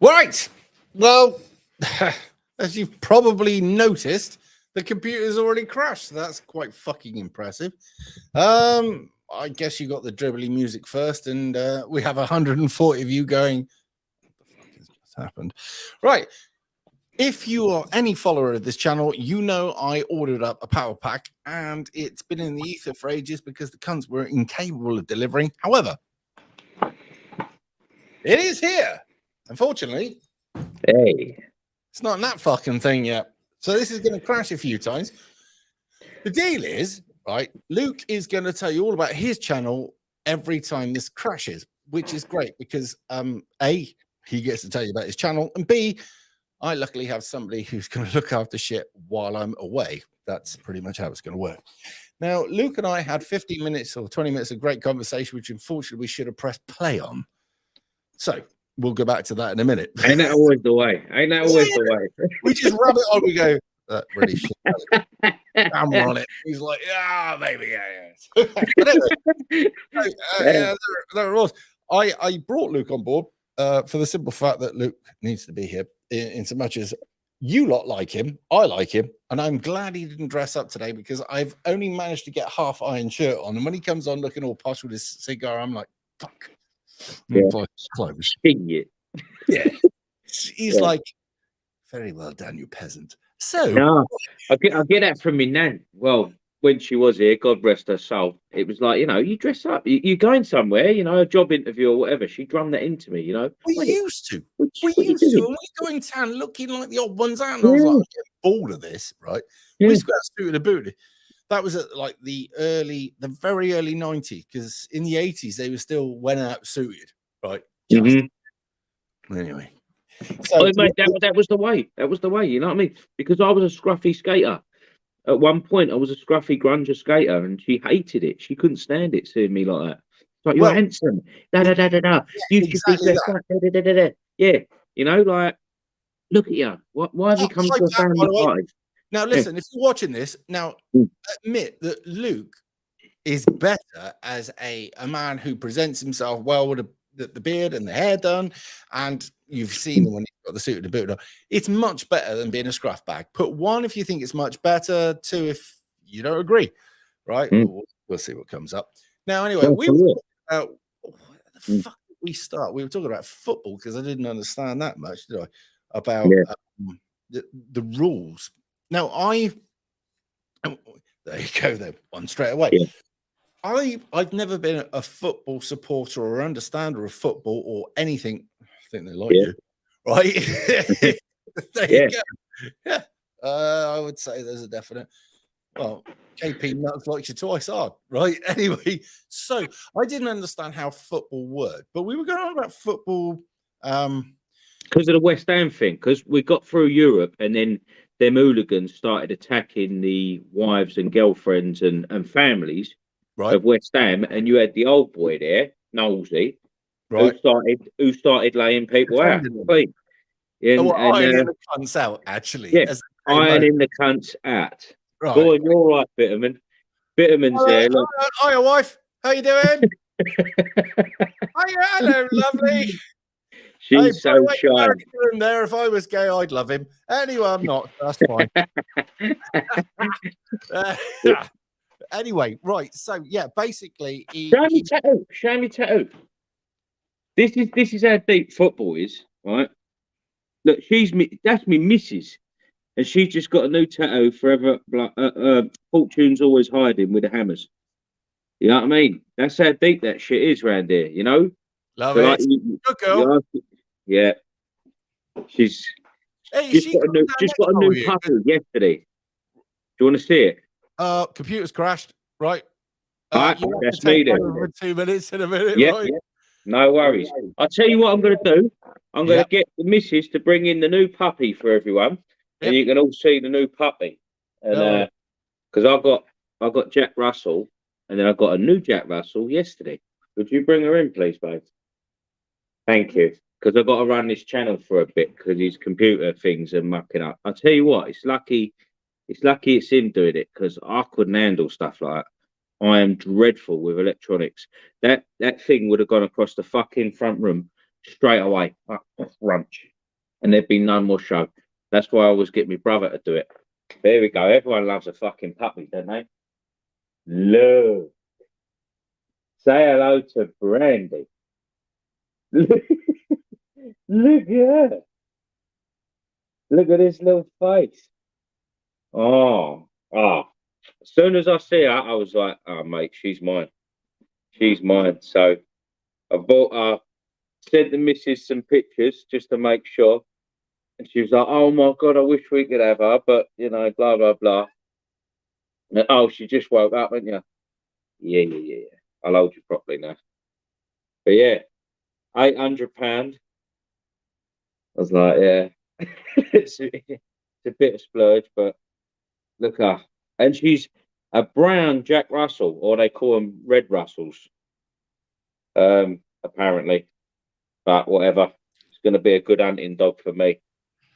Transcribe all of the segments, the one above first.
Right. Well, as you've probably noticed, the computer's already crashed. So that's quite fucking impressive. I guess you got the dribbly music first, and we have 140 of you going, what the fuck has just happened? Right. If you are any follower of this channel, you know I ordered up a power pack and it's been in the ether for ages because the cunts were incapable of delivering. However, it is here. Unfortunately, Hey. it's not in that fucking thing yet. So this is going to crash a few times. The deal is, right, Luke is going to tell you all about his channel every time this crashes, which is great because A, he gets to tell you about his channel, and B, I luckily have somebody who's going to look after shit while I'm away. That's pretty much how it's going to work. Now, Luke and I had 15 minutes or 20 minutes of great conversation, which unfortunately we should have pressed play on. So we'll go back to that in a minute. Ain't that always the way? Ain't that always the way? We just rub it on. We go, that really shit. Camera on it. He's like, yeah, maybe, yeah. But anyway, yeah, there it was. I brought Luke on board for the simple fact that Luke needs to be here in so much as you lot like him, I like him, and I'm glad he didn't dress up today because I've only managed to get half iron shirt on, and when he comes on looking all posh with his cigar, I'm like, fuck. Yeah. Clothes. Yeah. He's like, very well done, you peasant. So no, I get that from my nan. Well, when she was here, God rest her soul, it was like, you dress up, you're going somewhere, a job interview or whatever. She drummed that into me, We used to. And we go in town looking like the odd ones out. And I was like, I'm getting bored of this, right? Yeah. We used to go out suited and booted. That was at like the very early 90s, because in the 80s they were still went out suited, right? Anyway. So mate, that was the way. That was the way, you know what I mean? Because I was a scruffy skater. At one point, I was a scruffy grunger skater, and she hated it. She couldn't stand it seeing me like that. It's like, you're handsome. Da da da da da. You should be dressed up. Da da da da. Yeah, like, look at you. Why have you come to a family party? Now, listen, if you're watching this, now admit that Luke is better as a man who presents himself well with the beard and the hair done, and you've seen him when he's got the suit and the boot on. It's much better than being a scruff bag. Put 1 if you think it's much better, 2 if you don't agree, right? We'll see what comes up. Now, anyway, we were talking about where the fuck did we start? We were talking about football because I didn't understand that much, did I? About the rules. Now, there you go, then one straight away. Yeah. I've never been a football supporter or understander of football or anything. I think they like you, right? There you go. Yeah, I would say there's a definite. Well, KP Nuts likes you twice hard, right? Anyway, so I didn't understand how football worked, but we were going on about football because of the West Ham thing. Because we got through Europe, and then them hooligans started attacking the wives and girlfriends and families. Right. Of West Ham, and you had the old boy there, Knowlesy, right, who started laying people out. Ironing the cunts out, actually. Yeah, ironing the cunts out. Right. Go on, you're right, Bitterman. Bitterman's there. Look. Hiya, wife. How you doing? Hello, lovely. She's so shy. There, if I was gay, I'd love him. Anyway, I'm not. That's fine. Anyway, right. So yeah, basically, show me tattoo. This is how deep football is, right? Look, that's me missus, and she's just got a new tattoo forever. Fortune's always hiding with the hammers. You know what I mean? That's how deep that shit is around here. Love it. Like, good girl. Yeah, she's just got a new puppy yesterday. Do you want to see it? Computer's crashed, right? That's me then. 2 minutes in a minute, yeah, right? Yeah. No worries. I'll tell you what I'm going to do. I'm going to get the missus to bring in the new puppy for everyone, and you can all see the new puppy. And because I got Jack Russell, and then I got a new Jack Russell yesterday. Would you bring her in, please, babe? Thank you. Because I've got to run this channel for a bit because his computer things are mucking up. I'll tell you what, it's lucky it's him doing it because I couldn't handle stuff like that. I am dreadful with electronics. That thing would have gone across the fucking front room straight away, crunch, and there'd be no more show. That's why I always get my brother to do it. There we go. Everyone loves a fucking puppy, don't they? Love. Say hello to Brandy. Look at her. Look at this little face. Oh. As soon as I see her, I was like, oh, mate, she's mine. She's mine. So I bought her, sent the missus some pictures just to make sure. And she was like, oh, my God, I wish we could have her. But, you know, blah, blah, blah. And, oh, she just woke up, haven't you? Yeah. I'll hold you properly now. But, yeah, £800. I was like, yeah. it's a bit of splurge, but look at her. And she's a brown Jack Russell, or they call them Red Russells, apparently. But whatever. It's going to be a good hunting dog for me.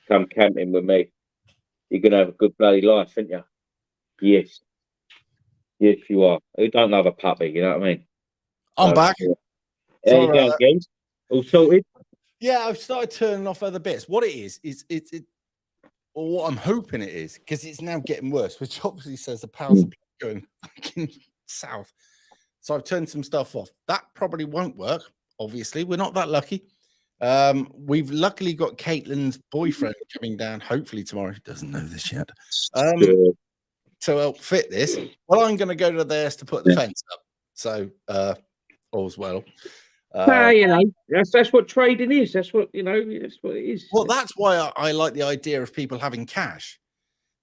Come camping with me. You're going to have a good bloody life, aren't you? Yes. Yes, you are. Who don't love a puppy, you know what I mean? I'm back. There you go, James. All sorted? Yeah, I've started turning off other bits. What it is or what I'm hoping it is, because it's now getting worse, which obviously says the power supply going fucking south. So I've turned some stuff off. That probably won't work. Obviously, we're not that lucky. We've luckily got Caitlin's boyfriend coming down, hopefully tomorrow. He doesn't know this yet. To help fit this. Well, I'm going to go to theirs to put the fence up. So all's well. You know, that's what trading is. That's what, you know, that's what it is. Well, that's why I like the idea of people having cash.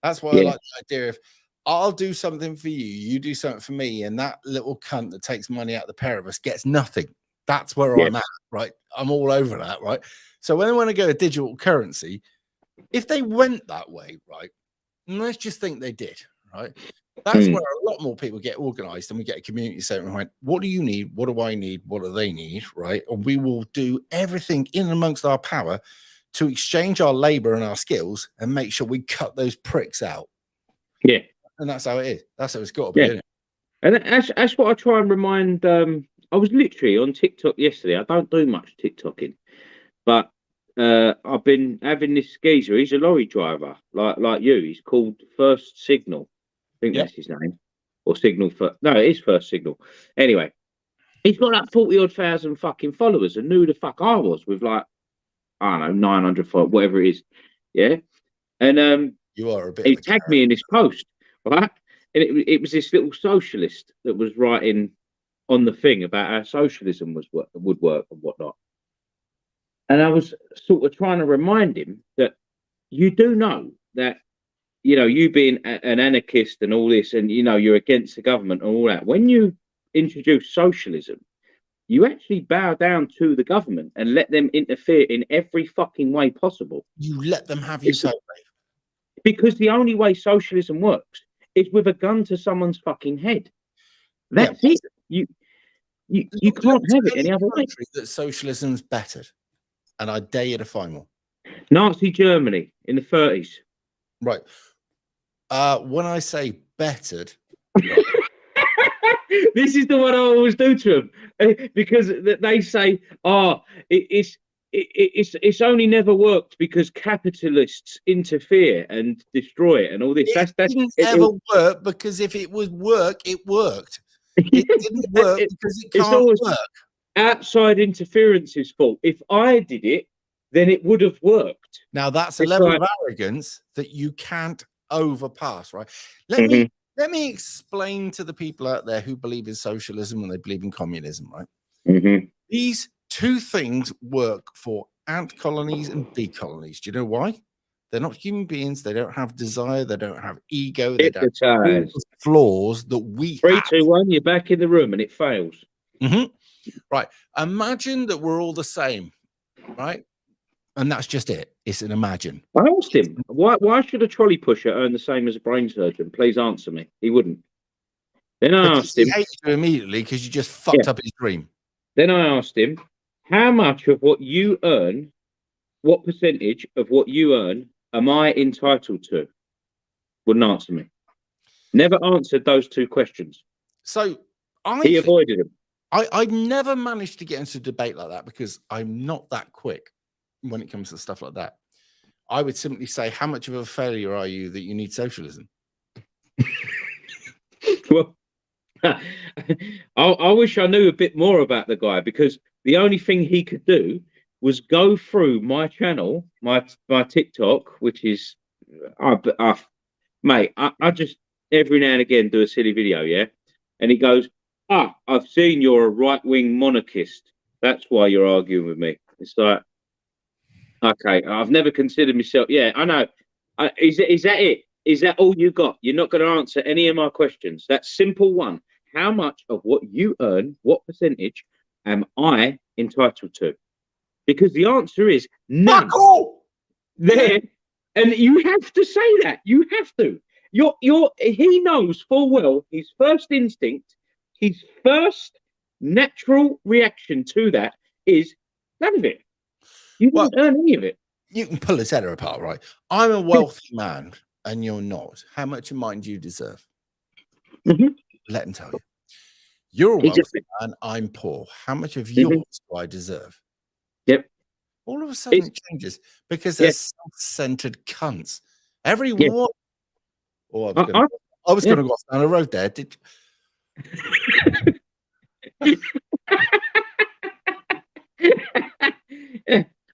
That's why I like the idea of I'll do something for you, you do something for me, and that little cunt that takes money out of the pair of us gets nothing. That's where I'm at, right? I'm all over that, right? So when I want to go to digital currency, if they went that way, right, and let's just think they did, right? That's where a lot more people get organized and we get a community saying, right, what do you need? What do I need? What do they need? Right. And we will do everything in amongst our power to exchange our labor and our skills and make sure we cut those pricks out. Yeah. And that's how it is. That's how it's got to be. Yeah. Isn't it? And that's what I try and remind. I was literally on TikTok yesterday. I don't do much TikToking, but I've been having this geezer. He's a lorry driver, like you. He's called First Signal. I think that's his name, or Signal for no, it is First Signal. Anyway, he's got like 40-odd thousand fucking followers, and knew the fuck I was with like I don't know 900 followers, whatever it is, yeah. And you are a bit. He tagged me in this post, right? And it was this little socialist that was writing on the thing about how socialism would work and whatnot. And I was sort of trying to remind him that you do know that. You know, you being an anarchist and all this, and you know, you're against the government and all that. When you introduce socialism, you actually bow down to the government and let them interfere in every fucking way possible. You let them have you totally. Because the only way socialism works is with a gun to someone's fucking head. That's it. You can't have it any other way. That socialism's bettered, and I dare you to find one. Nazi Germany in the 30s. Right. When I say bettered, this is the one I always do to them because they say, "Oh, it's only never worked because capitalists interfere and destroy it and all this." It didn't ever work because if it would work, it worked. It didn't work because it can't work. Outside interference's fault. If I did it, then it would have worked. Now that's a level of arrogance that you can't overpass, right? Let me explain to the people out there who believe in socialism and they believe in communism, right? These two things work for ant colonies and bee colonies. Do you know why? They're not human beings. They don't have desire. They don't have ego. They don't have the flaws that we 3, 2, 1, you're back in the room and it fails. Right. Imagine that we're all the same, right? And that's just it. It's an imagine. I asked him, why should a trolley pusher earn the same as a brain surgeon? Please answer me. He wouldn't. Then I asked him. He hates you immediately because you just fucked up his dream. Then I asked him, how much of what you earn, what percentage of what you earn am I entitled to? Wouldn't answer me. Never answered those two questions. So he avoided them. I never managed to get into a debate like that because I'm not that quick when it comes to stuff like that. I would simply say, how much of a failure are you that you need socialism? Well, I wish I knew a bit more about the guy, because the only thing he could do was go through my channel, my TikTok, which is, mate, I just every now and again do a silly video, yeah, and he goes, I've seen you're a right-wing monarchist. That's why you're arguing with me. It's like, okay, I've never considered myself. Yeah, I know. Is that it? Is that all you got? You're not going to answer any of my questions. That simple one. How much of what you earn, what percentage, am I entitled to? Because the answer is none. There, and you have to say that. You have to. He knows full well his first instinct, his first natural reaction to that is none of it. You don't earn any of it. You can pull his head apart, right? I'm a wealthy man and you're not. How much of mine do you deserve? Let him tell you. You're a wealthy man, I'm poor. How much of yours do I deserve? Yep. All of a sudden it changes because they're self-centered cunts. Everyone. Oh, I was going to go off down the road there. Did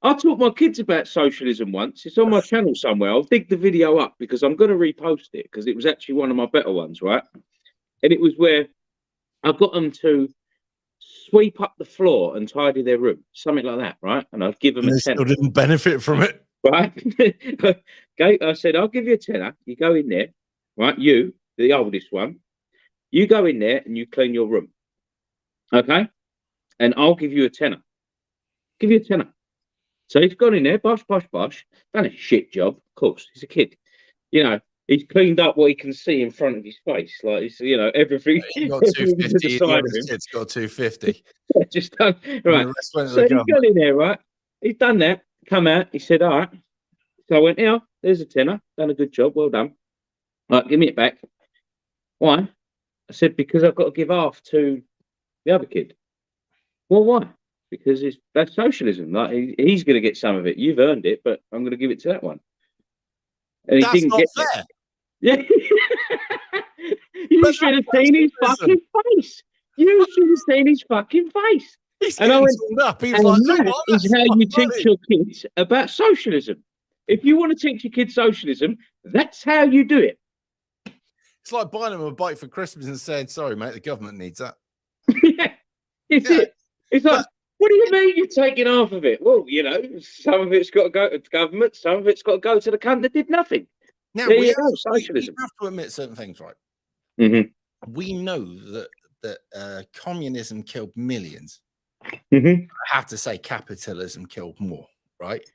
I taught my kids about socialism once. It's on my channel somewhere. I'll dig the video up because I'm going to repost it, because it was actually one of my better ones, right? And it was where I got them to sweep up the floor and tidy their room, something like that, right? And I'd give them a tenner. Still didn't benefit from it, right? Okay, I said, I'll give you a tenner. You go in there, right? You, the oldest one, you go in there and you clean your room, okay? And I'll give you a tenner. Give you a tenner. So he's gone in there, bosh, done a shit job. Of course, he's a kid. You know, he's cleaned up what he can see in front of his face. Like, it's, you know, everything. He got 250. It's got 250. Just done. Right. So he's gone in there, right? He's done that. Come out. He said, all right. So I went, yeah, there's a tenner. Done a good job. Well done. All right, give me it back. Why? I said, because I've got to give half to the other kid. Well, why? Because that's socialism. Like, he's going to get some of it. You've earned it, but I'm going to give it to that one. And he didn't get fair. Yeah. You should have seen his fucking face. You should have seen his fucking face. And I went, and that is how you teach your kids about socialism. If you want to teach your kids socialism, that's how you do it. It's like buying them a bike for Christmas and saying, sorry, mate, the government needs that. Yeah, it's it. It's like, what do you mean you're taking half of it? Well, you know, some of it's got to go to the government, some of it's got to go to the cunt that did nothing. Now, we have to admit certain things, right? We know that communism killed millions. I have to say capitalism killed more, right?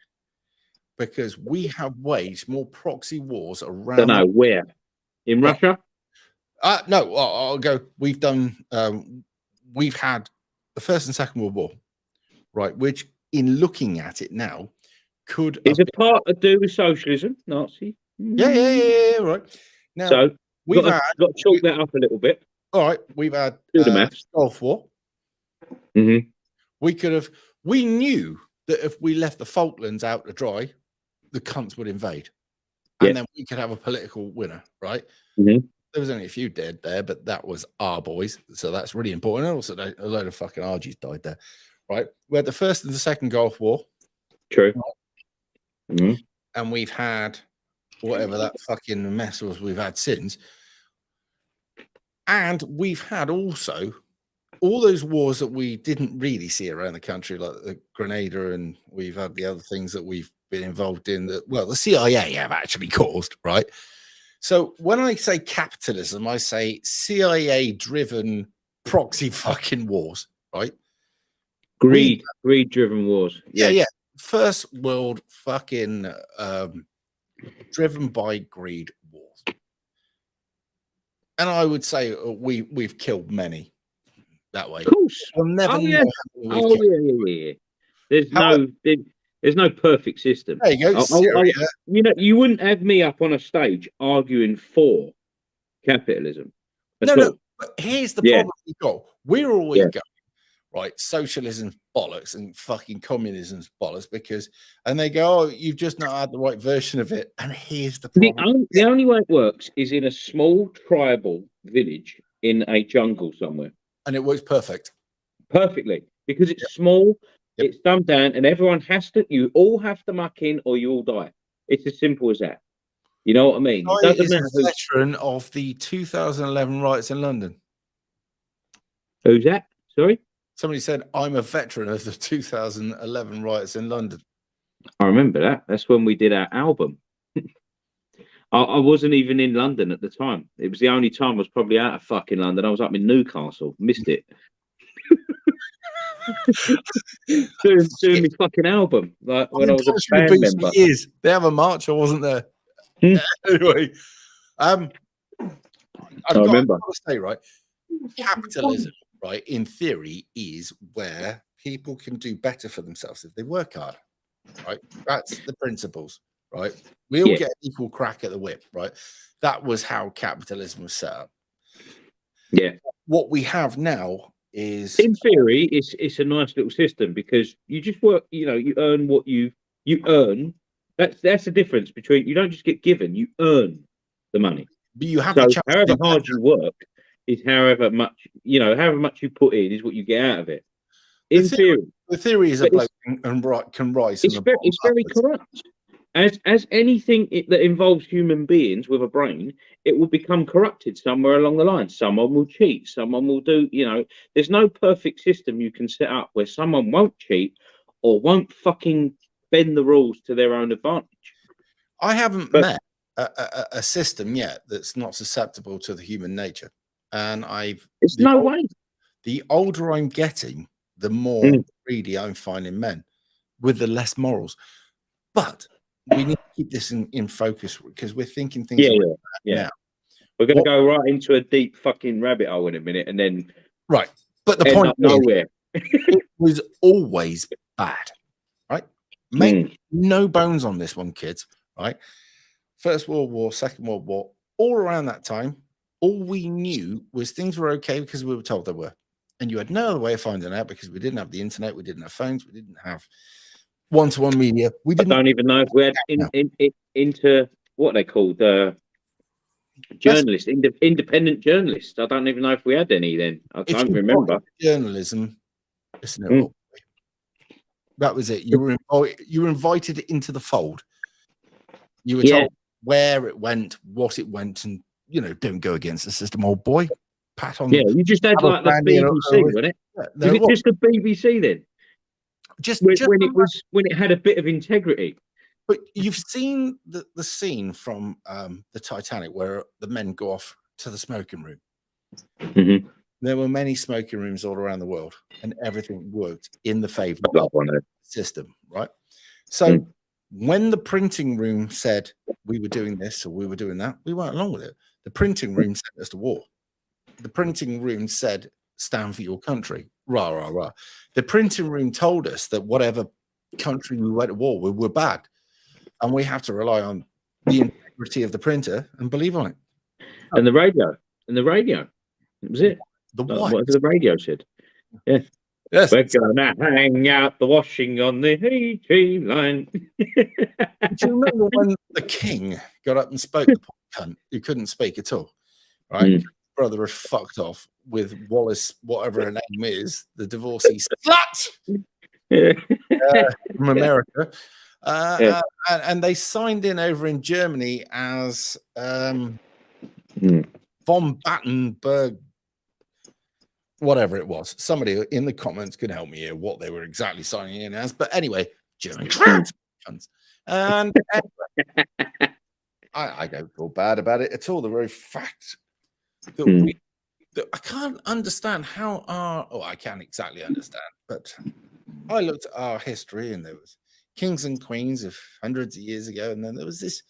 Because we have waged more proxy wars around. Don't know where. In Russia? No, I'll go. We've done. We've had the First and Second World War, right? Which, in looking at it now, is a part to do with socialism, Nazi. Yeah, right. Now, so we've got to chalk that up a little bit. All right, we've had Gulf War. We could have. We knew that if we left the Falklands out to dry, the cunts would invade, and then we could have a political winner, right? There was only a few dead there, but that was our boys, so that's really important. And also, a load of fucking Argies died there, right? We had the First and the Second Gulf War. True. And we've had whatever that fucking mess was we've had since. And we've had also all those wars that we didn't really see around the country, like the Grenada, and we've had the other things that we've been involved in that, well, the CIA have actually caused, right? So when I say capitalism, I say CIA-driven proxy fucking wars, right? Greed-driven wars. Yeah. First world fucking driven by greed wars. And I would say we've killed many that way. Of course. We'll never know. Yeah. There's no perfect system. There you go. You know, you wouldn't have me up on a stage arguing for capitalism. No. But here's the problem we got. We're always going, right, socialism's bollocks and fucking communism's bollocks and they go, oh, you've just not had the right version of it. And here's the problem. The only way it works is in a small tribal village in a jungle somewhere. And it works perfectly because it's small, it's dumbed down, and you all have to muck in or you all die. It's as simple as that. You know what I mean? It doesn't matter. A veteran of the 2011 riots in London. Who's that? Sorry? Somebody said, I'm a veteran of the 2011 riots in London. I remember that. That's when we did our album. I wasn't even in London at the time. It was the only time I was probably out of fucking London. I was up in Newcastle. Missed it. doing my fucking album. Like when I was a band member. They have a march. I wasn't there. Anyway. I remember. I've got to say, right, capitalism, right, in theory, is where people can do better for themselves if they work hard. Right, that's the principles. Right, we all get equal crack at the whip. Right, that was how capitalism was set up. Yeah, what we have now is, in theory, it's a nice little system because you just work. You know, you earn what you earn. That's the difference between, you don't just get given, you earn the money. But you have however hard you work is however much you put in is what you get out of it. In theory, the theory is a bloke can rise. It's very corrupt. As anything that involves human beings with a brain, it will become corrupted somewhere along the line. Someone will cheat. Someone will do. There's no perfect system you can set up where someone won't cheat or won't fucking bend the rules to their own advantage. I haven't met a system yet that's not susceptible to the human nature, and way. The older I'm getting, the more greedy I'm finding men with the less morals. But we need to keep this in focus because we're thinking things. Yeah. We're going to go right into a deep fucking rabbit hole in a minute, and then right. But the point nowhere. It was always bad. Make no bones on this one, kids, right? First World War, Second World War, all around that time, all we knew was things were okay because we were told they were. And you had no other way of finding out because we didn't have the internet, we didn't have phones, we didn't have one-to-one media. I don't even know if we had into what they called journalists, independent journalists. I don't even know if we had any then. I can't remember. Journalism, listen, that was it. You were invited into the fold. You were told where it went, what it went, and don't go against the system, old boy. Pat on. Yeah, you just had like the BBC, wasn't it? Was it just the BBC then? Just when it had a bit of integrity. But you've seen the scene from the Titanic where the men go off to the smoking room. Mm-hmm. There were many smoking rooms all around the world, and everything worked in the favor of the system, right? So when the printing room said we were doing this or we were doing that, we went along with it. The printing room sent us to war. The printing room said, stand for your country, rah, rah, rah. The printing room told us that whatever country we went to war with were bad, and we have to rely on the integrity of the printer and believe on it. And the radio. That was it. What the radio said. Yeah. Yes. We're gonna hang out the washing on the HG line. Do you remember when the king got up and spoke to poor cunt who couldn't speak at all? Right? Brother had fucked off with Wallace, whatever her name is, the divorcee slut from America. And they signed in over in Germany as von Battenberg, whatever it was. Somebody in the comments could help me here what they were exactly signing in as. But anyway, German cunts. And I don't feel bad about it at all. The very fact that I can't understand how I can't exactly understand, but I looked at our history and there was kings and queens of hundreds of years ago, and then there was this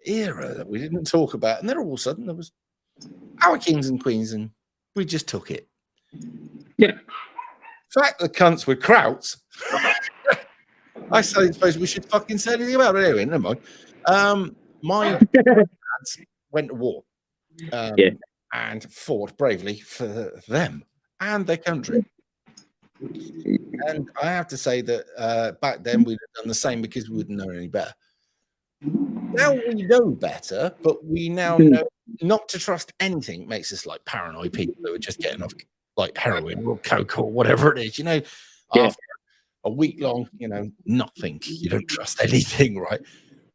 era that we didn't talk about, and then all of a sudden there was our kings and queens, and we just took it. Yeah. The fact the cunts were krauts, I suppose we should fucking say anything about it anyway. Never mind. My dads went to war and fought bravely for them and their country. And I have to say that back then we'd have done the same because we wouldn't know any better. Now we know better, but we now know not to trust anything. Makes us like paranoid people who are just getting off like heroin or coke or whatever it is. After a week long, nothing. You don't trust anything, right?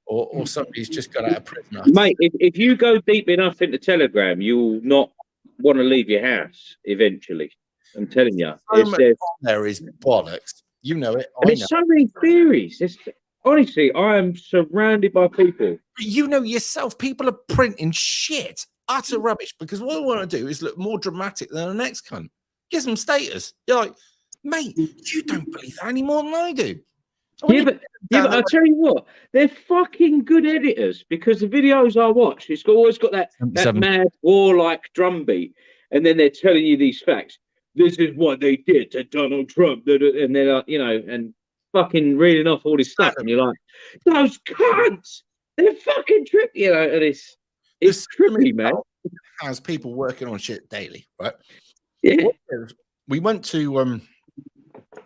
Or somebody's just got out of prison. Mate, if you go deep enough into Telegram, you'll not want to leave your house eventually. I'm telling you. There is bollocks. You know it. There's so many theories. Honestly, I am surrounded by people. You know yourself, people are printing shit, utter rubbish, because what they want to do is look more dramatic than the next cunt. Get some status. You're like, mate, you don't believe that any more than I do. But I'll tell you what, they're fucking good editors, because the videos I watch, it's always got that mad warlike drum beat, and then they're telling you these facts. This is what they did to Donald Trump, and they're like, and fucking reading off all this stuff, and you're like, those cunts, they're fucking trippy, and it's trippy, man. Has people working on shit daily, right? Yeah. We went to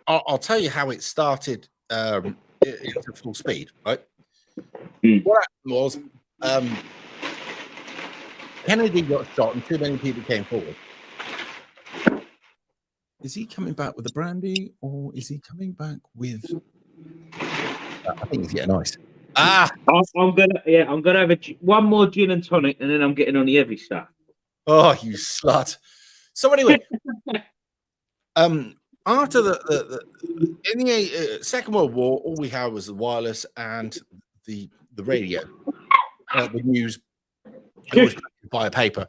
I'll tell you how it started into full speed, right? What happened was Kennedy got shot and too many people came forward. Is he coming back with a brandy or is he coming back with I think he's getting ice. I'm gonna have one more gin and tonic, and then I'm getting on the heavy stuff. Oh, you slut! So anyway, after in the Second World War, all we had was the wireless and the radio, the news. It was by a paper.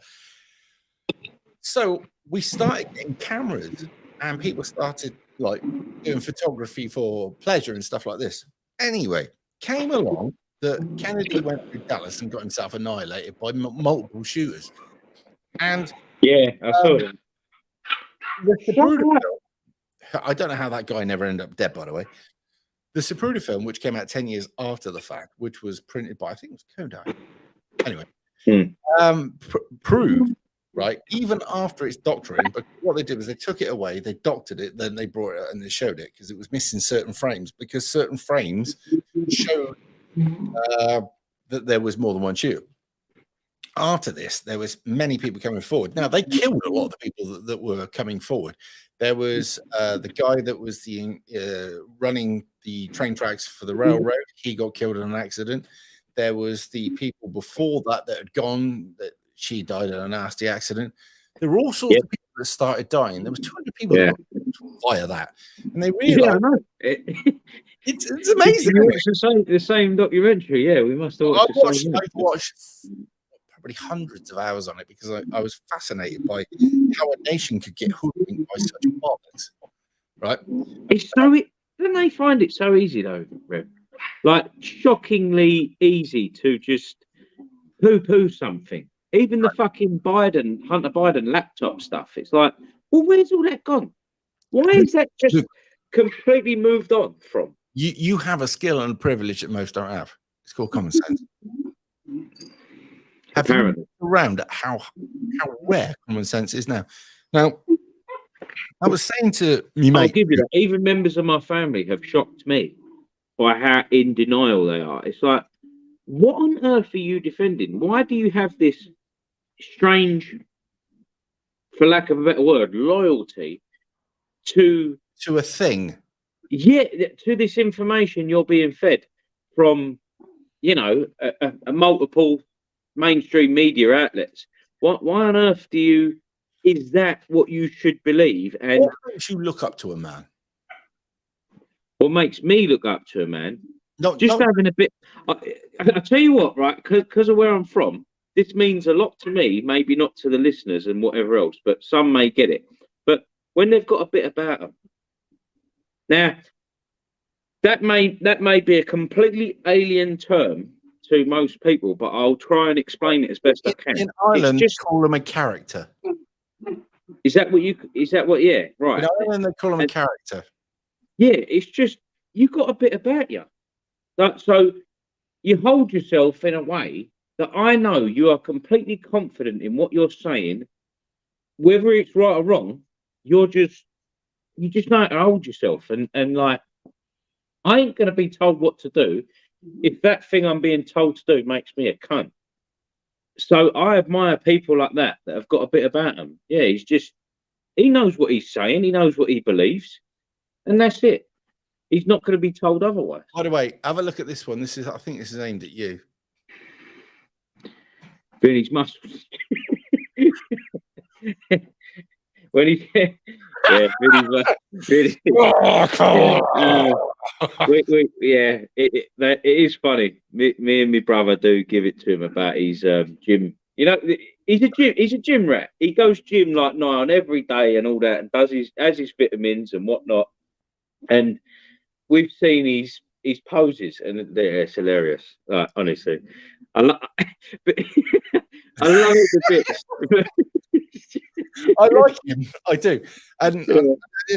So we started getting cameras, and people started like doing photography for pleasure and stuff like this. Anyway, came along that Kennedy went to Dallas and got himself annihilated by multiple shooters. And I saw that. The Zapruder film, I don't know how that guy never ended up dead, by the way. The Zapruder film, which came out 10 years after the fact, which was printed by, I think it was Kodak. Anyway, proved, right, even after its doctoring, but what they did was they took it away, they doctored it, then they brought it out and they showed it because it was missing certain frames, because certain frames showed that there was more than one shooter. After this, there was many people coming forward. Now, they killed a lot of the people that were coming forward. There was the guy that was the running the train tracks for the railroad. He got killed in an accident. There was the people before that had gone, that she died in a nasty accident. There were all sorts of people that started dying. There was 200 people that got via that. And they realized it's amazing. It's the same documentary. Yeah, we must have watched I've watched probably hundreds of hours on it because I was fascinated by how a nation could get hoodwinked by such bollocks. Right? It's don't they find it so easy though, Rev? Like shockingly easy to just poo-poo something. Even the fucking Hunter Biden laptop stuff. It's like, well, where's all that gone? Why is that just completely moved on from? You have a skill and a privilege that most don't have. It's called common sense. Have you looked around at how rare common sense is now? Now, I was saying to you, mate. I'll give you that. Even members of my family have shocked me by how in denial they are. It's like, what on earth are you defending? Why do you have this strange, for lack of a better word, loyalty to a thing? Yeah, to this information you're being fed from, a multiple mainstream media outlets. Why on earth is that what you should believe? And what makes you look up to a man? What makes me look up to a man? Just having a bit. I tell you what, right? Because of where I'm from, this means a lot to me. Maybe not to the listeners and whatever else, but some may get it. But when they've got a bit about them, now that may be a completely alien term to most people, but I'll try and explain it as best I can. In Ireland, just call them a character. Is that what? Yeah, right. In Ireland, they call them a character. Yeah, it's just you got a bit about you. So you hold yourself in a way that I know you are completely confident in what you're saying, whether it's right or wrong. You're just you just know how to hold yourself, and like, I ain't gonna be told what to do if that thing I'm being told to do makes me a cunt. So I admire people like that have got a bit about them. Yeah, he knows what he's saying, he knows what he believes, and that's it. He's not going to be told otherwise. By the way, have a look at this one. I think this is aimed at you. Vinny's muscles. When he, yeah, Vinny's, Oh, come on. yeah, it is funny. Me and my brother do give it to him about his gym. You know, he's a gym rat. He goes gym like nigh on every day and all that, and has his vitamins and whatnot. And we've seen his poses, and it's hilarious. Honestly, I love the bits. I like him. I do. And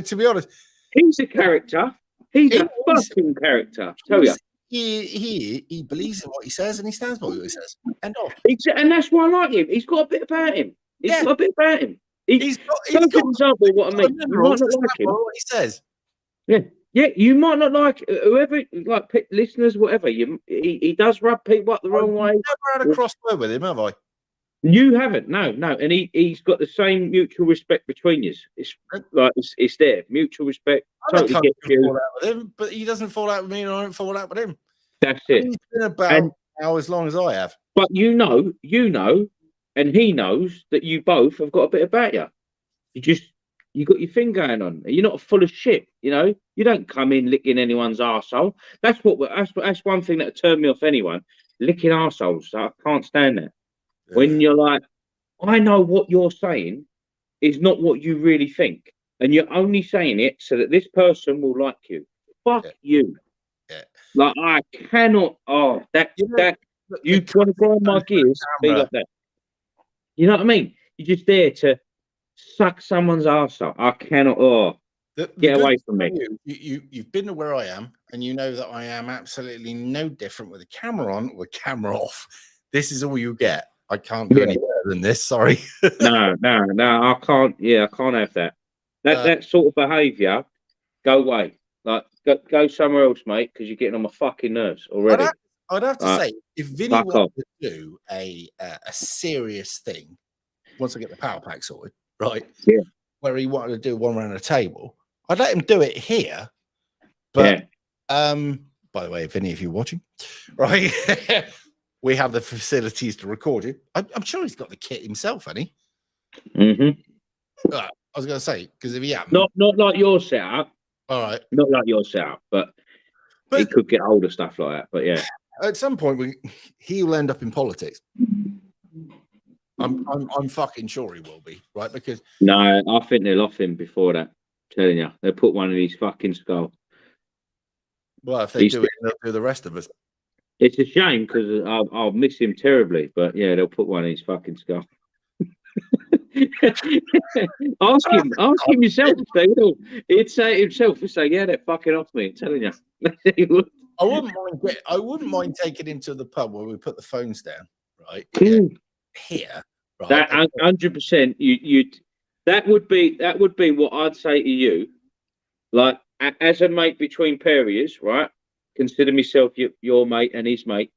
to be honest, he's a character. He's a fucking character. Tell you. He believes in what he says and he stands by what he says. And that's why I like him. He's got a bit about him. He's got a bit about him. He's got an example of what I mean. You might not like him. What he says. Yeah, you might not like whoever, like listeners, whatever. He does rub people up the wrong way. I've never had a crossword with him, have I? You haven't, no, and he's got the same mutual respect between you. It's like it's there, mutual respect. I totally get you. Fall out with him, but he doesn't fall out with me, and I don't fall out with him. That's it. He's been about now as long as I have. But you know, and he knows that you both have got a bit about you. You got your thing going on. You're not full of shit, you know. You don't come in licking anyone's arsehole. That's one thing that turned me off anyone, licking arseholes. I can't stand that. Yeah. When you're like, I know what you're saying is not what you really think, and you're only saying it so that this person will like you. Fuck you. Yeah. Like I cannot. Oh, that you want to grind my gears? Be like that. You know what I mean? You're just there to suck someone's arse up. I cannot. Get away from me. You've been to where I am, and you know that I am absolutely no different with the camera on or camera off. This is all you get. I can't do any better than this. Sorry. No, I can't. Yeah, I can't have that. That sort of behaviour. Go away. Like go somewhere else, mate, because you're getting on my fucking nerves already. I'd have to say, if Vinny wanted to do a serious thing, once I get the power pack sorted, right? Yeah. Where he wanted to do one around a table, I'd let him do it here. But by the way, Vinny, if you're watching, right, we have the facilities to record you. I'm sure he's got the kit himself, hasn't he? Mm-hmm. I was going to say, because if he hadn't, not like your setup. All right, not like your setup, but he could get hold of stuff like that. But yeah, at some point he'll end up in politics. I'm fucking sure he will be, right? Because no, I think they'll off him before that. I'm telling you, they'll put one in his fucking skull. Well, if they do it, they'll do the rest of us. It's a shame because I'll miss him terribly, but yeah, they'll put one in his fucking skull. ask him yourself, Steve. He'd say it himself. He'd say, "Yeah, they're fucking off me." I'm telling you. I wouldn't mind taking him to the pub where we put the phones down, right? Here, right? That 100%. That would be what I'd say to you, like as a mate between pariahs, right? Consider myself your mate and his mate.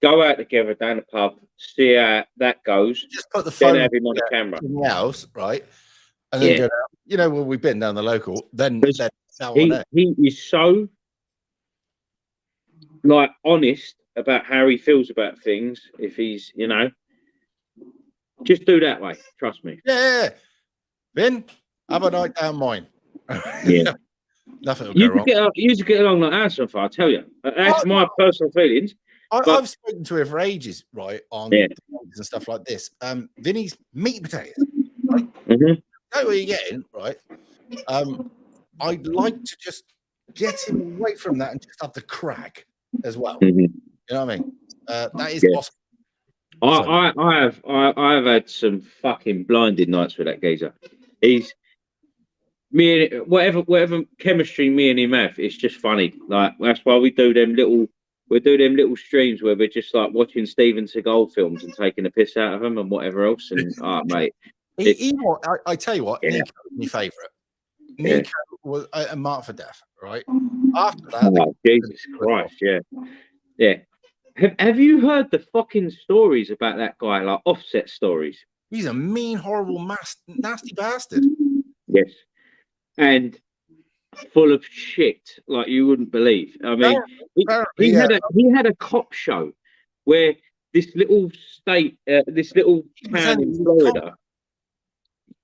Go out together down the pub, see how that goes. Just put the phone, then have him on the camera in the house, right? And then go down. You know, when we've been down the local, then he is so like honest about how he feels about things. If he's, you know, just do that way. Trust me. Yeah. Vin, have a night down mine. Yeah. Nothing will go wrong. You get along like that so far, I tell you. That's my personal feelings. I've spoken to her for ages, right, on and stuff like this. Vinny's meat and potatoes, right? Mm-hmm. Know what you're getting, right? I'd like to just get him away from that and just have the crack as well. Mm-hmm. You know what I mean? That is possible. I have had some fucking blinded nights with that geezer. He's me and whatever chemistry me and him have, it's just funny. Like that's why we do them little streams where we're just like watching Steven Seagal films and taking a piss out of them and whatever else. And mate, I tell you what, Nico's my favourite. Nico was marked for death, right? After that, Oh, Jesus Christ, yeah. Have you heard the fucking stories about that guy, like Offset stories? He's a mean, horrible, nasty bastard. Yes, and full of shit like you wouldn't believe. I mean, he had a cop show where this little town in Florida.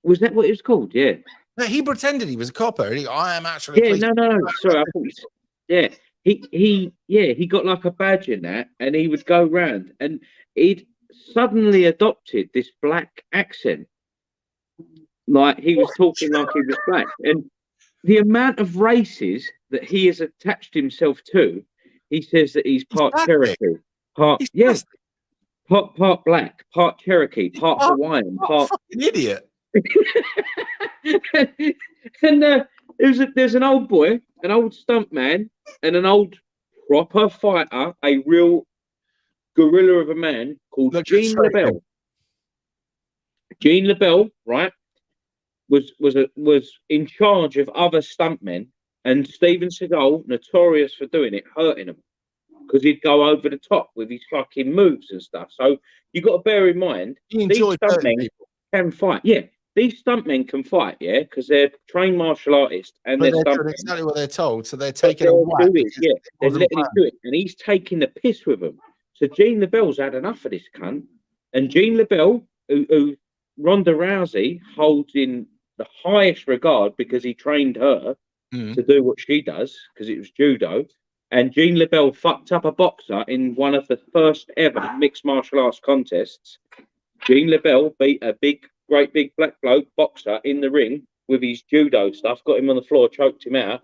Was that what it was called? Yeah. No, he pretended he was a copper. I am actually. Yeah, no. Sorry, I thought. Yeah, he got like a badge in that, and he would go round, and he'd suddenly adopted this black accent, like he was talking like he was black, and the amount of races that he has attached himself to, he says that he's part Cherokee, part black, part Cherokee, part Hawaiian, part fucking idiot. And there's an old boy, an old stunt man, and an old proper fighter, a real gorilla of a man called Gene LeBell. Gene LeBell, right, was in charge of other stuntmen, and Steven Seagal, notorious for doing it, hurting them because he'd go over the top with his fucking moves and stuff. So you got to bear in mind these stuntmen can fight. Yeah. These stuntmen can fight, yeah, because they're trained martial artists and they're doing exactly what they're told. So they're taking a whack. Yeah, they're letting him do it, and he's taking the piss with them. So Gene LeBell's had enough of this cunt, and Gene LeBell, who Ronda Rousey holds in the highest regard because he trained her to do what she does because it was judo, and Gene LeBell fucked up a boxer in one of the first ever mixed martial arts contests. Gene LeBell beat a great big black bloke boxer in the ring with his judo stuff, got him on the floor, choked him out.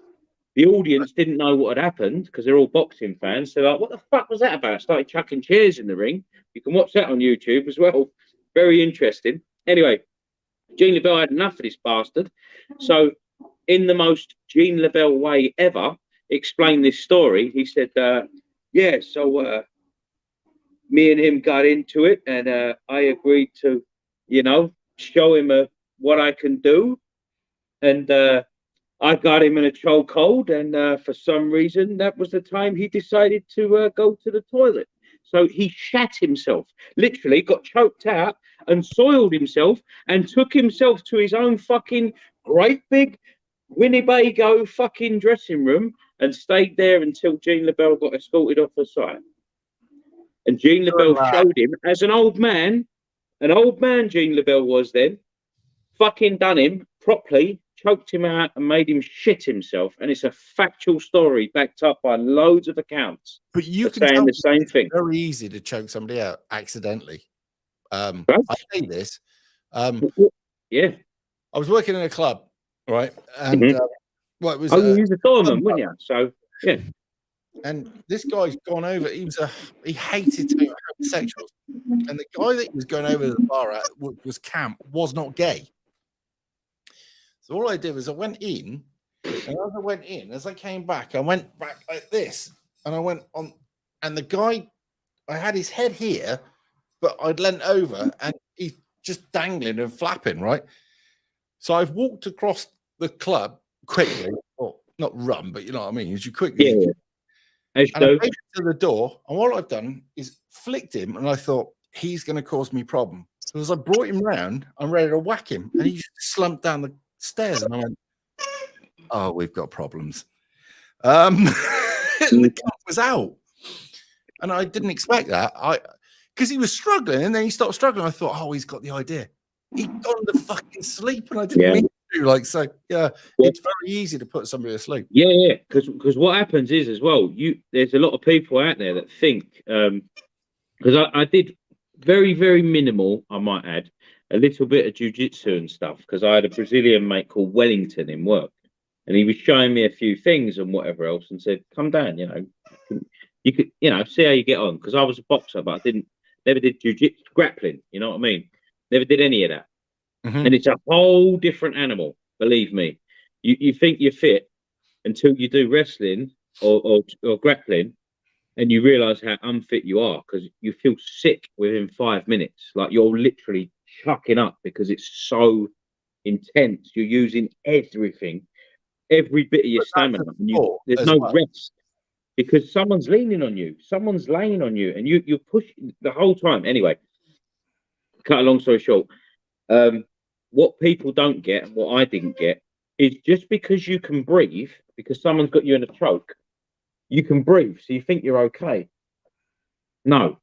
The audience didn't know what had happened because they're all boxing fans. They're like, what the fuck was that about? Started chucking chairs in the ring. You can watch that on YouTube as well. Very interesting. Anyway, Gene LeBell had enough of this bastard. So in the most Gene LeBell way ever, explained this story. He said, so me and him got into it, and I agreed to, show him what I can do, and I got him in a chokehold, and for some reason that was the time he decided to go to the toilet. So he shat himself, literally got choked out and soiled himself and took himself to his own fucking great big Winnebago fucking dressing room and stayed there until Gene LeBell got escorted off the site. And Gene LeBell showed him as an old man Gene LeBell was then, fucking done him properly, choked him out and made him shit himself. And it's a factual story backed up by loads of accounts. But you can saying the same thing. It's very easy to choke somebody out accidentally. I say this. Yeah. I was working in a club, right? And it was you was a doorman, weren't you? So yeah. And this guy's gone over. He hated homosexuals, and the guy that he was going over to the bar at was camp, was not gay. So all I did was I went in, and as I came back, I went back like this, and I went on, and the guy, I had his head here, but I'd leant over, and he's just dangling and flapping, right? So I've walked across the club quickly, or not run, but you know what I mean, as you quickly. Yeah. And I made it to the door, and what I've done is flicked him, and I thought he's going to cause me problem. So as I brought him round, I'm ready to whack him, and he just slumped down the stairs, and I went, "Oh, we've got problems." And the cat was out, and I didn't expect that. Because he was struggling, and then he stopped struggling. I thought, "Oh, he's got the idea." He'd gone to fucking sleep, and I didn't mean to. It's very easy to put somebody to sleep. Yeah. Because what happens is as well, there's a lot of people out there that think because I did very, very minimal, I might add, a little bit of jiu-jitsu and stuff, because I had a Brazilian mate called Wellington in work, and he was showing me a few things and whatever else, and said, "Come down, you could, see how you get on." Because I was a boxer, but I never did jiu-jitsu, grappling. You know what I mean? Never did any of that. And it's a whole different animal, believe me. You think you're fit until you do wrestling or grappling, and you realize how unfit you are, because you feel sick within 5 minutes. Like you're literally chucking up because it's so intense. You're using everything. every bit of your stamina. There's no rest because someone's leaning on you. Someone's laying on you, and you're pushing the whole time. Anyway, cut a long story short. What people don't get, and what I didn't get, is just because you can breathe, because someone's got you in a choke, you can breathe, so you think you're okay. No,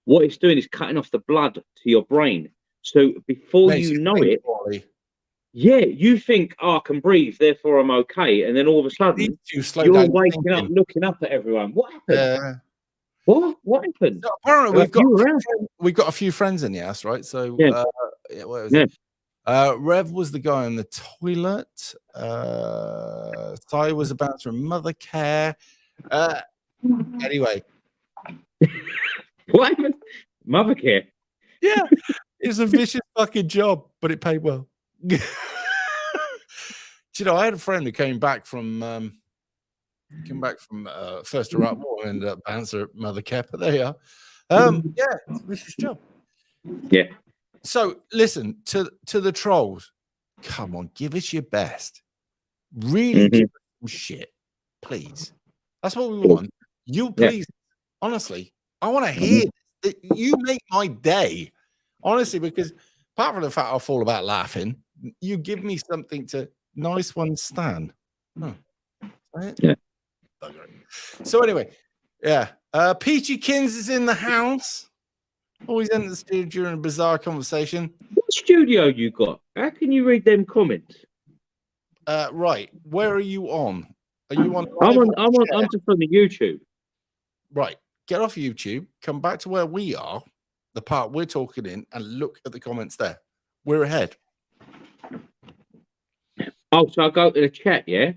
what it's doing is cutting off the blood to your brain. So before you know it, yeah, you think, oh, I can breathe, therefore I'm okay. And then all of a sudden, you're waking up, looking up at everyone. What happened? What happened? So apparently, we've got a few friends in the house, right? So, what was it? Rev was the guy on the toilet. Sai was about to mother care. Anyway, what happened? Mother care? Yeah, it's a vicious fucking job, but it paid well. Do you know, I had a friend who came back from First Iraq War and ended up answer at Mother Care, but there you are. Yeah, it's a vicious job. Yeah. So listen to the trolls. Come on, give us your best. Really give us some shit, please. That's what we want. You please, honestly, I want to hear that. You make my day, honestly, because apart from the fact I fall about laughing, you give me something to nice one, Stan. Yeah. So anyway, Peachy Kins is in the house. Always enter the studio during a bizarre conversation. What studio you got? How can you read them comments? Right. Where are you on? Are you on? I'm just on the YouTube. Right. Get off YouTube. Come back to where we are, the part we're talking in, and look at the comments there. We're ahead. Oh, so I go to the chat, yeah?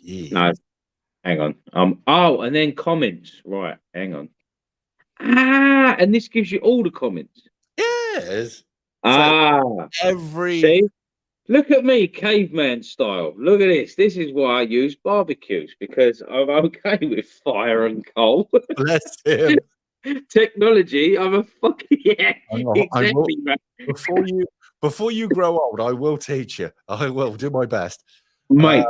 No. Hang on. And then comments. Right. Hang on. And this gives you all the comments. Yes. So every. See? Look at me, caveman style. Look at this. This is why I use barbecues, because I'm okay with fire and coal. Bless him. Technology. I'm a fucking exactly, man. Before you grow old, I will teach you. I will do my best. Mate,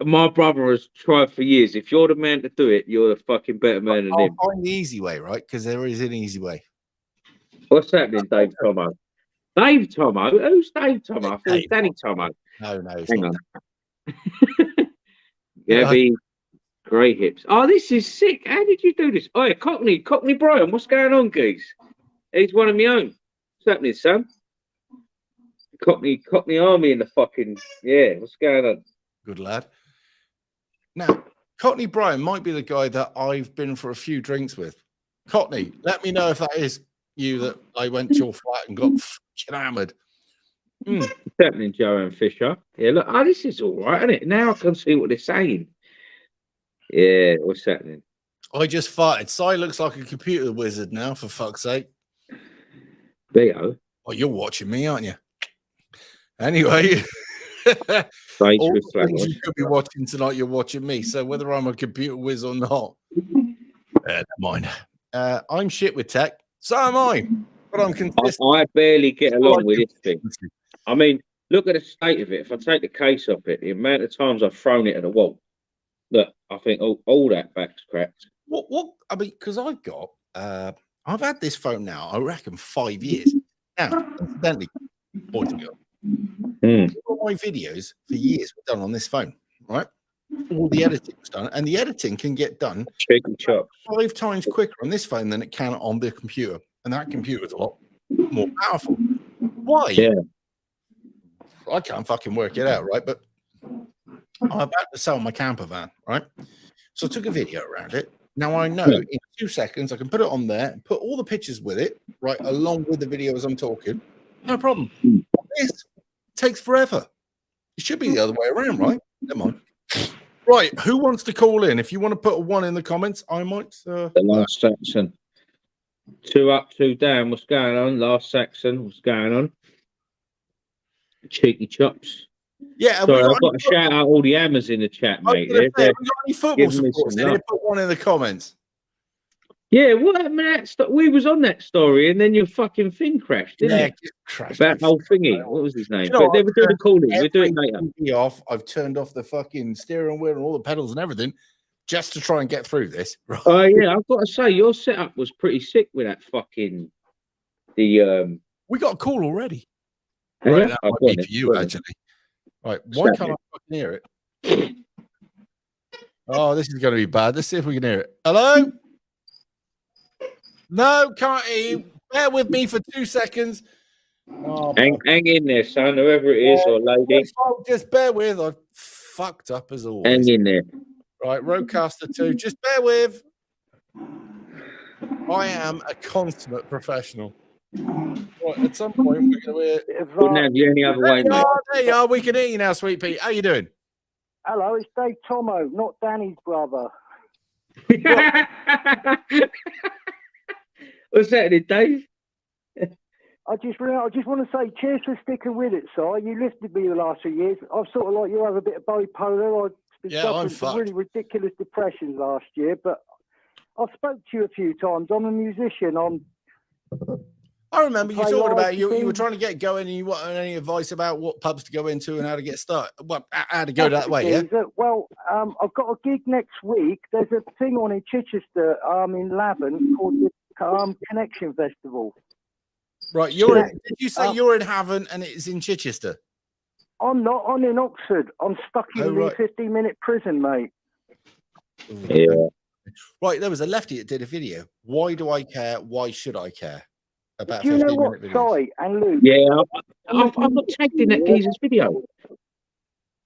my brother has tried for years. If you're the man to do it, you're a fucking better man than him. I'll find the easy way, right? Because there is an easy way. What's happening, Dave Tomo? Dave Tomo? Who's Dave Tomo? I thought Danny Tomo. No. Hang on. Be grey hips. Oh, this is sick. How did you do this? Oh, yeah, Cockney Brian. What's going on, geese? He's one of my own. What's happening, son? Cockney Army in the fucking what's going on? Good lad. Now, Cockney Brian might be the guy that I've been for a few drinks with. Cockney, let me know if that is you that I went to your flat and got fucking hammered. What's happening, Joanne Fisher? Yeah, look, this is all right, isn't it? Now I can see what they're saying. Yeah, what's happening? I just farted. Si looks like a computer wizard now, for fuck's sake. Theo. Oh, you're watching me, aren't you? Anyway, all the things you could be watching tonight, you're watching me. So whether I'm a computer whiz or not, never mind. I'm shit with tech, so am I. But I'm consistent. I barely get along with this thing. I mean, look at the state of it. If I take the case off it, the amount of times I've thrown it at the wall, look, I think all that back's cracked. What? I mean, because I've got, I've had this phone now, I reckon 5 years. Now, incidentally, boys and girls. All my videos for years were done on this phone, right? All the editing was done, and the editing can get done 5 times quicker on this phone than it can on the computer, and that computer is a lot more powerful. Why? Yeah. I can't fucking work it out, right? But I'm about to sell my camper van, right? So I took a video around it. Now I know in 2 seconds I can put it on there and put all the pictures with it, right, along with the video as I'm talking. No problem. This takes forever. It should be the other way around, right? Never mind. Right, who wants to call in? If you want to put a 1 in the comments, I might. The last Saxon. 2 up, 2 down. What's going on? Last Saxon. What's going on? Cheeky chops. Yeah, sorry, I've got to shout out all the hammers in the chat, mate. Have we got any football supporters? Put 1 in the comments. Yeah, what happened to that? We was on that story, and then your fucking thing crashed, didn't it? It crashed. About whole thingy. What was his name? You know But they were doing the calling. We'll do it later. Off. I've turned off the fucking steering wheel and all the pedals and everything just to try and get through this. Right? Oh yeah, I've got to say your setup was pretty sick with that fucking the. We got a call already. Yeah? Right, that might be for you actually. Right, why can't I fucking hear it? Oh, this is going to be bad. Let's see if we can hear it. Hello? No, can't hear you. Bear with me for 2 seconds. Oh, hang in there, son, whoever it is or lady. Just bear with. I've fucked up as always. Hang in there. Right, Rodecaster 2. Just bear with. I am a consummate professional. Right, at some point, we're going to hear. Wouldn't have you any other way, mate. There you are. We can hear you now, Sweet Pete. How you doing? Hello, it's Dave Tomo, not Danny's brother. What's happening, Dave? I just want to say cheers for sticking with it, Si. You lifted me the last few years. I've sort of like you have a bit of bipolar. I've been suffering from really ridiculous depression last year, but I've spoke to you a few times. I'm a musician. I remember you talking about you were trying to get going and you wanted any advice about what pubs to go into and how to get started. Well, how to go that way, yeah? Well, I've got a gig next week. There's a thing on in Chichester, in Lavern, called the Connection Festival. Right, did you say you're in Havant and it's in Chichester? I'm not. I'm in Oxford. I'm stuck in the 15-minute prison, mate. Yeah. Right, there was a lefty that did a video. Why do I care? Why should I care? About do you know what, Si and Luke? Yeah, I've got tagged in that geezer's video.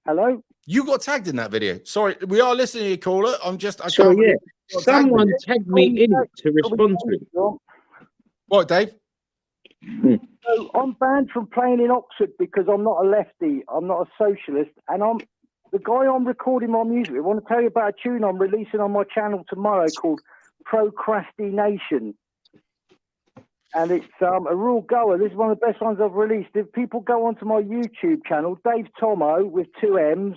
Hello? You got tagged in that video. Sorry, we are listening to you, caller. Someone tagged me in to respond to it. What, Dave? So I'm banned from playing in Oxford because I'm not a lefty. I'm not a socialist. And I'm the guy I'm recording my music with. I want to tell you about a tune I'm releasing on my channel tomorrow called Procrastination. And it's a real goer. This is one of the best ones I've released. If people go onto my YouTube channel, Dave Tomo with 2 M's,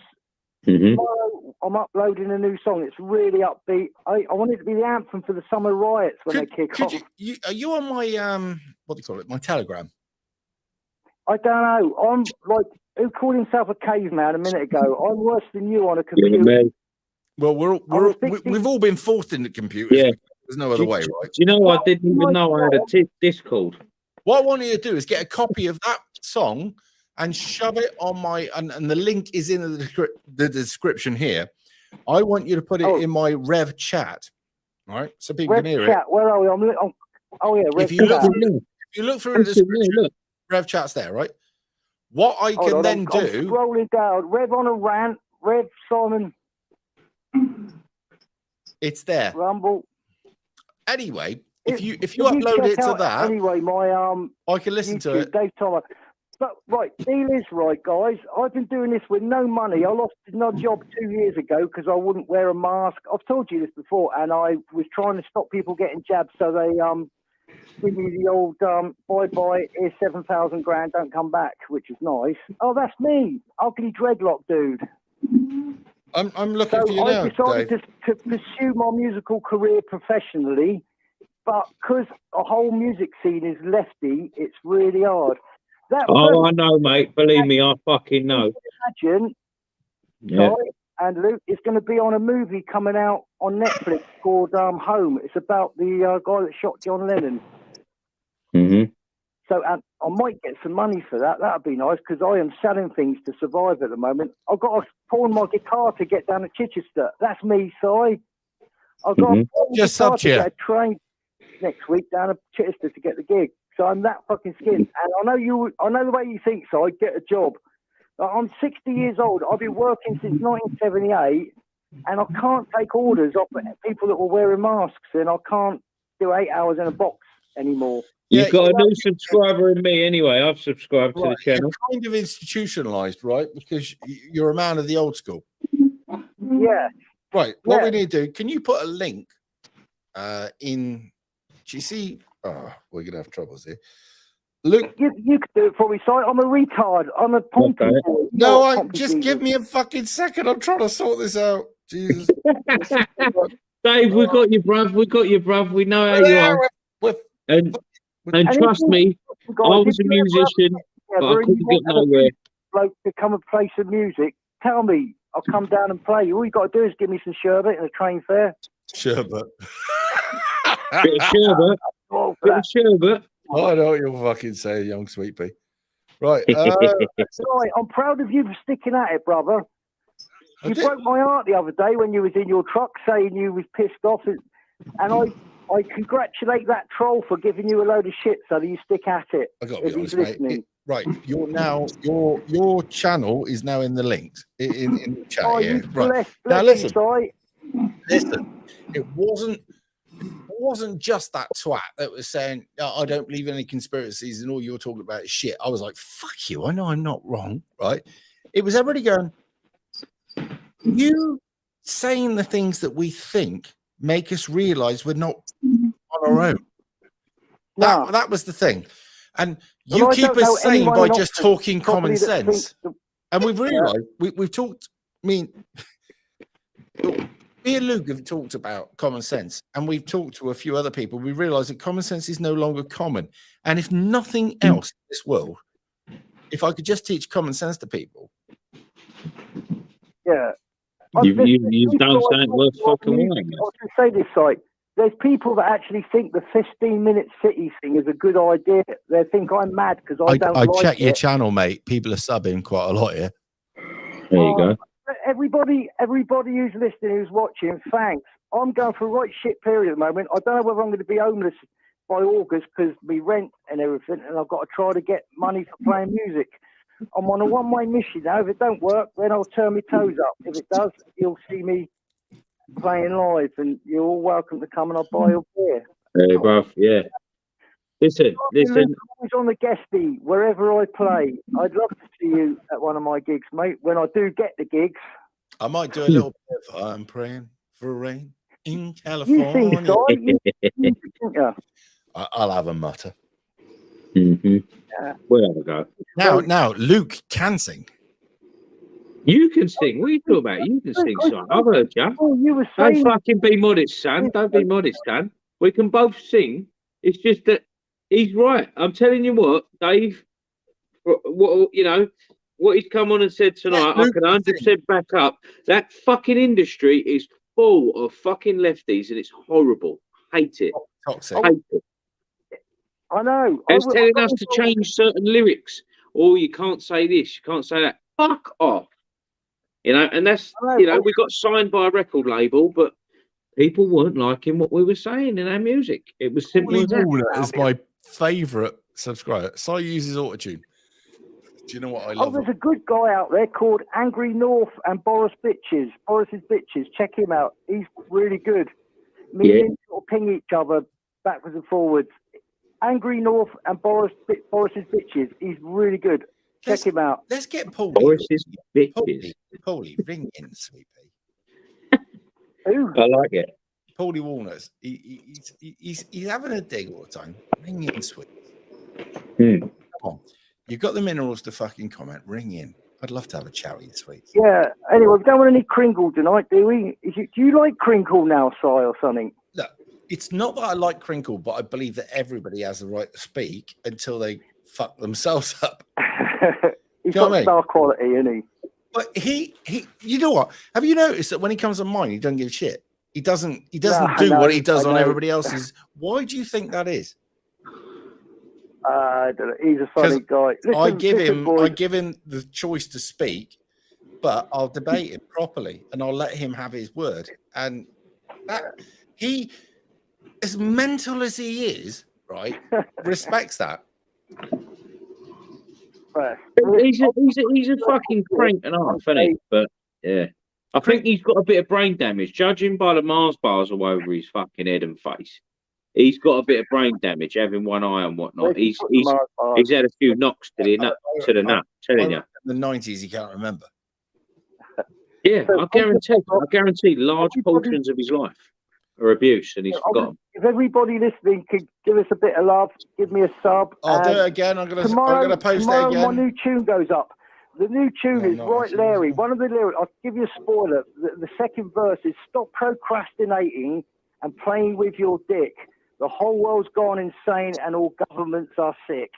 tomorrow I'm uploading a new song. It's really upbeat. I want it to be the anthem for the summer riots when they kick off. Are you on my what do you call it? My Telegram? I don't know. I'm like, who called himself a caveman a minute ago? I'm worse than you on a computer. Well, we've all been forced into computers. Yeah. There's no other way, right? Do you know, I didn't even know I had a Discord. What I want you to do is get a copy of that song and shove it on my, and the link is in the description here. I want you to put it in my Rev chat, right? So people can hear it. Where are we? Rev if you look through the description, Rev chat's there, right? What I can then do. I'm scrolling down. Rev on a rant. Rev Simon. It's there. Rumble. Anyway, if you upload it to that, anyway, I can listen to it. Dave Thomas. But right, deal is right, guys. I've been doing this with no money. I lost my job 2 years ago because I wouldn't wear a mask. I've told you this before, and I was trying to stop people getting jabs, so they give me the old bye, here's 7,000 grand, don't come back, which is nice. Oh, that's me, ugly dreadlock dude. I'm looking for you now, I decided to pursue my musical career professionally, but because a whole music scene is lefty, it's really hard. I know, mate. Believe me, I fucking know. Imagine, and Luke, it's going to be on a movie coming out on Netflix called Home. It's about the guy that shot John Lennon. Mm-hmm. So I might get some money for that. That'd be nice because I am selling things to survive at the moment. I've got to pawn my guitar to get down to Chichester. That's me, Si. I've got to just get a train next week down to Chichester to get the gig. So I'm that fucking skint. And I know the way you think, so I get a job. I'm 60 years old. I've been working since 1978, and I can't take orders off people that were wearing masks, and I can't do 8 hours in a box anymore. You've got a new subscriber in me anyway. I've subscribed to the channel. You're kind of institutionalized, right? Because you're a man of the old school. Yeah. Right. What we need to do, can you put a link in, do you see? Oh, we're going to have troubles here. Luke. You could do it for me, Si. I'm a retard. I'm a Pompey boy. No, just give me a fucking second. I'm trying to sort this out. Jesus. Dave, we got you, bruv. We got you, bruv. We know how you are. And trust me, I was a musician, but I couldn't get nowhere. Bloke to come and play some music. Tell me, I'll come down and play. All you got to do is give me some sherbet and a train fare. Sherbet. Bit of sherbet. Bit of sherbet. I know what you're fucking saying, young sweet pea. Right. Right, I'm proud of you for sticking at it, brother. You broke my heart the other day when you was in your truck saying you was pissed off, and I congratulate that troll for giving you a load of shit so that you stick at it. I got to be honest, mate. Right, you're now your channel is now in the links in the chat here. Right now, listen. It wasn't just that twat that was saying, oh, I don't believe in any conspiracies and all you're talking about is shit. I was like, fuck you. I know I'm not wrong, right? It was everybody going, you saying the things that we think make us realize we're not on our own. That was the thing. And you keep us sane by just talking common sense. And we've realized, we've talked, me and Luke have talked about common sense, and we've talked to a few other people. We realize that common sense is no longer common. And if nothing else in this world, if I could just teach common sense to people. Yeah. You've done something worth fucking while. I was going to say this, like, there's people that actually think the 15-minute city thing is a good idea. They think I'm mad because I don't like it. I check your channel, mate. People are subbing quite a lot here. There you go. Everybody who's listening, who's watching, thanks. I'm going through a right shit period at the moment. I don't know whether I'm going to be homeless by August because me rent and everything, and I've got to try to get money for playing music. I'm on a one-way mission now. If it don't work, then I'll turn my toes up. If it does, you'll see me playing live, and you're all welcome to come and I'll buy your beer. Hey, bruv, yeah. Listen. Who's on the guestie wherever I play? I'd love to see you at one of my gigs, mate. When I do get the gigs, I might do a little bit of I'm praying for rain in California. You sing, Si? I'll have a mutter. Mm-hmm. Yeah. We'll have a go. Now, Luke can sing. You can sing. What are you talking about? You can sing, son. I've heard you. Oh, you were saying... Don't fucking be modest, son. Don't be modest, son. We can both sing. It's just that he's right. I'm telling you what, Dave. What he's come on and said tonight, I can 100% back up. That fucking industry is full of fucking lefties, and it's horrible. Hate it. Toxic. Hate it. I know. It's telling us to change certain lyrics. Oh, you can't say this. You can't say that. Fuck off. And that's, we got signed by a record label, but people weren't liking what we were saying in our music. It was simple as that. Is my favourite subscriber. So I uses autotune. Do you know what I love? Oh, there's a good guy out there called Angry North and Boris's Bitches. Check him out. He's really good. Me and him sort of ping each other backwards and forwards. Angry North and Boris's Bitches. He's really good. Check him out. Let's get Paulie. Boris's Bitches. Paulie, ring in, sweet pea. Who? I like it. Paulie Walnuts. He's having a dig all the time. Ring in, sweet. Come on. You've got the minerals to fucking comment. Ring in. I'd love to have a chat with you, sweet. Yeah. Anyway, we don't want any Kringle tonight, do we? Do you like Kringle now, Si, or something? Look, it's not that I like Kringle, but I believe that everybody has the right to speak until they fuck themselves up. He's got star quality, isn't he? But he, you know what? Have you noticed that when he comes on mine, he doesn't give a shit. He doesn't do what he does on everybody else's. Why do you think that is? I don't know. He's a funny guy. Listen, I give him the choice to speak, but I'll debate him properly and I'll let him have his word. And that he, as mental as he is, right, respects that. He's a fucking crank and half, isn't he? But yeah, I think he's got a bit of brain damage, judging by the Mars bars all over his fucking head and face. He's got a bit of brain damage, having one eye and whatnot. He's had a few knocks to the nut. Telling you, in the 90s, he can't remember. Yeah, I guarantee large portions of his life are abuse, and he's forgotten. If everybody listening could give us a bit of love, give me a sub. I'll do it again. I'm gonna post it again. Tomorrow my new tune goes up. The new tune No, is not right, actually. Larry. One of the lyrics, I'll give you a spoiler. The second verse is stop procrastinating and playing with your dick. The whole world's gone insane and all governments are sick.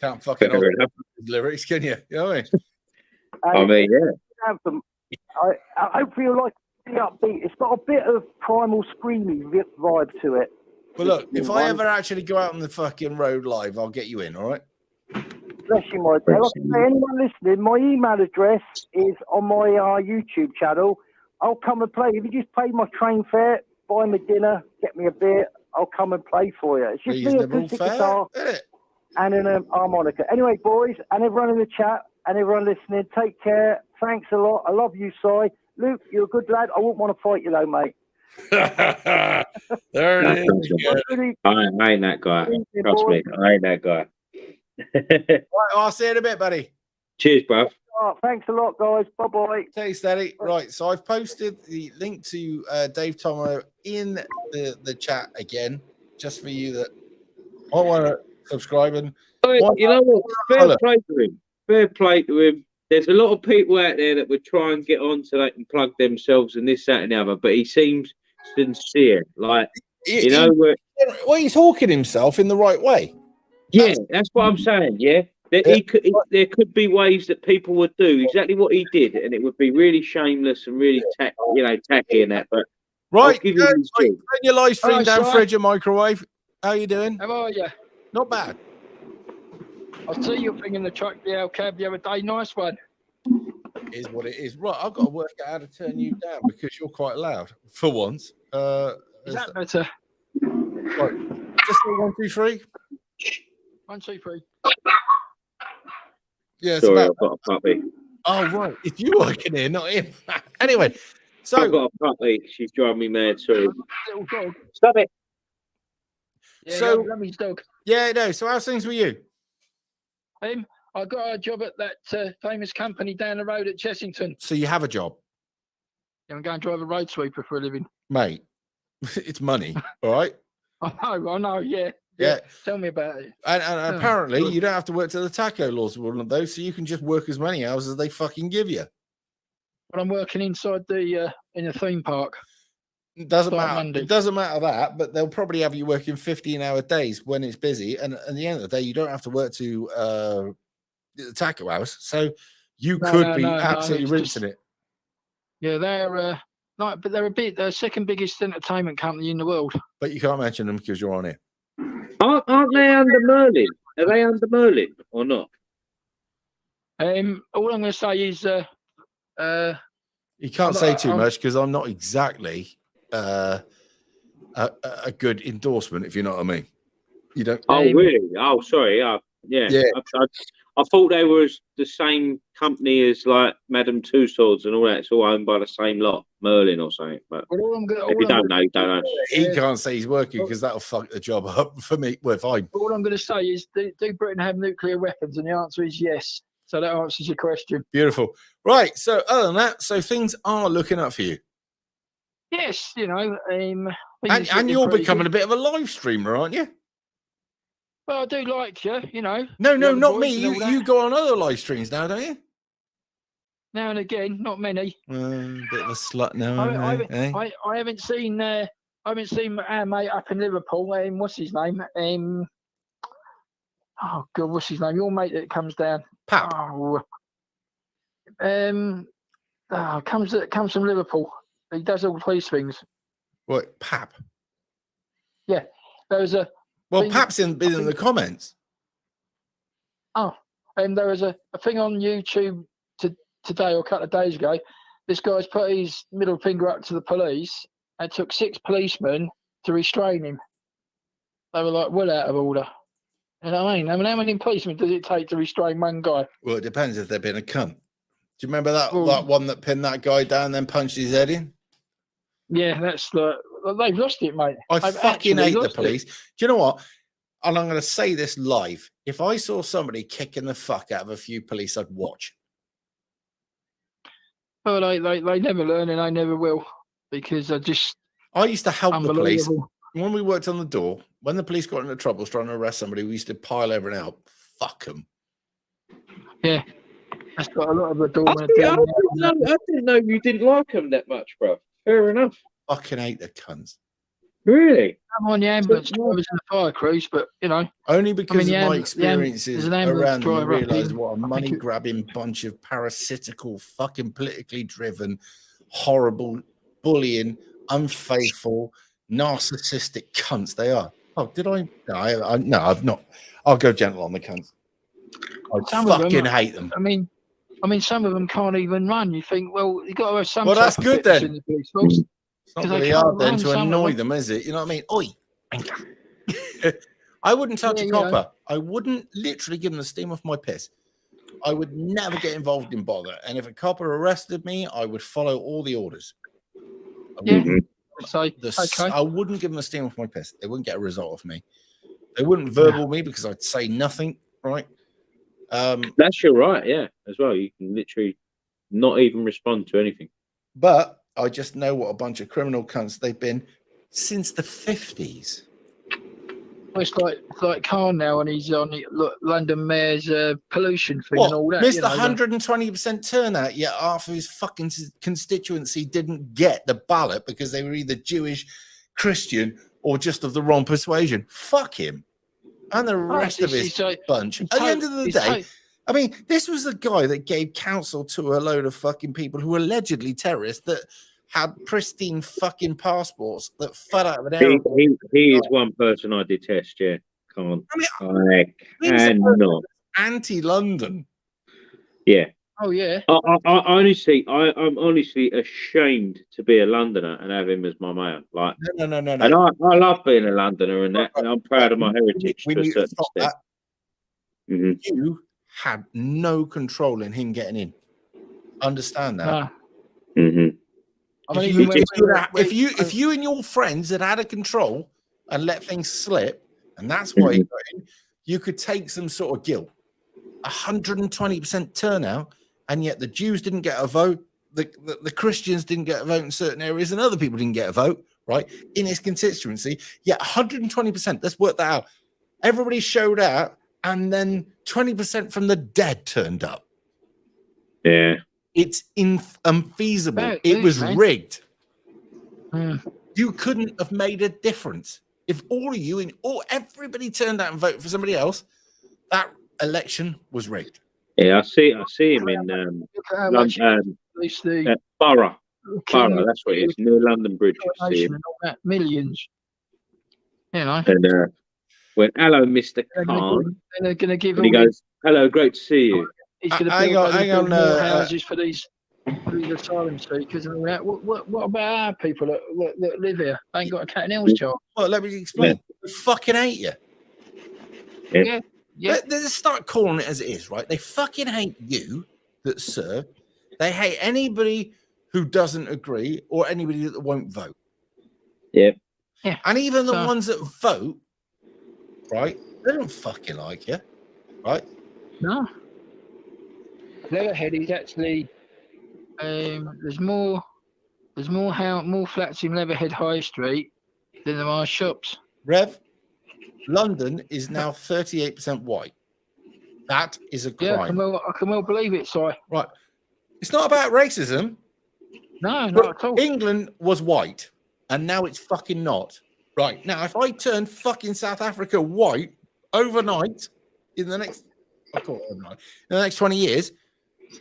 Can't fucking Fair hold enough. lyrics, can you? You know what I mean? I mean, yeah. Anthem. I hope you like the upbeat. It's got a bit of primal screamy vibe to it. Well, look, if I ever actually go out on the fucking road live, I'll get you in, all right? Bless you, my dear. Like I say, anyone listening, my email address is on my YouTube channel. I'll come and play. If you just pay my train fare, buy me dinner, get me a beer, I'll come and play for you. It's just me, Reasonable acoustic fare, guitar, isn't it? and an harmonica. Anyway, boys, and everyone in the chat, and everyone listening, take care. Thanks a lot. I love you, Si. Luke, you're a good lad. I wouldn't want to fight you, though, mate. There it is. Really, I ain't that guy. Trust me, I ain't that guy. Right, I'll see you in a bit, buddy. Cheers, bruv. thanks a lot, guys. Bye-bye. Take steady. Right, so I've posted the link to Dave Tomo in the chat again, just for you that I want to subscribe. And You know what? Fair play to him. Fair play to him. There's a lot of people out there that would try and get on so they can plug themselves and this, that, and the other, but he seems sincere. Like, you know, well, he's hawking himself in the right way. Yeah, that's what I'm saying. Yeah, there could be ways that people would do exactly what he did, and it would be really shameless and really tacky and that. But right, give you his due. turn your live stream down, Si. fridge and microwave. How you doing? How are you? Not bad. I see you bringing the truck, the El Cab the other day. Nice one. Is what it is. Right, I've got to work out how to turn you down because you're quite loud for once. Is that better? Right, just say 1, 2, 3. 1, 2, 3. Yeah, it's Sorry, about. I've got a puppy. Oh right, it's you working here, not him. Anyway, I've so got a puppy. She's driving me mad. Sorry. Little dog. Stop it. Yeah, So- Lummy's dog. yeah, no. So how's things with you? I got a job at that famous company down the road at Chessington. So you have a job, I'm going to drive a road sweeper for a living. mate. It's money, all right. I know, yeah. Yeah. Tell me about it. And Oh, apparently good. you don't have to work to the taco laws with one of those, so you can just work as many hours as they fucking give you. But I'm working inside in a theme park. It doesn't Start matter. Monday. It doesn't matter that, but they'll probably have you working 15-hour days when it's busy. And at the end of the day, you don't have to work to the taco house, so you No, could no, be no, absolutely it's rinsing just- it. Yeah, they're but they're the second biggest entertainment company in the world. But you can't mention them because you're on it. Aren't they under Merlin? Are they under Merlin or not? All I'm going to say is You can't I'm say not- too I'm- much because I'm not exactly a good endorsement, if you know what I mean. You don't. Oh, really? Oh, sorry. Yeah. Yeah. I thought they were the same company as like Madame Tussauds and all that. It's all owned by the same lot, Merlin or something. But well, all I'm if you going don't know, you don't know. He can't say he's working because that'll fuck the job up for me. Well, if I to say is, do Britain have nuclear weapons? And the answer is yes. So that answers your question. beautiful. Right. So other than that, so things are looking up for you, Yes, things and are you're pretty becoming good. a bit of a live streamer, aren't you? Well, I do like you, No, the no, other not boys me. and all that. You go on other live streams now, don't you? Now and again, not many. Bit of a slut now. I haven't seen our mate up in Liverpool. What's his name? Oh God, what's his name? Your mate that comes down. Pap. Oh, comes from Liverpool. He does all these things. What? Pap. There was a Well, Thing- Pap's been in the comments. there was a thing on YouTube today or a couple of days ago. This guy's put his middle finger up to the police and took 6 policemen to restrain him. They were like well out of order. You know what I mean? How many policemen does it take to restrain one guy? Well, it depends if they've been a cunt. Do you remember that Well- one that pinned that guy down, then punched his head in? Yeah, that's like they've lost it, mate. I They've fucking actually hate the lost it. police. Do you know what? And I'm going to say this live. If I saw somebody kicking the fuck out of a few police, I'd watch. Well, they never learn and they never will because they're just I used to help the police. unbelievable. When we worked on the door, when the police got into trouble trying to arrest somebody, we used to pile over and help. Fuck them. Yeah. That's got a lot of I adornment. didn't know you didn't like them that much, bro. Fair enough. Fucking hate the cunts. Really? I'm on the ambulance drivers and the fire crews, but you know, Only because the of my there's experiences an ambulance around them, I driver up realise in- what a I think money it- grabbing bunch of parasitical, fucking politically driven, horrible, bullying, unfaithful, narcissistic cunts they are. Oh, did I? No, I've not. I'll go gentle on the cunts. I Some of them- fucking hate them. I mean, some of them can't even run. You think, well, you got to have some. Well, type that's of good fitness then. in the police force. It's not 'Cause they really can't hard then run, to some of annoy them. them, is it? You know what I mean? Oi, anchor. I wouldn't touch Yeah, a you know. copper. I wouldn't literally give them the steam off my piss. I would never get involved in bother. And if a copper arrested me, I would follow all the orders. I Yeah. wouldn't- So okay, I wouldn't give them the steam off my piss. They wouldn't get a result off me. They wouldn't verbal me because I'd say nothing, right? That's your right, yeah, as well. You can literally not even respond to anything. But I just know what a bunch of criminal cunts they've been since the 50s. well, it's like Khan now, and he's on the London Mayor's pollution thing What? and all that. Missed you know, 120% turnout, yet half of his fucking constituency didn't get the ballot because they were either Jewish, Christian, or just of the wrong persuasion. Fuck him. And the rest of his bunch. At the end of the day, I mean, this was the guy that gave counsel to a load of fucking people who were allegedly terrorists that had pristine fucking passports that fell out of an airport. He is one person I detest, yeah. Can't. I He's a cannot. Anti-London. Yeah. Oh yeah. I'm honestly ashamed to be a Londoner and have him as my mayor. Like, No. and I love being a Londoner and that, and I'm proud of my heritage We to a need to certain stop extent. that. Mhm. You had no control in him getting in. Understand that? Nah. Mhm. I mean, If even if you and your friends had had a control and let things slip, and that's why he got in, you could take some sort of guilt. 120% turnout, and yet the Jews didn't get a vote, the Christians didn't get a vote in certain areas, and other people didn't get a vote, right? In his constituency, yet 120%. Let's work that out. Everybody showed out, and then 20% from the dead turned up. Yeah. It's unfeasible. Bad It news, was man. rigged. Mm. You couldn't have made a difference. If all of you and everybody turned out and voted for somebody else, that election was rigged. Yeah, I see him in Look at how much London, police the Borough. King Borough, that's what it is, near London Bridge. I see nation him. and all that, millions. You know, And went, hello, Mr. Khan. they're going to give. And he all goes, hello, great to see you. He's going to hang build on, more houses for these asylum seekers and all that. What about our people that live here? They ain't got a cat and hills job. Well, let me explain. They fucking hate you. Yeah. They just start calling it as it is, right? They fucking hate you that serve. They hate anybody who doesn't agree or anybody that won't vote. Yeah. And even the So- ones that vote, right? They don't fucking like you, right? No. Leatherhead is actually there's more flats in Leatherhead High Street than there are shops. Rev, London is now 38% white. That is a Yeah, crime. I can well believe it, Si. Right. It's not about racism. No, not at all. England was white, and now it's fucking not. Right. Now, if I turn fucking South Africa white overnight in the next, I'll call it overnight, in the next 20 years,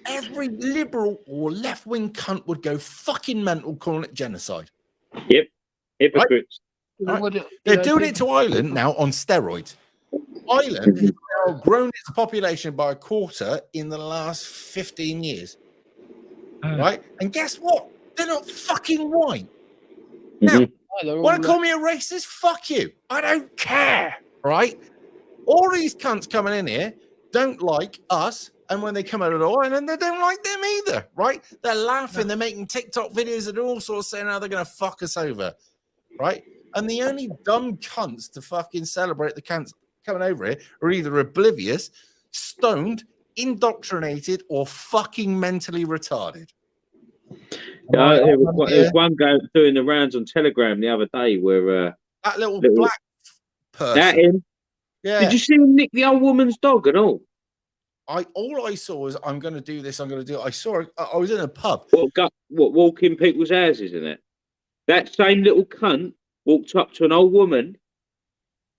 every liberal or left-wing cunt would go fucking mental calling it genocide. Yep. Hypocrites. Right. They're doing it to Ireland now on steroids. Ireland has now grown its population by a quarter in the last 15 years. Right? And guess what? They're not fucking white. Now, want to call me a racist? Fuck you. I don't care. Right? All these cunts coming in here don't like us. And when they come out of the door, and then they don't like them either. Right? They're laughing. They're making TikTok videos and all sorts saying how they're going to fuck us over. Right? And the only dumb cunts to fucking celebrate the cunts coming over here are either oblivious, stoned, indoctrinated, or fucking mentally retarded. There was one guy doing the rounds on Telegram the other day where that little black person. That him. Yeah. Did you see him nick the old woman's dog and all? all I saw was I'm going to do this. I'm going to do it. I was in a pub. What walking people's houses in it? That same little cunt walked up to an old woman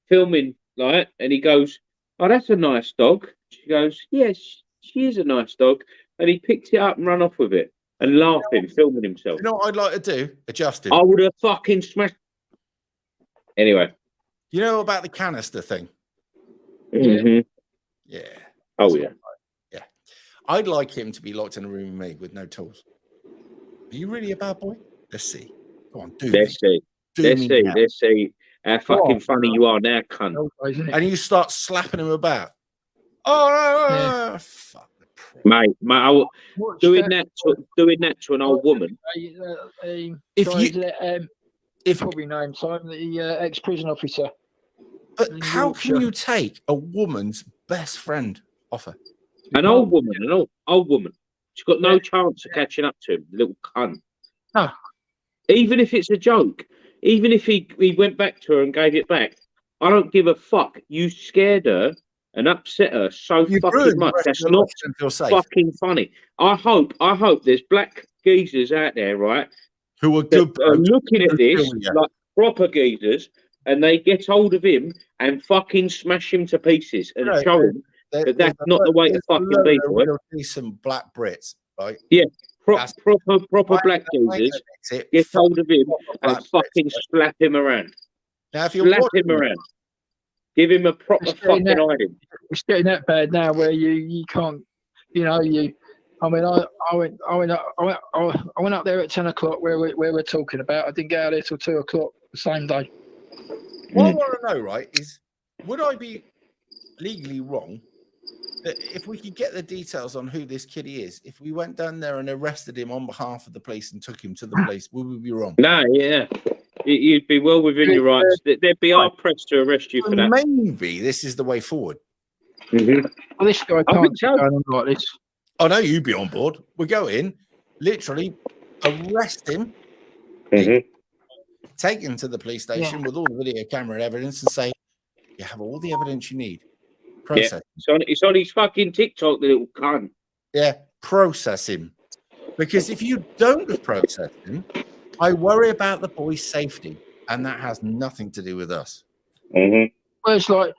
filming, like, and he goes, "Oh, that's a nice dog." She goes, "Yes, she is a nice dog." And he picked it up and ran off with it and laughing, filming himself. You know what I'd like to do? Adjust him. I would have fucking smashed. Anyway. You know about the canister thing? Mm-hmm. Yeah. Oh, yeah. Yeah. I'd like him to be locked in a room with me with no tools. Are you really a bad boy? Let's see. Go on, do Let's see. Let's see how fucking funny you are now, cunt. And you start slapping him about. Oh, fuck the prick. Mate, doing that to an old woman. If probably know him, Simon, the ex-prison officer. But how can you take a woman's best friend off her? An old woman. She's got no chance of catching up to him, little cunt. No. Even if it's a joke, even if he went back to her and gave it back, I don't give a fuck. You scared her and upset her so fucking much. That's not fucking funny. I hope there's black geezers out there, right, who are good, looking at this like proper geezers, and they get hold of him and fucking smash him to pieces and show him that that's not the way to fucking be, boy. Decent black Brits, right? Yeah. Proper black geezers get hold of him and fucking slap him around. Now, if you slap him around, give him a proper fucking hiding. It's getting that bad now where you can't, I went up there at 10 o'clock where we're talking about. I didn't get out there till 2 o'clock the same day. What I want to know, right, is would I be legally wrong that if we could get the details on who this kiddie is, if we went down there and arrested him on behalf of the police and took him to the police, would we be wrong? No, yeah. You'd be well within your rights. There'd be hard pressed to arrest you for that. Maybe this is the way forward. Mm-hmm. Well, this guy can't go on like this. I know you'd be on board. We go in, literally arrest him, take him to the police station with all the video camera evidence and say, you have all the evidence you need. Process. Yeah. It's on his fucking TikTok, the little cunt. Yeah, process him. Because if you don't process him, I worry about the boy's safety, and that has nothing to do with us. Mm-hmm. Well, it's like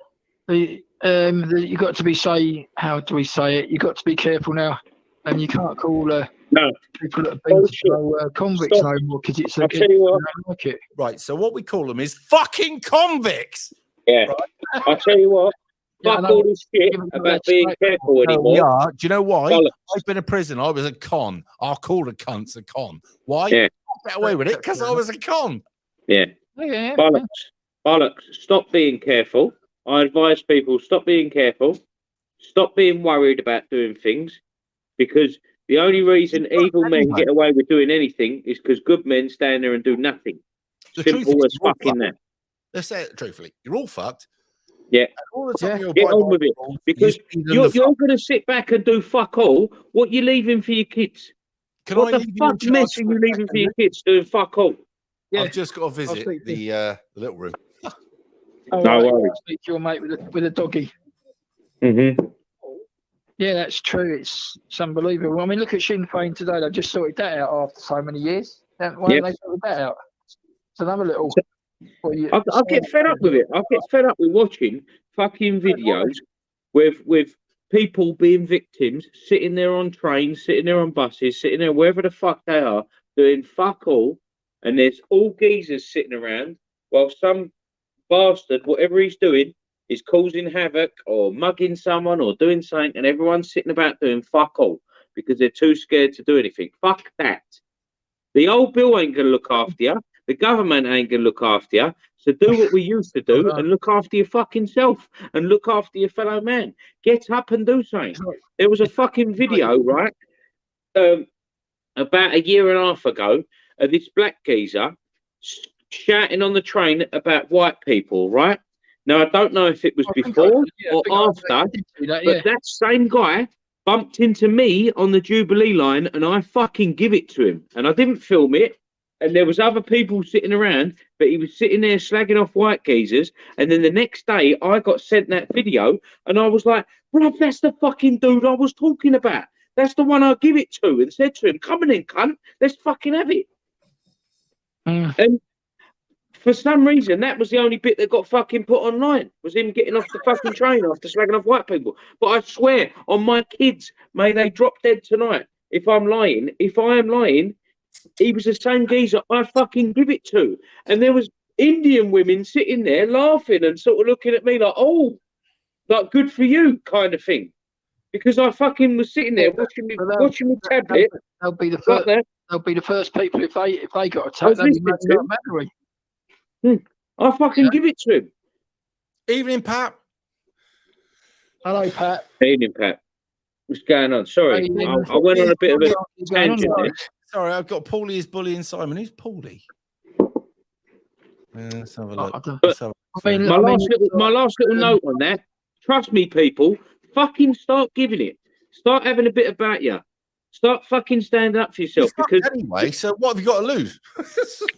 you got to be how do we say it? You got to be careful now, and you can't call people that have been convicts no more because it's I'll tell you what. Like it. Right. So what we call them is fucking convicts. Yeah. Right? I'll tell you what. Fuck all this shit about being careful anymore. We are. Do you know why? I've been a prisoner. I was a con. I'll call a cunt's a con. Why? Yeah. I get away with it because I was a con. Yeah. Bollocks. Stop being careful. I advise people, stop being careful. Stop being worried about doing things, because the only reason evil men get away with doing anything is because good men stand there and do nothing. Simple as fucking that. Let's say it truthfully. You're all fucked. Yeah. All the time get on with it. Because you're going to sit back and do fuck all. What you leaving for your kids? What the fuck mess are you leaving for your kids doing fuck all? Yeah. I've just got to visit the little room. No worries. Speak to your mate with a doggy. Mm-hmm. Yeah, that's true. It's unbelievable. I mean, look at Sinn Féin today. They've just sorted that out after so many years. Why haven't they sorted that out? It's another little... I get fed up with it. I get fed up with watching fucking videos with people being victims, sitting there on trains, sitting there on buses, sitting there wherever the fuck they are, doing fuck all, and there's all geezers sitting around while some bastard, whatever he's doing, is causing havoc or mugging someone or doing something, and everyone's sitting about doing fuck all because they're too scared to do anything. Fuck that. The old Bill ain't going to look after you. The government ain't going to look after you. So do what we used to do and look after your fucking self and look after your fellow man. Get up and do something. There was a fucking video, right, about a year and a half ago of this black geezer shouting on the train about white people, right? Now, I don't know if it was before or after, but that same guy bumped into me on the Jubilee line and I fucking give it to him. And I didn't film it. and there was other people sitting around, but he was sitting there slagging off white geezers. And then the next day, I got sent that video, and I was like, "Bruv, that's the fucking dude I was talking about. That's the one I give it to," and said to him, "Come on in, cunt. Let's fucking have it." And for some reason, that was the only bit that got fucking put online, was him getting off the fucking train after slagging off white people. But I swear on my kids, may they drop dead tonight. If I am lying, he was the same geezer I fucking give it to. And there was Indian women sitting there laughing and sort of looking at me like, "Oh, like good for you," kind of thing. Because I fucking was sitting there watching my tablet. They'll be the first. They'll be the first people if they got attacked. They'll be Mallory. I fucking give it to him. Evening, Pat. Hello, Pat. Evening, Pat. What's going on? Sorry, I went on a bit of a tangent there. Sorry, I've got Paulie is bullying Simon. Who's Paulie? Let's have a look. My last little note on that. Trust me, people. Fucking start giving it. Start having a bit about you. Start fucking standing up for yourself. Because anyway, so what have you got to lose?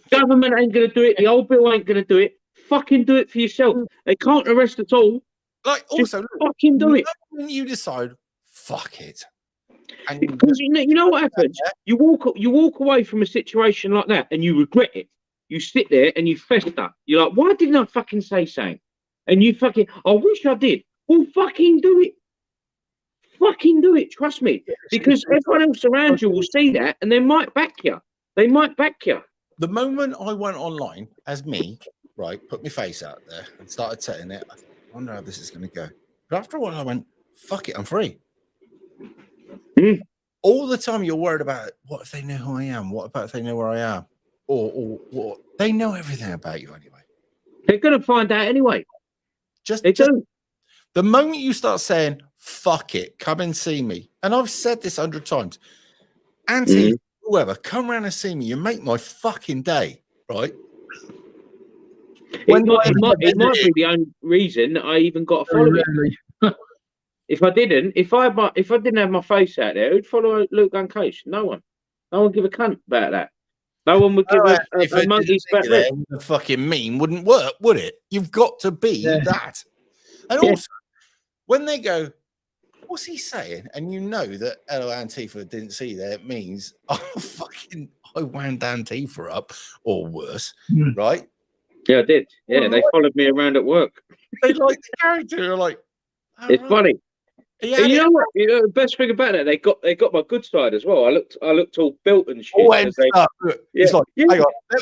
Government ain't going to do it. The old bill ain't going to do it. Fucking do it for yourself. They can't arrest at all. Like, also, fucking do it. When you decide, fuck it. And because you know what happens? You walk away from a situation like that and you regret it. You sit there and you fester. You're like, why didn't I fucking say something? And you fucking, I wish I did. Well, fucking do it. Fucking do it. Trust me. Because everyone else around you will see that and they might back you. They might back you. The moment I went online as me, right, put my face out there and started setting it, I wonder how this is going to go. But after a while, I went, fuck it, I'm free. All the time you're worried about, what if they know who I am? What about if they know where I am? Or they know everything about you anyway. They're going to find out anyway. The moment you start saying, fuck it, come and see me. And I've said this 100 times. Auntie, whoever, come around and see me. You make my fucking day, right? It might be the only reason I even got a follow. If I didn't have my face out there, who'd follow Luke Uncaged? No one. No one give a cunt about that. No one would give a monkey's back there. The fucking meme wouldn't work, would it? You've got to be that. And also, when they go, what's he saying? And you know that Hello Antifa didn't see that, it means I wound Antifa up or worse, right? Yeah, I did. Yeah, they followed me around at work. They like the character. They're like, it's funny. And you know what? You know the best thing about it, they got my good side as well. I looked all built and shit. Hang on.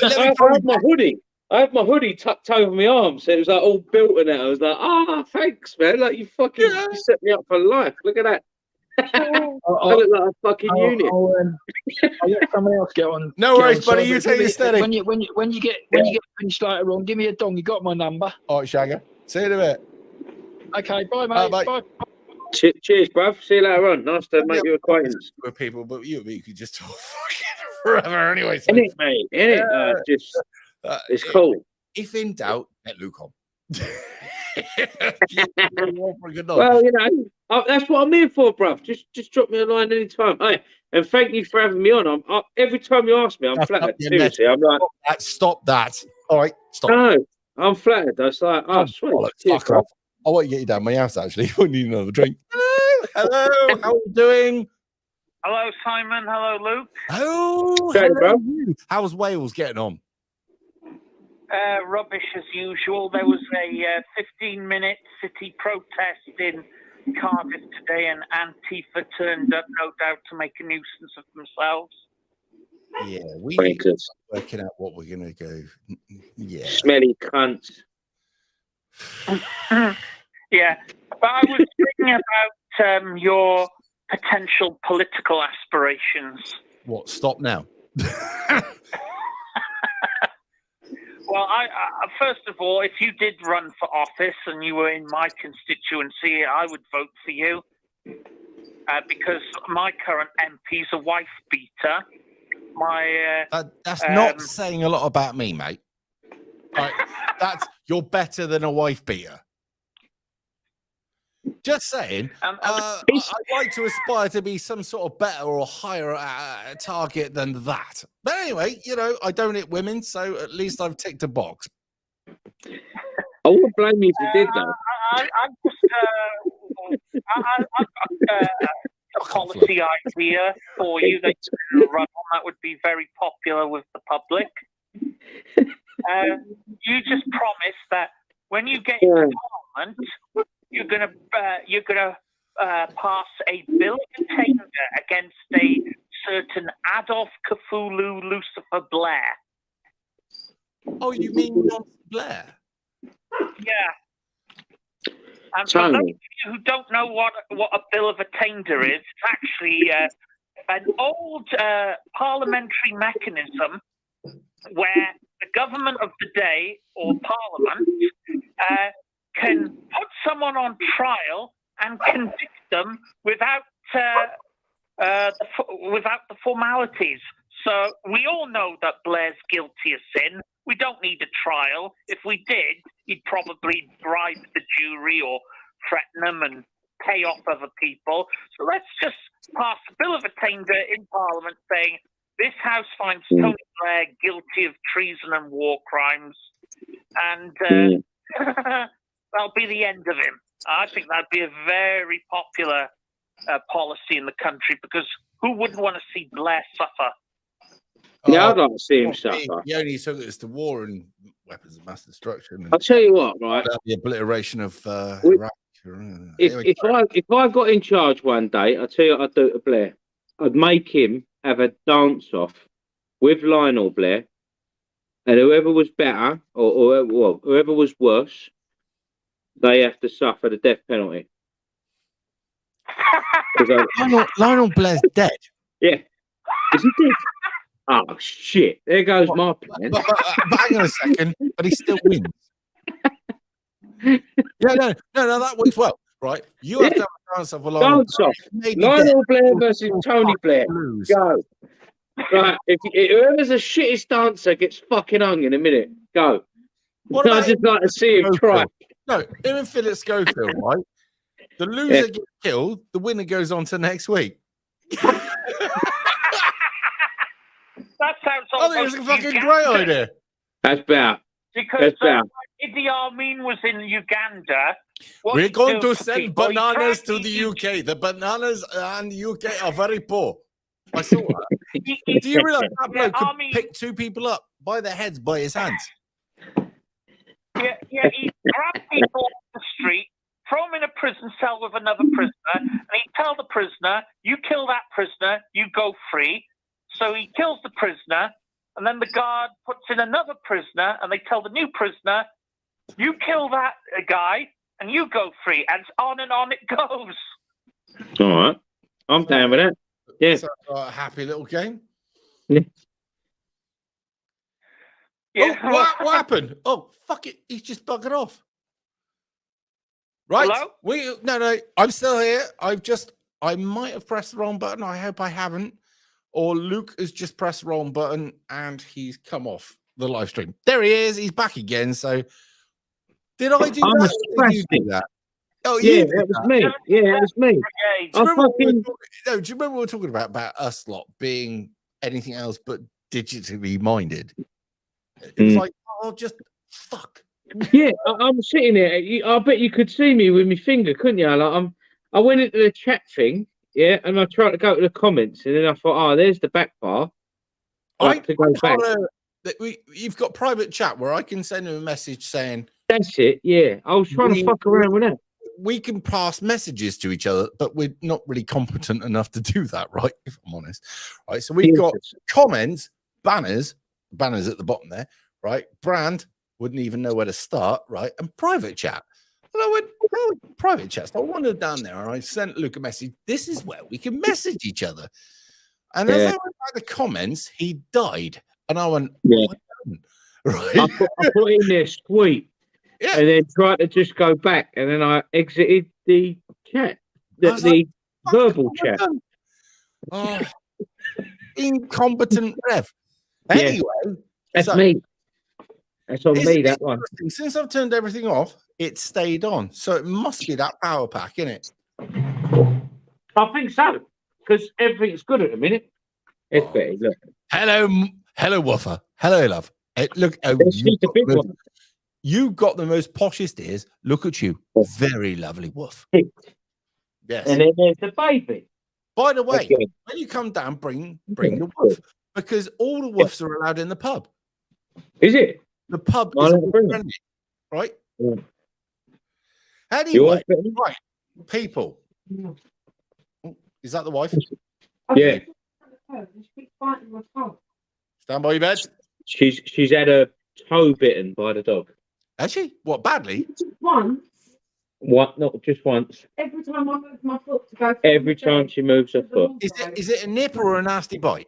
I had my hoodie. I had my hoodie tucked over my arm, so it was like all built in it. I was like, thanks, man. Like you fucking you set me up for life. Look at that. I look like a fucking unit. I'll let someone else get on. No worries, buddy. You take it steady. When you get finished later on, give me a dong. You got my number. All right, Shagger. See you in a bit. Okay, bye, mate. Bye. Cheers, bruv. See you later on. Nice to make your acquaintance with people, but you could just talk forever anyway. So. Innit, mate? Innit? It's cool. If in doubt, let Luke on. Well, you know, that's what I'm here for, bruv. Just drop me a line anytime. Hey, and thank you for having me on. Every time you ask me, I'm flattered. Seriously, I'm like, stop that. All right, stop. No, I'm flattered. I was like, sweet. Fuck off. I want to get you down my house, actually. I need another drink. Hello. How are you doing? Hello, Simon. Hello, Luke. Hello. How's Wales getting on? Rubbish as usual. There was a 15-minute city protest in Cardiff today, and Antifa turned up, no doubt, to make a nuisance of themselves. Yeah, we're working out what we're going to go. Yeah. Smelly cunts. Yeah, but I was thinking about your potential political aspirations. What? Stop now. Well, I first of all, if you did run for office and you were in my constituency, I would vote for you because my current MP's a wife beater. That's not saying a lot about me, mate. You're better than a wife beater. Just saying. I'd like to aspire to be some sort of better or higher target than that. But anyway, I don't hit women, so at least I've ticked a box. I wouldn't blame you if you did, though. I've a policy idea for you that you can run on that would be very popular with the public. You just promise that when you get into Parliament, you're gonna pass a bill of attainder against a certain Adolf Cthulhu Lucifer Blair. Oh, you mean Nancy Blair? Yeah. And for those of you who don't know what a bill of attainder is, it's actually an old parliamentary mechanism where the government of the day or Parliament can put someone on trial and convict them without the formalities. So we all know that Blair's guilty of sin. We don't need a trial. If we did, he'd probably bribe the jury or threaten them and pay off other people. So let's just pass a bill of attainder in Parliament saying this House finds Tony Blair guilty of treason and war crimes, and that'll be the end of him. I think that'd be a very popular policy in the country, because who wouldn't want to see Blair suffer? Yeah, I'd like to see him suffer. He only took us to war and weapons of mass destruction. I'll tell you what, right? The obliteration of Iraq. If I got in charge one day, I'll tell you what I'd do to Blair. I'd make him have a dance-off with Lionel Blair, and whoever was better or whoever was worse, they have to suffer the death penalty. Lionel Blair's dead. Yeah. Is he dead? Oh, shit. There goes my plan. But hang on a second. But he still wins. No, that works well, right? You have to have a dance-off with Lionel Blair. Lionel Blair versus Tony Blair. Go. Right. If whoever's the shittest dancer gets fucking hung in a minute. Go. I'd just like to see him try. No, him and Philip Schofield, right? The loser gets killed, the winner goes on to next week. That sounds I think it's a fucking great idea. That's better. Because Idi Amin was in Uganda. We're going to send bananas to the UK. The bananas and the UK are very poor. I saw that. Do you realize that bloke could pick two people up by their heads by his hands? Yeah, he grabbed people off the street, throw them in a prison cell with another prisoner, and he'd tell the prisoner, you kill that prisoner, you go free. So he kills the prisoner, and then the guard puts in another prisoner, and they tell the new prisoner, you kill that guy, and you go free. And on it goes. All right. I'm down with that. Yeah. So, a happy little game. Yeah. Oh, what happened? Oh, fuck it. He's just buggered off. Right. Hello? No, I'm still here. I might have pressed the wrong button. I hope I haven't. Or Luke has just pressed the wrong button and he's come off the live stream. There he is. He's back again. So, did I do that? Or did you do that? Oh, yeah, it was me. Yeah, it was me. Do you remember we were talking about us lot being anything else but digitally minded? It was like, oh, just fuck. Yeah, I'm sitting there. I bet you could see me with my finger, couldn't you? Like, I went into the chat thing. Yeah, and I tried to go to the comments, and then I thought, there's the back bar. You've got private chat where I can send him a message saying, that's it, yeah. I was trying to fuck around with that. We can pass messages to each other, but we're not really competent enough to do that, right? If I'm honest. Right, so we've got comments, banners at the bottom there, right? Brand wouldn't even know where to start, right? And private chat. And I went, private chat. So I wandered down there and I sent Luke a message. This is where we can message each other. And as I went back the comments, he died. And I went, right? I put in there sweet. Yeah. And then tried to just go back. And then I exited the chat, the verbal chat. Oh, incompetent Rev. Anyway. That's me. That's on me, that one. Since I've turned everything off, it stayed on. So it must be that power pack, isn't it? I think so, because everything's good at the minute. It's Oh. better. Look, Hello, Woofer. Hello, love. Look, this is the big one. you got the most poshest ears. Look at you, very lovely Woof. Yes. And then there's the baby. By the way, Okay. when you come down, bring the Woof, because all the Woofs are allowed in the pub. Is it? The pub I'll is have a bring it. friendly, right? Yeah. You Anyway, want it? right, people. Oh, is that the wife? Yeah. Stand by your beds. She's had her toe bitten by the dog. Has she? What, badly? Once, What? Not just once. every time I move my foot to go. Every time she moves her foot. Is it a nip or a nasty bite?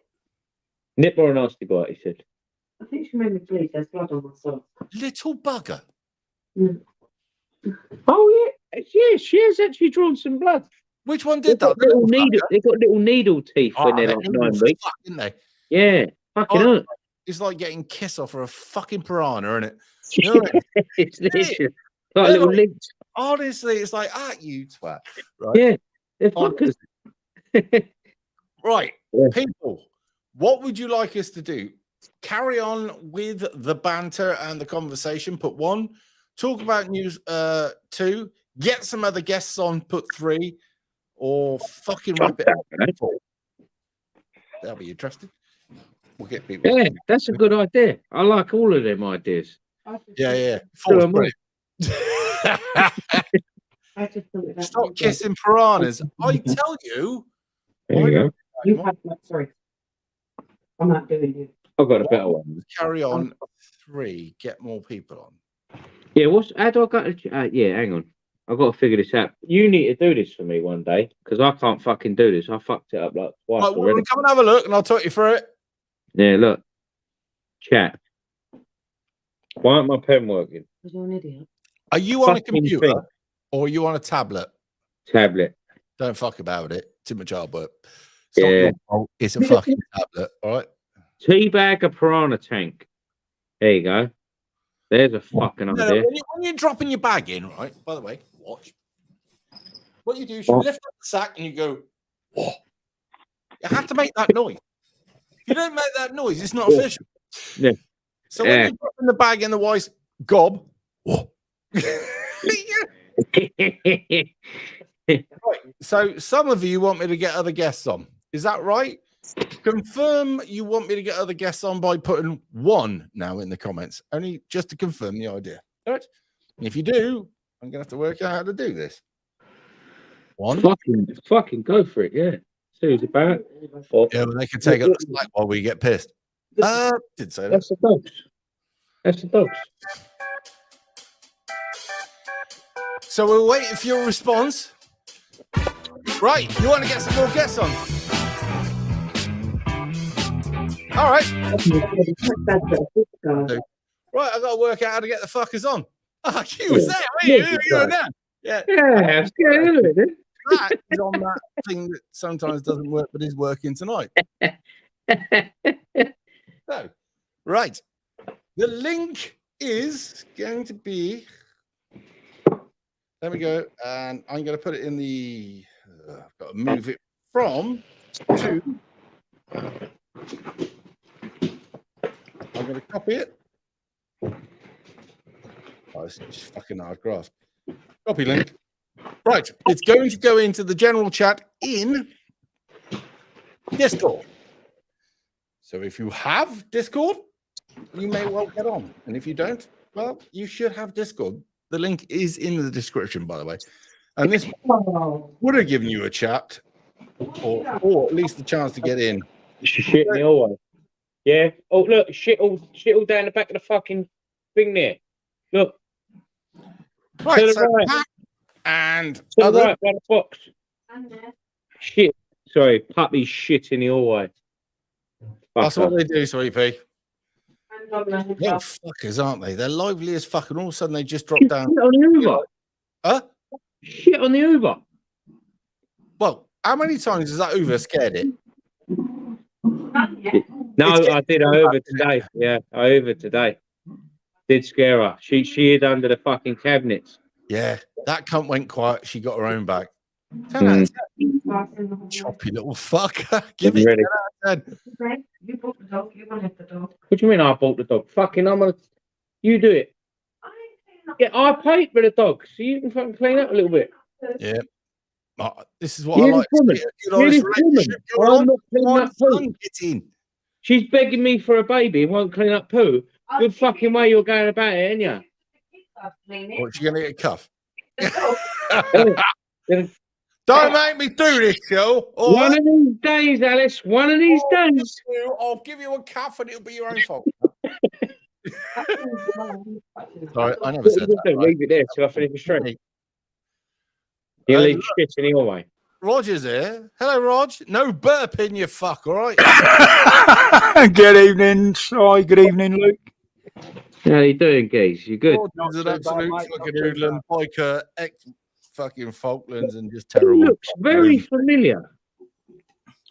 Nip or a nasty bite, he said. I think she made me bleed. There's blood on my sock. Little bugger. Oh, yeah. Yeah, she has actually drawn some blood. Which one They've did that? got The little needle, bugger? they've got little needle teeth Oh, when they're they like needle 9 for weeks. fuck, didn't they? Yeah. Fucking Oh, hell. It's like getting kiss off for a fucking piranha, isn't it? You know what I mean? It's It is. literally like They're little like- links. Honestly, it's like, you twat. Right? Yeah. They're Honestly. fuckers. Right, Yeah. people, what would you like us to do? Carry on with the banter and the conversation. Put 1. Talk about news. 2. Get some other guests on. Put 3. Or fucking wrap it up. Put 4. That'll be interesting. We'll get people. Yeah, that's a good idea. I like all of them ideas. Yeah. So 4's am I. brilliant. I just thought about Stop kissing piranhas. I tell you. There you go. You have sorry. I'm not doing it. I've got a better one. Carry on. 3. Get more people on. Yeah, how do I go to... yeah, hang on. I've got to figure this out. You need to do this for me one day, because I can't fucking do this. I fucked it up like twice Right, well, already. come and have a look and I'll talk you through it. Yeah, look. Chat. Why aren't my pen working? Because you're an idiot. Are you on a Fucking computer thing. or are you on a tablet? Tablet. Don't fuck about it. Too much hard work. It's not Yeah. your fault. It's a fucking tablet. All right. Teabag a piranha tank. There you go. There's a fucking No, idea. when you're dropping your bag in, right? By the way, watch. What you do is you What? lift up the sack and you go, oh. You have to make that noise. If you don't make that noise, it's not Yeah. official. Yeah. So when Yeah. you're dropping the bag in the wife's gob, oh. Right. So some of you want me to get other guests on. Is that right? Confirm you want me to get other guests on by putting 1 now in the comments. Only just to confirm the idea. All right. And if you do, I'm gonna have to work out how to do this. 1. fucking go for it, yeah. See who's about. Or, Yeah, well, they can take it slack while we get pissed. Did say that. that's the dogs. That's the dogs. So we're waiting for your response. Right, you want to get some more guests on? All right. Right, I got to work out how to get the fuckers on. Ah, you was there, weren't you? You were there. Yeah, Yeah, it's good, isn't it? that is on that thing that sometimes doesn't work, but is working tonight. So, right. The link is going to be. There we go. And I'm going to put it in the. I've got to move it from to. I'm going to copy it. Oh, it's just fucking hard grasp. Copy link. Right. It's going to go into the general chat in Discord. So if you have Discord, you may well get on. And if you don't, well, you should have Discord. The link is in the description, by the way. And this would have given you a chat or at least the chance to get in. Shit in the hallway. Yeah. Oh, look, shit all down the back of the fucking thing there. Look. Right, To the so right. Pat and To the other, right, by the box. Shit. Sorry, puppy shit in the hallway. that's Fucker. what they do, sorry, P. Little fuckers, aren't they? They're lively as fuck, and all of a sudden they just drop down. Shit on the Uber. Huh? Shit on the Uber. Well, how many times has that Uber scared it? No, It's I did. I Uber today. Yeah, I Uber today. Did scare her. She hid under the fucking cabinets. Yeah, that cunt went quiet. She got her own back. 10 out of 10. Choppy little fucker. Give it 10 out of 10. You bought the dog. You will have the dog. What do you mean I bought the dog? Fucking, you do it. Yeah, I paid for the dog, so you can fucking clean up a little bit. Yeah. This is what I like. I'm not cleaning up poo. She's begging me for a baby and won't clean up poo. Good fucking way you're going about it, ain't you? What's you going to get a cuff? Don't make me do this, show. One of these days, Alice. One of these days. I'll give you a cuff and it'll be your own fault. Sorry, I never said that. Right? Leave it there till I finish the stream. You'll leave shit in your way. Roger's here. Hello, Rog. No burping, you fuck, all right? Good evening, Si. Good evening, Luke. How you doing, Geese? You good? Roger's an absolute fucking hoodlum, biker, ex-fucking Falklands, and just He terrible. looks very familiar.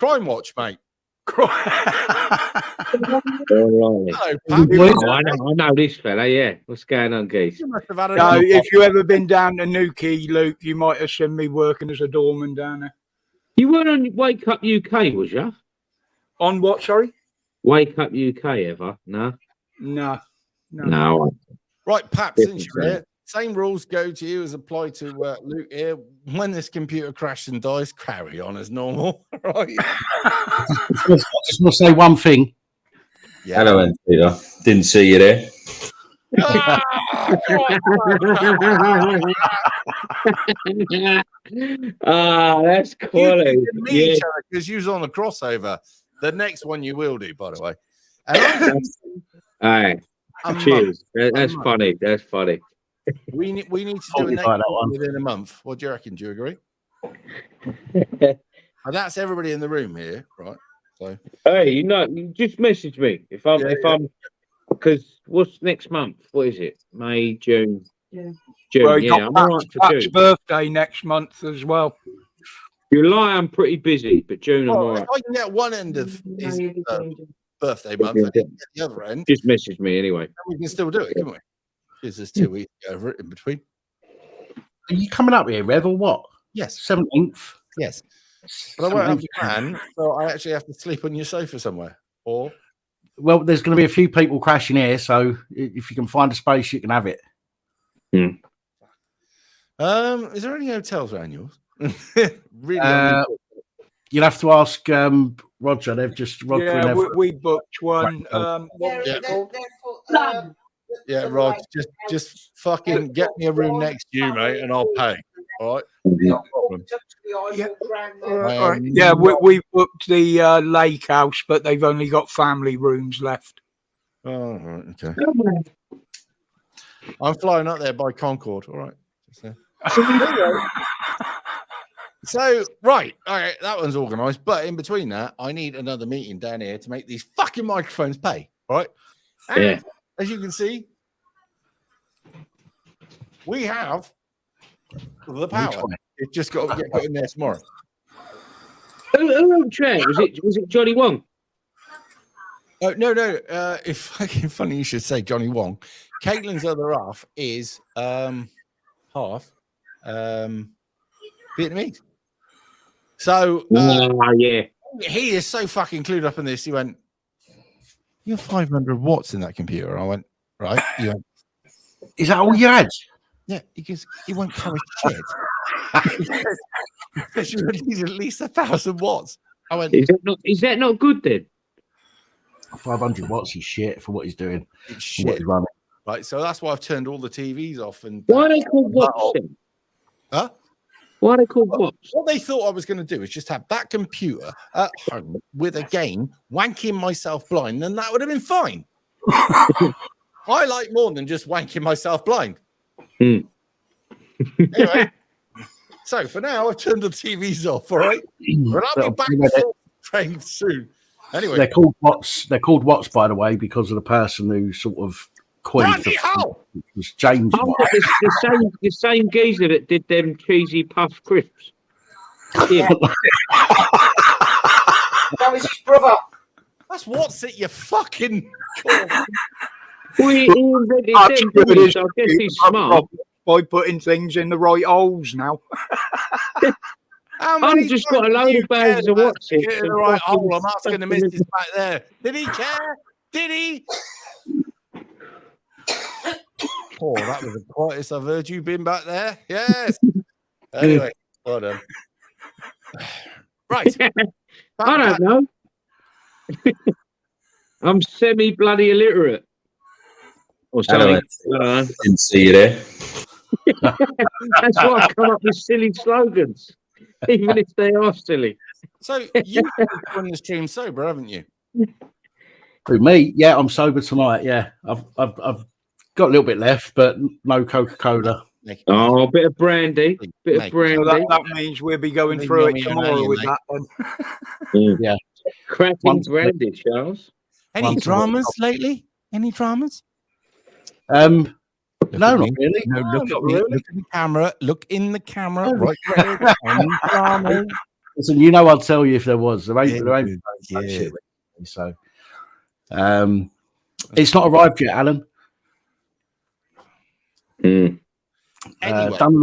Crime Watch, mate. Hello, Pat. I know this fella, yeah. What's going on, Geese? You must have had No, if you ever been down to Newquay, Luke, you might have seen me working as a doorman down there. You weren't on Wake Up UK, was you? On what, sorry? Wake Up UK ever? No? No. No. Right, Pat, since you're here, same rules go to you as apply to Luke here. When this computer crashes and dies, carry on as normal, right? I just want to say one thing. Yeah. Hello, Peter. Didn't see you there. That's quality. Yeah, because you was on the crossover. The next one you will do, by the way. And All right. Cheers. That's funny. That's funny. We need to do a next one within a month. What do you reckon? Do you agree? And that's everybody in the room here, right? So hey, you just message me if I'm because what's next month? What is it? May, June. Yeah. June. Well, Yeah, I'm all right for Pat's June. birthday next month as well. July, I'm pretty busy, but June, I'm all right. if I can get one end of his birthday month and get the other end, Just message me anyway. then we can still do it, can we? Because there's 2 weeks over it in between. Are you coming up here, Rev, or what? Yes, 17th? yes. But I won't have a plan, so I actually have to sleep on your sofa somewhere. Or Well, there's going to be a few people crashing here, so if you can find a space, you can have it. is there any hotels around yours? Really? You'll have to ask Roger. They've just Yeah, we booked one. Yeah, Rod, just fucking get me a room next to you, mate, and I'll pay. All right. No problem. Yeah, we booked the lake house, but they've only got family rooms left. Oh, right, okay. I'm flying up there by Concorde. All right. So, right, all right, that one's organised. But in between that, I need another meeting down here to make these fucking microphones pay. All right. And Yeah. as you can see, we have the power. It's just got to get put in there tomorrow. Who chair? Was it Johnny Wong? Oh, no. It's fucking funny you should say Johnny Wong. Caitlin's other half is half Vietnamese. So Yeah. he is so fucking clued up in this. He went, "You're 500 watts in that computer." I went, "Right." He went, Is that all you had? "Yeah." He goes, "He won't carry shit." Because you would need at least 1,000 watts. I went, Is that not good then? 500 watts is shit for what he's doing. "It's What shit." he's running. Right. So that's why I've turned all the TVs off. And Why are they called watts then? Huh? Why are they called watts? What they thought I was going to do is just have that computer at home with a game, wanking myself blind, and that would have been fine. I like more than just wanking myself blind. Anyway, so for now, I've turned the TVs off, all right? But I'll be back full train soon. Anyway, They're called watts. They're called watts, by the way, because of the person who sort of coined Bloody hell! it was James Oh, Watt. the same geezer that did them cheesy puff crisps. Yeah. That was his brother. That's what's it, you fucking. He invented That's them, good, didn't he? isn't So I guess it? he's smart. By putting things in the right holes now. How I've many just times got a have load you of bags cared of about what's it. getting in some the right fucking hole? I'm asking the stuff in missus back there. Did he care? Did he? Oh, that was the quietest I've heard you been back there. Yes. Anyway, well done. Right. I don't know. I'm semi bloody illiterate or something. Hello, didn't see you there. That's why I come up with silly slogans, even if they are silly. So you've joined the stream sober, haven't you? For me, yeah, I'm sober tonight. Yeah, I've got a little bit left, but no Coca-Cola. Oh, a bit of brandy, bit of brandy. So that means we'll be going through it tomorrow with that then. Yeah. Cracking brandy, Charles. Any dramas lately? Any dramas? No, not really. No, look not at me. really. Look in the camera. Look in the camera. Right there. Any dramas? Listen, you know, I'll tell you if there was. There ain't Yeah. shit, so it's not arrived yet, Alan. Anyway, Done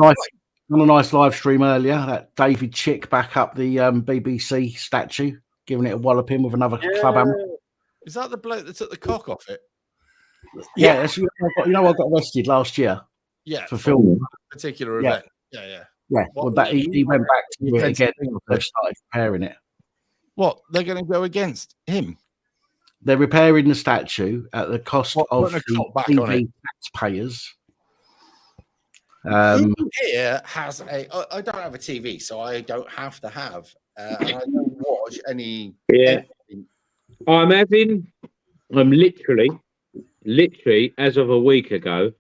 a nice live stream earlier. That David Chick back up the BBC statue, giving it a walloping with another club hammer. is that the bloke that took the cock off it? Yeah, that's, you know, I got arrested last year Yeah, for filming. a particular Yeah. event. Yeah. Yeah, well, that he went back to it again when they started repairing it. What? They're going to go against him? They're repairing the statue at the cost of putting a the clock back on TV taxpayers. Who here has a? I don't have a TV, so I don't have to have. And I don't watch any. Yeah. anything. I'm literally, as of a week ago,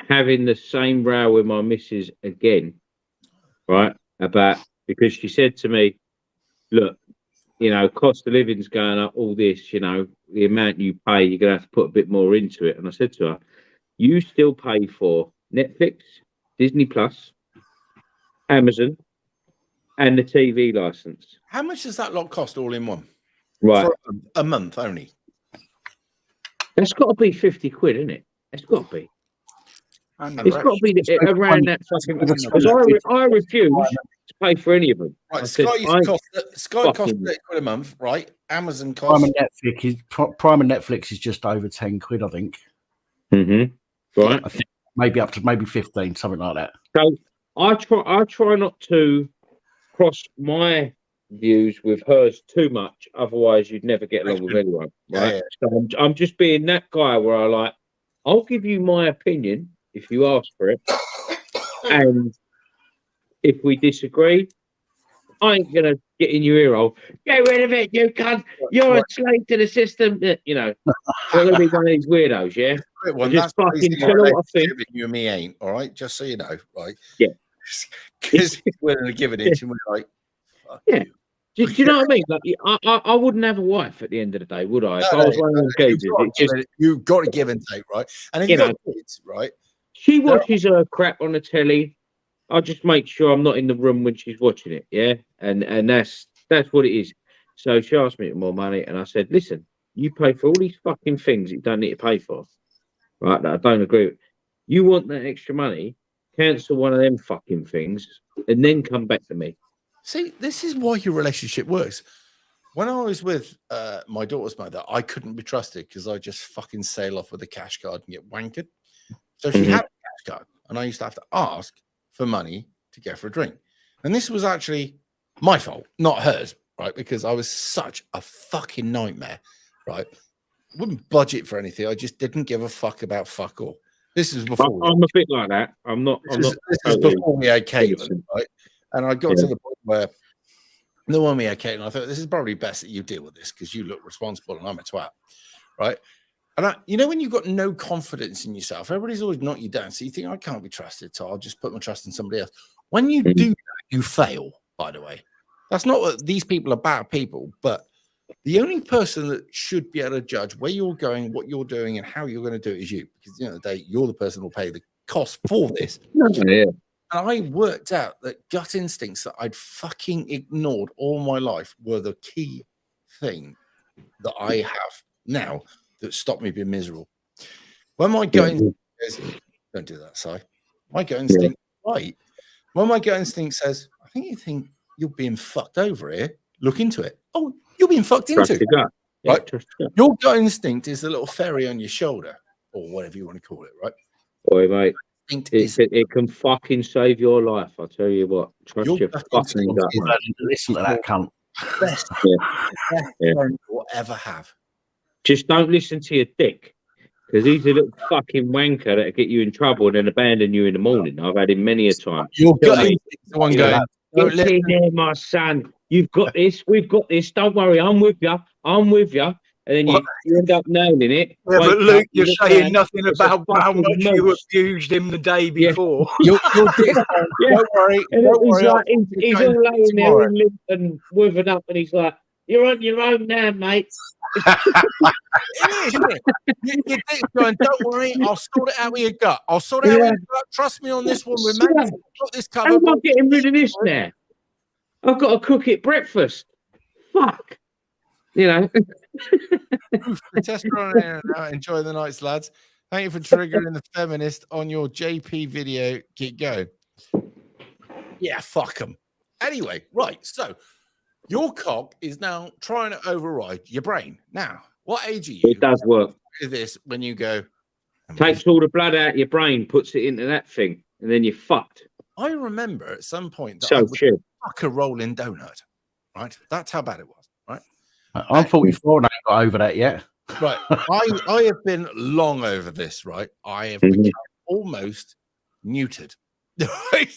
having the same row with my missus again, right? Because she said to me, look, you know, cost of living's going up, all this, you know, the amount you pay, you're going to have to put a bit more into it. And I said to her, you still pay for Netflix, Disney Plus, Amazon, and the TV license. How much does that lot cost all in one? Right. For a month only. That's got to be 50 quid, isn't it? It's got to be. And It's got to be around that fucking. Because I refuse to pay for any of them. Right, Sky costs £30 a month, right? Amazon costs. Prime and Netflix is just over 10 quid, I think. Right. I think maybe up to maybe 15, something like that. So I try not to cross my views with hers too much, otherwise you'd never get along with anyone. Right. Yeah. So I'm just being that guy where I like, I'll give you my opinion if you ask for it. And if we disagree, I ain't gonna get in your ear hole. Get rid of it, you cunt. You're a slave to the system. You know, we're gonna be one of these weirdos, yeah. Well, Just that's fucking tell what I think. you and me ain't, all right? Just so you know, right? Yeah. Because we're going to give it inch and we're like, fuck Yeah. you. Do you know what I mean? Like, I wouldn't have a wife at the end of the day, would I? If I was one of those geezers, you've got to give and take, right? And if You you've got know. kids, right? she watches her crap on the telly. I just make sure I'm not in the room when she's watching it, yeah? And that's what it is. So she asked me for more money, and I said, listen, you pay for all these fucking things that you don't need to pay for, right? That I don't agree with. You want that extra money, cancel one of them fucking things, and then come back to me. See, this is why your relationship works. When I was with my daughter's mother, I couldn't be trusted because I just fucking sail off with a cash card and get wankered. So she had a cash card, and I used to have to ask for money to get for a drink. And this was actually my fault, not hers, right? Because I was such a fucking nightmare, right? Wouldn't budget for anything. I just didn't give a fuck about fuck all. This is before. I'm a bit like that. This is before we had Caitlin, right? And I got to the point where the one we had Caitlin, I thought this is probably best that you deal with this because you look responsible and I'm a twat, right? And you know when you've got no confidence in yourself, everybody's always knocked you down. So you think I can't be trusted, so I'll just put my trust in somebody else. When you do that, you fail. By the way, that's not what these people are bad people, but the only person that should be able to judge where you're going, what you're doing, and how you're going to do it is you. Because at the end of the day, you're the person who will pay the cost for this. Yeah. And I worked out that gut instincts that I'd fucking ignored all my life were the key thing that I have now that stopped me being miserable. When my gut instinct says, don't do that, Si. My gut instinct, right. When my gut instinct says, I think you think you're being fucked over here, look into it. Oh, you're being fucked Trust into. your gut. Yeah, Right. trust your gut. Your gut instinct is the little fairy on your shoulder, or whatever you want to call it, right? Boy, mate, Instinct is it can fucking save your life. I'll tell you what. Trust Your your gut fucking instinct gut, is- mate. Listen to that cunt. best, Yeah. best Yeah. friend you'll ever have. Just don't listen to your dick, because he's a little fucking wanker that'll get you in trouble and then abandon you in the morning. I've had him many a time. Your Yeah, gut mate. instinct is the one Yeah. going, don't Get let in there, my son. You've got this. We've got this. Don't worry. I'm with you. I'm with you. And then you end up nailing it. Yeah, but wake Luke, up, you're look saying round, nothing it's a about how fucking much you moose. abused him the day Yeah. before. your dick's going, Yeah. don't worry, And don't he's worry. like, he's all laying there all limp and withered up, and he's like, "You're on your own now, mate." It is, isn't it? Your dick's going, don't worry, I'll sort it out with your gut. I'll sort it out with your gut. Trust me on this one, we Yeah. mate. Got this How covered. am I getting rid of this now? I've got to cook it breakfast. Fuck. You know. Testosterone out. Enjoy the nights, lads. Thank you for triggering the feminist on your JP video. Keep going. Yeah, fuck them. Anyway, right. So your cock is now trying to override your brain. Now, what age are you? It does work. Is this when you go? Takes all the blood out of your brain, puts it into that thing, and then you're fucked. I remember at some point that I So would chill. fuck a rolling donut. Right. That's how bad it was. Right. I'm 44 and I ain't got over that yet. Right. I have been long over this, right? I have Mhm. become almost neutered. Right?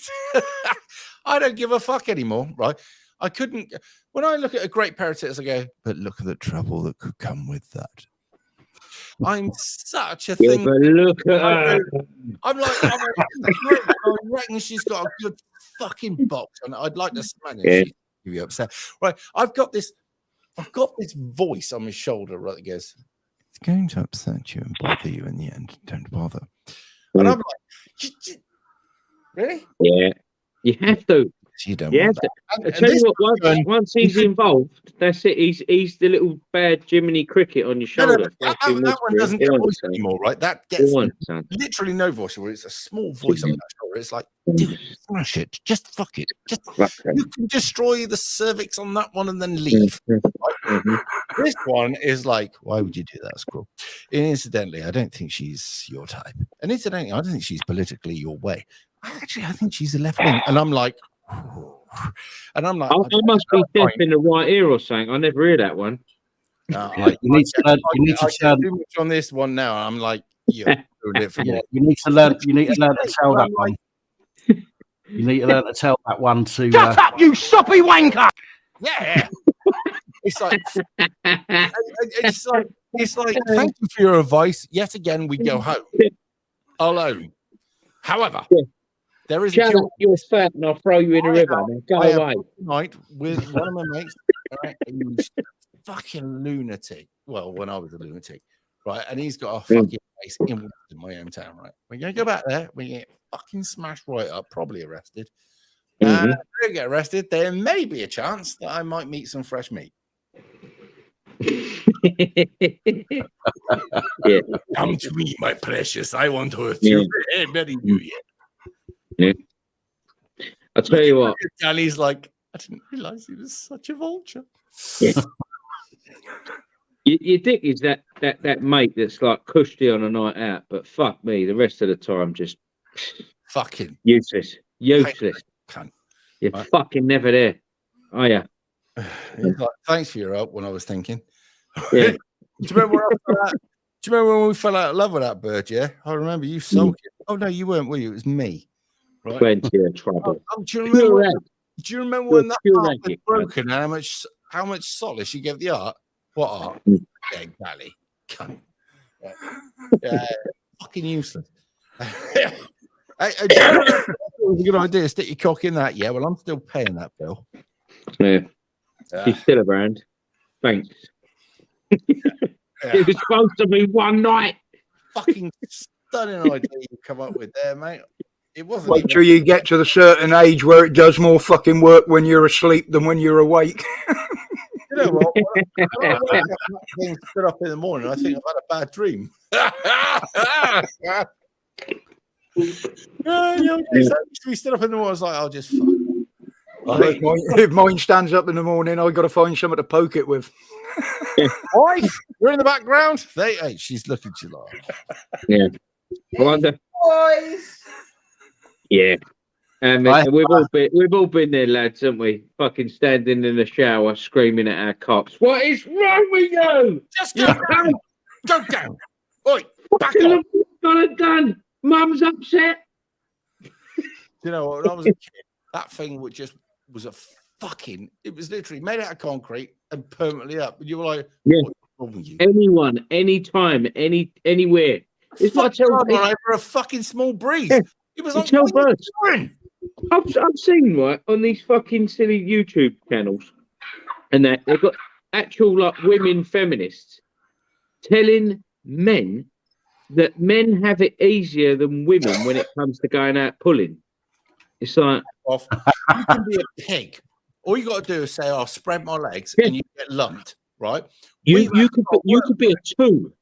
I don't give a fuck anymore, right? I couldn't when I look at a great pair of tits, I go, but look at the trouble that could come with that. I'm such a Yeah, thing. but look at her. I'm like, I reckon she's got a good fucking box, and I'd like to smash Yeah. it. She'd be upset. Right. I've got this voice on my shoulder, right? That goes, it's going to upset you and bother you in the end. Don't bother. And I'm like, really? Yeah. You have to. You don't Yeah. want that. I tell you what, once he's involved, that's it. He's the little bad Jiminy Cricket on your No, no, shoulder. that fucking one whispering. doesn't You get know voice what I'm saying? anymore, right? That Go gets on, son. literally no voice, where it's a small voice on that shoulder. It's like, dude, smash it. Just fuck it. Just you can destroy the cervix on that one and then leave. Mhm. This one is like, why would you do that, Squirrel? And incidentally, I don't think she's your type. And incidentally, I don't think she's politically your way. Actually, I think she's a left wing. And I'm like, and I'm like, I must be deaf in the right ear or something. I never hear that one. You need to learn. You need to turn. too much on this one now. I'm like, yeah, ruined it for Yeah, me. you need to learn. You need to learn to tell that one. You need to learn to tell that one to. Shut up, you soppy wanker! Yeah. It's like, it's like, thank you for your advice. Yet again, we go home alone. However, there is a Shut up, you're fat, and I'll throw you in the river. Now go I am away. night with one of my mates, right, who's fucking lunatic. Well, when I was a lunatic, right, and he's got a fucking place in my hometown, right. We're gonna go back there. We get fucking smashed right up, probably arrested. Mhm. If we get arrested, there may be a chance that I might meet some fresh meat. Yeah. Come to me, my precious. I want to Yeah. bury you yet. I'll tell you what. And he's like, I didn't realize he was such a vulture. Yeah. Your dick is that mate that's like cushy on a night out, but fuck me, the rest of the time just Fucking useless. Useless. cunt. You're Right. fucking never there. Are you? He's like, thanks for your help when I was thinking. Yeah. Do you remember when we fell out of love with that bird? Yeah, I remember you sulking. Oh no, you weren't, were you? It was me. Right? Plenty of trouble. Oh, do you Pure remember? egg. Do you remember You're when that pure art egg, was you cunt. broken? And how much solace you gave the art? What art? Mm. Yeah, exactly. Cunt. Yeah, fucking useless. Hey, do you know it was a good idea to stick your cock in that. Yeah, well, I'm still paying that bill. Yeah. Yeah. She's still around. Thanks. Yeah. It was supposed to be one night. Fucking stunning idea you come up with there, mate. It wasn't. Wait even- till you get to the certain age where it does more fucking work when you're asleep than when you're awake. You You know what? When I wake up and that thing stood up in the morning, I think I've had a bad dream. We stood up in the morning. I was like, I'll just fuck. If mine stands up in the morning, I've got to find something to poke it with. Wife, you're in the background. Hey, she's looking to you like. Yeah. Wonder. Boys. Yeah. We've all been there, lads, haven't we? Fucking standing in the shower, screaming at our cocks. What is wrong with you? Just go down. Go down. Oi, back Fucking up. got it done. Mum's upset. You know what? When I was a kid, that thing was a fucking. It was literally made out of concrete and permanently up. And you were like, Yeah. what's wrong with you? Anyone, anytime, anywhere. It's what I tell over a fucking small breeze. Yeah. It was You like, tell what are you birds. doing? I've seen right on these fucking silly YouTube channels, and that they've got actual like women feminists telling men that men have it easier than women when it comes to going out pulling. It's like, Off. You can be a pig. All you got to do is say, "I'll spread my legs," and you get lumped, right? you could be a 2,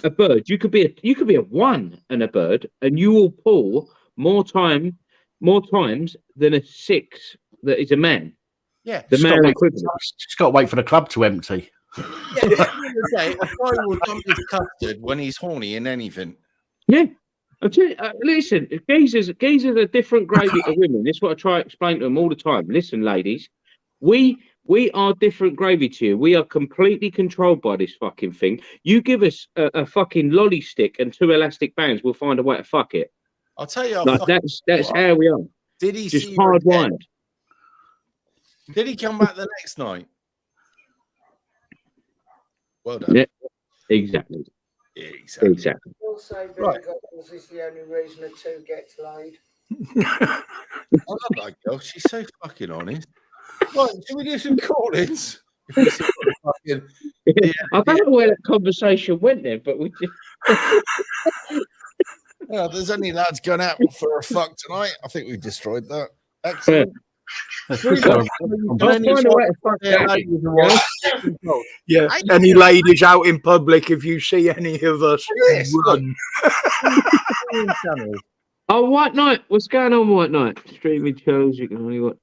a bird. You could be a 1 and a bird, and you will pull more times than a 6 that is a man. Yeah, The male equivalent. Just got to wait for the club to empty. Yeah, at the end of the day, a guy will dump his custard when he's horny in anything. Yeah. I'll tell you, listen, geezers are different gravy to women. This is what I try to explain to them all the time. Listen, ladies, we are different gravy to you. We are completely controlled by this fucking thing. You give us a fucking lolly stick and 2 elastic bands, we'll find a way to fuck it. I'll tell you. Like that's how we are. Did he Just see you again? hardwired. Did he come back the next night? Well done. Yeah, exactly. Yeah, exactly. Exactly. Also, Right. Goggles is the only reason a 2 gets laid. I love that girl. She's so fucking honest. Right, should we do some call-ins? If we see what the fucking- I don't know where that conversation went there, but we just Yeah, there's any lads going out for a fuck tonight. I think we've destroyed that. Excellent. I'll find a way to fuck that. Yeah, any ladies out in public, if you see any of us, Yes, run. Oh, White Knight. What's going on, White Knight? Streaming shows you can only watch.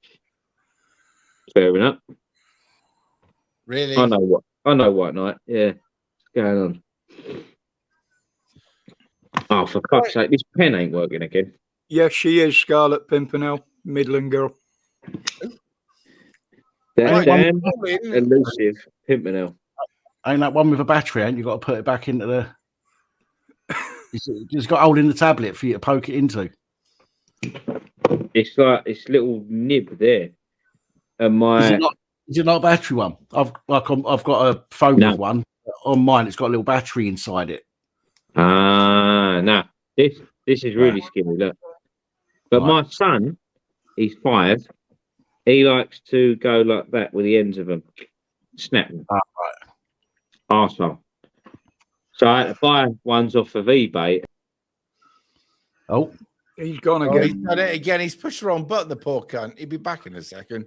Fair enough. Really? I know White Knight. Yeah. What's going on? Oh, for fuck's sake, this pen ain't working again. Yes, she is Scarlett Pimpernel, Midland girl. That Right, damn call-in. elusive Pimpernel. Ain't that one with a battery, ain't you? Got to put it back into the. It's got holding the tablet for you to poke it into. It's like this little nib there. And Is it not a battery one? I've got a phone No. with one. On mine, it's got a little battery inside it. no. This is really skinny, look. But Right. my son, he's 5. He likes to go like that with the ends of them. Snap them. Ah, Arsehole. So I had to buy ones off of eBay. Oh, He's gone Oh, again. he's done it again. He's pushed the wrong button, the poor cunt. He'll be back in a second.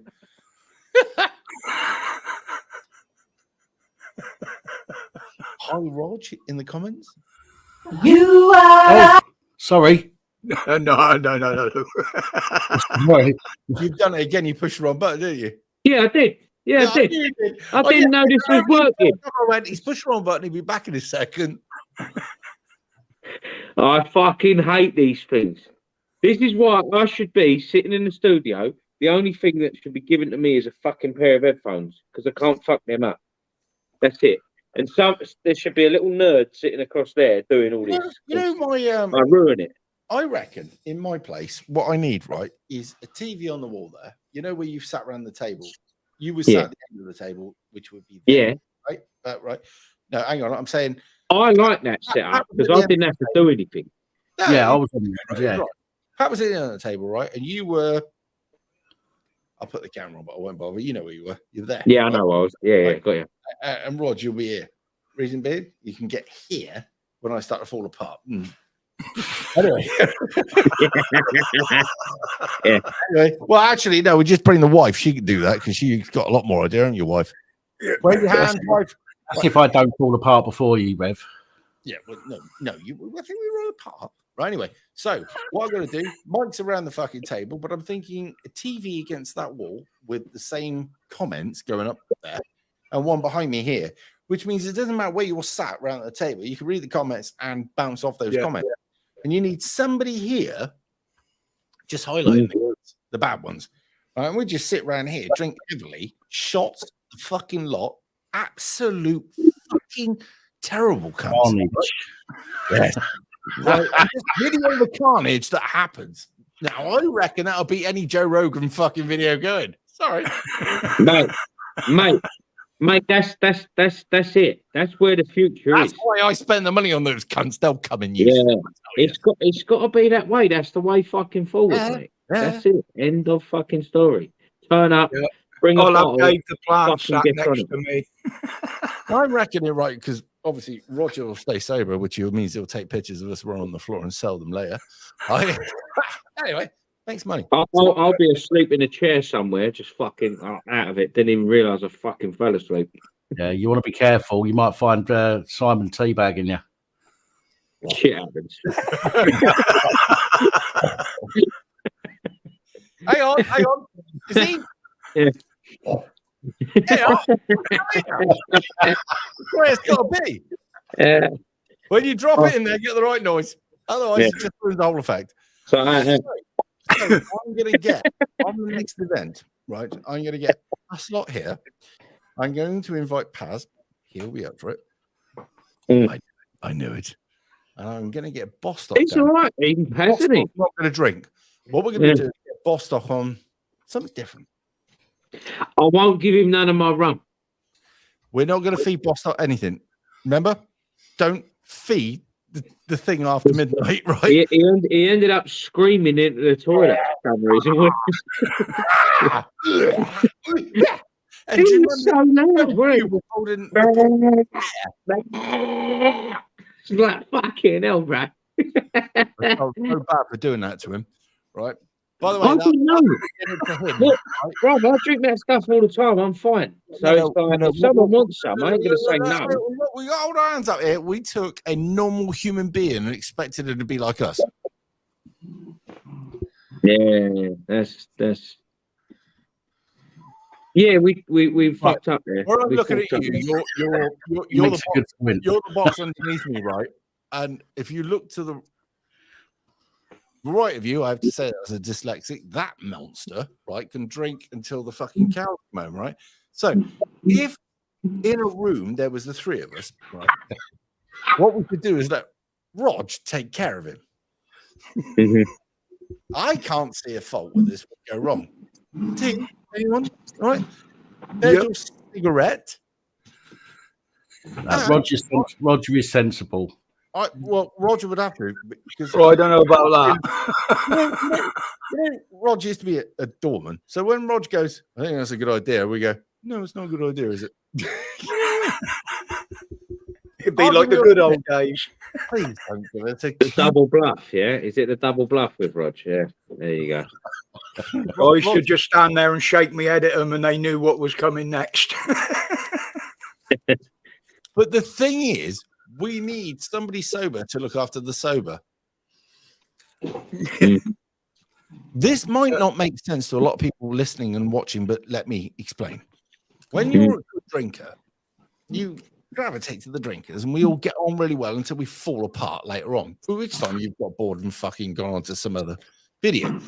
Hi, Rog, in the comments. You are. oh sorry. No. Sorry. You've done it again. You pushed the wrong button, didn't you? Yeah, I did. Yeah, I did. knew you did. I Oh, didn't know this was working. I went, he's pushed the wrong button. He'll be back in a second. I fucking hate these things. This is why I should be sitting in the studio. The only thing that should be given to me is a fucking pair of headphones because I can't fuck them up. That's it. And there should be a little nerd sitting across there doing all this. You know my I ruin it. I reckon in my place, what I need, right, is a TV on the wall there. You know where you've sat around the table. You were sat Yeah. at the end of the table, which would be there, Yeah, right. Right. No, hang on. I'm saying I like that setup because I didn't have to do anything. no, Yeah, I was on the end, yeah. right. Pat was sitting on the table, right, and you were. I'll put the camera on, but I won't bother. You know where you were. You're there. Yeah, I right? know. Yeah, got you. And Rod, you'll be here. Reason being, you can get here when I start to fall apart. Anyway. Yeah. Anyway, well, actually, no, we just bring the wife. She can do that because she's got a lot more idea, hasn't your wife? Wave your hand, wife. That's if I don't fall apart before you, Rev. Yeah, well, no, I think we were apart. Right, anyway, so what I'm going to do, Mike's around the fucking table, but I'm thinking a TV against that wall with the same comments going up there and one behind me here, which means it doesn't matter where you're sat around the table. You can read the comments and bounce off those comments. And you need somebody here just highlighting the bad ones. Right, and we just sit around here, drink heavily, shots, the fucking lot, absolute fucking terrible cunts. Yes. Right, just video the carnage that happens. Now I reckon that'll beat any Joe Rogan fucking video going. Sorry, mate. That's it. That's where the future is. That's why I spend the money on those cunts. They'll come and use. Yeah, it's got to be that way. That's the way fucking forward, mate. Yeah. That's it. End of fucking story. Turn up. Yeah. Bring I'll a bottle. update the plant sat get next on to me. I reckon it right because obviously Roger will stay sober, which means he'll take pictures of us running on the floor and sell them later. Anyway, thanks, money. I'll be asleep in a chair somewhere, just fucking out of it. Didn't even realise I fucking fell asleep. Yeah, you want to be careful. You might find Simon teabagging you. Shit happens. Hang on. Is he? Yeah. Hang on. Where it's got to be. Yeah. When you drop it in there, get the right noise. Otherwise, it just ruins the whole effect. So, I'm going to get on the next event, right? I'm going to get a slot here. I'm going to invite Paz. He'll be up for it. I knew it. And I'm going to get Bostock. It's all right, even Paz, isn't he? Not going to drink. What we're going to do is get Bostock on something different. I won't give him none of my rum. We're not going to feed Bostock anything. Remember? Don't feed the thing after midnight, right? He ended up screaming into the toilet for some reason. And He was so loud, wasn't he? It's like fucking hell, bro. I felt so bad for doing that to him, right? By the way, I didn't know. Look, Rob, I drink that stuff all the time. I'm fine. So it's like, if someone wants some, I ain't going to say no. We got hold our hands up here. We took a normal human being and expected it to be like us. Yeah, that's. Yeah, we fucked up there. Well, I'm looking at you. You're the box underneath me, right? And if you look to the right of you, I have to say that as a dyslexic, that monster, right, can drink until the fucking cows come home, right? So if in a room there was the three of us, right, what we could do is let Rog take care of him. I can't see a fault where this would go wrong. Do anyone? Right? There's your cigarette. Roger is sensible. Well, Roger would have to because I don't know about that. Roger used to be a doorman. So when Roger goes, I think that's a good idea, we go, no, it's not a good idea, is it? It'd be like the good old days. Please don't give it The double bluff, yeah? Is it the double bluff with Roger? Yeah. There you go. I used to just stand there and shake my head at them and they knew what was coming next. But the thing is, we need somebody sober to look after the sober. This might not make sense to a lot of people listening and watching, but let me explain. When you're a good drinker, you gravitate to the drinkers and we all get on really well until we fall apart later on, for which time you've got bored and fucking gone on to some other video.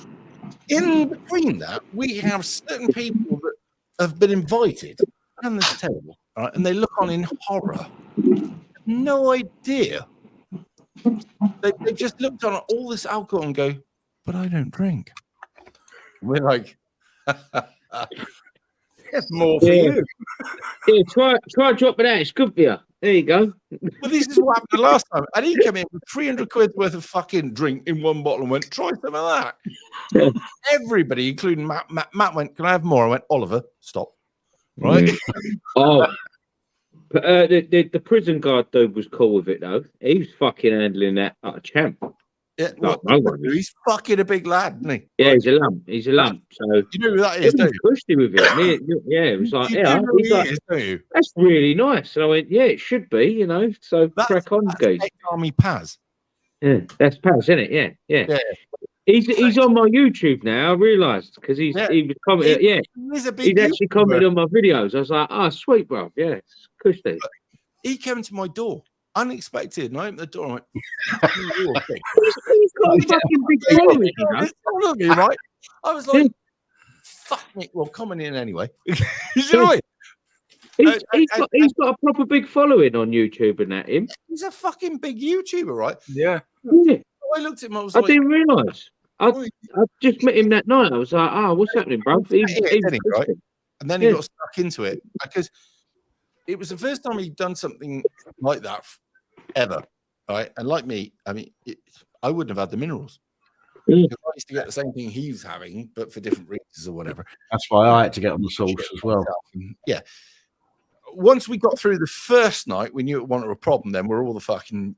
In between that, we have certain people that have been invited around this table, right, and they look on in horror. No idea. They just looked on all this alcohol and go, but I don't drink. We're like, more for you. Yeah, try dropping out. It's good for you. There you go. Well, this is what happened the last time. And he came in with 300 quid worth of fucking drink in one bottle and went, try some of that. Everybody, including Matt went, can I have more? I went, Oliver, stop. Right? Oh. But the prison guard dude was cool with it though. He was fucking handling that like a champ. Yeah, No, well, no one is. he's fucking a big lad, isn't he? Yeah, he's a lump. He's a lump. So You know who that it is, was don't you? cushy with it. Yeah, it was like, You yeah, do know who he's he like, is, don't you? that's really nice. And I went, yeah, it should be, you know. So crack on, guys. Ex-Army Paz. Yeah, that's Paz, isn't it? Yeah, yeah. Yeah. He's on my YouTube now. I realised because he was commenting. Yeah, He's a big he's actually YouTuber. commented on my videos. I was like, oh, sweet, bro. Yeah, it's cushy. He came to my door unexpected, and I opened the door. And I went, "You're big." He's got a fucking big following, you know. It's all of me, right? I was like, "Fuck me." Well, coming in anyway. You know what I mean? He's got a proper big following on YouTube and that him. He's a fucking big YouTuber, right? Yeah. Yeah. I looked at him. I was I like, didn't realise. I just met him that night. I was like, oh, what's happening, bro? He's right? And then he got stuck into it because it was the first time he'd done something like that ever, right? And like me, I mean, I wouldn't have had the minerals. Mm. Because I used to get the same thing he was having, but for different reasons or whatever. That's why I had to get on the sauce as well. Yeah. Once we got through the first night, we knew it wasn't a problem. Then we're all the fucking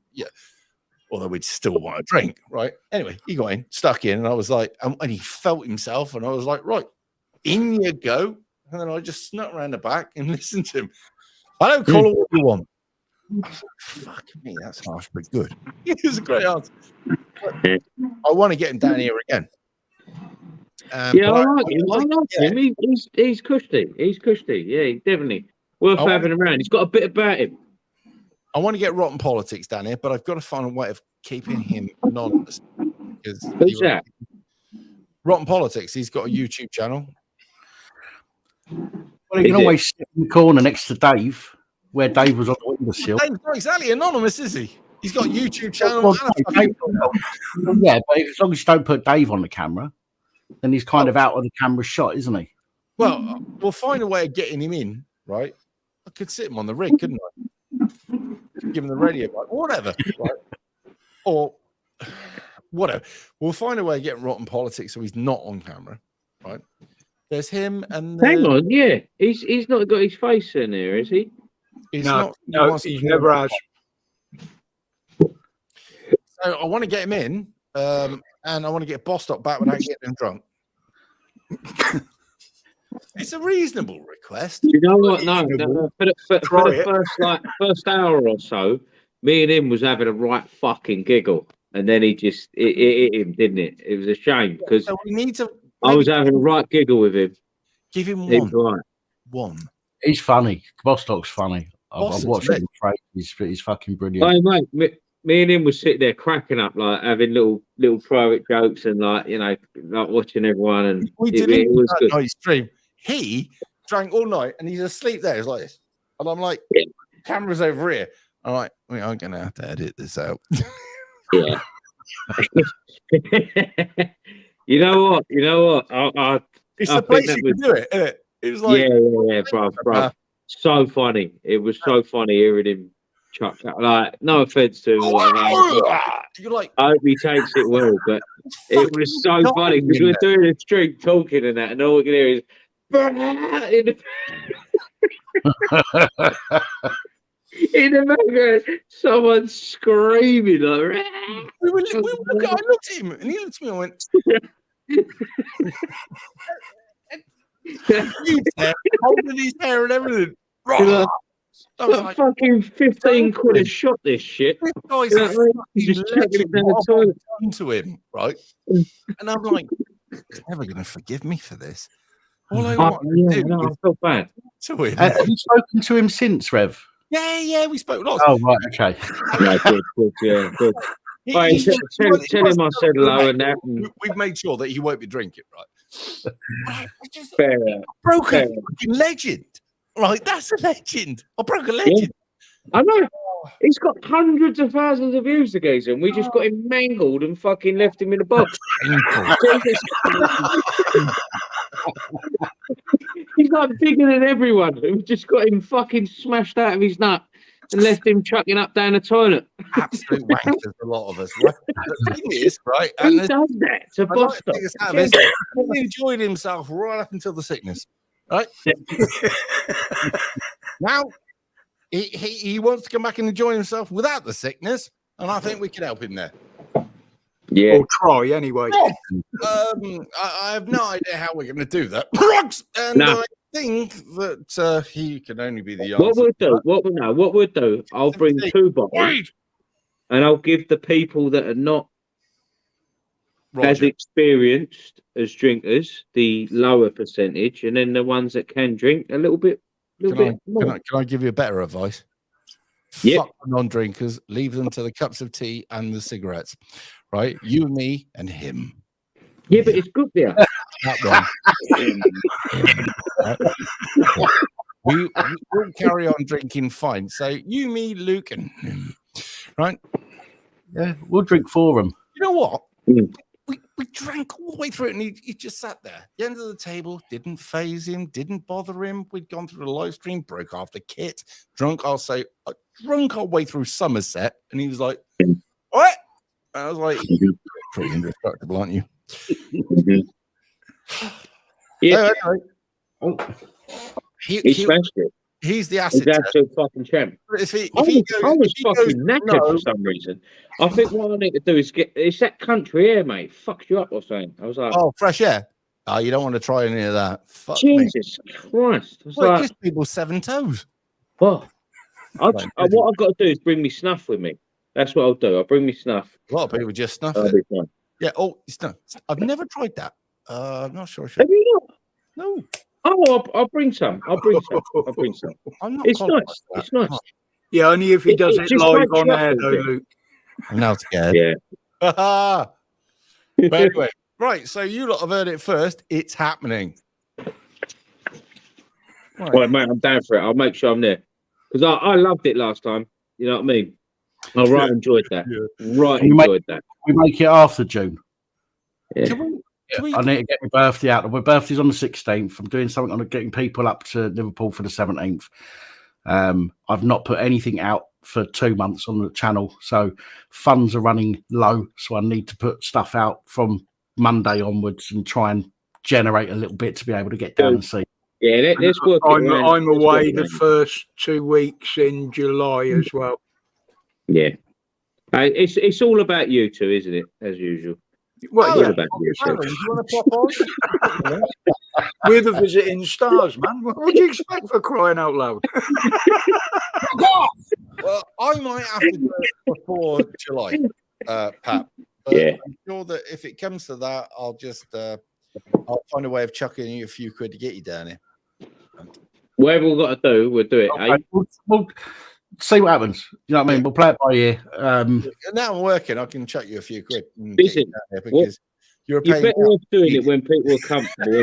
although we'd still want a drink, right? Anyway, he got in, stuck in, and I was like, and he felt himself, and I was like, right, in you go. And then I just snuck around the back and listened to him. I don't call it what you want. I was like, fuck me, that's harsh, but good. It was a great answer. I want to get him down here again. I like him. He's cushy. He's cushy. Yeah, definitely worth having around. He's got a bit about him. I want to get Rotten Politics down here, but I've got to find a way of keeping him anonymous. Who's that? Rotten Politics. He's got a YouTube channel. Well, you can always sit in the corner next to Dave, where Dave was on the windowsill. Dave's not exactly anonymous, is he? He's got a YouTube channel. Yeah, but as long as you don't put Dave on the camera, then he's kind of out of the camera shot, isn't he? Well, we'll find a way of getting him in, right? I could sit him on the rig, couldn't I? Give him the radio, like, whatever, right? Or whatever. We'll find a way of getting Rotten Politics so he's not on camera, right? There's him and hang on, yeah, he's not got his face in there, is he? He's no, he's never has. So I want to get him in, and I want to get Bostock back without getting him drunk. It's a reasonable request. You know what? No. For the first hour or so, me and him was having a right fucking giggle, and then he just it hit him, didn't it? It was a shame because so we need to. I was having a right giggle with him. Give him one. Right. One. He's funny. Bostock's funny. I've watched him. He's fucking brilliant. Hey, mate, me and him was sitting there cracking up, like having little private jokes and like watching everyone. And we did it was good. Night stream. He drank all night and he's asleep there. He's like this, and I'm like, camera's over here. I'm like, I'm gonna have to edit this out. Yeah. You know what? It's the place you can do it, isn't it? It was like, yeah, bro. So funny. It was so funny hearing him chuck that. Like, no offense to him. You're like, I hope he takes it well, but it was so funny because we're doing a stream talking and that, and all we can hear is in the background, someone screaming like. I looked at him, and he looked at me and went. Holding his hair and everything. Like, like, fucking 15 quid a shot, this shit. This guy's just chucking it down the toilet to him, right? And I'm like, he's never going to forgive me for this. All I want to do I feel bad. To him. Have you spoken to him since, Rev? Yeah, we spoke lots. Oh, right, okay. Yeah, good, tell him I said hello and that. And we've made sure that he won't be drinking, right? Fair. Broke a fucking legend. Right, that's a legend. I broke a legend. Yeah. I know. He's got hundreds of thousands of views to go, and we just got him mangled and fucking left him in a box. He's like bigger than everyone. We just got him fucking smashed out of his nut and left him chucking up down the toilet. Absolute wankers, a lot of us. Right? The thing is, right? Who does that to Bostock? He enjoyed himself right up until the sickness. Right? Now he wants to come back and enjoy himself without the sickness, and I think we can help him there. Yeah. Or try anyway. I have no idea how we're going to do that. And No. I think that he can only be the What answer. we'll do, I'll bring 2 bottles Wait, and I'll give the people that are not as Roger. experienced as drinkers the lower percentage, and then the ones that can drink a little bit more. Can I give you a better advice? Yep. Fuck the non-drinkers, leave them to the cups of tea and the cigarettes, right? You, me, and him. Yeah, but it's good there. That one. We'll carry on drinking fine. So you, me, Luke, and him, right? Yeah, we'll drink for them. You know what? Mm. We drank all the way through it, and he just sat there. At the end of the table, didn't phase him, didn't bother him. We'd gone through the live stream, broke off the kit, drunk our way through Somerset, and he was like, "What?" I was like, "You're pretty indestructible, aren't you?" Yeah, he He, smashed it. he's the He's acid an test. absolute fucking champ. If he I was fucking knackered no, for some reason. I think what I need to do is it's that country air, mate. Fucks you up or something. I was like, oh, fresh air. Oh, you don't want to try any of that. Fuck me. Jesus Christ. I was Well, it like, gives people 7 toes. well, what I've got to do is bring me snuff with me. That's what I'll do. I'll bring me snuff. A lot of people just snuff I'll it. be fine. Yeah. Oh, it's not. I've never tried that. I'm not sure I should. Have you not? No, Oh, I'll bring some. I'll bring some. I'm not. It's qualified nice. for that. It's nice. Yeah, only if he It- does it it just live makes on you air, up, though, doesn't it? Luke. I'm now scared. Yeah. But anyway, right. So you lot have heard it first. It's happening. Right. Well, mate, I'm down for it. I'll make sure I'm there because I loved it last time. You know what I mean? I right enjoyed that. Right Can we make- enjoyed that. We make it after June. Yeah. Can we I need to get my birthday out. My birthday's on the 16th. I'm doing something on getting people up to Liverpool for the 17th. I've not put anything out for 2 months on the channel, so funds are running low. So I need to put stuff out from Monday onwards and try and generate a little bit to be able to get down and see. Yeah, let's work it I'm around. Let's away work it the around. first 2 weeks in July as well. Yeah. It's all about you two, isn't it? As usual. Well, It's yeah, all about you two. Aaron, do you want to pop on? we're the visiting stars, man. What would you expect for crying out loud? Well, I might have to do it before July, Pat. But Yeah. I'm sure that if it comes to that, I'll just I'll find a way of chucking you a few quid to get you down here. Whatever we've got to do, we'll do it. Eh? Okay, we'll see what happens. You know what I mean? We'll play it by ear. Now I'm working, I can chuck you a few quid. And get you Listen, down here because you're You're paying. better off doing it when people are comfortable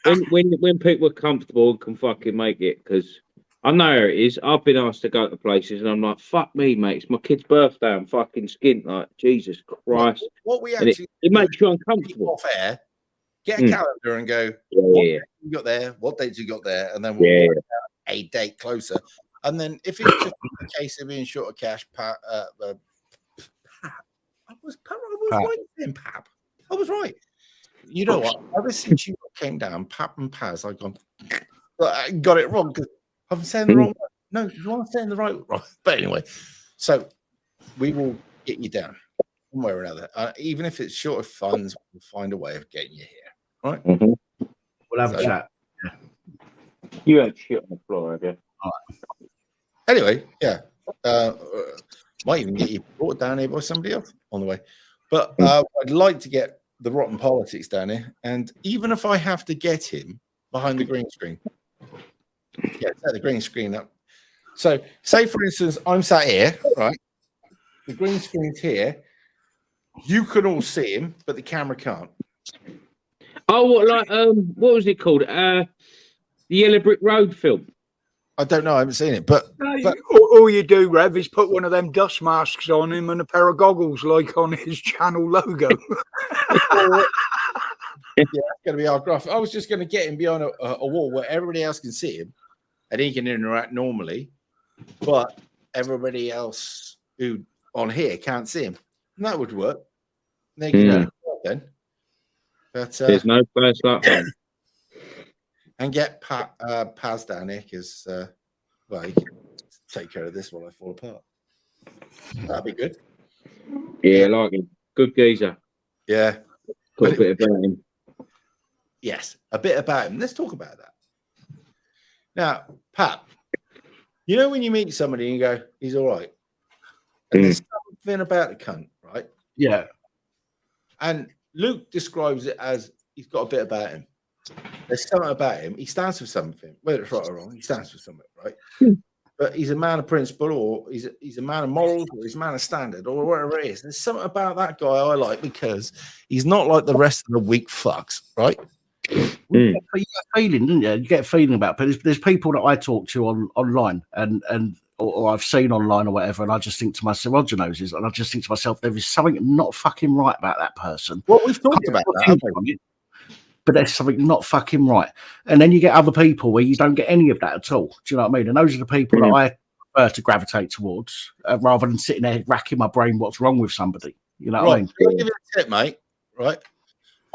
anyway. When people are comfortable and can fucking make it, because I know how it is. I've been asked to go to places and I'm like, fuck me, mate. It's my kid's birthday. I'm fucking skint. Like, Jesus Christ. What we And actually it makes you do uncomfortable. off air, get a Mm. calendar and go, Yeah, what yeah, dates you got there, what dates you got there, and then we'll yeah. work out a date closer. And then if it's just a case of being short of cash, Pat, I was right then, Pap. I was right. You know what? Ever since you came down, Pap and Paz, I've gone, I got it wrong because I'm saying the wrong one. No, you are saying the right one. But anyway, so we will get you down one way or another. Even if it's short of funds, we'll find a way of getting you here. Right? Mhm. We'll have a So- chat. You ain't shit on the floor, have you? Anyway, yeah. Might even get you brought down here by somebody else on the way. But I'd like to get the Rotten Politics down here. And even if I have to get him behind the green screen, set the green screen up. So, say for instance, I'm sat here, right? The green screen's here. You can all see him, but the camera can't. Oh, what was it called? The Yellow Brick Road film. I don't know. I haven't seen it, but All you do, Rev, is put one of them dust masks on him and a pair of goggles like on his channel logo. yeah, it's going to be our graph. I was just going to get him behind a wall where everybody else can see him and he can interact normally, but everybody else who on here can't see him. And that would work. They can go then. But There's no place like home. and get Paz down here because well, he can take care of this while I fall apart. That'd be good. Yeah, like him. Good geezer. Yeah. Got a bit about him. Yes, a bit about him. Let's talk about that. Now, Pat, you know when you meet somebody and you go, he's all right. And there's something about the cunt, right? Yeah. And Luke describes it as he's got a bit about him. There's something about him. He stands for something, whether it's right or wrong. He stands for something, right? But he's a man of principle, or he's a man of morals, or he's a man of standard, or whatever it is. There's something about that guy I like because he's not like the rest of the weak fucks, right? You get a feeling, didn't you? You get a feeling about it. But there's people that I talk to online or I've seen online or whatever, and I just think to myself, Roger knows this, and I just think to myself, there is something not fucking right about that person. Well, we've talked about that, but there's something not fucking right. And then you get other people where you don't get any of that at all. Do you know what I mean? And those are the people that I prefer to gravitate towards, rather than sitting there racking my brain what's wrong with somebody. You know what I mean? I'll give you a tip, mate. Right?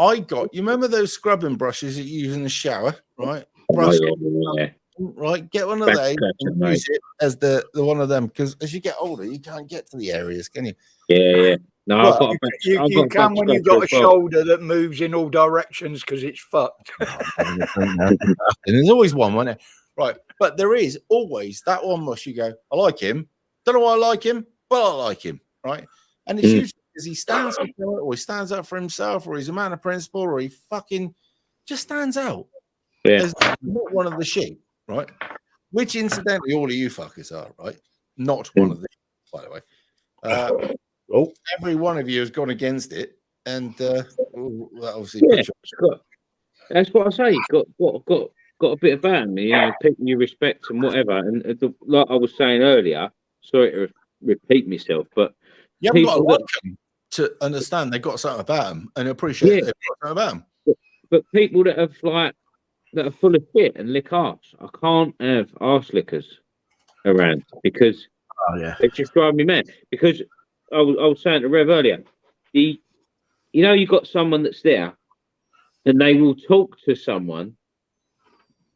You remember those scrubbing brushes that you use in the shower, right? Right, get one of those and use it as the one of them, because as you get older, you can't get to the areas, can you? Yeah. No, you can when you've got a shoulder that moves in all directions because it's fucked. And there's always one, isn't there? Right, but there is always that one mush. You go, I like him. Don't know why I like him, but I like him, right? And it's usually because he stands for it, or he stands up for himself, or he's a man of principle, or he fucking just stands out. Yeah. There's not one of the sheep, right? Which incidentally, all of you fuckers are, right? Not one of the sheep, by the way. Every one of you has gone against it, and that obviously. That's what I say. He's got a bit about him, you know, people you respect and whatever. And like I was saying earlier, sorry to repeat myself, but you haven't got to like them to understand they've got something about them and appreciate they've got something about them. But people that are full of shit and lick arse, I can't have arse lickers around because it just drive me mad. Because I was saying to Rev earlier, you know, you've got someone that's there and they will talk to someone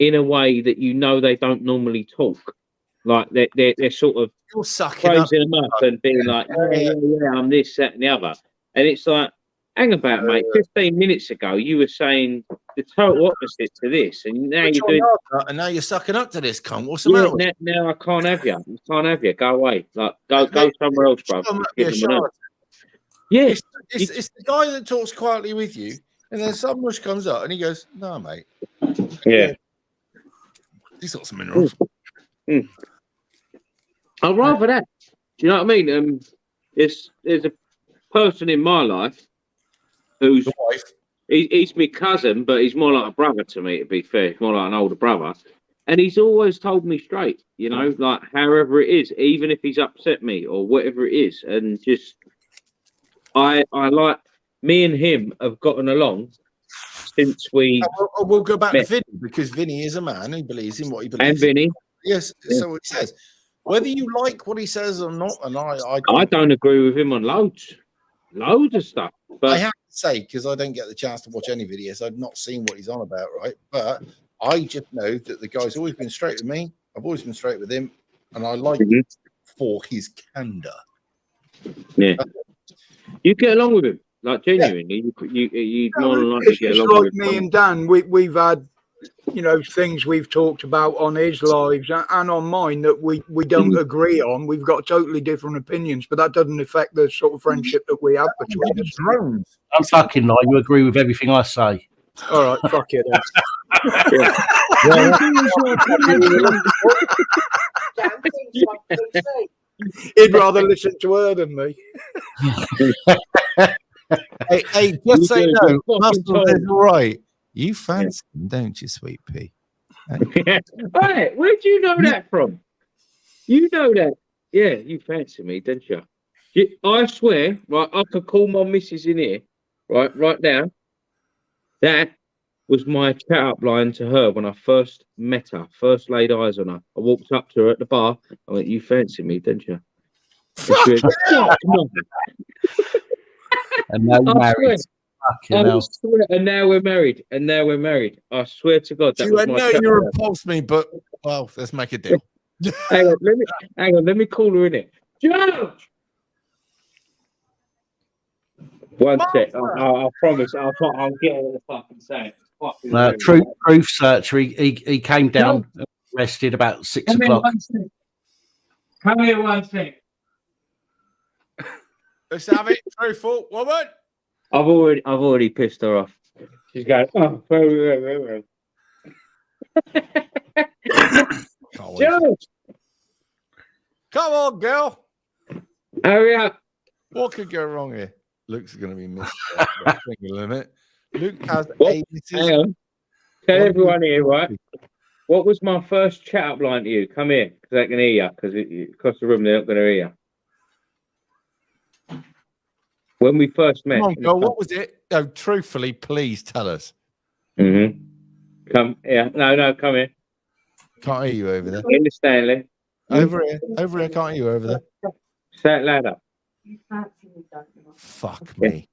in a way that you know they don't normally talk. Like they're sort of praising them up and being like, yeah, I'm this, that, and the other. And it's like, hang about, mate. 15 minutes ago, you were saying the total opposite to this, and now you're doing. And now you're sucking up to this cunt. What's the matter? Now I can't have you. I can't have you. Go away. Like go somewhere else, bro. Yes, it's the guy that talks quietly with you, and then some mush comes up, and he goes, "No, mate." Yeah. He's got some minerals. I'd rather that. Do you know what I mean? There's a person in my life who's he's my cousin, but he's more like a brother to me, to be fair. He's more like an older brother. And he's always told me straight, you know, like however it is, even if he's upset me or whatever it is. And just I like, me and him have gotten along since we we'll go back to Vinny, because Vinny is a man who believes in what he believes. And Vinny. Yes, so what he says. Whether you like what he says or not, and I don't agree with him on loads of stuff. But I have to say, because I don't get the chance to watch any videos, I've not seen what he's on about, right? But I just know that the guy's always been straight with me. I've always been straight with him, and I like him for his candor. Yeah, you get along with him, like genuinely. You more than likely get along like with him. me and Dan, we've had, you know, things we've talked about on his lives and on mine that we don't agree on. We've got totally different opinions, but that doesn't affect the sort of friendship that we have between us. I'm fucking lie. You agree with everything I say. All right, fuck it. He'd rather listen to her than me. hey, just say no. Muscle is all right. You fancy him, don't you, sweet pea? Hey, where do you know that from? You know that. Yeah, you fancy me, don't you? I swear, right, I could call my missus in here, right now. That was my chat up line to her when I first met her, first laid eyes on her. I walked up to her at the bar. I went, "You fancy me, don't you?" And now we're married. And now we're married. I swear to God. That was my you repulsed me, but well, let's make a deal. hang on, let me call her in it. George! One sec. I promise. I'll get it the fucking same. Truth Searcher. He came down, arrested about 6 o'clock. Come here one sec. Let's have it. Truthful woman. I've already pissed her off. She's going, oh, George, Come on, girl. hurry up. What could go wrong here? Luke's going to be missed. Finger limit. Luke has What? a Hang on. Tell everyone here, right? What was my first chat up line to you? Come here, because they can hear you. Because across the room, they're not going to hear you. When we first met. Come on, girl. What was it? Oh, truthfully, please tell us. Mm-hmm. Come here. No, come here. Can't hear you over there. In the Stanley. Over here. Can't hear you over there. Say it louder. You fancy me, don't you? Fuck me.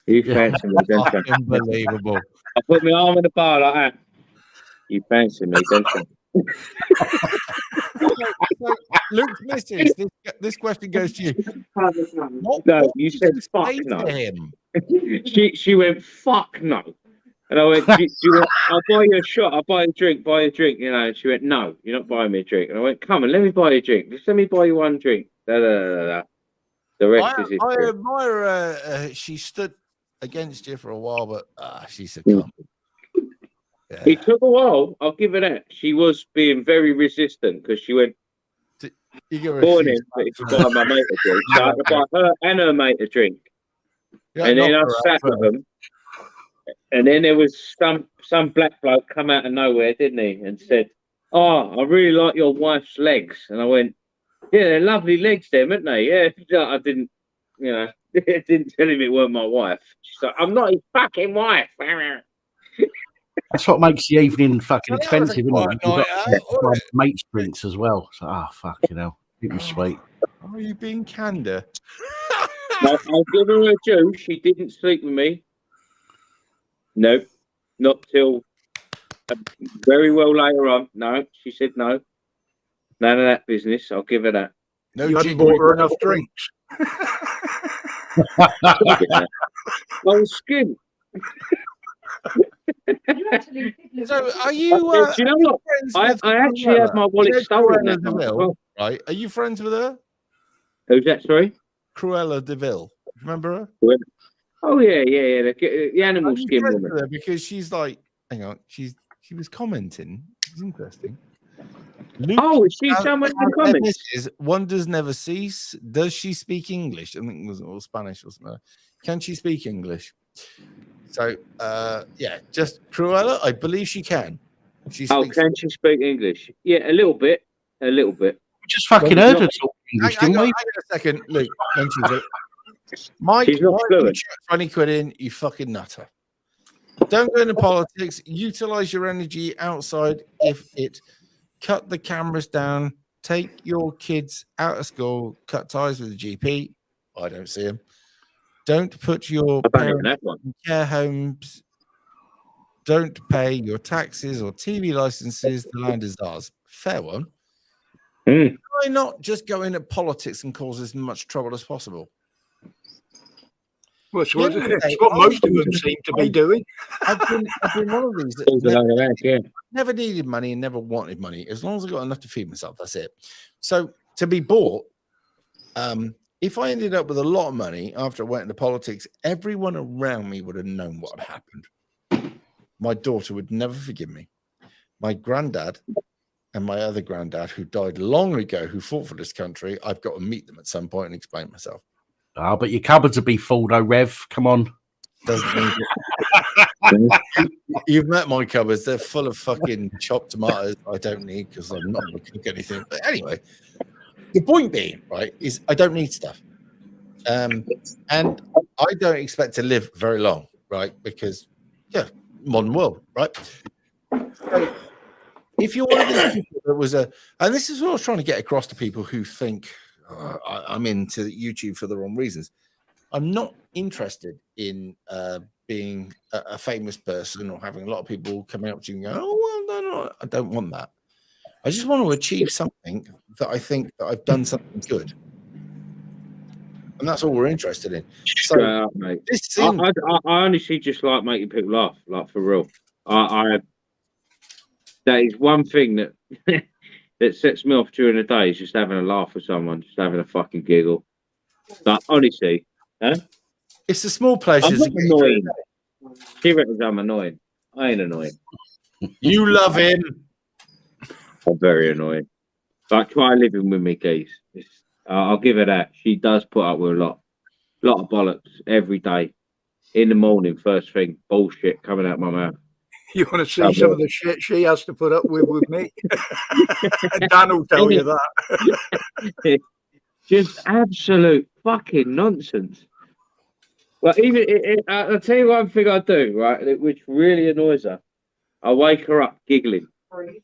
You fancy me, don't you? Unbelievable. I put my arm in the bar like that. You fancy me, don't you? So, Luke's missus, this question goes to you. What, No, what you did said fuck say no. to him? She went, fuck no. And I went, she went, I'll buy you a shot, I'll buy you a drink, you know. And she went, no, you're not buying me a drink. And I went, come on, let me buy you a drink. Just let me buy you one drink. Da, da, da, da, da. The rest is I history. admire she stood against you for a while, but she succumbed. Yeah. It took a while, I'll give her that. She was being very resistant because she went, You give her a morning, few but if you times. buy my mate a drink. So I had to buy her and her mate a drink. Yeah, And then I knock her sat out with them. And then there was some black bloke come out of nowhere, didn't he? And said, oh, I really like your wife's legs. And I went, yeah, they're lovely legs, them, aren't they? Yeah, I didn't, you know, didn't tell him it weren't my wife. She's like, I'm not his fucking wife. That's what makes the evening fucking Well, that was a expensive, isn't quiet it? You've night got out, wasn't it? mates drinks as well. So, fuck, you know, keep them sweet. Are you being candor? I'll give her a due. She didn't sleep with me. Nope, not till very well later on. No, she said no. None of that business. I'll give her that. No, You hadn't jiggery. bought her enough drinks. I was skint. You actually did look So, at are it. you? Do you know what? friends with I actually had Cruella? my wallet You know stolen Cruella that de night as Vil, well. right? Are you friends with her? Who's that? Sorry. Cruella de Vil. Remember her? Oh yeah. The animal Are you skin friends woman. with her? Because she's like, hang on, she was commenting. It's interesting. Luke Oh, is she has- someone in the has comments? messages, wonders never cease. Does she speak English? I think it was all Spanish or something. Can she speak English? So, yeah, just Cruella. I believe she can. She Oh, speaks. can she speak English? Yeah, a little bit. We just fucking heard her talk English, Hang didn't on we? a second, Luke. mentions it. Mike, She's not why don't you fluent. chuck 20 quid in, you fucking nutter. Don't go into politics. Utilize your energy outside if it. Cut the cameras down. Take your kids out of school. Cut ties with the GP. I don't see him. Don't put your I don't even parents have one. in care homes. Don't pay your taxes or TV licenses. The land is ours. Fair one. Why not just go into politics and cause as much trouble as possible? Well, Yeah, it's what most of them seem to be doing. I've been one of these that Falls along the back, yeah. never needed money and never wanted money. As long as I got enough to feed myself, that's it. So to be bought, if I ended up with a lot of money after I went into politics, everyone around me would have known what had happened. My daughter would never forgive me. My granddad and my other granddad, who died long ago, who fought for this country, I've got to meet them at some point and explain myself. Oh, but your cupboards will be full, though, Rev. Come on. Doesn't mean you've met my cupboards. They're full of fucking chopped tomatoes I don't need because I'm not going to cook anything. But anyway, the point being, right, is I don't need stuff. And I don't expect to live very long, right? Because, yeah, modern world, right? So if you're one of these people that was and this is what I was trying to get across to people who think I'm into YouTube for the wrong reasons. I'm not interested in being a famous person or having a lot of people coming up to you and go, oh, well, no, I don't want that. I just want to achieve something that I think that I've done something good. and that's all we're interested in. Straight up, mate. This seems I honestly just like making people laugh, like for real. I that is one thing that that sets me off during the day is just having a laugh with someone, just having a fucking giggle. Like honestly, it's the small I'm pleasures. not annoying. She reckons I'm annoying. I ain't annoying. You love him. I'm very annoying. Like try living with me, geez. I'll give her that. She does put up with a lot of bollocks every day. In the morning, first thing, bullshit coming out my mouth. You want to see some of the shit she has to put up with me? Dan will tell you that. Just absolute fucking nonsense. Well, even I'll tell you one thing I do, right, which really annoys her. I wake her up giggling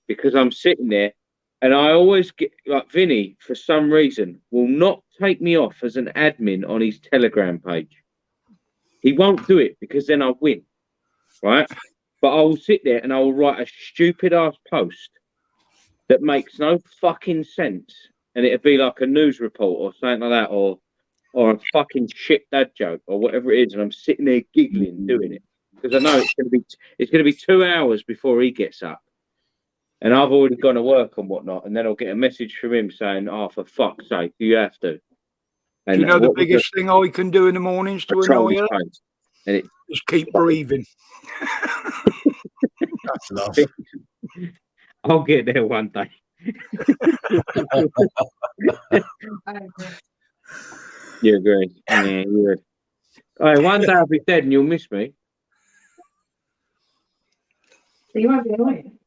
because I'm sitting there, and I always get like Vinny for some reason will not take me off as an admin on his Telegram page. He won't do it because then I win, right? But I will sit there and I will write a stupid ass post that makes no fucking sense, and it'll be like a news report or something like that, or a fucking shit dad joke or whatever it is, and I'm sitting there giggling doing it because I know it's gonna be 2 hours before he gets up, and I've already gone to work and whatnot, and then I'll get a message from him saying, "Oh, for fuck's sake, you have to." And Do you know the biggest thing I can do in the mornings to annoy her? And just keep breathing. That's love. I'll get there one day. You agree? Yeah, you agree. All right, one day I'll be dead and you'll miss me. So you won't be annoying.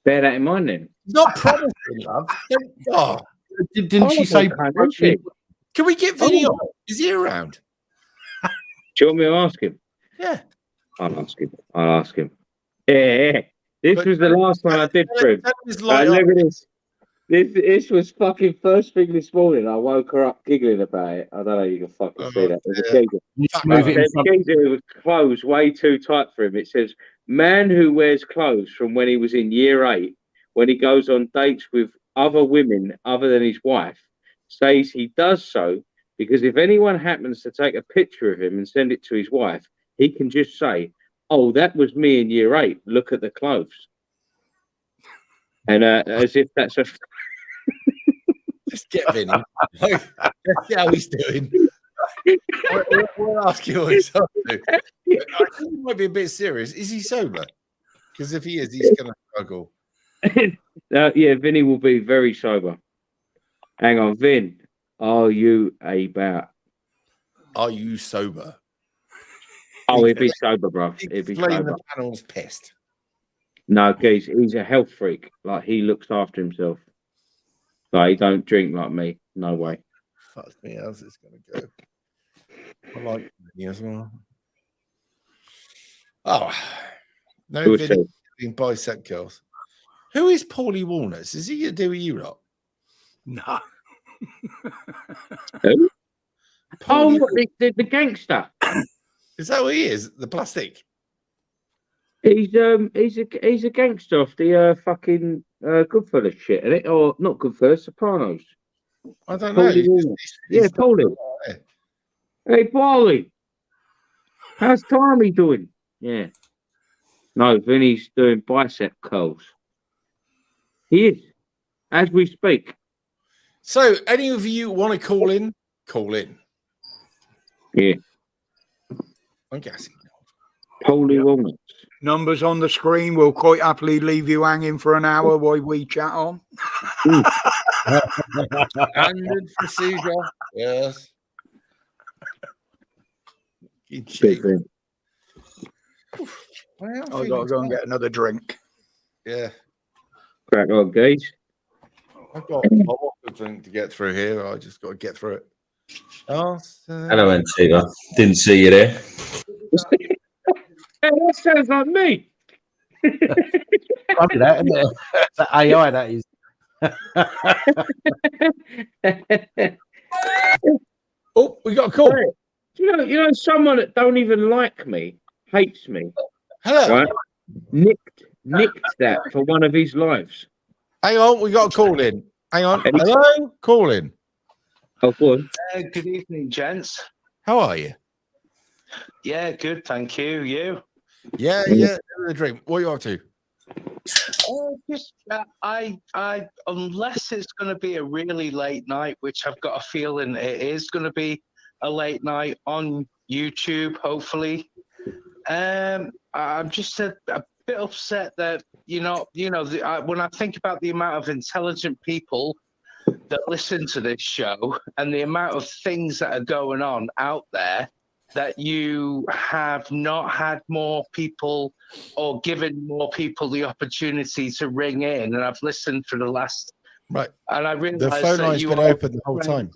Bear that in mind then. Not promising, love. Oh, Didn't she say? can we get Vinny on? Is he around? Do you want me to ask him? Yeah. I'll ask him. Yeah. This was the last one I did for him. Look at this. This was fucking first thing this morning. I woke her up giggling about it. I don't know if you can fucking see that. There's a geezer with clothes way too tight for him. It says, man who wears clothes from when he was in year 8, when he goes on dates with other women other than his wife, says he does so because if anyone happens to take a picture of him and send it to his wife, he can just say, "Oh, that was me in year 8. Look at the clothes." And as if that's a... Just get Vinny. Let's see how he's doing. We'll ask you what he's up to. I think he might be a bit serious. Is he sober? Because if he is, he's going to struggle. Yeah, Vinny will be very sober. Hang on, Vin. Are you about? Are you sober? Oh, he'd be sober, bro. He'd be sober. The panel's pissed. No, geez, he's a health freak. Like, he looks after himself. Like, he don't drink like me. No way. Fuck me, how's this going to go? I like Vinny as well. Oh, no Vinny being bicep girls. Who is Paulie Walnuts? Is he going to do with you lot? No. Who? Oh, the gangster. Is that what he is? The plastic? He's a gangster off the fucking Goodfellas shit, isn't it? Or not Goodfellas, Sopranos. I don't know. Yeah, Paulie. Hey, Paulie. How's Tommy doing? Yeah. No, Vinny's doing bicep curls. He is, as we speak. So, any of you want to call in? Call in. Yeah. I'm guessing. Paulie Walnuts. Numbers on the screen. We'll quite happily leave you hanging for an hour while we chat on. Standard procedure. Yes. I've got to go and get another drink. Yeah. Crack on, guys. I've got a drink to get through here. I just got to get through it. Hello, Antigua. Didn't see you there. Hey, that sounds like me. Funny that, isn't it? That AI, that is. Oh, we got a call. Hey, you know, someone that don't even like me hates me. Hello. Right? Nicked that for one of his lives. Hang on, we got a call in. Hang on. Hello, call in. Oh, go on. Good evening, gents. How are you? Yeah, good, thank you. You? Yeah, living the dream. What are you up to? I unless it's going to be a really late night, which I've got a feeling it is going to be a late night on YouTube, hopefully. I'm just a bit upset that when I think about the amount of intelligent people that listen to this show and the amount of things that are going on out there, that you have not had more people or given more people the opportunity to ring in. And I've listened for the last right, and I realized the phone line's been open the whole time.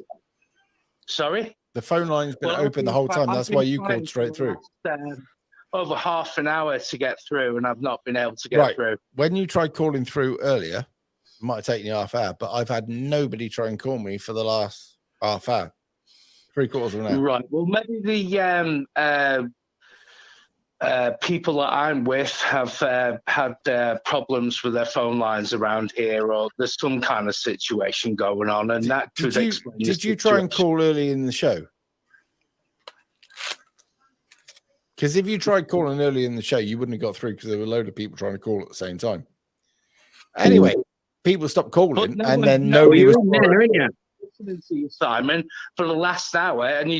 Sorry, the phone line's been open the whole time. That's why you called straight through. Over half an hour to get through, and I've not been able to get through. When you tried calling through earlier, it might have taken you half hour, but I've had nobody try and call me for the last half hour. 3/4 of an hour. Right. Well, maybe the people that I'm with have had problems with their phone lines around here, or there's some kind of situation going on, and that could explain. Did you try and call early in the show? Because if you tried calling early in the show, you wouldn't have got through because there were a load of people trying to call at the same time. Anyway, people stopped calling, and then nobody was listening to you, Simon, for the last hour, and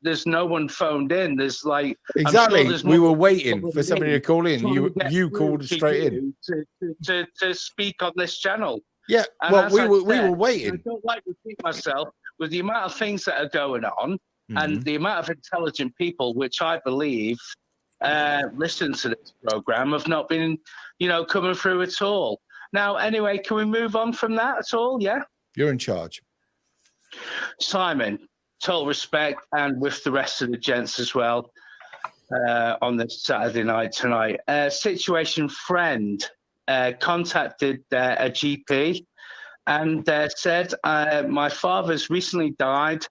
there's no one phoned in. There's like exactly. We were waiting for somebody to call in. You called straight in to speak on this channel. Yeah, and well, we were waiting. I don't like to repeat myself with the amount of things that are going on. And the amount of intelligent people, which I believe listen to this program, have not been, coming through at all. Now, anyway, can we move on from that at all? Yeah? You're in charge. Simon, total respect, and with the rest of the gents as well on this Saturday night tonight. Situation friend contacted a GP and said, my father's recently died,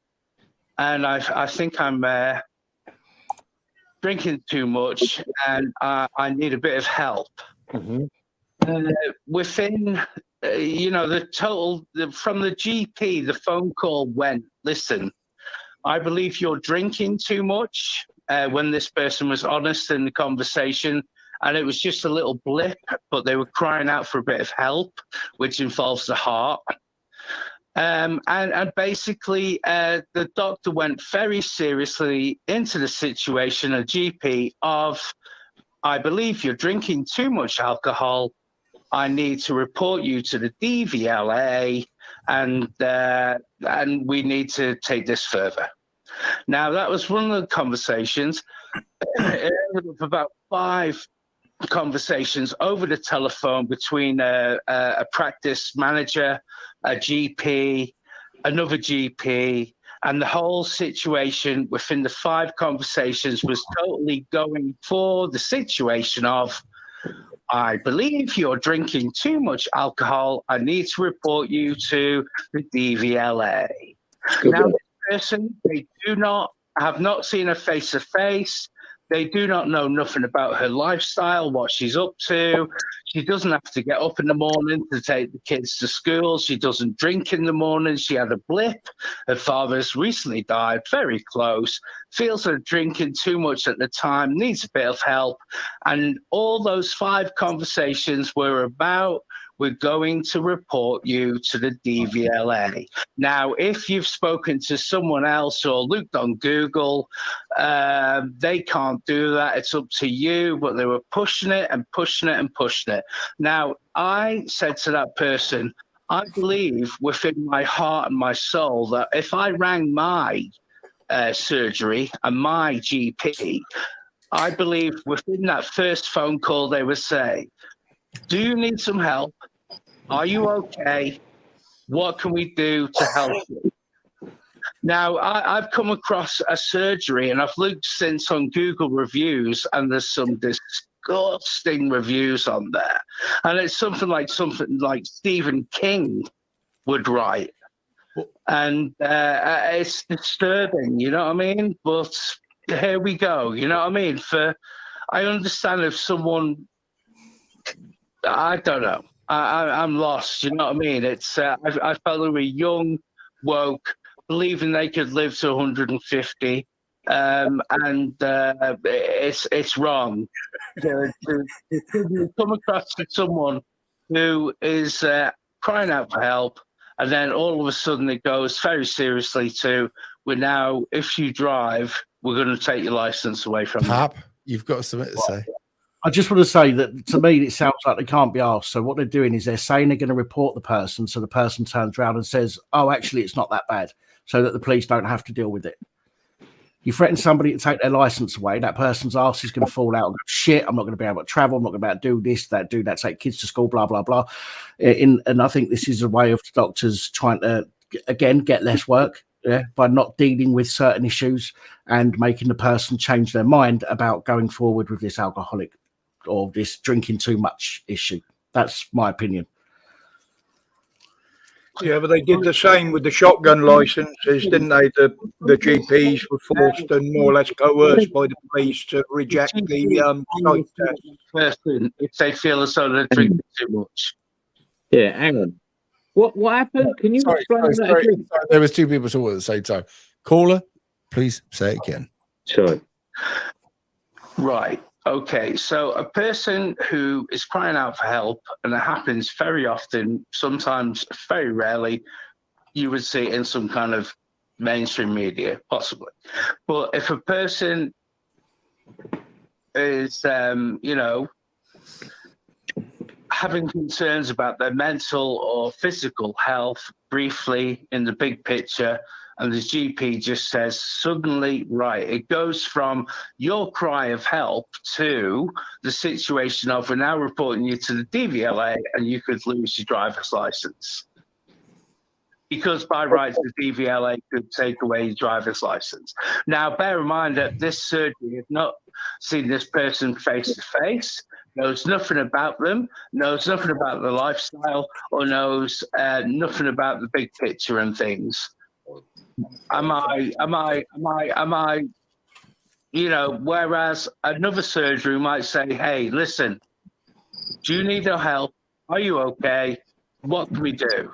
and I think I'm drinking too much, and I need a bit of help. Within, the total, from the GP, the phone call went, listen, I believe you're drinking too much, when this person was honest in the conversation, and it was just a little blip, but they were crying out for a bit of help, which involves the heart. And basically, the doctor went very seriously into the situation, a GP, of, I believe you're drinking too much alcohol. I need to report you to the DVLA, and we need to take this further. Now, that was one of the conversations. It ended up about 5 conversations over the telephone between a practice manager, a GP, another GP, and the whole situation within the 5 conversations was totally going for the situation of, I believe you're drinking too much alcohol. I need to report you to the DVLA. Now, this person, they have not seen her face to face. They do not know nothing about her lifestyle, what she's up to. She doesn't have to get up in the morning to take the kids to school. She doesn't drink in the morning. She had a blip. Her father's recently died, very close. Feels her drinking too much at the time, needs a bit of help. And all those 5 conversations were about, we're going to report you to the DVLA. Now, if you've spoken to someone else or looked on Google, they can't do that. It's up to you, but they were pushing it and pushing it and pushing it. Now, I said to that person, I believe within my heart and my soul that if I rang my surgery and my GP, I believe within that first phone call, they would say, do you need some help? Are you okay? What can we do to help you? Now, I've come across a surgery, and I've looked since on Google reviews, and there's some disgusting reviews on there. And it's something like Stephen King would write. And it's disturbing, you know what I mean? But here we go, you know what I mean? I understand if someone, I don't know, I'm lost, you know what I mean? It's I felt they were young, woke, believing they could live to 150, and it's wrong to come across to someone who is crying out for help, and then all of a sudden it goes very seriously to, we're now, if you drive, we're going to take your license away from you. Pap, you've got something to say. I just want to say that to me, it sounds like they can't be asked. So what they're doing is they're saying they're going to report the person. So the person turns around and says, oh, actually, it's not that bad, so that the police don't have to deal with it. You threaten somebody to take their license away, that person's ass is going to fall out and go, shit, I'm not going to be able to travel. I'm not going to be able to do this, that, do that, take kids to school, blah, blah, blah. And I think this is a way of doctors trying to, again, get less work. Yeah, by not dealing with certain issues and making the person change their mind about going forward with this alcoholic or this drinking too much issue. That's my opinion. Yeah, but they did the same with the shotgun licenses, didn't they? The GPs were forced and more or less coerced by the police to reject the psych test. Person, if they feel as though they're drinking too much. Yeah, hang on. What happened? Can you explain that again? Sorry. There was two people talking at the same time. Caller, please say it again. Sorry. Right. Okay. So a person who is crying out for help, and it happens very often, sometimes very rarely, you would see it in some kind of mainstream media, possibly. But if a person is, having concerns about their mental or physical health briefly in the big picture, and the GP just says suddenly, right, it goes from your cry of help to the situation of, we're now reporting you to the DVLA and you could lose your driver's license. Because by rights, the DVLA could take away your driver's license. Now, bear in mind that this surgery has not seen this person face to face, knows nothing about them, knows nothing about the lifestyle, or knows nothing about the big picture and things. Am I, whereas another surgery might say, hey, listen, do you need our help? Are you okay? What can we do?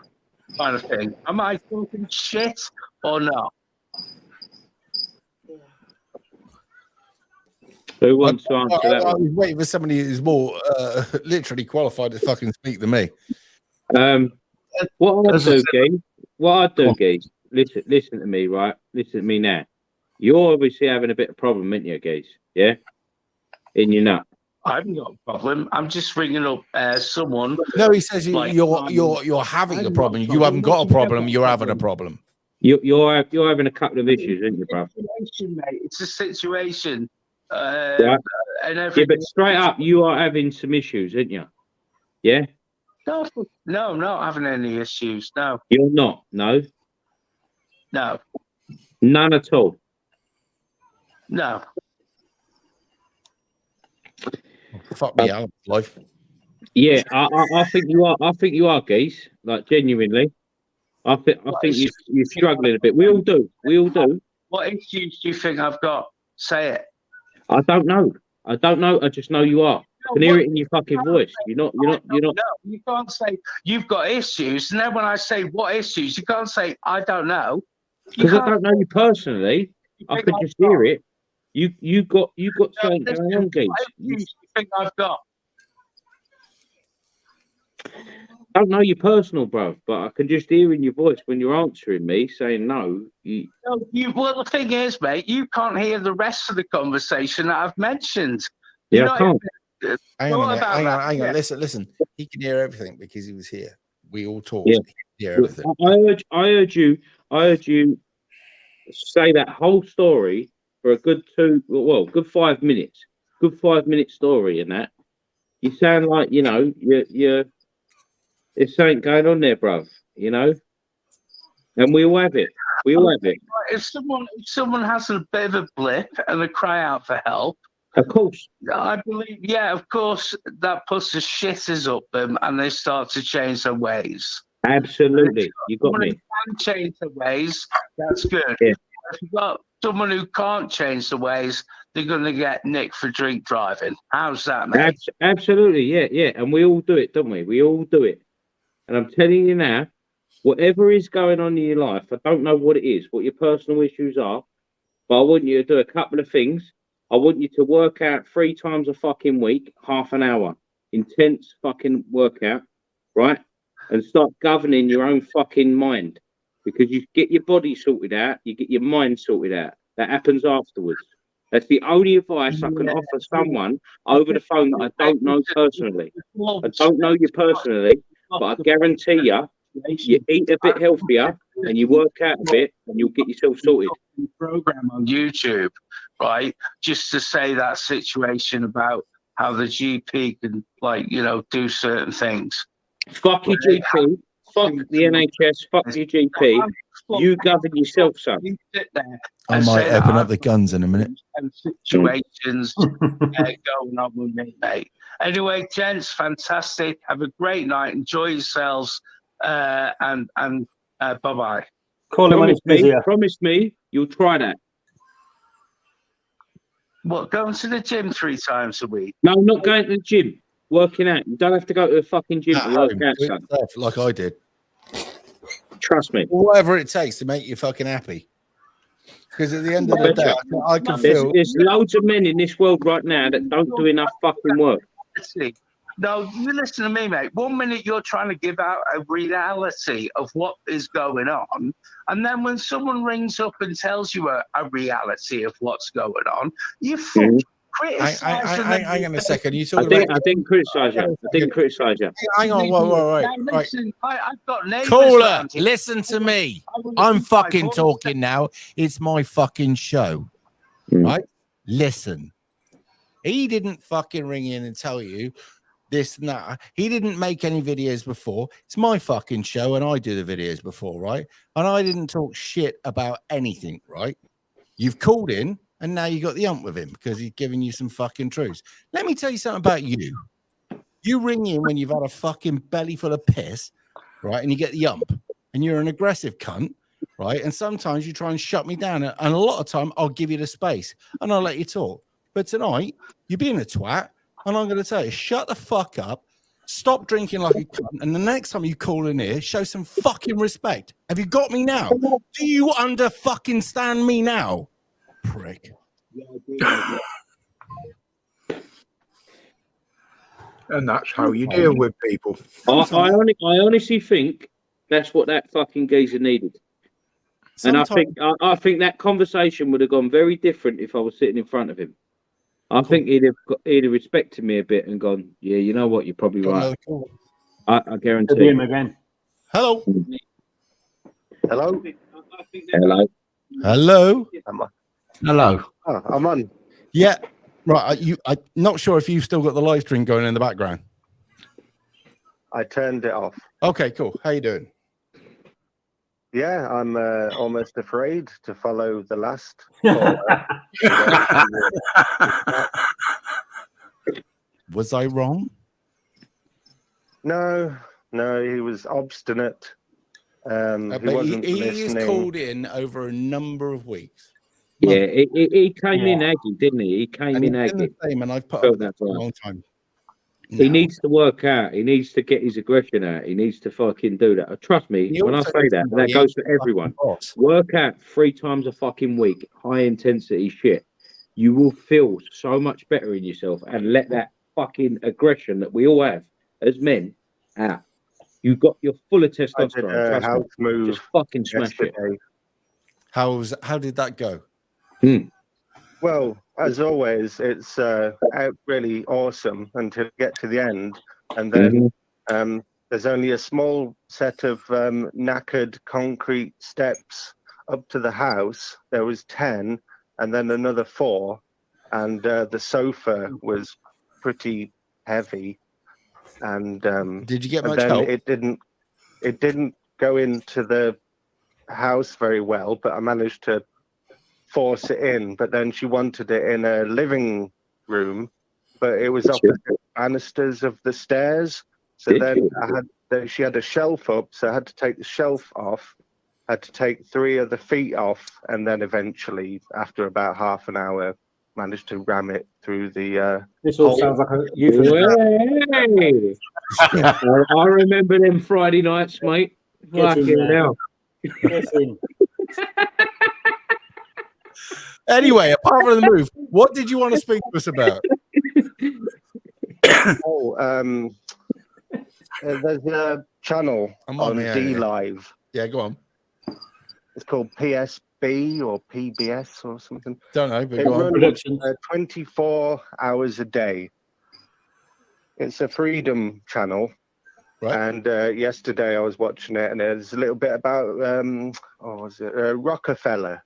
Kind of thing. Am I talking shit or not? Who wants to answer that? I was waiting for somebody who's more literally qualified to fucking speak than me. What I do, Geese, listen to me, right? Listen to me now. You're obviously having a bit of problem, aren't you, Geese? Yeah? In your nut. I haven't got a problem. I'm just ringing up someone. No, he says you're having a problem. You haven't got a problem. You're having a problem. You're having a couple of issues, aren't you, bro? It's a situation. Right. Yeah, but straight up, you are having some issues, aren't you? Yeah? No, I'm not having any issues. No. You're not? No? No. None at all? No. Fuck me out, life. Yeah, I think you are. I think you are, Geese. Like, genuinely. I think you're struggling a bit. We all do. What issues do you think I've got? Say it. I don't know. I just know you are. I can hear it in your fucking voice. You're not. No, you can't say you've got issues. And then when I say what issues, you can't say I don't know. Because I don't know you personally. I can just hear it. You got something going on, Geese. What issues do you think I've got? I don't know your personal, bro, but I can just hear in your voice when you're answering me saying no. Well, the thing is, mate, you can't hear the rest of the conversation that I've mentioned. Yeah, I can't. Hang on. Listen. He can hear everything because he was here. We all talked. Yeah. He can hear everything. I heard you say that whole story for a good 5 minutes. Good 5 minute story in that. You sound like, you're there's something going on there, bruv, and we all have it. If someone has a bit of a blip and they cry out for help, of course, I believe, of course, that puts the shitters up them and they start to change their ways. Absolutely, you got me. If can change their ways, that's good. Yeah. If you've got someone who can't change the ways, they're going to get nicked for drink driving. How's that, mate? Absolutely, yeah, and we all do it, don't we? We all do it. And I'm telling you now, whatever is going on in your life, I don't know what it is, what your personal issues are, but I want you to do a couple of things. I want you to work out 3 times a fucking week, half an hour, intense fucking workout, right? And start governing your own fucking mind, because you get your body sorted out, you get your mind sorted out. That happens afterwards. That's the only advice I can offer someone over the phone that I don't know personally. I don't know you personally, but I guarantee you, you eat a bit healthier and you work out a bit and you'll get yourself sorted. Program on YouTube, right? Just to say that situation about how the GP can, like, you know, do certain things. Fuck your GP, fuck the NHS, fuck your GP. You govern yourself, son. You sit there. I might open up the guns in a minute. Situations going on with me, mate. Anyway, gents, fantastic. Have a great night. Enjoy yourselves. And bye-bye. Call him when it's busier. Promise me you'll try that. What, going to the gym 3 times a week? No, I'm not going to the gym. Working out. You don't have to go to the fucking gym to work out, Do it son. yourself, like I did. Trust me. Whatever it takes to make you fucking happy. Because at the end of the day, I can feel. There's loads of men in this world right now that don't do enough fucking work. No, you listen to me, mate. 1 minute you're trying to give out a reality of what is going on, and then when someone rings up and tells you a reality of what's going on, you criticize. Hang on a second. You I didn't criticize you. I didn't criticize you. Hang on, right. Listen, I've got neighbours. Caller, around here. listen to me. I'm fucking talking now. It's my fucking show. Right? Listen. He didn't fucking ring in and tell you this and that. He didn't make any videos before. It's my fucking show and I do the videos before, right? And I didn't talk shit about anything, right? You've called in and now you got the ump with him because he's giving you some fucking truths. Let me tell you something about you. You ring in when you've had a fucking belly full of piss, right? And you get the ump and you're an aggressive cunt, right? And sometimes you try and shut me down. And a lot of time I'll give you the space and I'll let you talk. But tonight you're being a twat. And I'm going to tell you, shut the fuck up, stop drinking like a cunt, and the next time you call in here, show some fucking respect. Have you got me now? Do you fucking stand me now? Prick. And that's how you deal with people. I honestly think that's what that fucking geezer needed. And I think that conversation would have gone very different if I was sitting in front of him. I think he'd have respected me a bit and gone, yeah, you know what, you're probably right. I guarantee. Him again. Hello. Hello. Hello. Hello. Hello. Oh, I'm on. Yeah. Right. I'm not sure if you've still got the live stream going in the background. I turned it off. Okay, cool. How you doing? Yeah, I'm almost afraid to follow the last. Was I wrong? No, he was obstinate. He wasn't he listening. is called in over a number of weeks. Yeah, he came in aggy, didn't he? He came in aggy. And I've put up that for a long time. He needs to work out. He needs to get his aggression out. He needs to fucking do that. Trust me, when I say that, that goes for everyone. Work out 3 times a fucking week, high intensity shit. You will feel so much better in yourself and let that fucking aggression that we all have as men out. You got your full of testosterone. House move. Just fucking smash it. How did that go? Well, as always, it's really awesome until you get to the end, and then there's only a small set of knackered concrete steps up to the house. There was 10, and then another 4, and the sofa was pretty heavy. And did you get much help? It didn't go into the house very well, but I managed to force it in. But then she wanted it in a living room, but it was opposite banisters of the stairs. So she had a shelf up, so I had to take the shelf off, had to take 3 of the feet off, and then eventually, after about half an hour, managed to ram it through the this all sounds like a euphemism. I remember them Friday nights, mate. Get in Fucking there. hell. Get in. Anyway, apart from the move, what did you want to speak to us about? There's a channel I'm on on the air D here. Live. Yeah, go on. It's called PSB or PBS or something. Don't know, but It go on. runs Productions. 24 hours a day. It's a freedom channel. Right. And yesterday I was watching it, and there's a little bit about what was it? Rockefeller.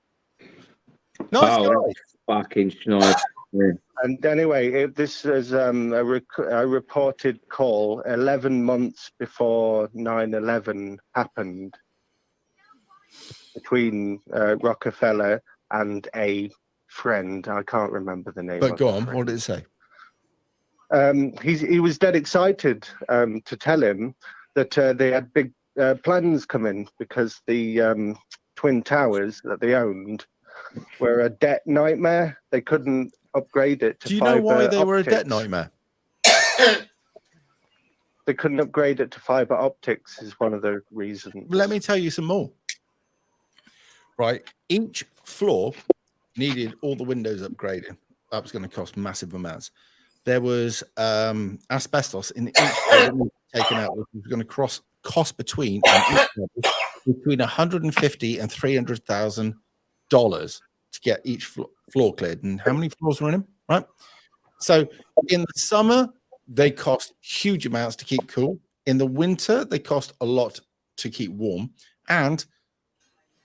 Nice Oh, guy. fucking snipe. Yeah. And anyway, this is a reported call 11 months before 9/11 happened between Rockefeller and a friend. I can't remember the name. But of go the on. friend. What did it say? He was dead excited to tell him that they had big plans coming because the Twin Towers that they owned were a debt nightmare. They couldn't upgrade it to Do you know why fiber they were a debt optics. nightmare? They couldn't upgrade it to fiber optics is one of the reasons. Let me tell you some more. Right. Each floor needed all the windows upgraded. That was going to cost massive amounts. There was asbestos in each floor that needed taken out, which was going to cost between $150,000 and $300,000 to get each floor cleared. And how many floors were in them? Right. So in the summer, they cost huge amounts to keep cool. In the winter, they cost a lot to keep warm. And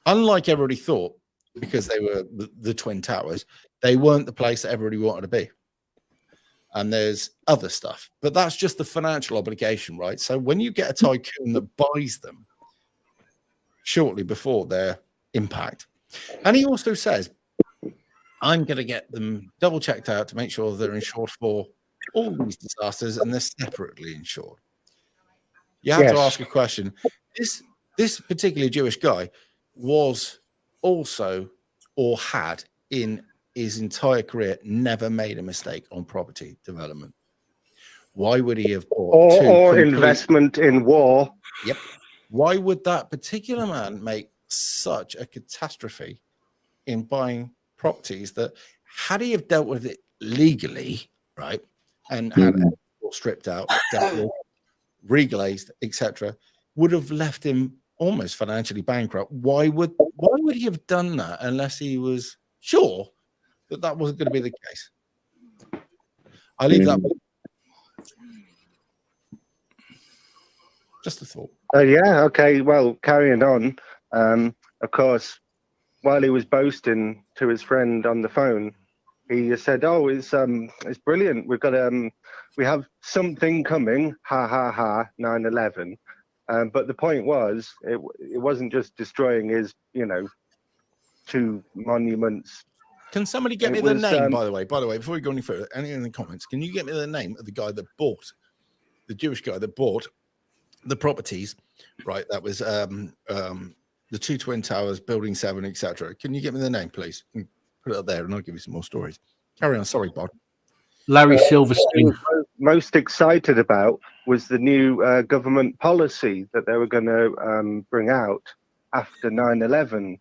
unlike everybody thought, because they were the Twin Towers, they weren't the place that everybody wanted to be. And there's other stuff, but that's just the financial obligation, right? So when you get a tycoon that buys them shortly before their impact, and he also says, I'm going to get them double checked out to make sure they're insured for all these disasters and they're separately insured. You have to ask a question. This particular Jewish guy was also, or had in his entire career, never made a mistake on property development. Why would he have bought or investment in war? Yep. Why would that particular man make such a catastrophe in buying properties that, had he have dealt with it legally, right, and had it all stripped out, reglazed, etc., would have left him almost financially bankrupt? Why would he have done that unless he was sure that that wasn't going to be the case? I leave that. Just a thought. Yeah. Okay. Well, carrying on. Of course, while he was boasting to his friend on the phone, he said, "Oh, it's brilliant. We've got we have something coming. Ha ha ha. 9/11." But the point was, it wasn't just destroying his, 2 monuments. Can somebody get me the name, by the way, before we go any further, any in the comments, can you get me the name of the guy that bought, the Jewish guy that bought the properties, right? That was the 2 Twin Towers, Building 7, etc. Can you get me the name, please? And put it up there and I'll give you some more stories. Carry on. Sorry, Bod. Larry Silverstein. What he was most excited about was the new government policy that they were going to bring out after 9/11.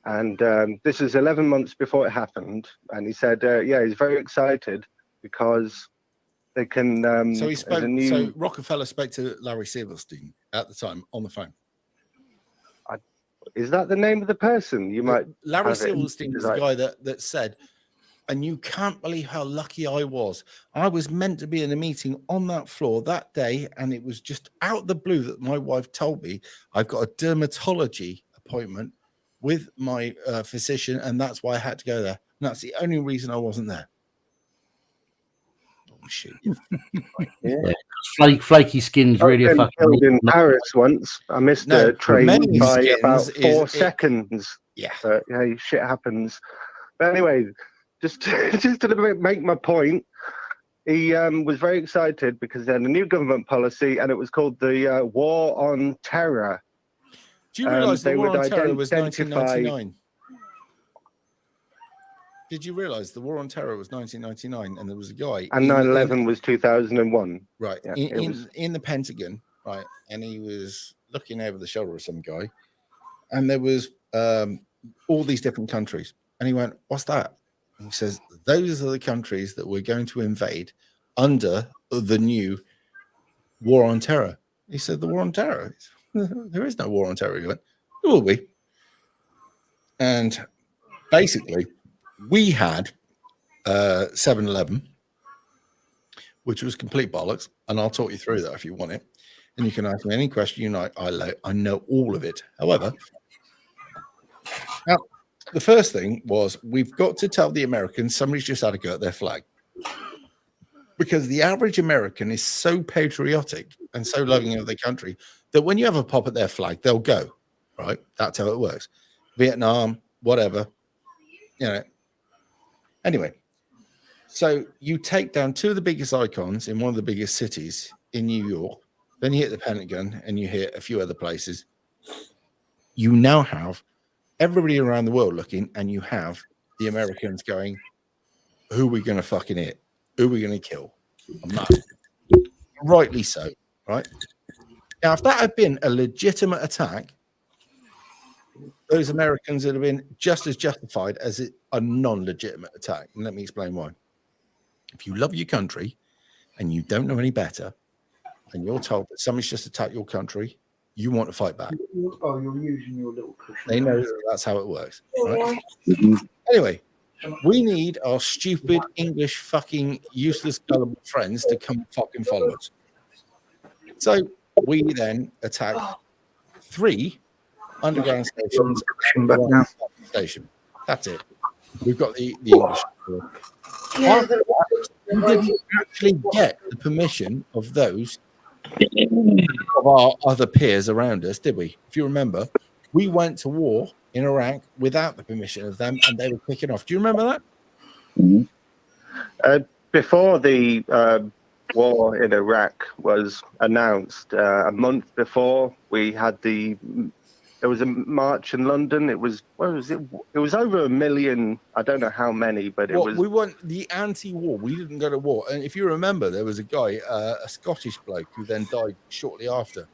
And this is 11 months before it happened. And he said, yeah, he's very excited because they can. So he spoke. So Rockefeller spoke to Larry Silverstein at the time on the phone. Is that the name of the person? You might. Larry Silverstein is the guy that said, and you can't believe how lucky I was. I was meant to be in a meeting on that floor that day, and it was just out of the blue that my wife told me I've got a dermatology appointment with my physician, and that's why I had to go there. And that's the only reason I wasn't there. Oh shit! Yeah. Flaky skin's really a fucking. Killed in Paris once. I missed a train by about 4 seconds. Yeah. But yeah, shit happens. But anyway, just to make my point, he was very excited because they had a new government policy, and it was called the War on Terror. Do you realise the War on Terror was 1999? Did you realise the War on Terror was 1999, and there was a guy, and 9/11 was 2001, right? Yeah, in the Pentagon, right? And he was looking over the shoulder of some guy, and there was all these different countries. And he went, "What's that?" And he says, "Those are the countries that we're going to invade under the new war on terror." He said, "The war on terror? There is no war on terror." He went, "There will be." And basically, we had 7-Eleven, which was complete bollocks, and I'll talk you through that if you want it. And you can ask me any question you like. I know all of it. However, now the first thing was we've got to tell the Americans somebody's just had a go at their flag, because the average American is so patriotic and so loving of their country that when you have a pop at their flag, they'll go, right? That's how it works. Vietnam, whatever, you know. Anyway, so you take down two of the biggest icons in one of the biggest cities in New York, then you hit the Pentagon and you hit a few other places. You now have everybody around the world looking, and you have the Americans going, "Who are we going to fucking hit? Who are we going to kill?" I'm not. Rightly so, right? Now, if that had been a legitimate attack, those Americans would have been just as justified as a non-legitimate attack. And let me explain why. If you love your country and you don't know any better, and you're told that somebody's just attacked your country, you want to fight back. Oh, you're using your little cushion. They know that's how it works, right? Anyway, we need our stupid English fucking useless gullible friends to come fucking follow us. So we then attack 3 underground stations. Station. That's it. We've got the English. After that, we didn't actually get the permission of those of our other peers around us, did we? If you remember, we went to war in Iraq without the permission of them, and they were kicking off. Do you remember that? Before the war in Iraq was announced, a month before, we had there was a march in London. It was, what was it? It was over 1 million. I don't know how many, but it was. We went the anti-war. We didn't go to war. And if you remember, there was a guy, a Scottish bloke, who then died shortly after.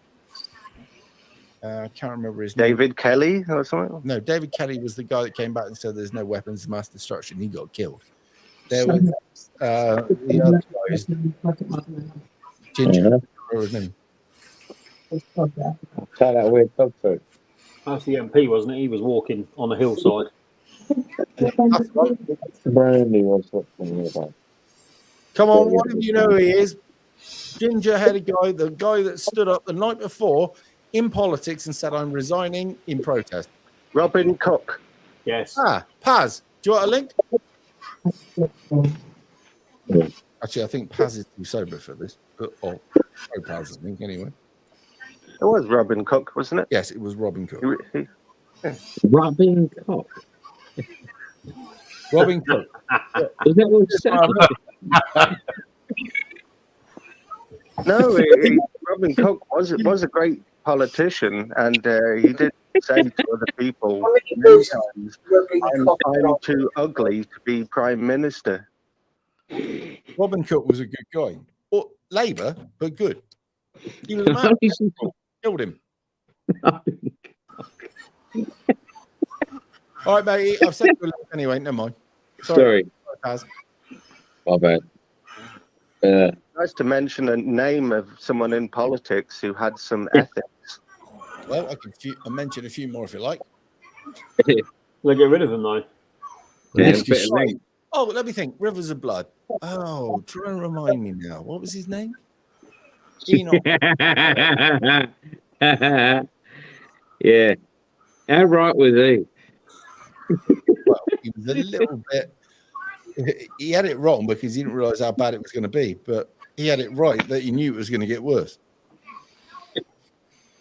I can't remember his name. David Kelly or something? No, David Kelly was the guy that came back and said there's no weapons of mass destruction. He got killed. There was the other guys. Ginger. What was his name? Try that weird dog food. That's the MP, wasn't it? He was walking on the hillside. Brandy was talking about. Come on, what do you know who he is? Ginger-headed guy, the guy that stood up the night before in politics and said, "I'm resigning in protest." Robin Cook. Yes. Paz. Do you want a link? Actually, I think Paz is too sober for this. Or Paz, I think, anyway. It was Robin Cook, wasn't it? Yes, it was Robin Cook. Robin Cook. Robin Cook. Is that what it said? No, Robin Cook was a great politician, and he did say to other people many times, I'm too ugly to be prime minister. Robin Cook was a good guy. Or Labour, but good. He was a man. Killed him. All right, mate. I've sent you a link anyway. Never mind. Sorry. My bad. Nice to mention a name of someone in politics who had some ethics. Well, I can mention a few more if you like. They get rid of them though. Oh, let me think. Rivers of Blood. Oh, try and remind me now. What was his name? Enoch. Yeah. How right was he? Well, he was a little bit. He had it wrong because he didn't realise how bad it was going to be, but he had it right that he knew it was going to get worse.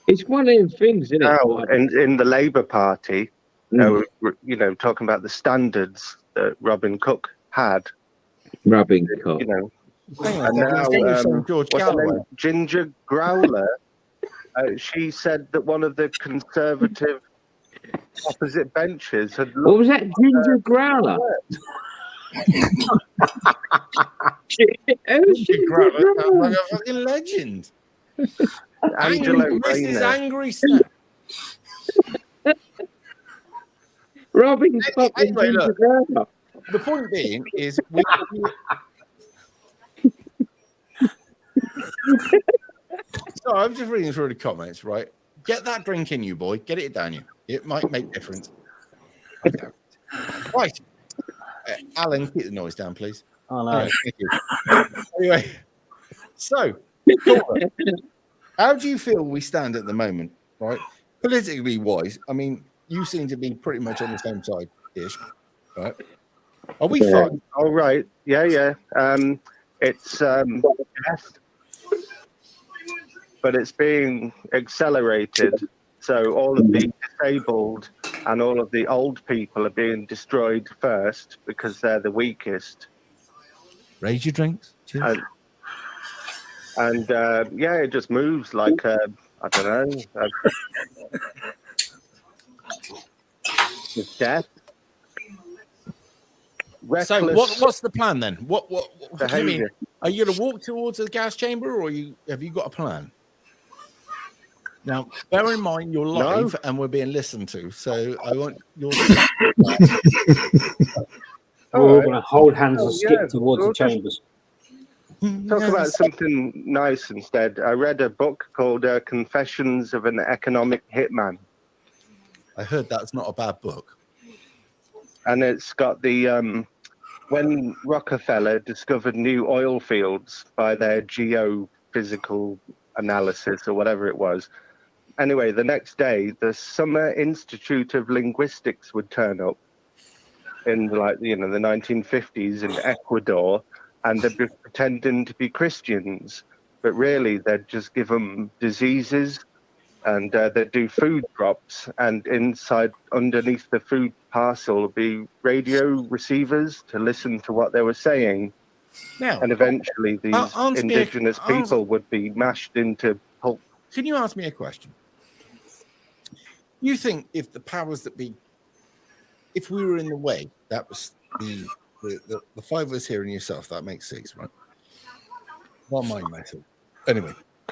It's one of them things, isn't it? Now, in the Labour Party, you know, talking about the standards that Robin Cook had. Robin Cook. You know, and now George Galloway. Ginger Growler, she said that one of the Conservative opposite benches had. What was that, Ginger Growler? Ginger Growler, like a fucking legend. Angelo Mrs. Rayner. Angry Snap. Robin Anyway, look, the point being is so I'm just reading through the comments, right? Get that drink in you, boy. Get it down you. It might make difference. Right. Alan, keep the noise down, please. Oh, no. All right, thank you. Anyway, so Dora, how do you feel we stand at the moment, right? Politically wise, I mean, you seem to be pretty much on the same side ish, right? Are we fine? All right. Yeah. It's death, but it's being accelerated. So all of the disabled and all of the old people are being destroyed first because they're the weakest. Raise your drinks. Cheers. And yeah, it just moves like I don't know, with death. So what's the plan then? What do you mean? Behavior. Are you going to walk towards the gas chamber, or have you got a plan? Now, bear in mind you're live and we're being listened to, so I want your. We're all going to hold hands and skip towards the chambers. Talk about something nice instead. I read a book called Confessions of an Economic Hitman. I heard that's not a bad book. And it's got the when Rockefeller discovered new oil fields by their geophysical analysis or whatever it was. Anyway, the next day, the Summer Institute of Linguistics would turn up in the 1950s in Ecuador, and they'd be pretending to be Christians, but really they'd just give them diseases, and they'd do food crops, and underneath the food parcel would be radio receivers to listen to what they were saying. Now, and eventually these indigenous people would be mashed into pulp. Can you ask me a question? You think if the powers that be, if we were in the way, that was the five of us here and yourself, that makes six, right? One mind method. Anyway,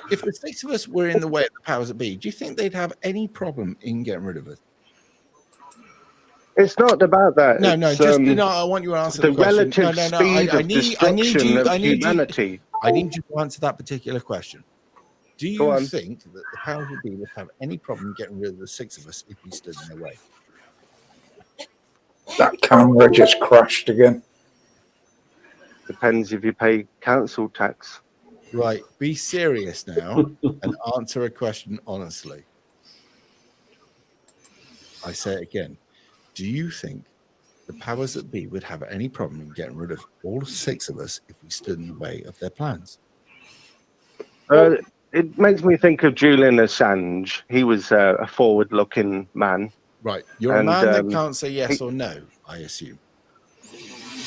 if the six of us were in the way of the powers that be, do you think they'd have any problem in getting rid of us? It's not about that. No, It's, I want you to answer the the question. relative speed of destruction of humanity. I need you to answer that particular question. Do you think that the powers that be would have any problem getting rid of the six of us if we stood in the way? That camera just crashed again. Depends if you pay council tax. Right, be serious now and answer a question honestly. I say it again. Do you think the powers that be would have any problem in getting rid of all six of us if we stood in the way of their plans? It makes me think of Julian Assange. He was a forward-looking man. Right, you're a man that can't say yes or no, I assume.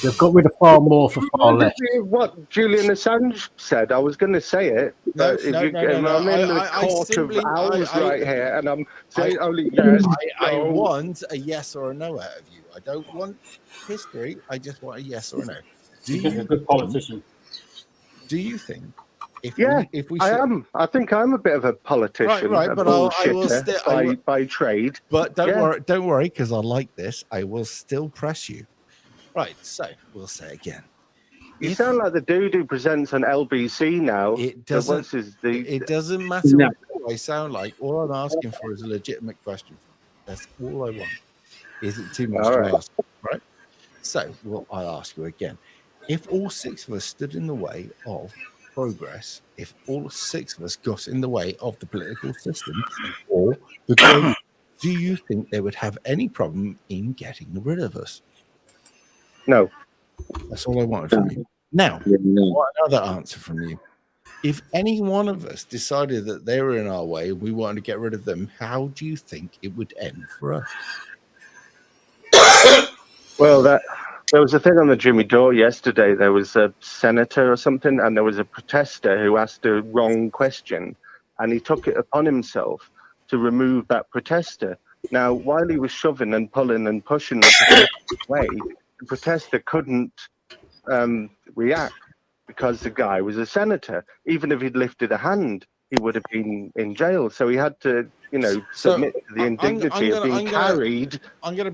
They've got rid of far more for far less. What Julian Assange said, I was going to say it. No, but I'm in the court of owls right here, and I'm saying only yes. I want a yes or a no out of you. I don't want history. I just want a yes or a no. Do you a good politician? Do you think? If we I am. I think I'm a bit of a politician. Right, but I will still by trade. But don't worry, because I like this. I will still press you. Right, so we'll say again. You sound like the dude who presents on LBC now. It doesn't. It doesn't matter what I sound like. All I'm asking for is a legitimate question. That's all I want. Is it too much to ask? Right. So, I'll ask you again. If all six of us stood in the way of progress, if all six of us got in the way of the political system or the growth, do you think they would have any problem in getting rid of us? No. That's all I wanted from you. Now, I want another answer from you. If any one of us decided that they were in our way and we wanted to get rid of them, how do you think it would end for us? Well, there was a thing on the Jimmy Dore yesterday. There was a senator or something, and there was a protester who asked a wrong question, and he took it upon himself to remove that protester. Now, while he was shoving and pulling and pushing the protester away, the protester couldn't react because the guy was a senator. Even if he'd lifted a hand, he would have been in jail. So he had to, submit to the indignity of being carried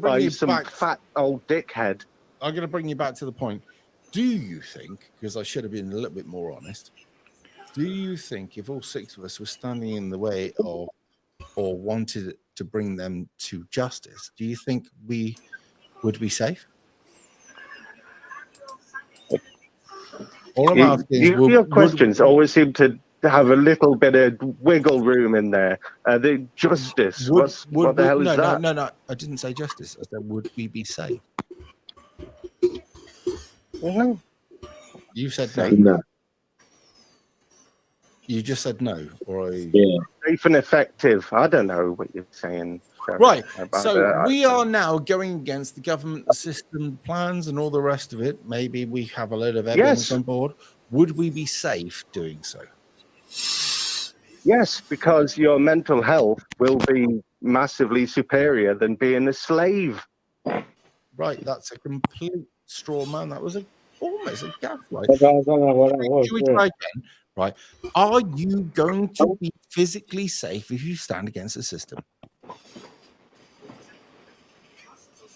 by some fat old dickhead. I'm going to bring you back to the point. Do you think, because I should have been a little bit more honest, do you think if all 6 of us were standing in the way of or wanted to bring them to justice, do you think we would be safe? All I'm asking is, your questions always seem to have a little bit of wiggle room in there. The justice. What the hell is that? No. I didn't say justice. I said, would we be safe? You said no. No. You just said no, or safe and effective. I don't know what you're saying. Right. So we are now going against the government, the system, plans, and all the rest of it. Maybe we have a load of evidence on board. Would we be safe doing so? Yes, because your mental health will be massively superior than being a slave. Right. That's a complete straw man. That was almost a gaslight. I don't know what that was. Try again. Right. Are you going to be physically safe if you stand against the system?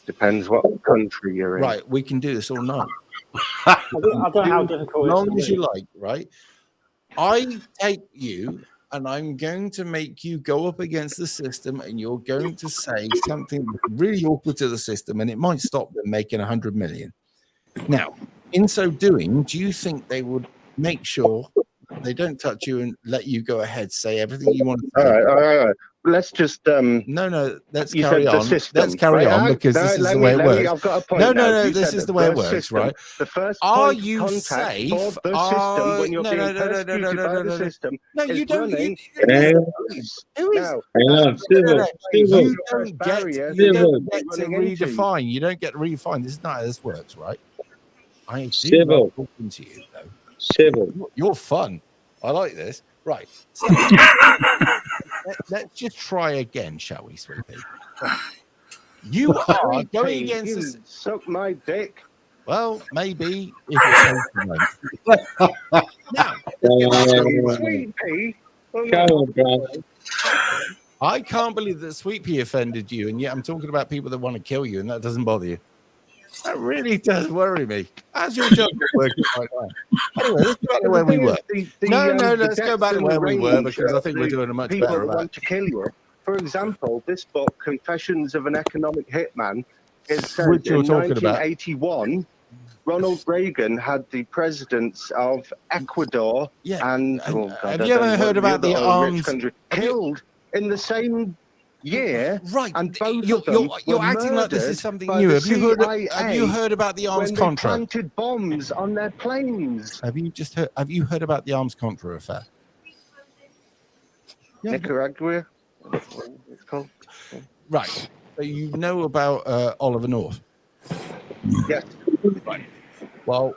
Depends what country you're in. Right. We can do this all night. I don't know how difficult it is. As long as you like, right? I take you and I'm going to make you go up against the system and you're going to say something really awkward to the system and it might stop them making 100 million. Now, in so doing, do you think they would make sure they don't touch you and let you go ahead, say everything you want to say? All right. Let's just no. Let's carry on. Let's carry on because this is the way it works. I've got a point no. This is the way it works, right? The first are point you of contact safe? for the system when you're being persecuted by the system. No, you don't. You don't get to redefine. You don't get to redefine. This is not how this works, right? I do love talking to you, though. Civil. You're fun. I like this. Right. So, let's just try again, shall we, sweet pea? You are going against this. Suck my dick. Well, maybe if it's now, Sweet pea. I can't believe that Sweet Pea offended you, and yet I'm talking about people that want to kill you, and that doesn't bother you. That really does worry me. How's your job working right now? Anyway, let's go back to where we were. Let's go back to where we were because I think we're doing a much better people want to kill you. For example, this book, Confessions of an Economic Hitman, is said in 1981. Ronald Reagan had the presidents of Ecuador and have you ever heard about the arms killed in the same year? Right, and both you're acting like this is something new. Have you heard about the arms contra? When they planted bombs on their planes. Have you heard about the arms contra affair? Nicaragua. It's called. Right. So you know about Oliver North? Yes. Right. Well,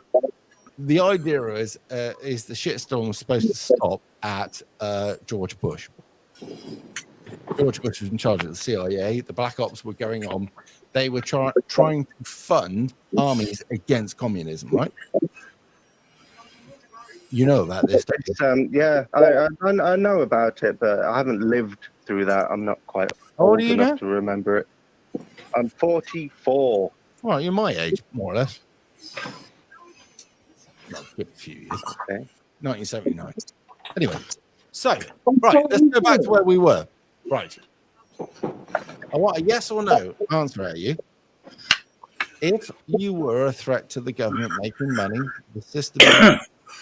the idea is the shitstorm was supposed to stop at George Bush. George Bush was in charge of the CIA. The black ops were going on. They were trying to fund armies against communism, right? You know about this. I know about it, but I haven't lived through that. I'm not quite old enough to remember it. I'm 44. Well, you're my age, more or less. Not a good few years. Okay. 1979. Anyway, so right, let's go back to where we were. Right. I want a yes or no answer at you. If you were a threat to the government making money, the system,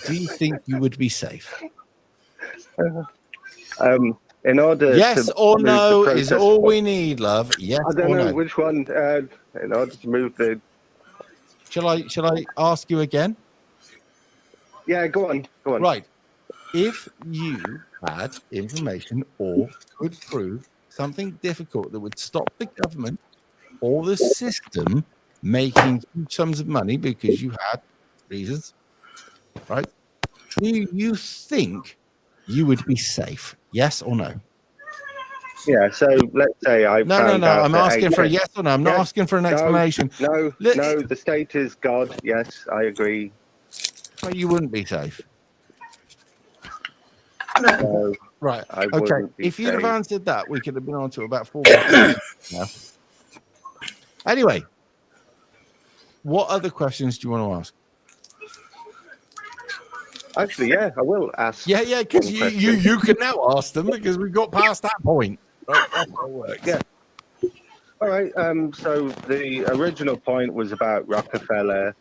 do you think you would be safe? In order yes or no is all we need, love. Yes I don't or know no. which one. In order to move the. Shall I ask you again? Yeah, go on. Right. If you had information or could prove something difficult that would stop the government or the system making huge sums of money because you had reasons, right? Do you think you would be safe? Yes or no? Yeah, so let's say I No. I'm asking for a yes or no. I'm not asking for an explanation. No, the state is God. Yes, I agree. So you wouldn't be safe. No. Right. I Okay. wouldn't be If you'd have saying. answered that, we could have been on to about 4 minutes now. Anyway, what other questions do you want to ask? Actually, yeah, I will ask. Yeah, because one you can now ask them because we got past that point. Right, that's how it works. Yeah. All right. So the original point was about Rockefeller,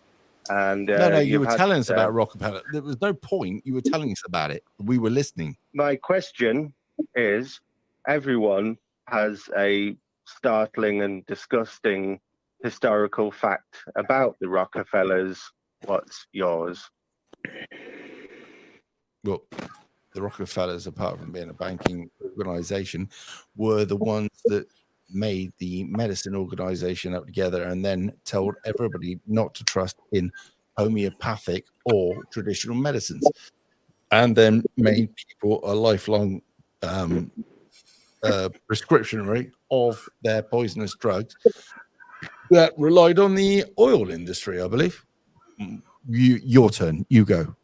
and No, you you've were had, telling us about Rockefeller. There was no point. You were telling us about it. We were listening. My question is: everyone has a startling and disgusting historical fact about the Rockefellers. What's yours? Well, the Rockefellers, apart from being a banking organization, were the ones that made the medicine organization up together and then told everybody not to trust in homeopathic or traditional medicines, and then made people a lifelong prescription rate of their poisonous drugs that relied on the oil industry, I believe. Your turn. You go.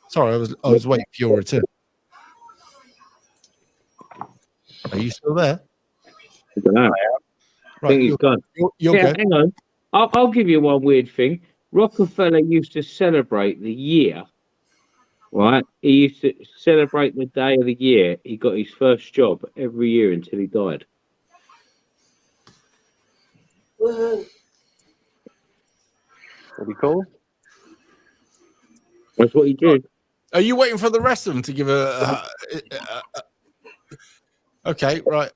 Sorry, I was waiting for your return. Are you still there? I don't know. I think he's gone. You're good. Hang on. I'll give you one weird thing. Rockefeller used to celebrate the year, right? He used to celebrate the day of the year he got his first job every year until he died. What do you call? That's what he did. Are you waiting for the rest of them to give okay, right.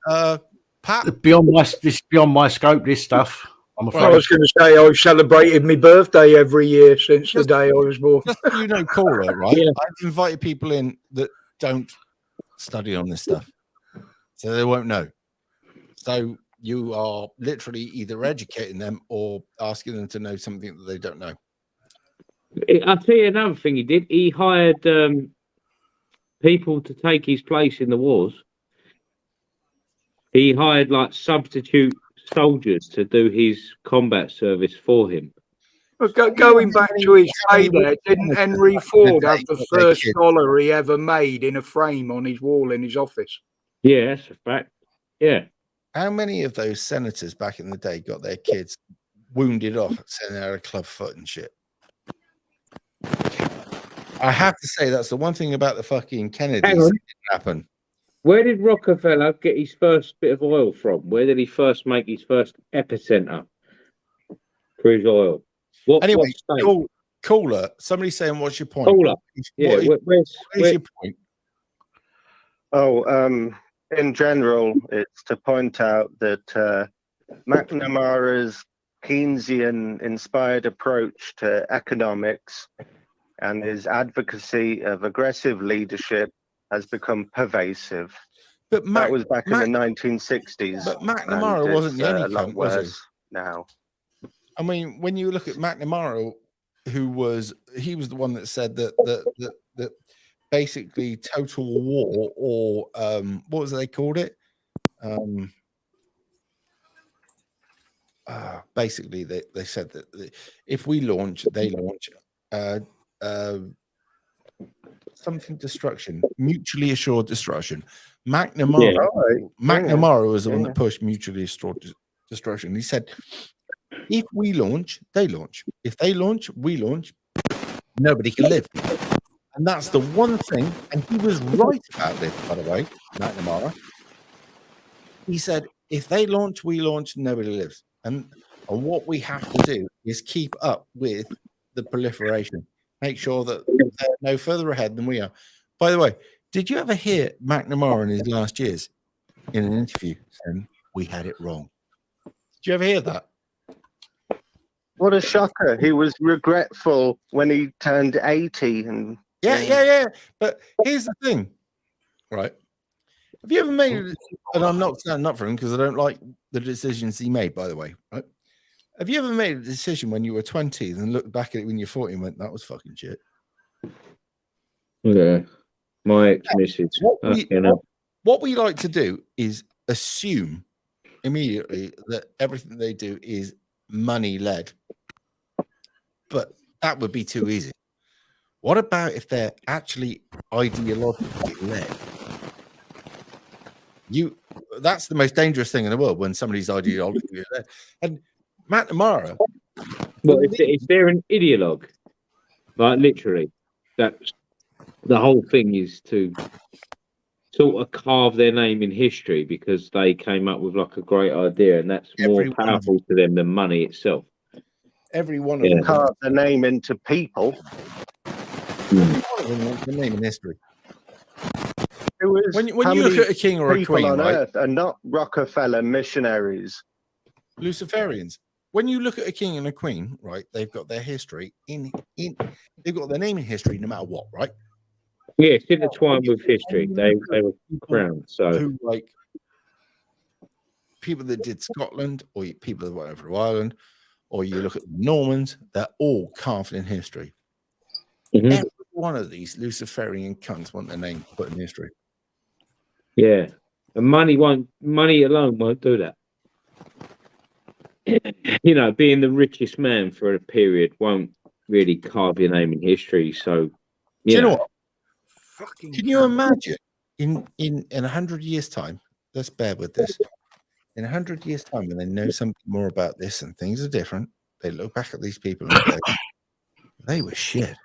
Pat, This is beyond my scope. This stuff. I'm afraid. I was going to say I've celebrated my birthday every year since the day I was born. Just so you know, caller, right? Yeah. I've invited people in that don't study on this stuff, so they won't know. So you are literally either educating them or asking them to know something that they don't know. I'll tell you another thing he did. He hired people to take his place in the wars. He hired like substitute soldiers to do his combat service for him. Going back to his heyday, didn't Henry Ford have the first dollar he ever made in a frame on his wall in his office? Yeah, that's a fact. Yeah. How many of those senators back in the day got their kids wounded off, saying they're a club foot and shit? I have to say that's the one thing about the fucking Kennedys that didn't happen. Where did Rockefeller get his first bit of oil from? Where did he first make his first epicenter for his oil? Anyway, caller, somebody's saying, what's your point? Caller. Yeah, where's your point? Oh, in general, it's to point out that McNamara's Keynesian-inspired approach to economics and his advocacy of aggressive leadership has become pervasive. But that was back in the 1960s. But McNamara wasn't the only cunt, was he? Now. I mean, when you look at McNamara, he was the one that said that basically total war, or what was it they called it? Basically, they said that if we launch, they launch. Something destruction, mutually assured destruction. McNamara was the one that pushed mutually assured destruction. He said, if we launch, they launch. If they launch, we launch. Nobody can live. And that's the one thing, and he was right about this, by the way, McNamara. He said, if they launch, we launch, nobody lives. And what we have to do is keep up with the proliferation. Make sure that they're no further ahead than we are. By the way, did you ever hear McNamara in his last years in an interview saying we had it wrong? Did you ever hear that? What a shocker. He was regretful when he turned 80. And Yeah. But here's the thing, right? Have you ever made it? And I'm not standing up for him because I don't like the decisions he made, by the way, right? Have you ever made a decision when you were 20 and looked back at it when you're 40 and went, that was fucking shit? Yeah. My ex-missus. What we like to do is assume immediately that everything they do is money-led. But that would be too easy. What about if they're actually ideologically led? That's the most dangerous thing in the world, when somebody's ideologically led. And McNamara. Well, if they're an ideologue, like literally, that's the whole thing, is to sort of carve their name in history because they came up with like a great idea, and that's more powerful to them than money itself. Every one of them carve the name into people. Every one of them wants the name in history. When you look at a king or a queen, on right? Earth are not Rockefeller missionaries, Luciferians. When you look at a king and a queen, right? They've got their history they've got their name in history, no matter what, right? Yeah, it's intertwined with history. They were crowned. So, who, like people that did Scotland, or people that went over to Ireland, or you look at the Normans, they're all carved in history. Mhm. Every one of these Luciferian cunts want their name put in history. yeah, and money alone won't do that. You know, being the richest man for a period won't really carve your name in history. So, Do you know what? Fucking Can you imagine in 100 years' time? Let's bear with this. In 100 years' time, when they know something more about this and things are different, they look back at these people and go, they were shit.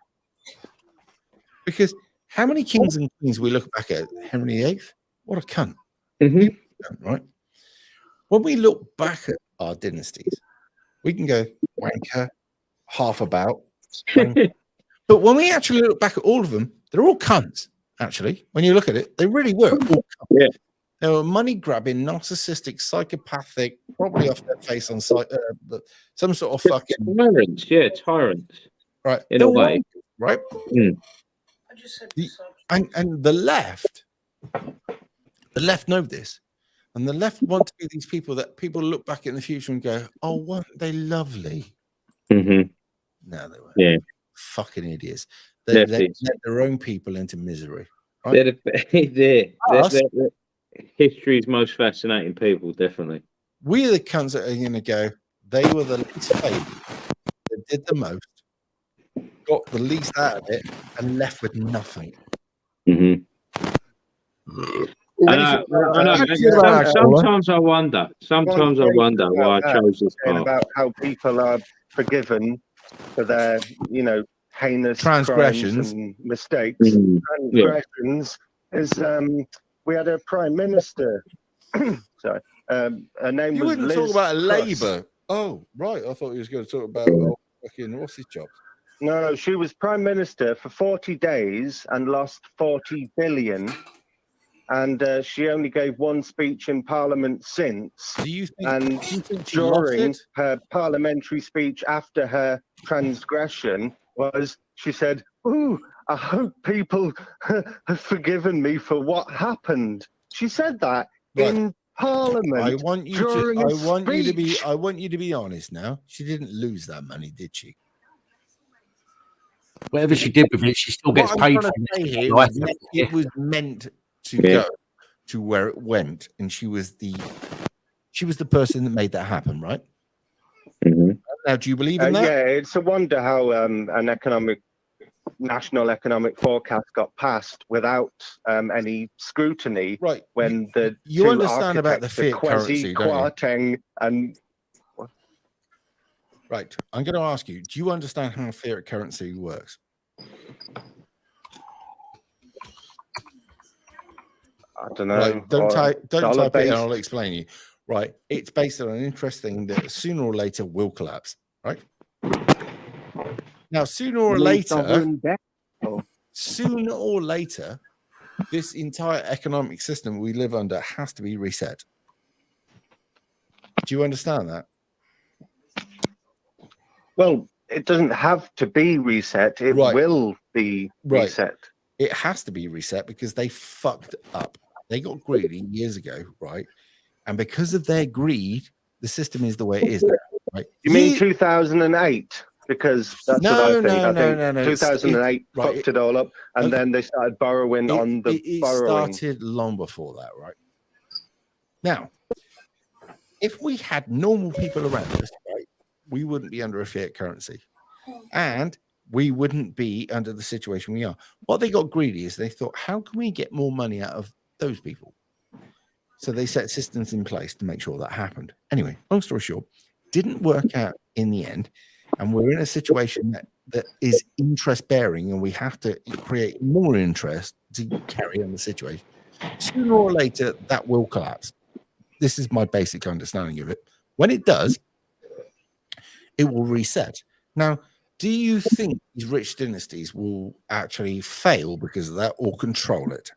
Because how many kings and queens we look back at? Henry VIII? What a cunt. Right? When we look back at our dynasties, we can go wanker, half about. Wanker. But when we actually look back at all of them, they're all cunts, actually. When you look at it, they really were all cunts. Yeah. They were money-grabbing, narcissistic, psychopathic, probably off their face on some sort of fucking... Tyrants, yeah, tyrants. Right. In a way. Right? Mm. And the left know this. And the left want to be these people that people look back in the future and go, oh, weren't they lovely? Mm-hmm. No, they weren't. Yeah. Fucking idiots. They let their own people into misery. Right? They're history's most fascinating people, definitely. We're the cunts that are going to go, they were the least favored, they did the most, got the least out of it, and left with nothing. Mm-hmm. Sometimes I wonder. Sometimes I wonder why I chose this path. About how people are forgiven for their, heinous transgressions crimes and mistakes. Transgressions is we had a prime minister. Sorry, her name you was wouldn't Liz talk about Truss. Labour. Oh, right. I thought he was going to talk about fucking what's his job. No, she was prime minister for 40 days and lost 40 billion. And she only gave one speech in Parliament since. Do you think? And do you think she during lost it? her parliamentary speech after her transgression was, she said, "Ooh, I hope people have forgiven me for what happened." She said that in Parliament. I want you during to. a speech. I want you to be honest now. She didn't lose that money, did she? Whatever she did with it, she still gets paid for it. It was meant to go to where it went, and she was the person that made that happen, right? Mm-hmm. Now, do you believe in that? Yeah, it's a wonder how an national economic forecast got passed without any scrutiny. Right. When you two understand about the architects, fiat currency, don't you? Kwarteng and Right. I'm going to ask you, do you understand how fiat currency works? I don't know. Right. Don't type it in, based. I'll explain you. Right. It's based on an interesting that sooner or later will collapse. Right. Now, sooner or later, this entire economic system we live under has to be reset. Do you understand that? Well, it doesn't have to be reset. It will be reset. It has to be reset because they fucked up. They got greedy years ago, right? And because of their greed, the system is the way it is. Right? You mean 2008? Because that's what I think. I think 2008 fucked it all up, and then they started borrowing on the borrowing. It started long before that, right? Now, if we had normal people around us, right, we wouldn't be under a fiat currency. And we wouldn't be under the situation we are. What they got greedy is they thought, how can we get more money out of those people? So they set systems in place to make sure that happened. Anyway, long story short, didn't work out in the end. And we're in a situation that is interest bearing, and we have to create more interest to carry on the situation. Sooner or later, that will collapse. This is my basic understanding of it. When it does, it will reset. Now, do you think these rich dynasties will actually fail because of that or control it?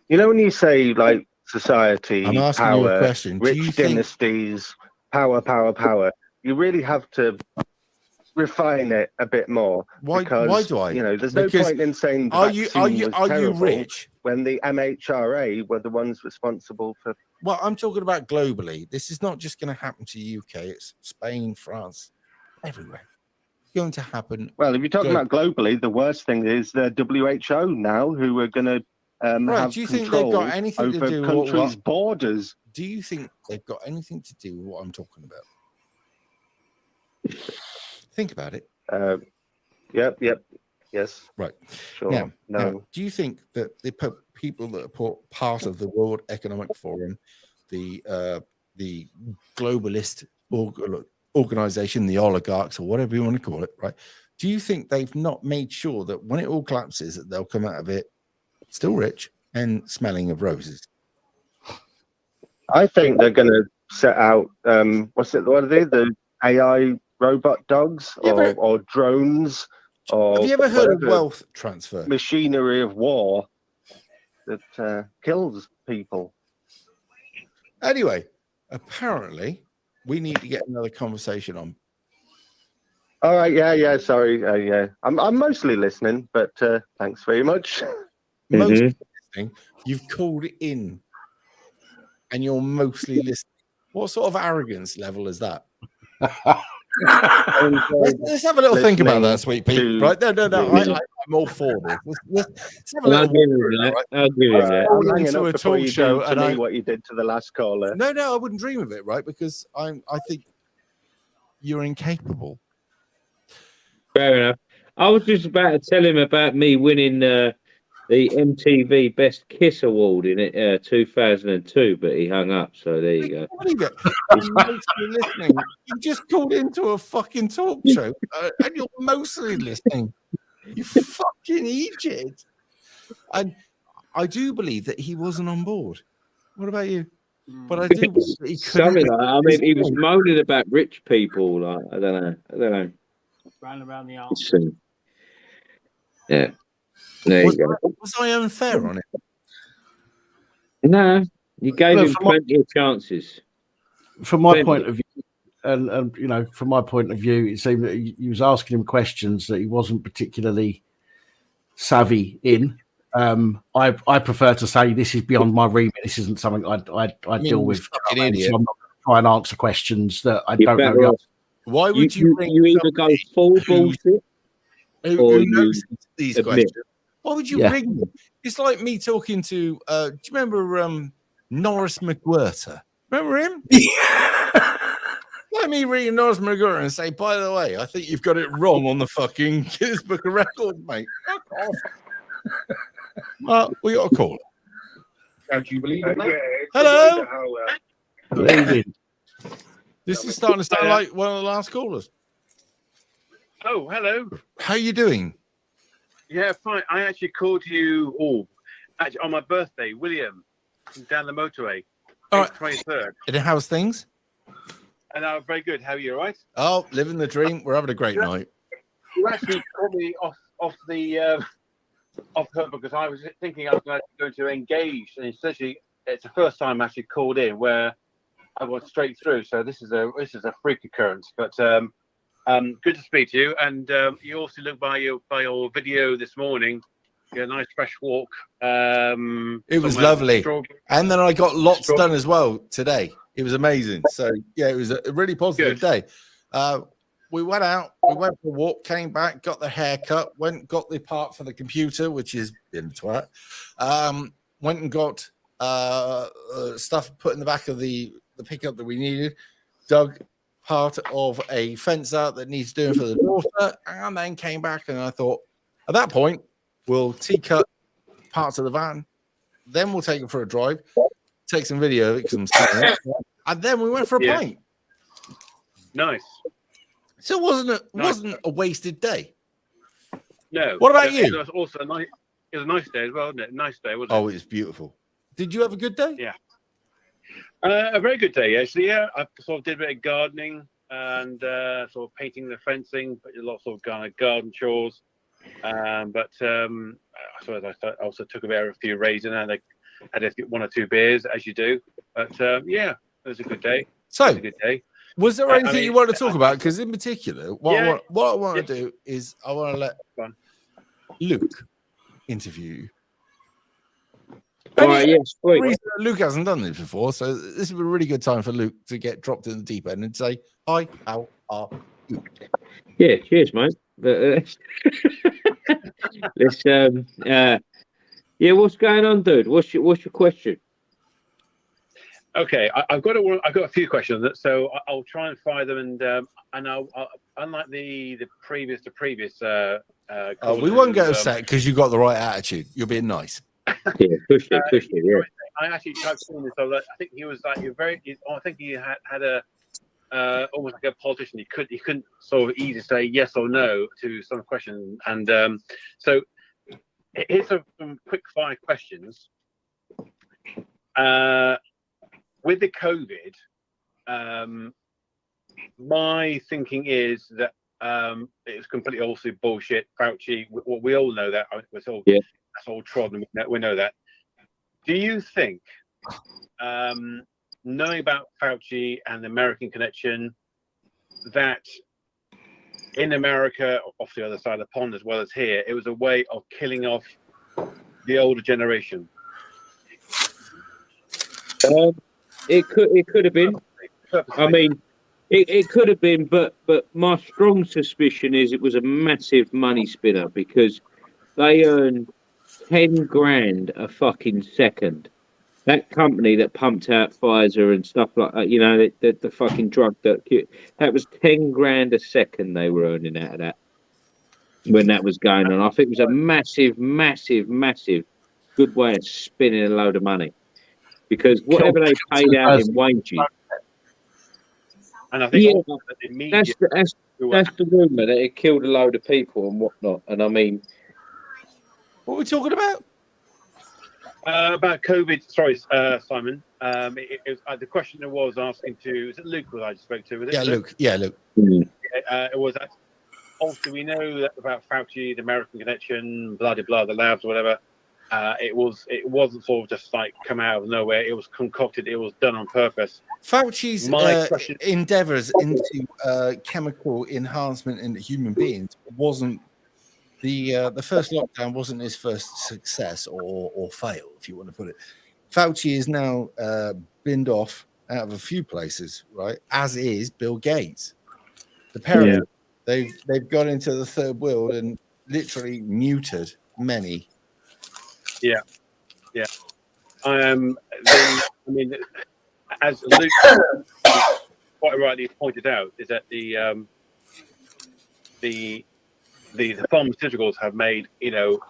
You know, when you say like society, I'm asking power, you a question. Do you rich think dynasties, power, you really have to refine it a bit more. Why do I? You know, there's Because no point in saying the are you terrible rich? when the MHRA were the ones responsible for. Well, I'm talking about globally. This is not just going to happen to the UK. It's Spain, France, everywhere. It's going to happen. Well, if you're talking about globally, the worst thing is the WHO now, who are going to have do you think control they've got anything to over do with countries' borders. Do you think they've got anything to do with what I'm talking about? Think about it. Yep. Yes. Right. Sure. Now, do you think that the people that are part of the World Economic Forum, the globalist organization, the oligarchs, or whatever you want to call it, right? Do you think they've not made sure that when it all collapses, that they'll come out of it still rich and smelling of roses? I think they're going to set out. What are they? The AI robot dogs or drones? Or have you ever heard of wealth transfer? Machinery of war that kills people. Anyway, apparently, we need to get another conversation on. All right, yeah. Sorry, yeah. I'm mostly listening, but thanks very much. Mostly listening. You've called in, and you're mostly listening. What sort of arrogance level is that? Let's have a little think about that, sweet Pete. Right? No. I'm all for this. Let's have a little. I'll give you that. I'm into a talk show, and what you did to the last caller. No, I wouldn't dream of it, right? Because I think you're incapable. Fair enough. I was just about to tell him about me winning the MTV Best Kiss Award in 2002, but he hung up. So there you go. I'm mostly listening. You just called into a fucking talk show, and you're mostly listening. You fucking idiot. And I do believe that he wasn't on board. What about you? But I do believe that he something like that. I mean, he was moaning about rich people. Like I don't know. Round around the arms. Yeah. There you go. Was I unfair on it? No, you gave him plenty of chances. From my point of view, and you know, from my point of view, it seemed that he was asking him questions that he wasn't particularly savvy in. I prefer to say this is beyond my remit. This isn't something I deal with. So I'm not going to try and answer questions that I don't know. Why would you either go full bullshit who knows these questions? Why would you ring them? It's like me talking to do you remember Norris McWhirter? Remember him? Let me ring Norris McWhirter and say, by the way, I think you've got it wrong on the fucking Guinness Book of Records, mate. Fuck off. Well, we got a call. Don't you believe it, mate? Hello. Believe This is starting to sound like one of the last callers. Oh, hello. How you doing? Yeah, fine. I actually called you actually on my birthday, William, down the motorway, 23rd. And how's things? And I'm very good. How are you, all right? Oh, living the dream. We're having a great night. You actually called me off her because I was thinking I was going to engage, and essentially it's the first time I actually called in where I went straight through. So this is a freak occurrence, but good to speak to you. And you also looked by your video this morning. You had a nice fresh walk. It was lovely, and then I got lots done as well today. It was amazing. So yeah, it was a really positive day. We went out, we went for a walk, came back, got the haircut, got the part for the computer, which is in the twat. Went and got stuff put in the back of the pickup that we needed. Dug part of a fence out that needs doing for the daughter, and then came back, and I thought, at that point, we'll cut parts of the van, then we'll take it for a drive, take some video of it because I'm selling it, and then we went for a pint. Nice. So it wasn't a wasted day. No. What about you? It was also a nice. It was a nice day as well, wasn't it? Nice day, wasn't it? Oh, it was beautiful. Did you have a good day? Yeah. A very good day, actually. Yeah, I sort of did a bit of gardening and sort of painting the fencing, but lots of kind of garden chores. I suppose I also took a few raisin and I had one or two beers, as you do. But yeah, it was a good day. So, it was a good day. Was there anything you want to talk about? Because in particular, what I want to do is I want to let Luke interview you. All right, yes, reason that Luke hasn't done this before, so this would be a really good time for Luke to get dropped in the deep end and say, "Hi, how are you?" Yeah, cheers, mate. Let's what's going on, dude? What's your question? Okay, I've got a few questions, so I'll try and fire them, and I'll unlike the previous. We won't get upset because you got the right attitude. You're being nice. Yeah, push it. Yeah. I actually tried seeing this. I think he was like I think he had a almost like a politician. He couldn't sort of easily say yes or no to some questions, and so here's some quick fire questions. With the COVID, my thinking is that it's completely also bullshit. Fauci, we all know that. That's all trodden. We know that. Do you think, knowing about Fauci and the American connection, that in America, off the other side of the pond as well as here, it was a way of killing off the older generation? It could have been. I mean, it could have been, but my strong suspicion is it was a massive money spinner because they earned 10 grand a fucking second. That company that pumped out Pfizer and stuff like that, the fucking drug that was 10 grand a second they were earning out of that when that was going on. I think it was a massive good way of spinning a load of money. Because whatever they paid out in wages, and I think that's the rumour that it killed a load of people and whatnot. And I mean, what are we talking about? About COVID. Sorry, Simon. The question was asking to. Is it Luke that I just spoke to? Was it Luke. Yeah, Luke. It was. Also, we know that about Fauci, the American connection, blah blah blah, the labs, whatever. It wasn't sort of just like come out of nowhere. It was concocted. It was done on purpose. Fauci's endeavors into chemical enhancement in bihuman beings wasn't the first lockdown wasn't his first success or fail, if you want to put it. Fauci is now binned off out of a few places, right? As is Bill Gates. The parent, they've got into the third world and literally muted many. Yeah. I mean, as Luke quite rightly pointed out, is that the pharmaceuticals have made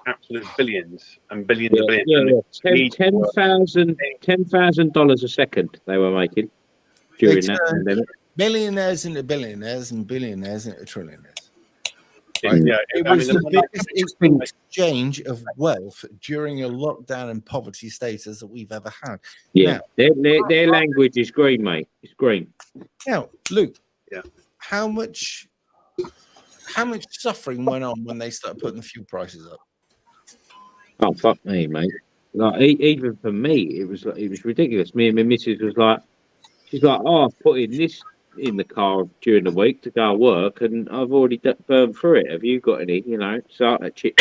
absolute billions and billions of billions. $10,000 a second they were making during that pandemic. Millionaires into billionaires and billionaires into trillionaires. Right? Yeah, it was the biggest exchange of wealth during a lockdown and poverty status that we've ever had. Yeah, now, their language is green, mate. It's green. Now, Luke, how much suffering went on when they started putting the fuel prices up? Oh, fuck me, mate. Like even for me, it was ridiculous. Me and my missus was like, she's like, oh, I've put in this in the car during the week to go to work, and I've already burned through it. Have you got any? Start that chip.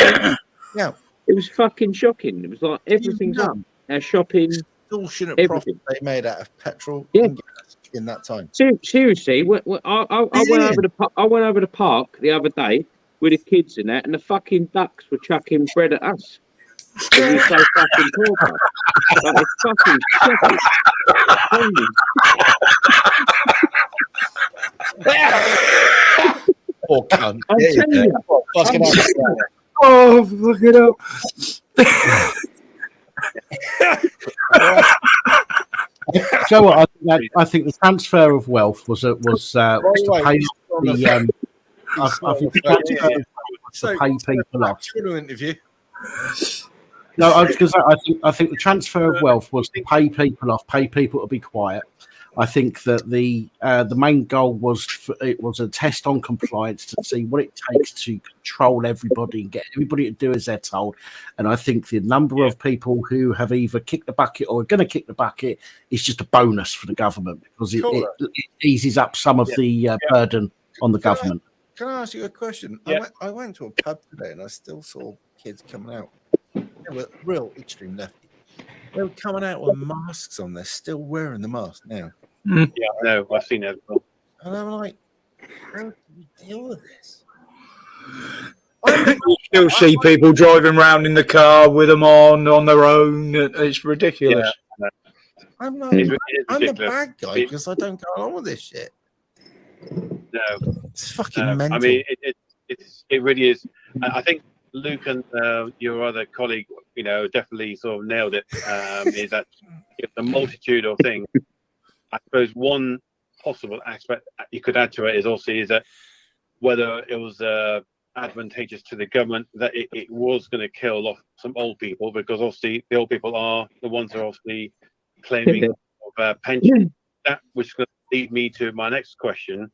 Yeah, it was fucking shocking. It was like everything's up. Our shopping, extortionate profit they made out of petrol and gas in that time. Seriously, I went over the park the other day with the kids and that, and the fucking ducks were chucking bread at us. We were so fucking poor. Like, it's fucking shocking. poor cunt. I'm telling you. Fucking hell. Oh, fuck it up. So what? I think the transfer of wealth was to pay the. I think the transfer of wealth was to pay people off. Interview. No, I think the transfer of wealth was to pay people off, pay people to be quiet. I think that the main goal was it was a test on compliance to see what it takes to control everybody and get everybody to do as they're told. And I think the number of people who have either kicked the bucket or are going to kick the bucket is just a bonus for the government because it eases up some of the burden on the government. Can I ask you a question? Yeah. I went to a pub today and I still saw kids coming out. They were real extreme lefty. They were coming out with masks on. They're still wearing the mask now. Yeah, I know. I've seen that as well. And I'm like, how do we deal with this? You still see people driving around in the car with them on their own. It's ridiculous. Yeah, I'm not. It's I'm the ridiculous. bad guy because I don't go along with this shit. No, It's fucking mental. I mean, it really is. I think Luke and your other colleague, definitely sort of nailed it. Is that the multitude of things? I suppose one possible aspect you could add to it is that whether it was advantageous to the government that it was going to kill off some old people because obviously the old people are the ones who are obviously claiming pension. That which is going to lead me to my next question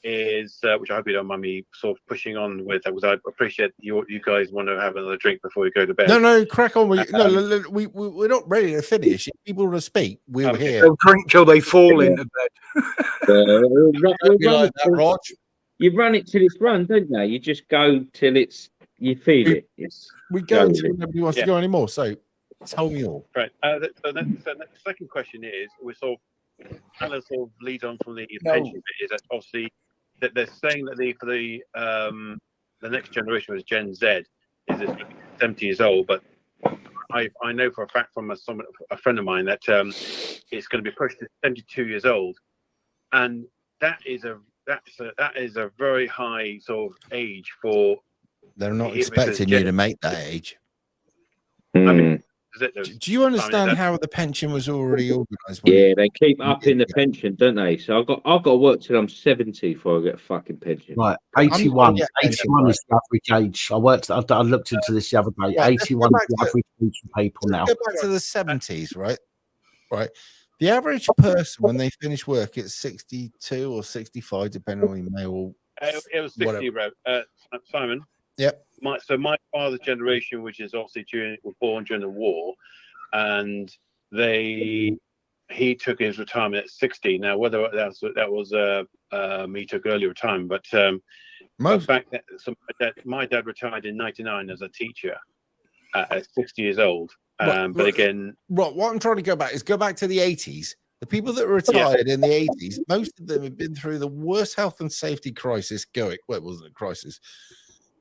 is, which I hope you don't mind me sort of pushing on with, because I appreciate you guys want to have another drink before we go to bed. No, crack on. We're not ready to finish. If people want to speak, we're here. They'll drink till they fall into bed. Like that, Rog. You run it till it's run, don't you? You just go till you feel it. We go until nobody wants to go anymore. So tell me all. Right. So the second question is, we sort of lead on from the pension bit, is that obviously that they're saying that for the next generation was Gen Z is 70 years old, but I know for a fact from a friend of mine that it's going to be pushed to 72 years old, and that is a very high sort of age for. They're not expecting you to make that age. I mean, do you understand how the pension was already organised? Yeah, they keep upping the pension, don't they? So I've got to work till I'm 70 before I get a fucking pension. Right, 81. 81 is the average age. I looked into this the other day. 81 is the average age for people now. Go back to the 70s, right? Right. The average person when they finish work at 62 or 65, depending on male. It was 60, Simon. Yep. My father's generation, which is obviously was born during the war, and he took his retirement at 60. Now, whether that was he took early retirement, but the fact that my dad retired in '99 as a teacher at 60 years old. But again, what I'm trying to go back to the 80s. The people that were retired in the 80s, most of them have been through the worst health and safety crisis going. Well, it wasn't a crisis.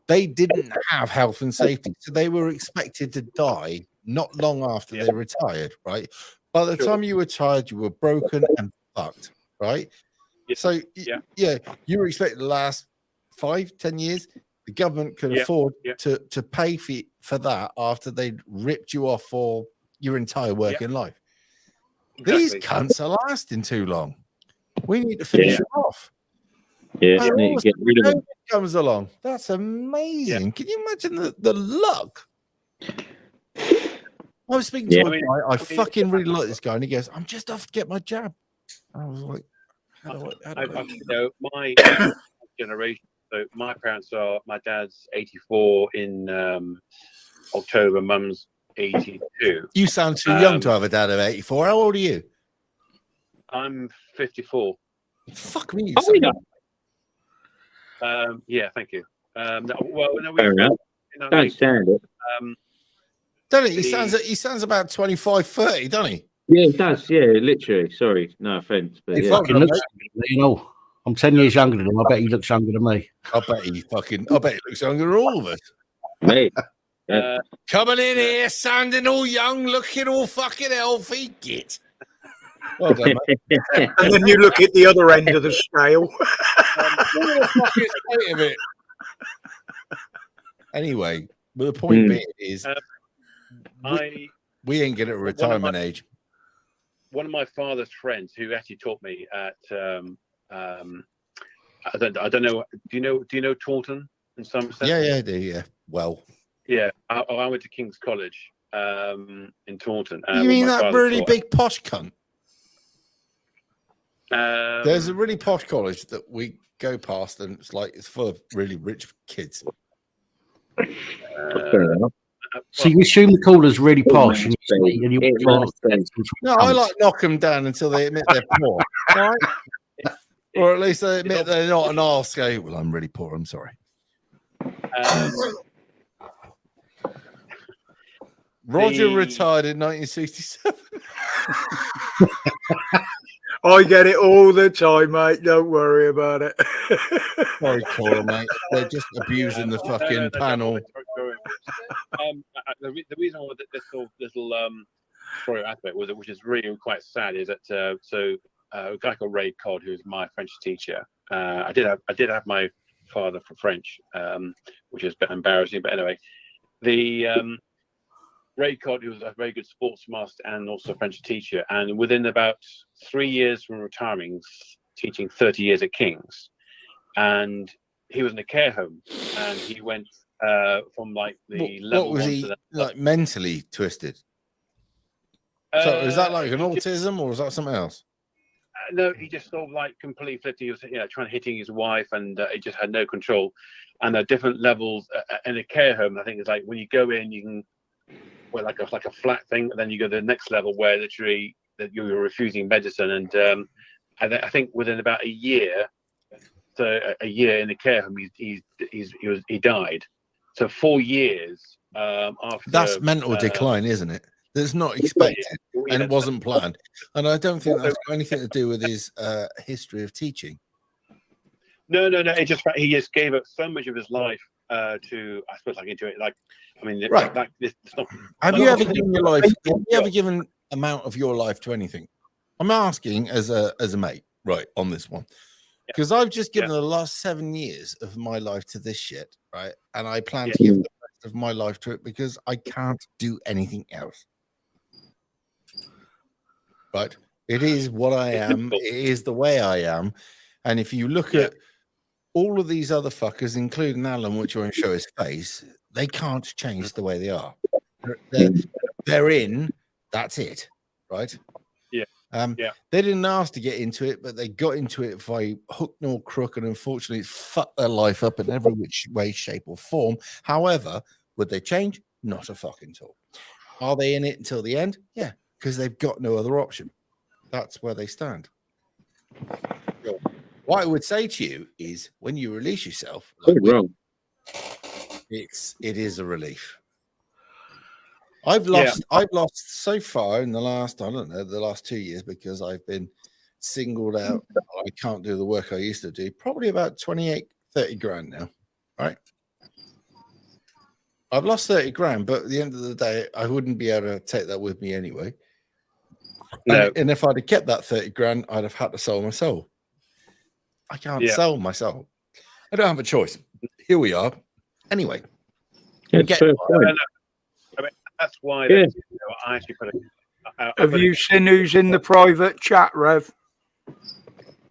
They didn't have health and safety, so they were expected to die not long after they retired, right? By the time you retired, you were broken and fucked, right? So, you were expected to last 5-10 years. The government could afford to pay for that after they'd ripped you off for your entire working life. Exactly. These cunts are lasting too long. We need to finish them off. Yeah, need to get rid of them. Comes along. That's amazing. Can you imagine the luck? I was speaking to a guy. I fucking really like this guy, and he goes, "I'm just off to get my jab." I was like, my generation. So my dad's 84 in October. Mum's 82. You sound too young to have a dad of 84. How old are you? I'm 54. Fuck me. Yeah, thank you. Don't stand it. Doesn't he? He sounds about 25, 30, doesn't he? Yeah, he does. Yeah, literally. Sorry, no offense, but He fucking looks, I'm 10 years younger than him. I bet he looks younger than me. I bet he looks younger than all of us. Mate. Coming in here, sounding all young, looking all fucking healthy. Git. Well done, mate. And then you look at the other end of the scale. Look at the fucking state of it. Anyway, but the point being is, we ain't getting a retirement age. One of my father's friends, who actually taught me at, I don't know. Do you know Taunton in Somerset? Yeah, I do. Yeah, well. Yeah, I went to King's College in Taunton. You mean that really big posh cunt? There's a really posh college that we go past, and it's full of really rich kids. So you assume the caller's really posh, and you no, I like knock them down until they admit they're poor, right? Or at least they admit they're not an arse. Go, well, I'm really poor. I'm sorry. Roger retired in 1967. I get it all the time, mate. Don't worry about it. Sorry, caller, mate. They're just abusing the fucking panel. The reason I wanted this little story aspect was, which is really quite sad, is that a guy called Ray Codd, who's my French teacher. I did have my father for French, which is a bit embarrassing, but anyway, the Ray Codd, who was a very good sports master and also a French teacher, and within about 3 years from retiring, teaching 30 years at King's, and he was in a care home, and he went from like the level what was he like mentally twisted? So is that like an autism, or is that something else? No, he just sort of like completely flipped. He was, trying to hitting his wife, and he just had no control. And there are different levels in a care home. I think it's like when you go in, you can, well, like a flat thing, and then you go to the next level where literally that you're refusing medicine. And I think within about a year, so a year in the care home, he died. So 4 years after. That's mental decline, isn't it? That's not expected, and it wasn't planned. And I don't think that's got anything to do with his history of teaching. No. He just gave up so much of his life to, I suppose, like into it. Like, I mean, right. It's not, have you ever given your life? Have you ever given amount of your life to anything? I'm asking as a mate, right, on this one, because I've just given the last 7 years of my life to this shit, right, and I plan to give the rest of my life to it because I can't do anything else. Right, it is what I am. It is the way I am. And if you look at all of these other fuckers, including Alan, which won't show his face, they can't change the way they are. They're in. That's it, right? Yeah. They didn't ask to get into it, but they got into it by hook nor crook, and unfortunately, it's fucked their life up in every which way, shape, or form. However, would they change? Not a fucking tool. Are they in it until the end? Yeah, because they've got no other option. That's where they stand. So, what I would say to you is, when you release yourself, like it is a relief. I've lost so far in the last, I don't know, the last 2 years, because I've been singled out. I can't do the work I used to do. Probably about 28, 30 grand now, right? I've lost 30 grand, but at the end of the day, I wouldn't be able to take that with me anyway. No. And if I'd have kept that 30 grand, I'd have had to sell my soul. I can't sell my soul. I don't have a choice. Here we are. Anyway. I mean, that's why I actually put Have you seen who's in the private chat, Rev?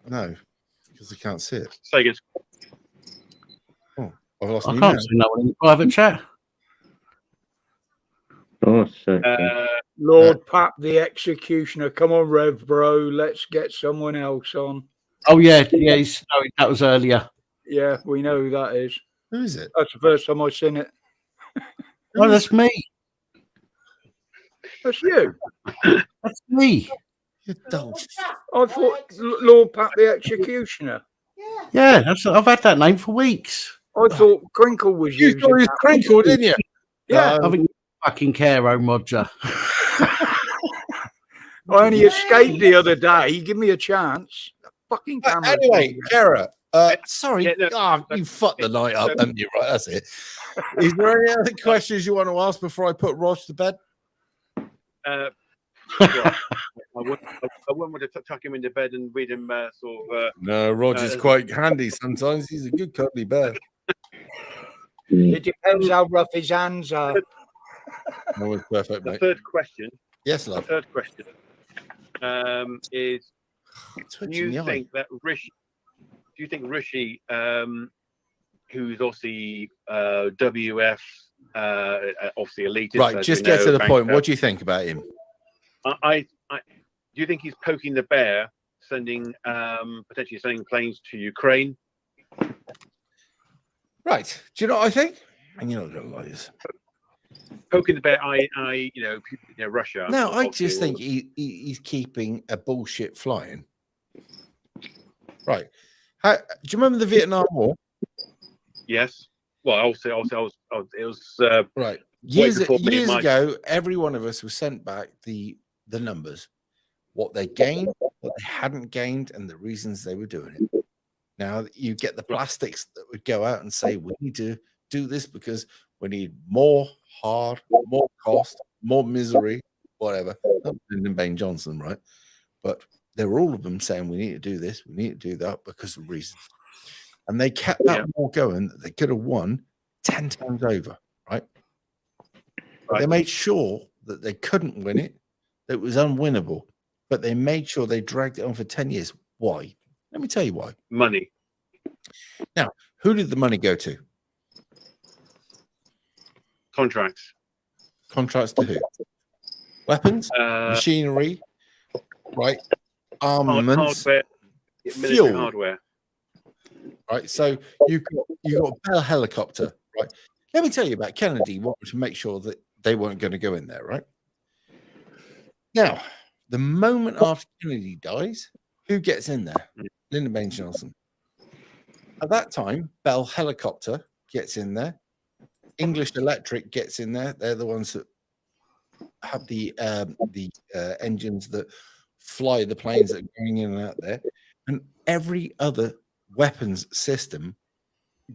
No, because I can't see it. Say again. Oh, I've lost I can't see no one in the private chat. Oh, Lord Pap the Executioner. Come on, Rev, bro. Let's get someone else on. Oh, yeah. That was earlier. Yeah, we know who that is. Who is it? That's the first time I've seen it. Oh, that's me. That's you. That's me. You don't. I thought Lord Pat the Executioner. Yeah, I've had that name for weeks. I thought Crinkle was you. You thought it was Crinkle, didn't you? Yeah. I think you fucking care, Roger. I only escaped the other day. Give me a chance. Fucking camera. Anyway, Kara. Sorry, you fucked the night up, haven't you? Right, that's it. Is there any other questions you want to ask before I put Rog to bed? I wouldn't want to tuck him into bed and read him No, Roger's quite handy sometimes. He's a good cuddly bear. It depends how rough his hands are. Always perfect, The mate. third question. Yes, love. The third question is: Twitching Do you the eye. think that Rishi? Do you think Rishi, who's obviously WF, obviously elitist? Right, as just we get know, to the point. banker, What do you think about him? do you think he's poking the bear, potentially sending planes to Ukraine? Right. Do you know what I think? And you're not going to lie. Poking the bear, Russia. No, I obviously, just think he's keeping a bullshit flying. Right. Do you remember the Vietnam War? Yes. Well, obviously, it was right. way Years before me and my- ago, every one of us was sent back the numbers, what they gained, what they hadn't gained, and the reasons they were doing it. Now you get the plastics that would go out and say we need to do this because we need more cost, more misery, whatever. Not Lyndon Baines Johnson, right? But they were all of them saying we need to do this, we need to do that because of reasons. And they kept that war going that they could have won 10 times over, right? But they made sure that they couldn't win it, that it was unwinnable, but they made sure they dragged it on for 10 years. Why? Let me tell you why. Money. Now, who did the money go to? Contracts. Contracts to who? Weapons, machinery, right? Armaments, hardware, military fuel. hardware. Right. So you got a Bell helicopter, right? Let me tell you about Kennedy wanted to make sure that they weren't going to go in there, right? Now, the moment after Kennedy dies, who gets in there? Lyndon Baines Johnson. At that time, Bell helicopter gets in there. English Electric gets in there. They're the ones that have the engines that fly the planes that are going in and out there, and every other weapons system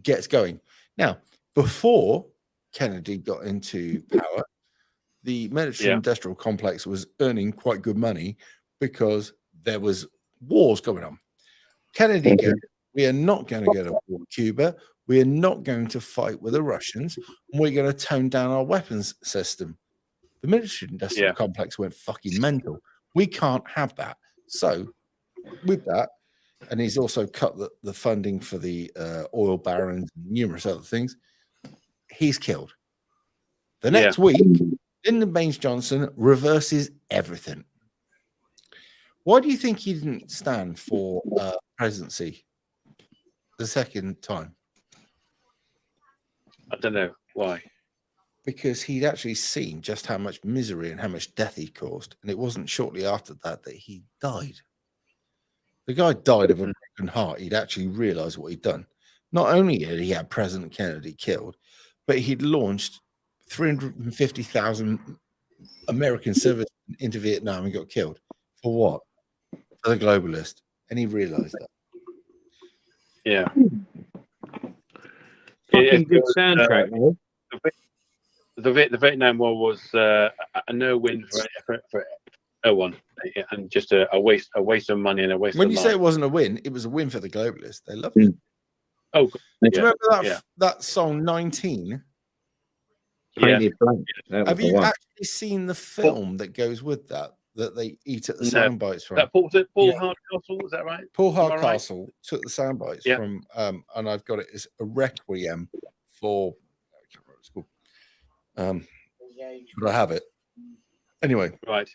gets going. Now, before Kennedy got into power, the military industrial complex was earning quite good money because there was wars going on. Kennedy goes, we are not going to go to war with Cuba. We are not going to fight with the Russians. And we're going to tone down our weapons system. The military industrial complex went fucking mental. We can't have that. So with that, and he's also cut the funding for the oil barons and numerous other things, he's killed. The next week, Lyndon Baines Johnson reverses everything. Why do you think he didn't stand for presidency the second time? I don't know why. Because he'd actually seen just how much misery and how much death he caused. And it wasn't shortly after that he died. The guy died of a broken heart. He'd actually realized what he'd done. Not only had he had President Kennedy killed, but he'd launched 350,000 American servicemen into Vietnam and got killed. For what? For the globalist. And he realized that. Yeah. Fucking good soundtrack, man. The Vietnam War was a no-win for no one, and just a waste of money and a waste. When of you life. say it wasn't a win, it was a win for the globalists. They loved it. Oh, do you remember that song 19? Painted Blank. Have you actually seen the film that goes with that they eat at the sound bites from? That Paul Hardcastle, is that right? Paul Am I right? Hardcastle took the sound bites from, and I've got it as a requiem for. I can't remember what it's called. But I have it anyway. Right.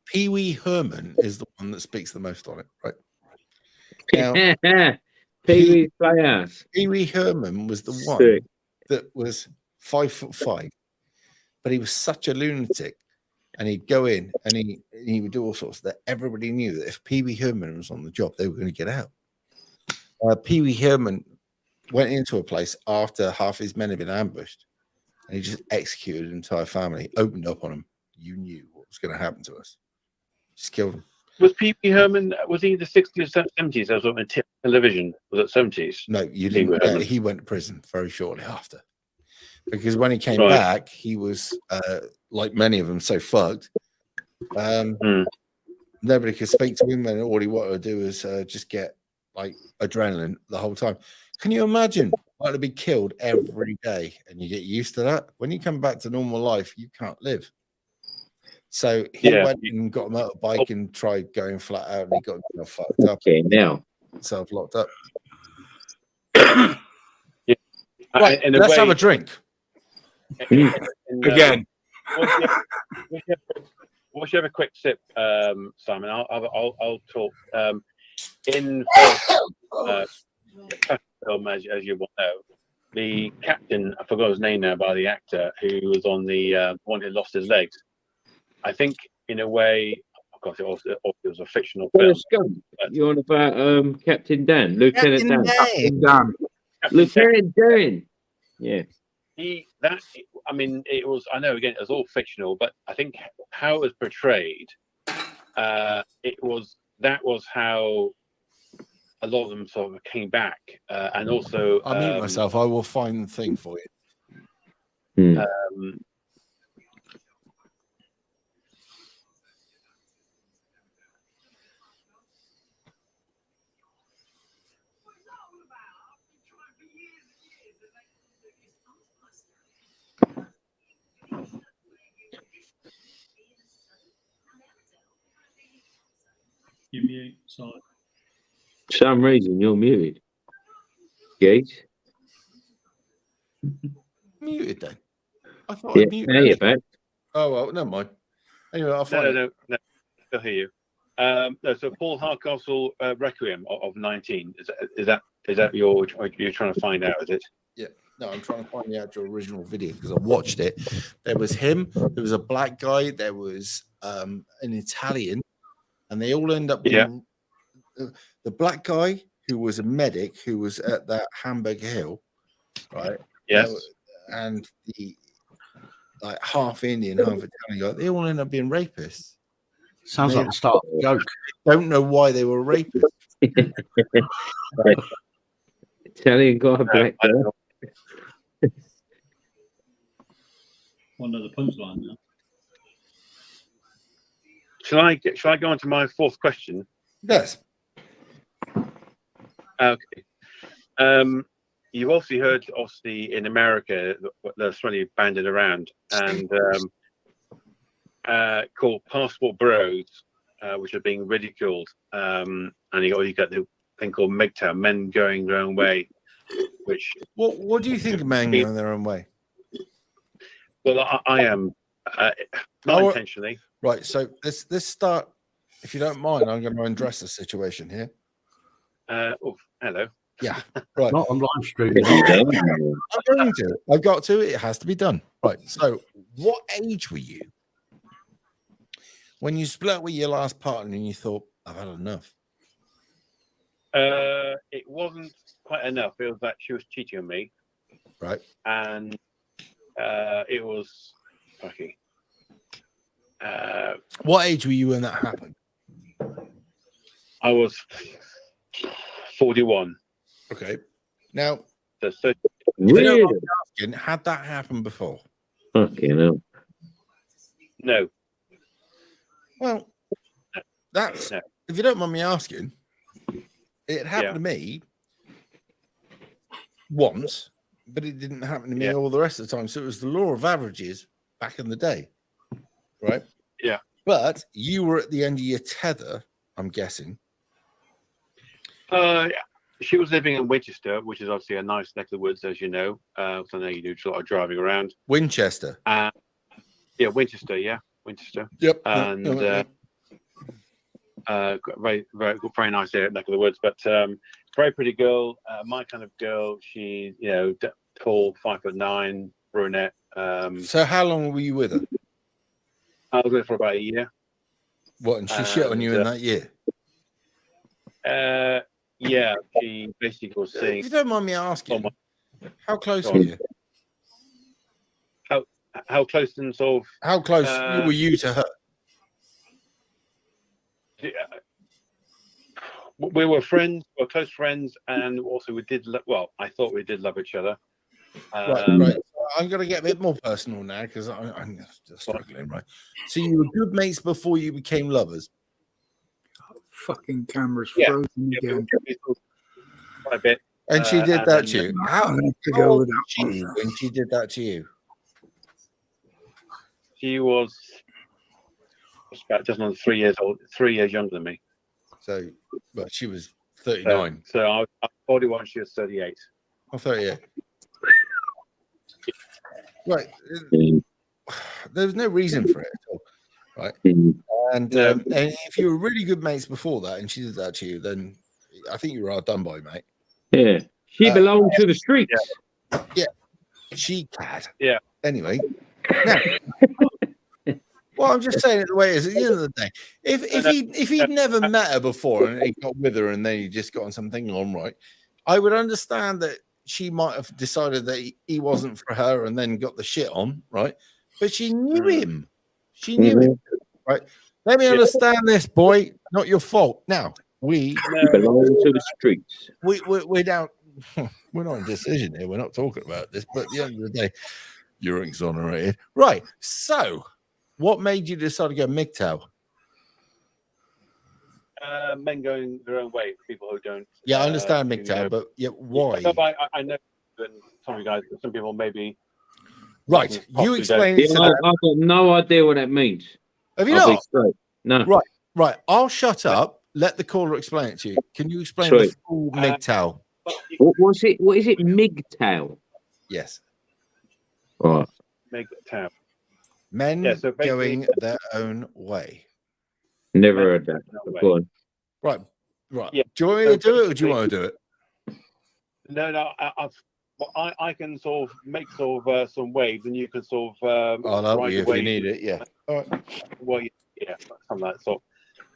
Pee Wee Herman is the one that speaks the most on it, right? Now, Pee Wee's Playhouse. Pee Wee Herman was the one Sick. that was 5'5", but he was such a lunatic, and he'd go in and he would do all sorts that everybody knew that if Pee Wee Herman was on the job, they were going to get out. Pee Wee Herman went into a place after half his men had been ambushed, and he just executed an entire family, opened up on them. You knew what was going to happen to us. Just killed him. Was Pee Wee Herman? Was he in the 60s or 70s? I was on television. Was it 70s? No, you didn't. He went to prison very shortly after, because when he came Right. back, he was like many of them, so fucked Nobody could speak to him, and all he wanted to do is just get like adrenaline the whole time. Can you imagine to be killed every day, and you get used to that? When you come back to normal life, you can't live. So he went and got a motorbike and tried going flat out, and he got himself fucked up. Okay, now Self locked up. Right, let's have a drink. Again. We'll have a quick sip, Simon. I'll talk. In film, as you will know, the captain, I forgot his name now, by the actor who was on the one who lost his legs. I think, in a way, of course, it was a fictional film. You're on about Captain Dan, Lieutenant Dan. Lieutenant Dan. Yeah. It was. I know. Again, it was all fictional, but I think how it was portrayed, that was how a lot of them sort of came back, and also. I'll mute myself. I will find the thing for you. You mute, sorry. For some reason, you're muted. Gates? Muted then. I thought Yeah, I muted. now you're back. Oh well, never mind. Anyway, I'll find it. No. Still hear you. No, so Paul Hardcastle Requiem of 19. Is that you're trying to find out? Is it? Yeah. No, I'm trying to find the actual original video because I watched it. There was him. There was a black guy. There was an Italian, and they all end up being the black guy who was a medic who was at that Hamburger Hill, right? Yes. And the like half Indian, half Italian guy. They all end up being rapists. Sounds like the start of a joke. Don't know why they were rapists. Italian guy, black guy. One of the punchline now. Shall I go on to my fourth question? Yes. Okay. You've obviously heard, in America, there's really banded around and called passport bros, which are being ridiculed. And you got the thing called MGTOW, men going their own way. Which what do you think of men going their own way? Well, I am not intentionally. Right. So let's start. If you don't mind, I'm going to address the situation here. Hello. Yeah. Right. Not on live stream. I'm going to. I've got to. It has to be done. Right. So, what age were you when you split up with your last partner and you thought, "I've had enough"? It wasn't quite enough. It was that she was cheating on me. Right. And it was okay. What age were you when that happened? I was 41. Okay. Now, really? Had that happened before? Okay, no. No. Well, that's if you don't mind me asking, it happened to me once, but it didn't happen to me all the rest of the time. So it was the law of averages back in the day, right? Yeah. But you were at the end of your tether, I'm guessing. She was living in Winchester, which is obviously a nice neck of the woods, as you know. So I know you do sort of driving around. Winchester. Yeah, Winchester. Yeah, Winchester. Yep. And very, very, very nice there, neck of the woods. But very pretty girl, my kind of girl. She, tall, 5'9", brunette. So how long were you with her? I was with her for about a year. What? And she shit on you in that year? Yeah, she basically was saying. If you don't mind me asking, how close were you? How close and sort of? How close were you to her? We were friends. We were close friends, and also we did. I thought we did love each other. Right. I'm going to get a bit more personal now because I'm struggling, right? So you were good mates before you became lovers? Fucking camera's frozen again. Quite a bit. And she did that to you? How I'm gonna how go old with was that she one. when she did that to you? She was about just under 3 years old, 3 years younger than me. So, well, she was 39. So I was 41, she was 38. Oh, 38. Right. There was no reason for it at all, right? And if you were really good mates before that and she did that to you, then I think you were hard done by, mate. Yeah. She belonged to the streets. Yeah. She had. Yeah. Anyway. Now, well, I'm just saying it the way it is. At the end of the day, if he'd never met her before and he got with her and then he just got on something on right, I would understand that she might have decided that he wasn't for her and then got the shit on, right? But she knew him. She knew him, right? Let me understand this, boy. Not your fault. Now we belong to the streets. We're down. We're not in decision here. We're not talking about this. But at the end of the day, you're exonerated, right? So, what made you decide to go MGTOW? Men going their own way. People who don't. Yeah, I understand MGTOW, but why? No, but I know that some of you guys, some people maybe. Right, you explain it. I've got no idea what that means. Have you I'll be not? straight. No. Right. I'll shut up. Let the caller explain it to you. Can you explain the full MGTOW? What is it? MGTOW? Yes. Right. MGTOW. Men Yeah, so basically- going their own way. Never heard that. Go on. Right. Yeah. Do you want me to do it or do you want to do it? No. I can sort of make some waves, and you can sort of. I'll help ride you the if you wave. need it. Yeah. All right. Well, yeah, something like that sort.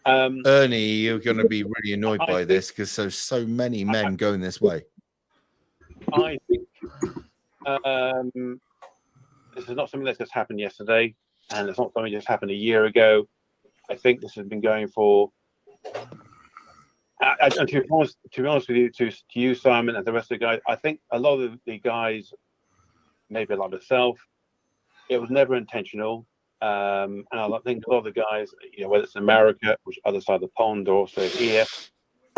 Ernie, you're going to be really annoyed by this because there's so many men going this way. I think this is not something that just happened yesterday, and it's not something that just happened a year ago. I think this has been going for. To be honest with you, to you, Simon, and the rest of the guys, I think a lot of the guys, maybe like myself, it was never intentional. And I think a lot of the guys, whether it's in America, which other side of the pond, or also here,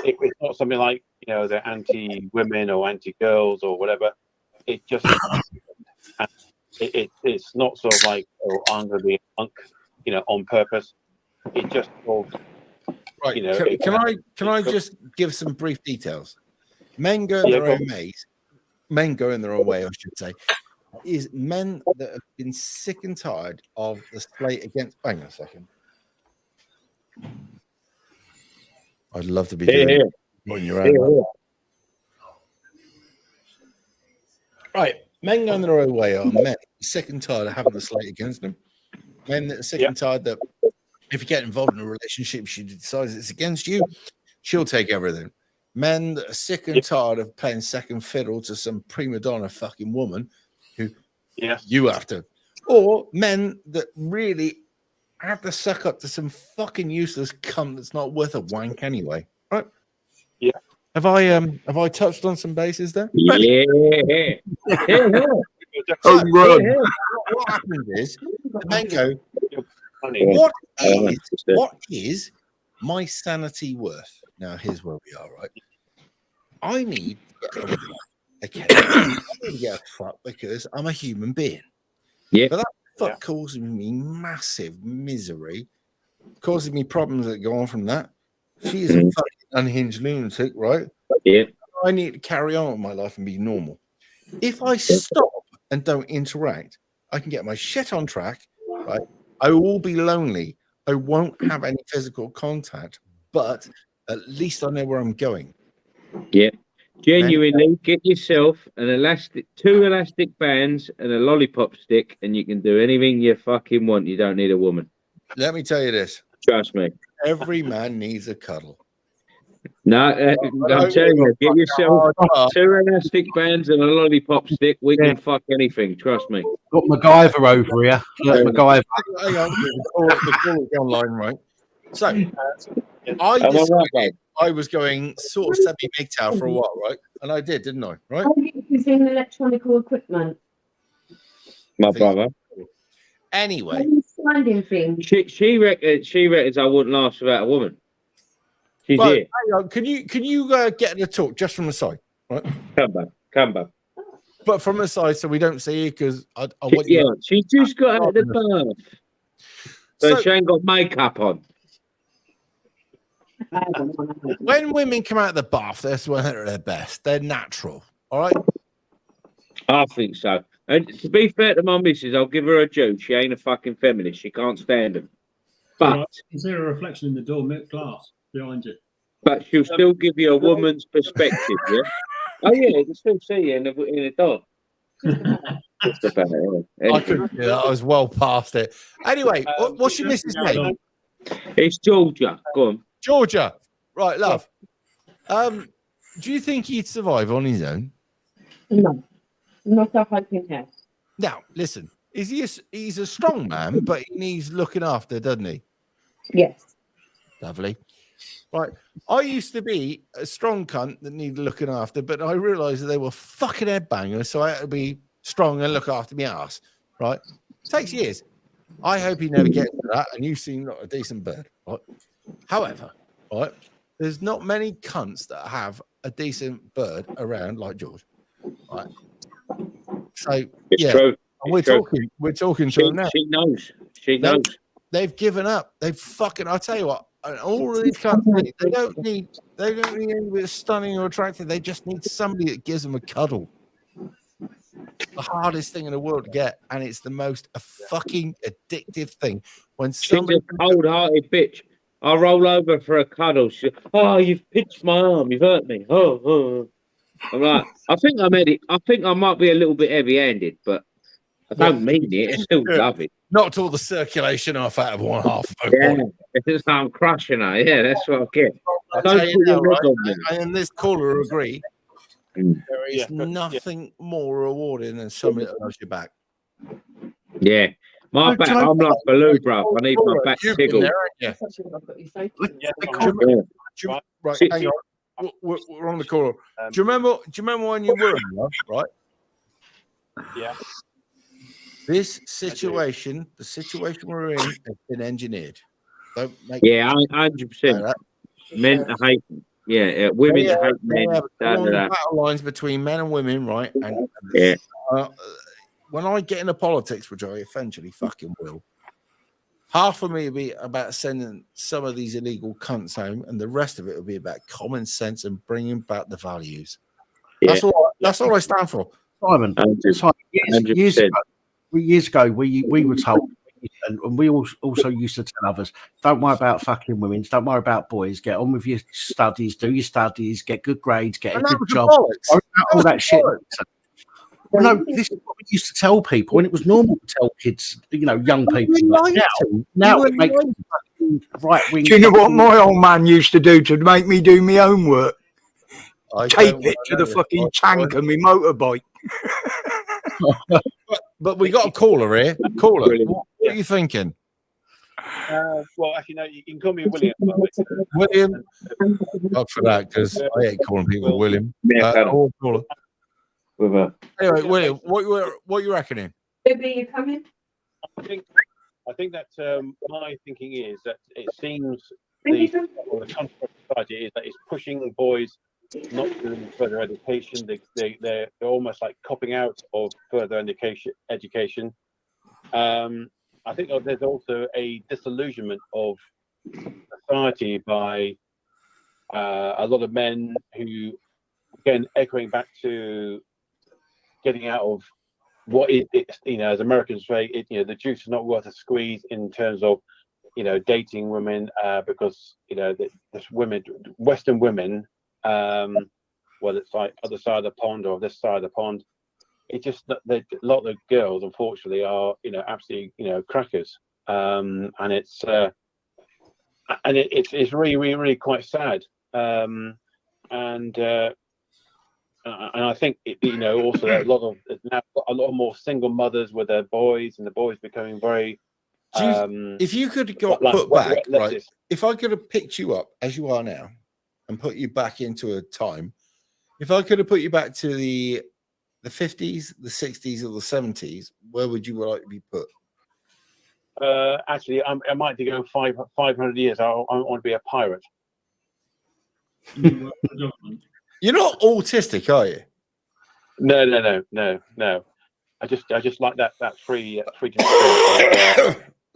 it's not something like they're anti-women or anti-girls or whatever. It just it's not sort of like, oh, I'm going to be a punk, on purpose. It just sort of, Right. Can I just give some brief details? Men go in their own ways. Men go in their own way, I should say. Is men that have been sick and tired of the slate against. Hang on a second. I'd love to be doing what you're at. Right. Men going their own way are men sick and tired of having the slate against them. Men that are sick and tired that if you get involved in a relationship, she decides it's against you, she'll take everything. Men that are sick and tired of playing second fiddle to some prima donna fucking woman who you have to. Or men that really have to suck up to some fucking useless cunt that's not worth a wank anyway. Right? Yeah. Have I touched on some bases there? Yeah. So, what happens is the men go, what is my sanity worth? Now, here's where we are, right? I need to get I need to get a fuck because I'm a human being. Yeah. But that fuck causes me massive misery, causing me problems that go on from that. She is a fucking unhinged lunatic, right? Yeah. I need to carry on with my life and be normal. If I stop and don't interact, I can get my shit on track, right? I will be lonely. I won't have any physical contact, but at least I know where I'm going. Yeah. Genuinely, get yourself two elastic bands and a lollipop stick, and you can do anything you fucking want. You don't need a woman. Let me tell you this. Trust me. Every man needs a cuddle. No, I'm telling you, get yourself two elastic bands and a lollipop stick. We can fuck anything. Trust me. Got MacGyver over here. MacGyver. Hang on, the call is online, right? So, I was going sort of semi-MGTOW for a while, right? And I did, didn't I? Right? Using electronic equipment. My brother. Anyway, Standing thing. She reckons I wouldn't last without a woman. She's right, here. hang on. Can you get her to talk just from the side, right? Come back. But from the side, so we don't see you, because I want you. Yeah, she just got out of the bath, so she ain't got makeup on. When women come out of the bath, that's when they're at their best. They're natural. All right. I think so. And to be fair to my missus, I'll give her a due. She ain't a fucking feminist. She can't stand them. But is there a reflection in the door glass behind you? But she'll still give you a woman's perspective, yeah? Oh, yeah, you can still see you in the door. Just about it, yeah. I couldn't do that. I was well past it. Anyway, what's your missus' name? It's Georgia. Go on. Georgia. Right, love. Do you think he'd survive on his own? No, not a helping hand. Now, listen. He's a strong man, but he needs looking after, doesn't he? Yes. Lovely. Right. I used to be a strong cunt that needed looking after, but I realised that they were fucking headbangers, so I had to be strong and look after my ass. Right? Takes years. I hope he never gets to that, and you seem like a decent bird. Right? However, right, there's not many cunts that have a decent bird around like George. Right? So It's yeah, true. we're talking to him now. She knows. She knows. They've given up. They've fucking. I tell you what. And all of these companies, they don't need anybody stunning or attractive. They just need somebody that gives them a cuddle. The hardest thing in the world to get, and it's the most fucking addictive thing. When somebody, she's a cold-hearted bitch. I roll over for a cuddle. You've pinched my arm. You've hurt me. Oh. I'm like, I think I might be a little bit heavy-handed, but I don't mean it. I still love it. Knocked all the circulation off out of one half. Yeah, it's I'm crushing her. Yeah, that's what I get. Don't put your rug on me. And this caller agree. There is nothing more rewarding than somebody that loves your back. Yeah, my back. I'm like Baloo, bro. I need my back tickled. Right, hang on. We're on the caller. Do you remember when you were in love, right? Yeah. This situation, the situation we're in, has been engineered. Don't make 100%. Men to hate, women to hate men. Battle lines between men and women, right? And when I get into politics, which I eventually fucking will, half of me will be about sending some of these illegal cunts home, and the rest of it will be about common sense and bringing back the values. Yeah. That's all I stand for. Simon, years ago, we were told, and we also used to tell others, don't worry about fucking women, don't worry about boys, get on with your studies, do your studies, get good grades, get a good job, all that shit. Well, no, this is what we used to tell people, and it was normal to tell kids, young people. Now it makes right wing. Do you know what my old man used to do to make me do my homework? Tape it to the fucking tank of my motorbike. But we got a caller here. Caller, what are you thinking? Well, actually, no. You can call me William. William, not for that, because I hate calling people William. Caller. Anyway, William, what you reckoning? Baby, you coming? I think that my thinking is that it seems the concept of society is that it's pushing boys not doing further education. They're almost like copping out of further education. I think there's also a disillusionment of society by a lot of men who, again, echoing back to getting out of what is, as Americans say, the juice is not worth a squeeze in terms of, dating women, because, this women, Western women, whether it's like other side of the pond or this side of the pond, it just, a lot of the girls, unfortunately, are, absolutely, crackers. And it's really, really, really quite sad. And I think also a lot of more single mothers with their boys, and the boys becoming very. If you could have got put back, right? If I could have picked you up as you are now and put you back into a time, if I could have put you back to the the 50s, the 60s, or the 70s, where would you like to be put? Actually, I might go 500 years. I want to be a pirate. You're not autistic, are you? No. I just like that free.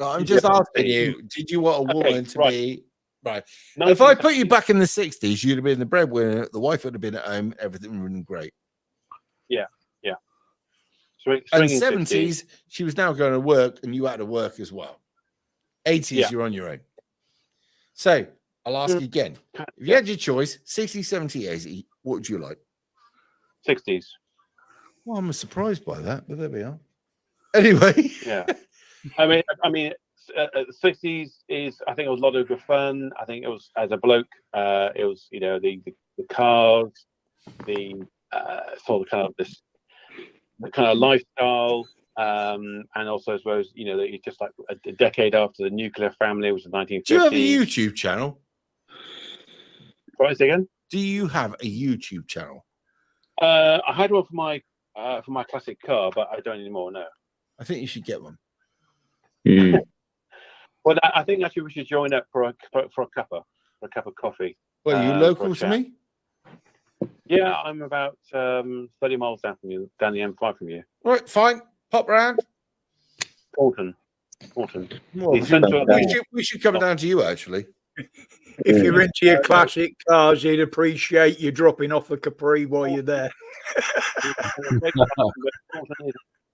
I'm just asking you, did you want a woman to be right? If I put you back in the 60s, you'd have been the breadwinner, the wife would have been at home, everything would have been great. Yeah. And 70s, she was now going to work and you had to work as well. 80s, you're on your own. So I'll ask you again. If you had your choice, 60, 70, 80, what would you like? 60s. Well, I'm surprised by that, but there we are. Anyway. Yeah. I mean, 60s is, I think it was a lot of good fun. I think it was, as a bloke, it was, the cars, the sort of kind of this, the kind of lifestyle, and also I suppose, it's just like a decade after the nuclear family, which was 1950s. Do you have a YouTube channel? Right, say again? Do you have a YouTube channel? I had one for my classic car, but I don't anymore. No. I think you should get one. Well, I think actually we should join up for a cup of coffee. Well, are you local to me? Yeah, I'm about 30 miles down from you, down the M5 from you. Right, fine. Pop round. Taunton. Well, we should come down to you, actually. If you're into your classic cars, he'd appreciate you dropping off a Capri while you're there.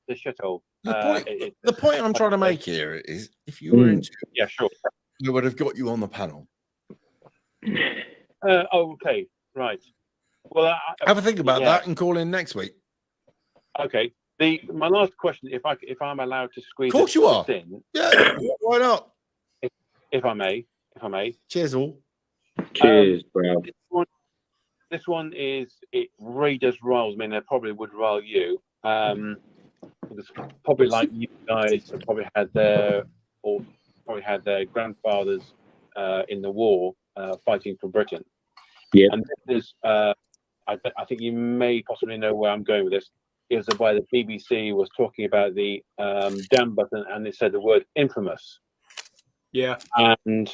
The shithole. The point I'm trying to make here is, if you were into, sure, we would have got you on the panel. Okay, right. Well, have a think about that and call in next week. Okay. My last question, if I'm allowed to squeeze, of course you are. In, yeah, why not? If I may. Cheers, all. Cheers, bro. This one is, it really does riles me, and it probably would rile you. It's probably like you guys have probably had their grandfathers in the war fighting for Britain. Yeah. And this is, I think you may possibly know where I'm going with this. Is why the BBC was talking about the damn button, and they said the word infamous. Yeah. And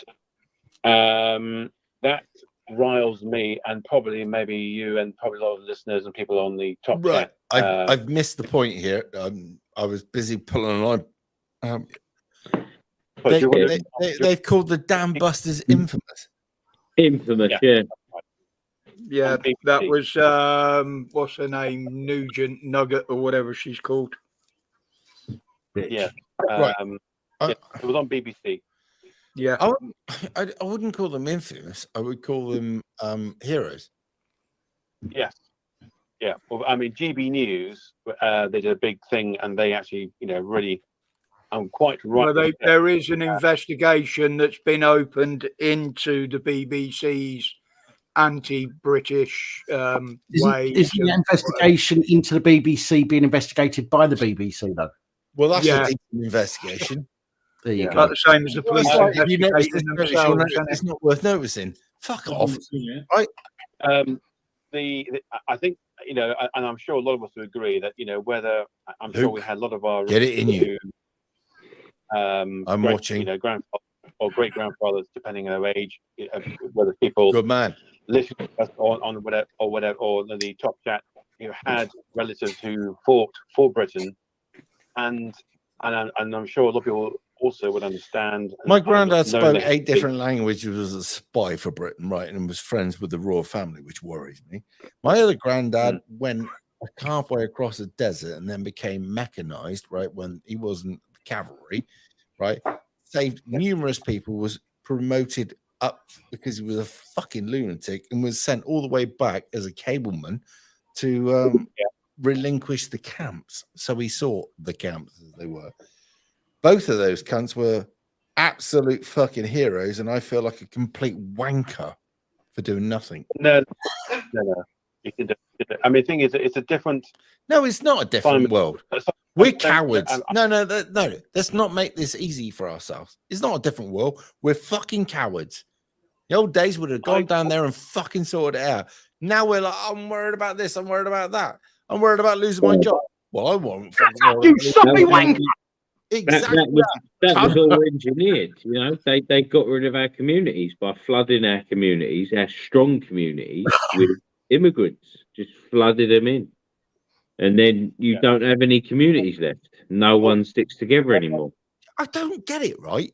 that riles me, and probably maybe you, and probably a lot of listeners and people on the top right. chat. I've missed the point here. I was busy pulling a line. They've called the Dam Busters infamous. Infamous, yeah. Yeah, that was what's her name, Nugent Nugget or whatever she's called. Yeah, right. It was on BBC. Yeah, I wouldn't call them infamous. I would call them heroes. Yes. Yeah. Well, I mean, GB News, they did a big thing, and they actually, really, I'm quite right. Well, there is an investigation that's been opened into the BBC's anti-British way. Is the investigation into the BBC being investigated by the BBC, though? Well, that's a deep investigation. There you go. The same as the police investigating themselves. It's not worth noticing. Fuck off. Right. I think, and I'm sure a lot of us would agree that, whether I'm sure we had a lot of our get it in you. I'm watching. Grandfather or great grandfathers, depending on their age, whether people good man listen to us on whatever or the top chat, had relatives who fought for Britain, and I'm sure a lot of people also would understand. My granddad spoke 8 different languages, was a spy for Britain, right, and was friends with the royal family, which worries me. My other granddad went halfway across the desert and then became mechanized, right, when he wasn't cavalry, right, saved numerous people, was promoted up because he was a fucking lunatic, and was sent all the way back as a cableman to relinquish the camps. So he saw the camps as they were. Both of those cunts were absolute fucking heroes, and I feel like a complete wanker for doing nothing. No. You can do it. I mean, the thing is, it's a different. No, it's not a different world. We're cowards. No. Let's not make this easy for ourselves. It's not a different world. We're fucking cowards. The old days would have gone down there and fucking sorted it out. Now we're like, I'm worried about this. I'm worried about that. I'm worried about losing my job. Well, I won't. You soppy wank! Exactly. That was all engineered. You know, they got rid of our communities by flooding our communities, our strong communities, with immigrants. Just flooded them in, and then you don't have any communities left. No one sticks together anymore. I don't get it, right?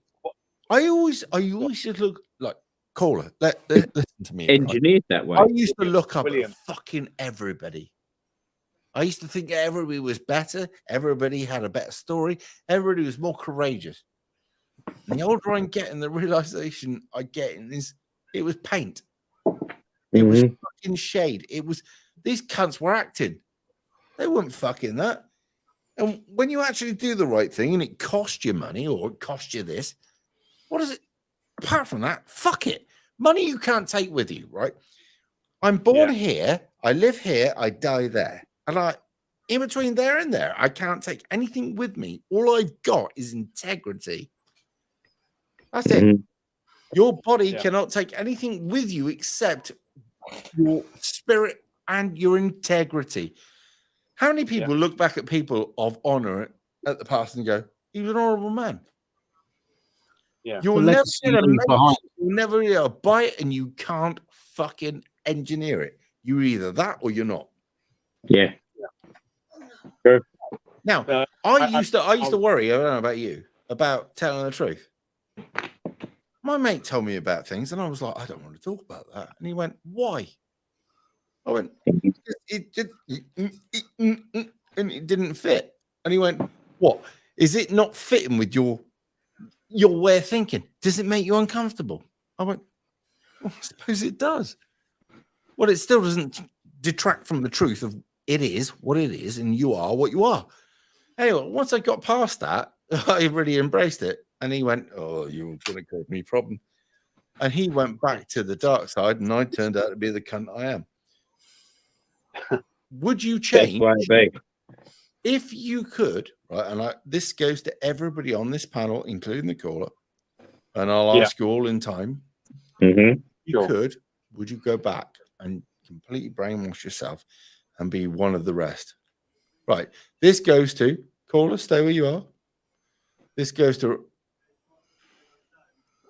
I always just look like caller. Listen to me. Engineered that way. I used to look up at fucking everybody. I used to think everybody was better. Everybody had a better story. Everybody was more courageous. And the older I'm getting, the realization I get is it was paint. It was fucking shade. It was these cunts were acting. They weren't fucking that. And when you actually do the right thing and it costs you money or it costs you this, what is it? Apart from that, fuck it. Money you can't take with you, right? I'm born here. I live here. I die there. And in between there and there, I can't take anything with me. All I've got is integrity. That's it. Your body cannot take anything with you except your spirit and your integrity. How many people look back at people of honor at the past and go, he was an honorable man? You'll never get you'll never get a bite, and you can't fucking engineer it. You're either that or you're not. Yeah. Now, I used to worry, I don't know about you, about telling the truth. My mate told me about things, and I was like, I don't want to talk about that. And he went, why? I went, and it didn't fit. And he went, what? Is it not fitting with your way of thinking? Does it make you uncomfortable? I went, well, I suppose it does. Well, it still doesn't detract from the truth of it is what it is, and you are what you are. Anyway, once I got past that, I really embraced it. And he went, oh, you're going to cause me a problem. And he went back to the dark side, and I turned out to be the cunt I am. Would you change if you could, right? And this goes to everybody on this panel, including the caller, and I'll ask you all in time. You could, would you go back and completely brainwash yourself and be one of the rest? Right. This goes to caller, stay where you are. This goes to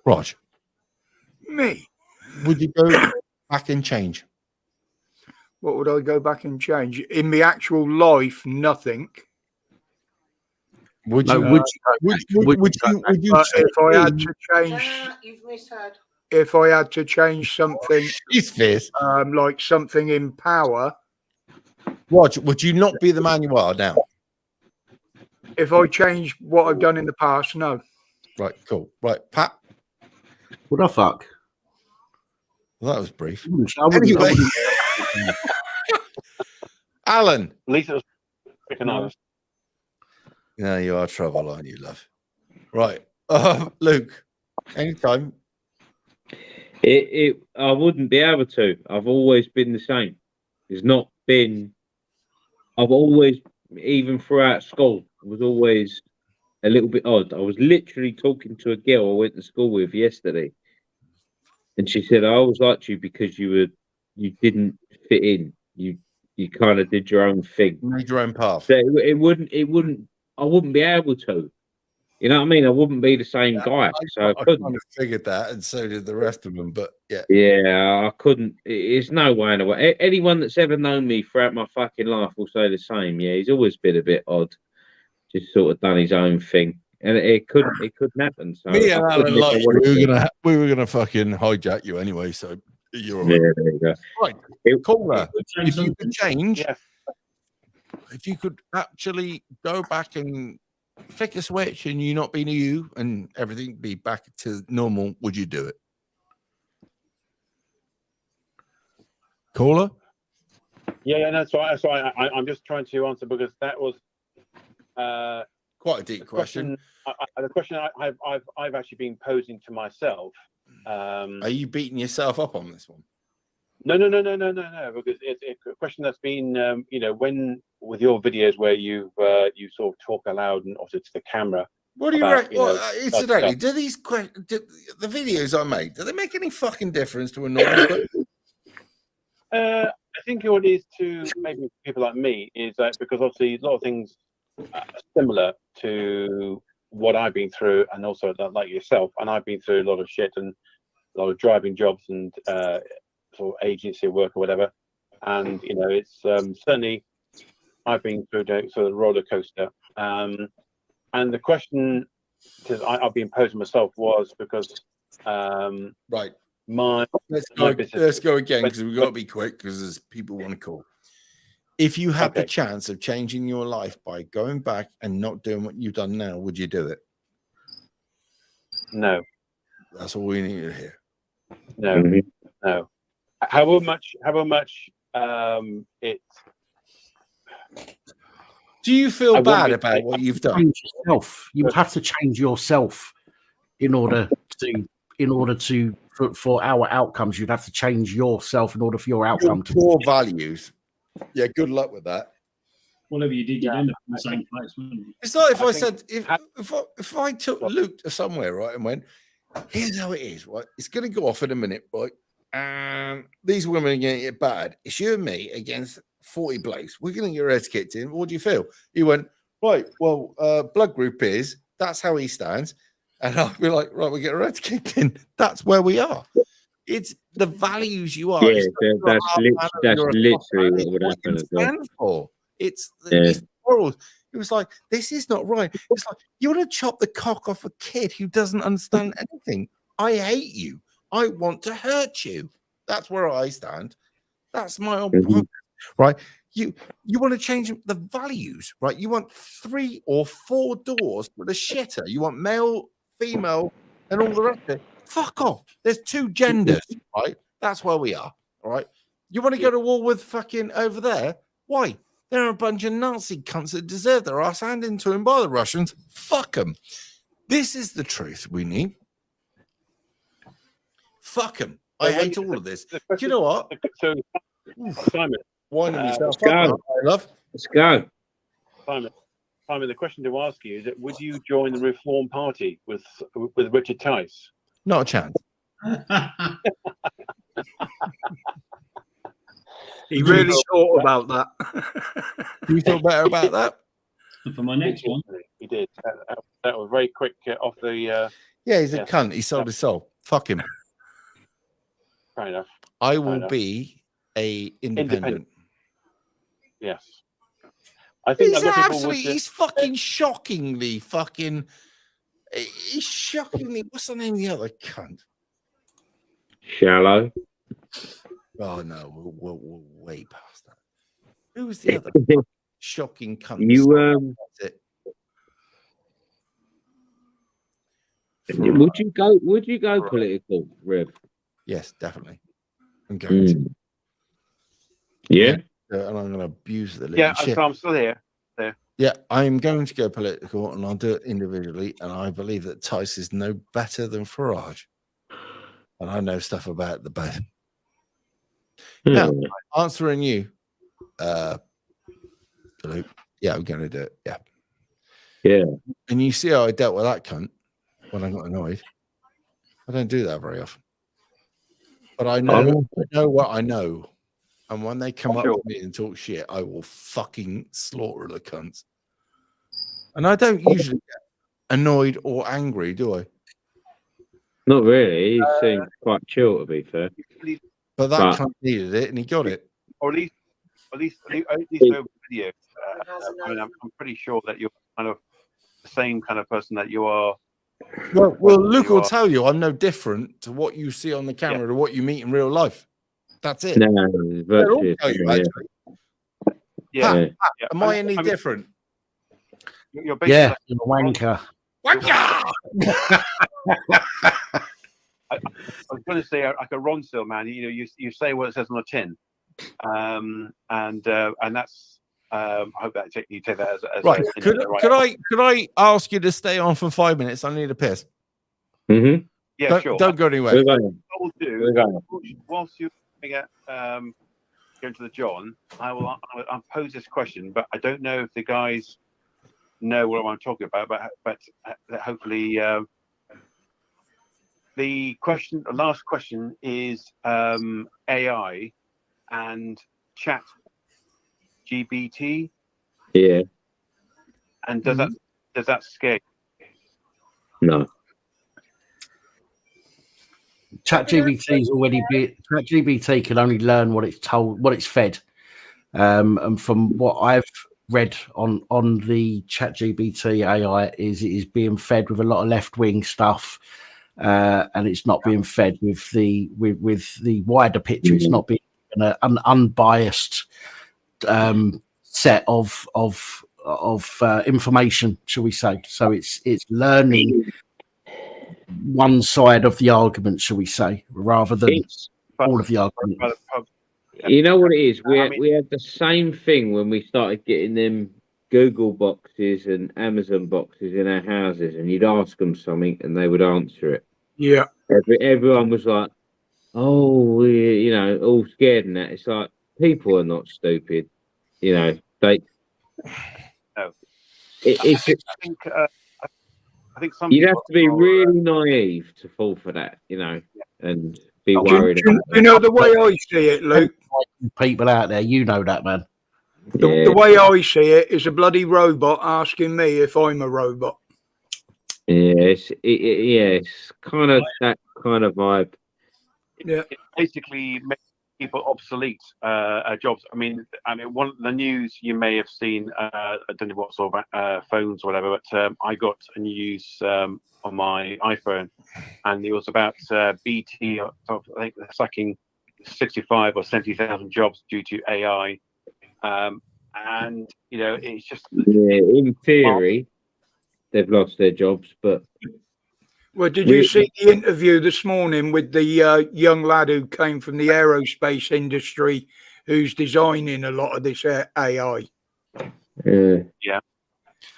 Raj. Me. Would you go back and change? What would I go back and change? In the actual life, nothing. Would you? If I had to change, You've misheard. if I had to change something, fierce. Like something in power. Raj, would you not be the man you are now? If I change what I've done in the past, no. Right, cool. Right, Pat. What the fuck? Well, that was brief. Anyway. Alan. At least it was freaking honest. Yeah, you are trouble, aren't you, love? Right. Luke, anytime. I wouldn't be able to. I've always been the same. There's not been. I've always, even throughout school, I was always a little bit odd. I was literally talking to a girl I went to school with yesterday, and she said, "I always liked you because you didn't fit in. You kind of did your own thing, made your own path. So it wouldn't. I wouldn't be able to. You know what I mean? I wouldn't be the same guy. So I couldn't. Kind of figured that, and so did the rest of them. But yeah, I couldn't. It's no way in the way. Anyone that's ever known me throughout my fucking life will say the same. Yeah, he's always been a bit odd, just sort of done his own thing, and it couldn't happen. So me and Alan, like we were gonna fucking hijack you anyway. So you're all right. Yeah, there you go. Right, caller. If you could change, if you could actually go back and flick a switch and you not being you and everything be back to normal, would you do it? Caller? Yeah, that's right. That's right. I'm just trying to answer because that was quite a deep question. The question I've actually been posing to myself. Are you beating yourself up on this one? No, because it's a question that's been, when with your videos where you sort of talk aloud and also to the camera. What do you reckon? Incidentally, do the videos I made, do they make any fucking difference to a normal person? I think what it is to maybe people like me is that because obviously a lot of things are similar to what I've been through, and also like yourself, and I've been through a lot of shit and a lot of driving jobs and sort of agency work or whatever. And it's certainly I've been through the sort of roller coaster. And the question I've been posing myself was because right. Let's go again because we've got to be quick because there's people want to call. If you had the chance of changing your life by going back and not doing what you've done now, would you do it? No. That's all we need to hear. No. No. However much it. Do you feel bad about what you've done? Change yourself. You have to change yourself in order to for our outcomes. You'd have to change yourself in order for your outcome to core values. Yeah, good luck with that. Whatever you did, you'd end up in the same place, wouldn't you? It's like if I said if I took Luke to somewhere, right, and went, here's how it is, right? It's going to go off in a minute, right? And these women are going to get bad. It's you and me against 40 blokes. We're going to get your heads kicked in. What do you feel? He went, right, well, blood group is, that's how he stands. And I'll be like, right, we get our heads kicked in. That's where we are. It's the values you are. Yeah, that's literally what would happen as well. Stand for. It's morals. It was like, this is not right. It's like, you want to chop the cock off a kid who doesn't understand anything. I hate you. I want to hurt you. That's where I stand. That's my own point, right? You want to change the values, right? You want 3 or 4 doors with a shitter. You want male, female, and all the rest of it. Fuck off. There's 2 genders, right? That's where we are, all right? You want to go to war with fucking over there? Why? They're a bunch of Nazi cunts that deserve their ass handed into them by the Russians. Fuck them. This is the truth we need. Fuck them. I hate all of this. Do you know what? So, Simon, winding yourself up, love. Let's go. Simon, the question to ask you is that would you join the Reform Party with Richard Tice? Not a chance. He really thought about that. Do you feel better about that? For my next one, he did. That was very quick off the. Yeah, he's a cunt. He sold his soul. Fuck him. Fair enough. I will be a independent. Yes. I think he's absolutely. He's fucking shockingly fucking. He's shockingly. What's the name of the other cunt? Shallow. Oh no, we're way past that. Who was the other shocking cunt? Would you go political, Rev? Yes, definitely. I'm going to. Yeah. And I'm going to abuse the Yeah, shit. I'm still here. There. Yeah, I'm going to go political, and I'll do it individually. And I believe that Tice is no better than Farage, and I know stuff about the both. Now, answering you, Luke. Yeah, I'm going to do it. Yeah. Yeah. And you see how I dealt with that cunt when I got annoyed. I don't do that very often. But I know what I know. And when they come up to me and talk shit, I will fucking slaughter the cunts. And I don't usually get annoyed or angry, do I? Not really. He seemed quite chill, to be fair. But that cunt needed it, and he got it. Or at least over video. I mean, I'm pretty sure that you're kind of the same kind of person that you are. Well, Luke will tell you I'm no different to what you see on the camera to what you meet in real life. That's it. No, Pat, am I any different? You're you're a wanker. I was going to say like a Ronseal man. You say what it says on the tin, and that's. I hope that you take that as right. Could I ask you to stay on for 5 minutes? I need a piss. Mm-hmm. Yeah, sure. Don't go anywhere. What we'll do whilst you're going to the John, I'll pose this question, but I don't know if the guys know what I'm talking about. But hopefully, the last question is AI and Chat GBT? Yeah. And does that scare you? No. ChatGPT's already been. ChatGPT can only learn what it's told, what it's fed. And from what I've read on the ChatGPT AI, is it is being fed with a lot of left wing stuff, and it's not being fed with the wider picture. It's not being an unbiased set of information, shall we say? So it's learning one side of the argument, shall we say, rather than all of the argument. You know what it is? We had the same thing when we started getting them Google boxes and Amazon boxes in our houses, and you'd ask them something and they would answer it. Yeah. Everyone was like, "Oh, you know, all scared," and that. It's like people are not stupid, you know. They. No. I think some you'd people have to be are, really naive to fall for that, you know, and be worried Do about you know the way I see it, Luke? People out there, you know that, man. The way I see it is a bloody robot asking me if I'm a robot. Yes, it's kind of that kind of vibe. Yeah, it basically makes people obsolete jobs. I mean, one of the news you may have seen. I don't know what sort of phones or whatever, but I got a news on my iPhone, and it was about BT. I think they're sacking 65 or 70,000 jobs due to AI, and you know, it's just in theory they've lost their jobs, but. Well, did you see the interview this morning with the young lad who came from the aerospace industry, who's designing a lot of this AI? Yeah.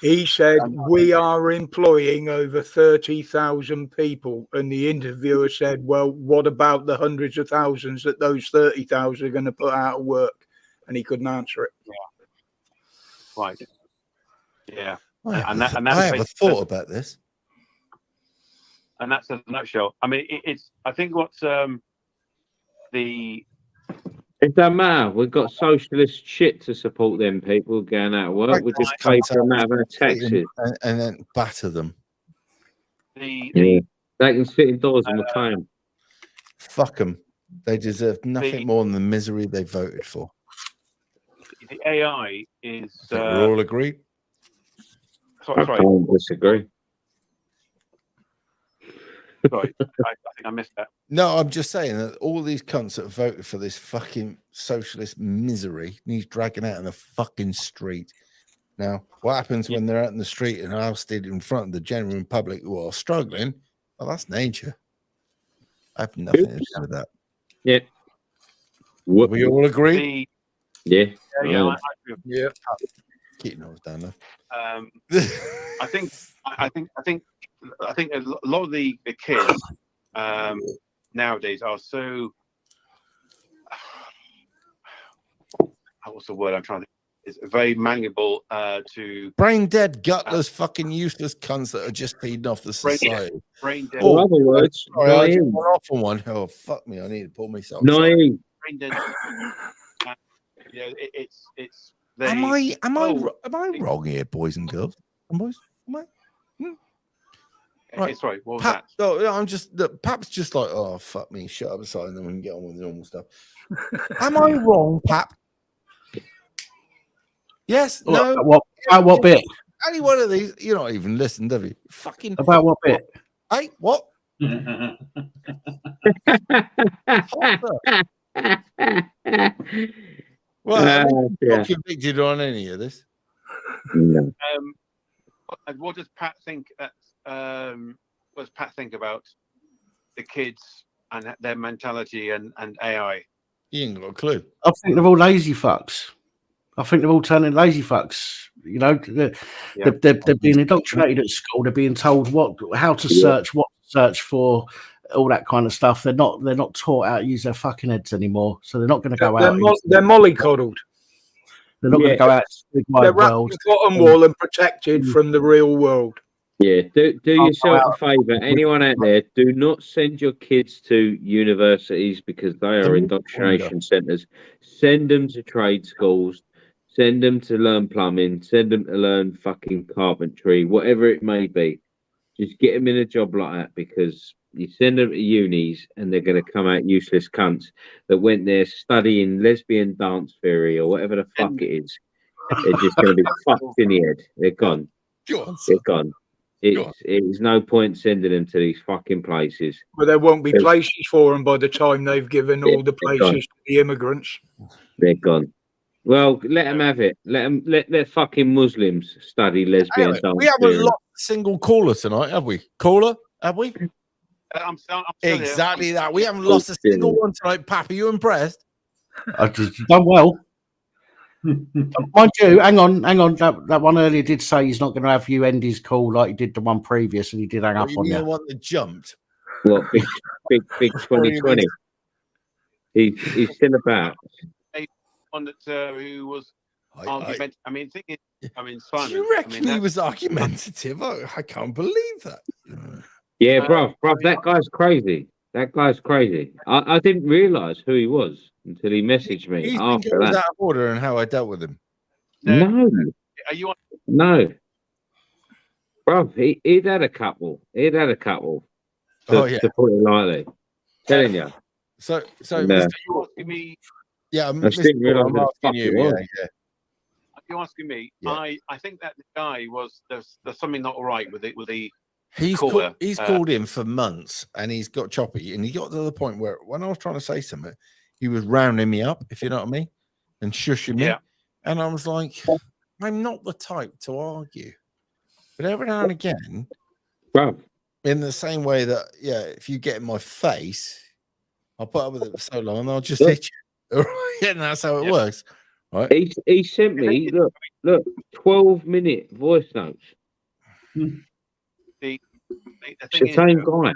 He said, we are employing over 30,000 people. And the interviewer said, well, what about the hundreds of thousands that those 30,000 are going to put out of work? And he couldn't answer it. Yeah. Right. Yeah. I have a thought about this. And that's a nutshell. I mean, I think what's It doesn't matter. We've got socialist shit to support them people going out of work. We just pay for them out of our taxes. And then batter them. They can sit indoors and we'll pay them. Fuck them. They deserve nothing more than the misery they voted for. The AI is... we're all agreed? I can't disagree. Sorry, I think I missed that. No, I'm just saying that all these cunts that voted for this fucking socialist misery needs dragging out in the fucking street. Now, what happens when they're out in the street and ousted in front of the general public who are struggling? Well, that's nature. I have nothing to do with that. Yeah. We all agree? Yeah. Yeah. Keep those down there. I think a lot of the kids nowadays are so what's the word I'm trying to think? It's very malleable to brain dead, gutless, fucking useless cunts that are just feeding off the society. Brain dead. Oh, in other words, sorry, I just went off on one. Oh, fuck me! I need to pull myself. Naive. Brain dead. You know, it's. Am I wrong here, boys and girls? Boys, am I? Right. Sorry, what was Pap, that? No, I'm just Pap's just like, oh fuck me, shut up aside, and then we can get on with the normal stuff. Am I wrong, Pap? Yes, no. About what bit? Any one of these, you're not even listening, have you? Fucking about what bit? Hey, what? Well, not convicted on any of this. No. What does Pat think? What does Pat think about the kids and their mentality and AI? He ain't got a clue. I think they're all lazy fucks. I think they're all turning lazy fucks. You know, they're being indoctrinated at school. They're being told how to search, what to search for, all that kind of stuff. They're not taught how to use their fucking heads anymore. So they're not going to go out. They're mollycoddled. They're not going to go out to the big wide They're wrapped world. in cotton wool and protected from the real world. Yeah, do yourself a favour. Anyone out there, do not send your kids to universities because they are indoctrination centres. Send them to trade schools. Send them to learn plumbing. Send them to learn fucking carpentry, whatever it may be. Just get them in a job like that because you send them to unis and they're going to come out useless cunts that went there studying lesbian dance theory or whatever the fuck it is. They're just going to be fucked in the head. They're gone. They're gone. It's no point sending them to these fucking places. But there won't be places for them by the time they've given all the places to the immigrants. They're gone. Well, let them have it. Let their fucking Muslims study lesbian dance. We haven't lost a single caller tonight, have we? Caller, have we? I'm Exactly that. We haven't lost a single one tonight. Pap, are you impressed? I've done well. Mind you, hang on. That one earlier did say he's not going to have you end his call like he did the one previous, and he did hang up on you. The one that jumped. What big 2020? He's still about. One that who was argumentative. I mean, thing is, Simon. Do you reckon he was argumentative? I can't believe that. Yeah, bro, that guy's crazy. That guy's crazy. I didn't realise who he was until he messaged me He's after been that. out of order and how I dealt with him. No. Are you on? No. Bro, he'd had a couple. To put it lightly. Telling you. So And, you asking me? Yeah, I didn't realise I'm who the asking fuck you. it was. Yeah. You're asking me. Yeah. I think that the guy was there's something not right with it with the. He's caller. called in for months and he's got choppy, and he got to the point where when I was trying to say something, he was rounding me up, if you know what I mean, and shushing me. Yeah. And I was like, I'm not the type to argue. But every now and again, bro, in the same way that, if you get in my face, I'll put up with it for so long and I'll just hit you. All right? And that's how it works. Right? He sent me, look, 12-minute voice notes. The Same guy.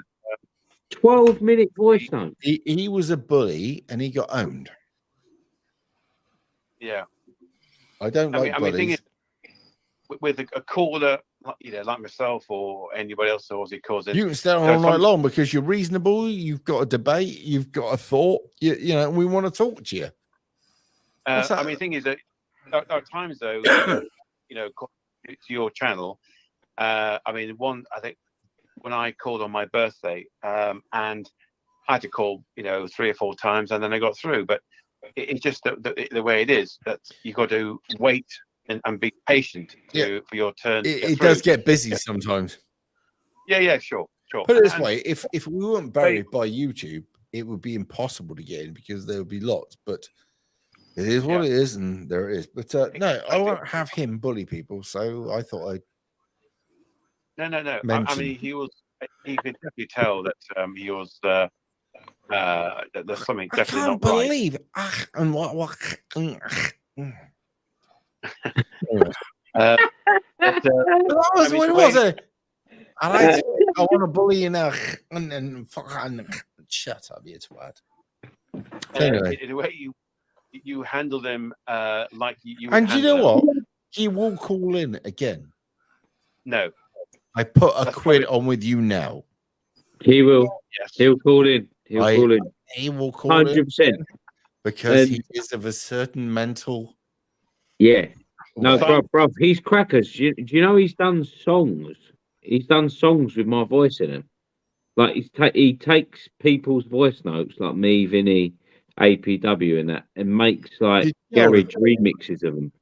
12-minute voice note. He was a bully and he got owned. Yeah. I don't like the thing bullies. is, with a caller, like myself or anybody else, or as he calls it, You can stay on all night long because you're reasonable. You've got a debate. You've got a thought. You know, we want to talk to you. the thing is that there are times though, to your channel. I think when I called on my birthday, and I had to call, 3 or 4 times, and then I got through. But it's just the way it is that you got to wait and be patient for your turn. It does get busy sometimes. Yeah, sure. Put it this way: if we weren't buried by YouTube, it would be impossible to get in because there would be lots. But it is what it is, and there it is. But no, I won't have him bully people. So I thought I'd. No. mention. He was. You could definitely tell that he was. That there's something definitely can't not right. believe. And what? But, That was what it was. I want to bully you now, and fucking shut up, you twat. Anyway. The way you handle them, like you. And you know handle what? He will call in again. No. I put a quid on with you now. He will. Yes. He'll call in. He'll call in. He will call 100%. in because he is of a certain mental. Yeah. No, bro, he's crackers. Do you know he's done songs? He's done songs with my voice in them. Like he takes people's voice notes, like me, Vinny, APW, and that, and makes like garage remixes of them.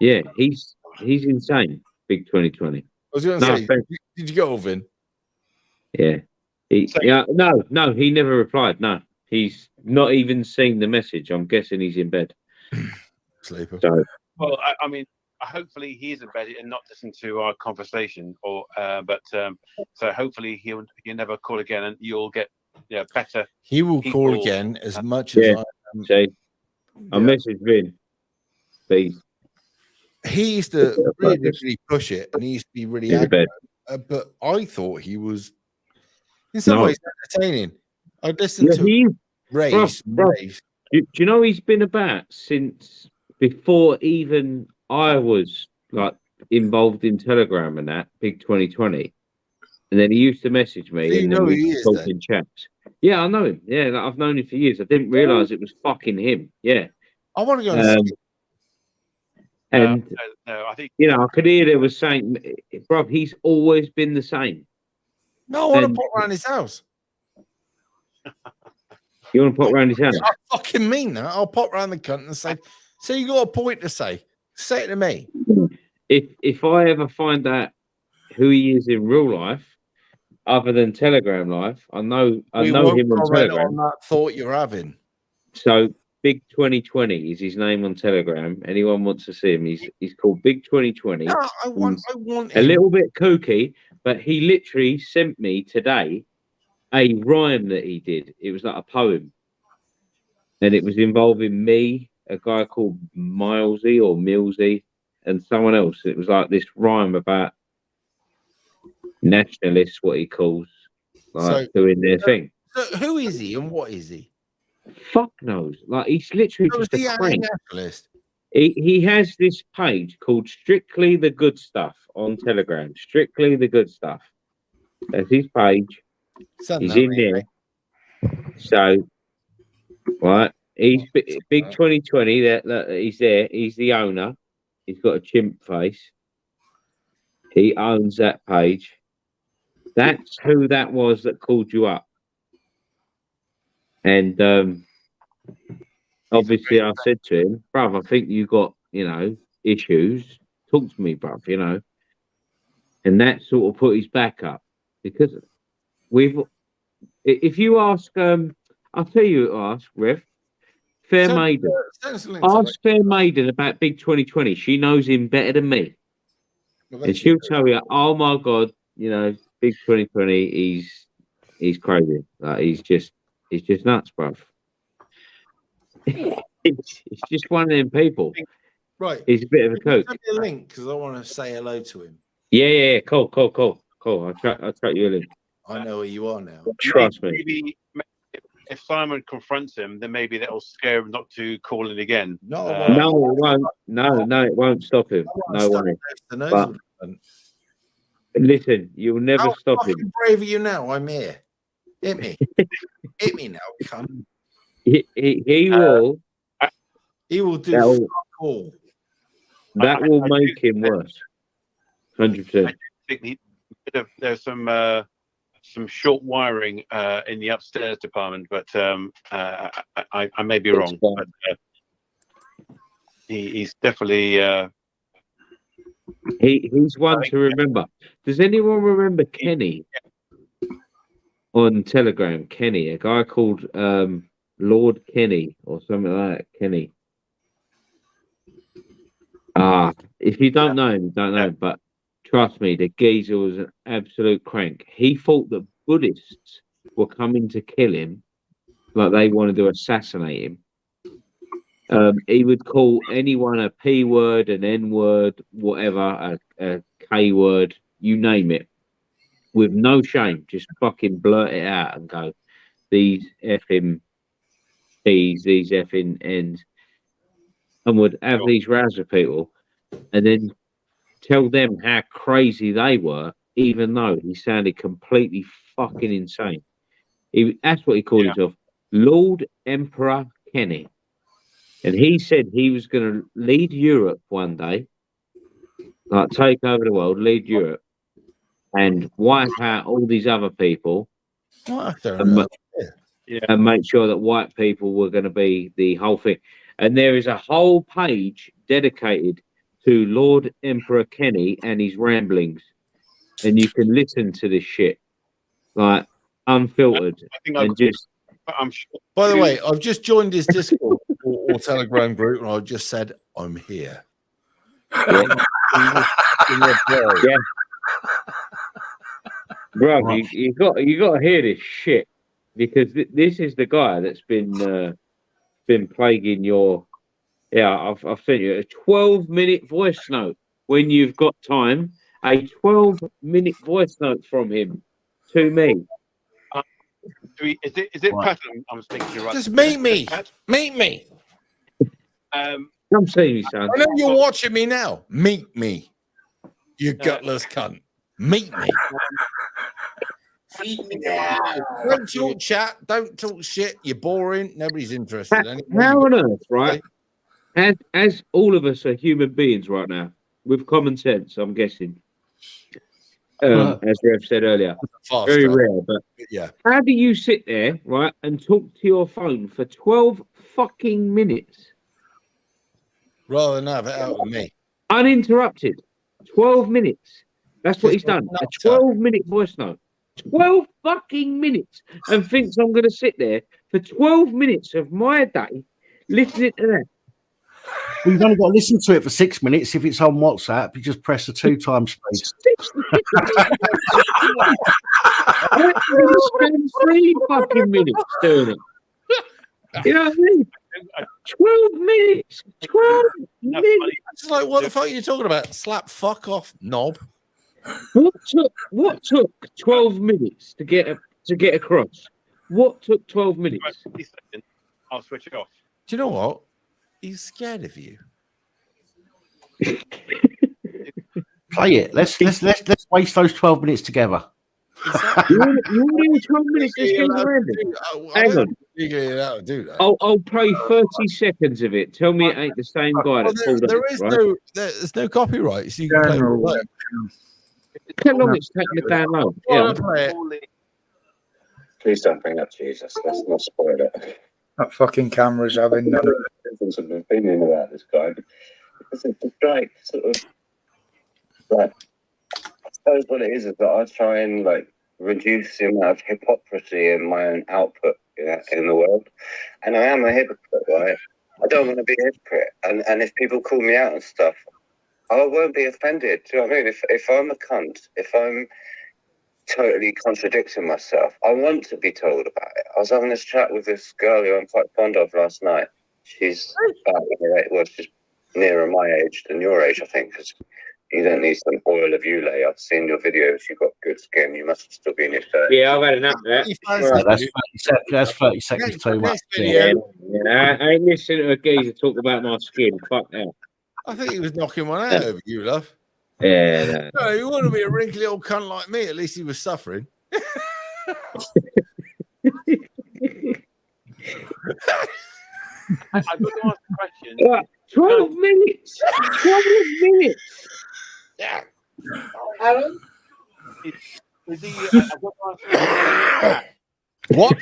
Yeah, he's insane. Big 2020. I was going to say, did you go, Vin? Yeah. No, he never replied. No, he's not even seen the message. I'm guessing he's in bed. Sleeper. So, well, hopefully he is in bed and not listen to our conversation, so hopefully he'll never call again, and you'll get better. He will call again as much as I am. I messaged Vin, please. He used to really push it, and he used to be really aggro. But I thought he was, in some ways, entertaining. I listened to raves. Do you know he's been about since before even I was like involved in Telegram and that Big 2020, and then he used to message me, So you and know then who we he were is, talking chats. Yeah, I know him. Yeah, like, I've known him for years. I didn't realise it was fucking him. Yeah. I want to go and see. And no, I think you know, I could hear they were saying, "Bro, he's always been the same." No, I want to And- pop around his house. You want to pop around his house? I fucking mean that. I'll pop around the cunt and say, "So you got a point to say? Say it to me." If I ever find out who he is in real life, other than Telegram life, I know We him won't on comment Telegram. on that thought you're having. So Big 2020 is his name on Telegram. Anyone wants to see him? He's called Big 2020. No, I want A him. little bit kooky, but he literally sent me today a rhyme that he did. It was like a poem, and it was involving me, a guy called Milesy or Millsy, and someone else. It was like this rhyme about nationalists, what he calls, like doing their thing. So who is he and what is he? Fuck knows. Like he's literally So is just he a a crank. nationalist? He has this page called Strictly the Good Stuff on Telegram. Strictly the Good Stuff. That's his page. Send He's that in me, there. So, right, he's Big 2020. That he's there. He's the owner. He's got a chimp face. He owns that page. That's who that was that called you up. And obviously, I said to him, bruv, I think you got, issues. Talk to me, bruv, And that sort of put his back up. Because if you ask, I'll tell you, ask, Rev, Fair Maiden. Ask Fair Maiden about Big 2020. She knows him better than me. And she'll tell you, oh my God, Big 2020, he's crazy. Like, he's just nuts, bruv. It's just one of them people. Right. He's a bit of a coach. Send me a link because I want to say hello to him. Yeah. Cool. I'll track you a link. I know where you are now. Trust me. Maybe if Simon confronts him, then maybe that'll scare him not to call in again. No, it won't. No, it won't stop him. No way. But listen, you'll never stop him. How brave are you now? I'm here. Hit me. Hit me now, cunt. He will. He will do fuck all. That will make him worse. 100%. I think there's some short wiring in the upstairs department, but I may be wrong. But, he's definitely he's one to remember. Does anyone remember Kenny on Telegram? Kenny, a guy called Lord Kenny or something like that. Kenny. If you don't know him, you don't know him, but trust me, the geezer was an absolute crank. He thought that Buddhists were coming to kill him, like they wanted to assassinate him. He would call anyone a P word, an N word, whatever, a K word, you name it, with no shame. Just fucking blurt it out and go, these effing P's, these effing N's, and would have these rows with people and then tell them how crazy they were, even though he sounded completely fucking insane. That's what he called himself, Lord Emperor Kenny. And he said he was going to lead Europe one day, like take over the world, lead Europe, and wipe out all these other people, and make sure that white people were going to be the whole thing. And there is a whole page dedicated to Lord Emperor Kenny and his ramblings. And you can listen to this shit, like, unfiltered. I'm sure. By the way, I've just joined his Discord or Telegram group, and I've just said, I'm here. Bro, you got to hear this shit, because this is the guy that's been plaguing your. I've sent you a 12-minute voice note when you've got time. A 12-minute voice note from him to me. Is it Pat I'm speaking to? Right? Just meet me. Meet me. Come see me, son. I know you're watching me now. Meet me. You gutless cunt. Meet me. Don't talk chat. Don't talk shit. You're boring. Nobody's interested. How on earth, right? As all of us are human beings right now, with common sense, I'm guessing. As Rev said earlier, very rare. But yeah, how do you sit there, right, and talk to your phone for 12 fucking minutes rather than have it out with me, uninterrupted? 12 minutes. That's what he's done. A 12-minute voice note. 12 fucking minutes, and thinks I'm going to sit there for 12 minutes of my day listening to that. Well, you've only got to listen to it for 6 minutes. If it's on WhatsApp, you just press the 2 times speed. I'm going to spend 3 fucking minutes doing it. You know what I mean? 12 minutes. 12 minutes. It's like, what the fuck are you talking about? Slap fuck off, knob. What took 12 minutes to get across? What took 12 minutes? I'll switch it off. Do you know what? He's scared of you. Play it. Let's waste those 12 minutes together. You want 12 minutes to spin around it? Hang on. Do that. I'll play 30 seconds of it. Tell me it ain't the same guy that pulled up. There's no copyright, so you can play it. How long it's taking to download? Yeah. Please don't bring up Jesus. Let's not spoil it. That fucking camera's having none of it. Difference of opinion about this guy. Because it's like sort of like, I suppose what it is that I try and like reduce the amount of hypocrisy in my own output in the world. And I am a hypocrite, right? I don't want to be a hypocrite. And if people call me out and stuff, I won't be offended. Do you know what I mean? If I'm a cunt, if I'm totally contradicting myself, I want to be told about it. I was having this chat with this girl who I'm quite fond of last night. She's she's nearer my age than your age, I think, because you don't need some oil of Ulay. I've seen your videos. You've got good skin. You must still be in your 30s. Yeah, I've had enough of that. That's 30 seconds too much. Yeah, I ain't listening to a geezer talk about my skin. Fuck that. I think he was knocking one out over you, love. Yeah. No, you want to be a wrinkly old cunt like me. At least he was suffering. I've got to ask a question. What? 12 minutes. 12 minutes. Yeah. Alan? Is he, I've got to ask what?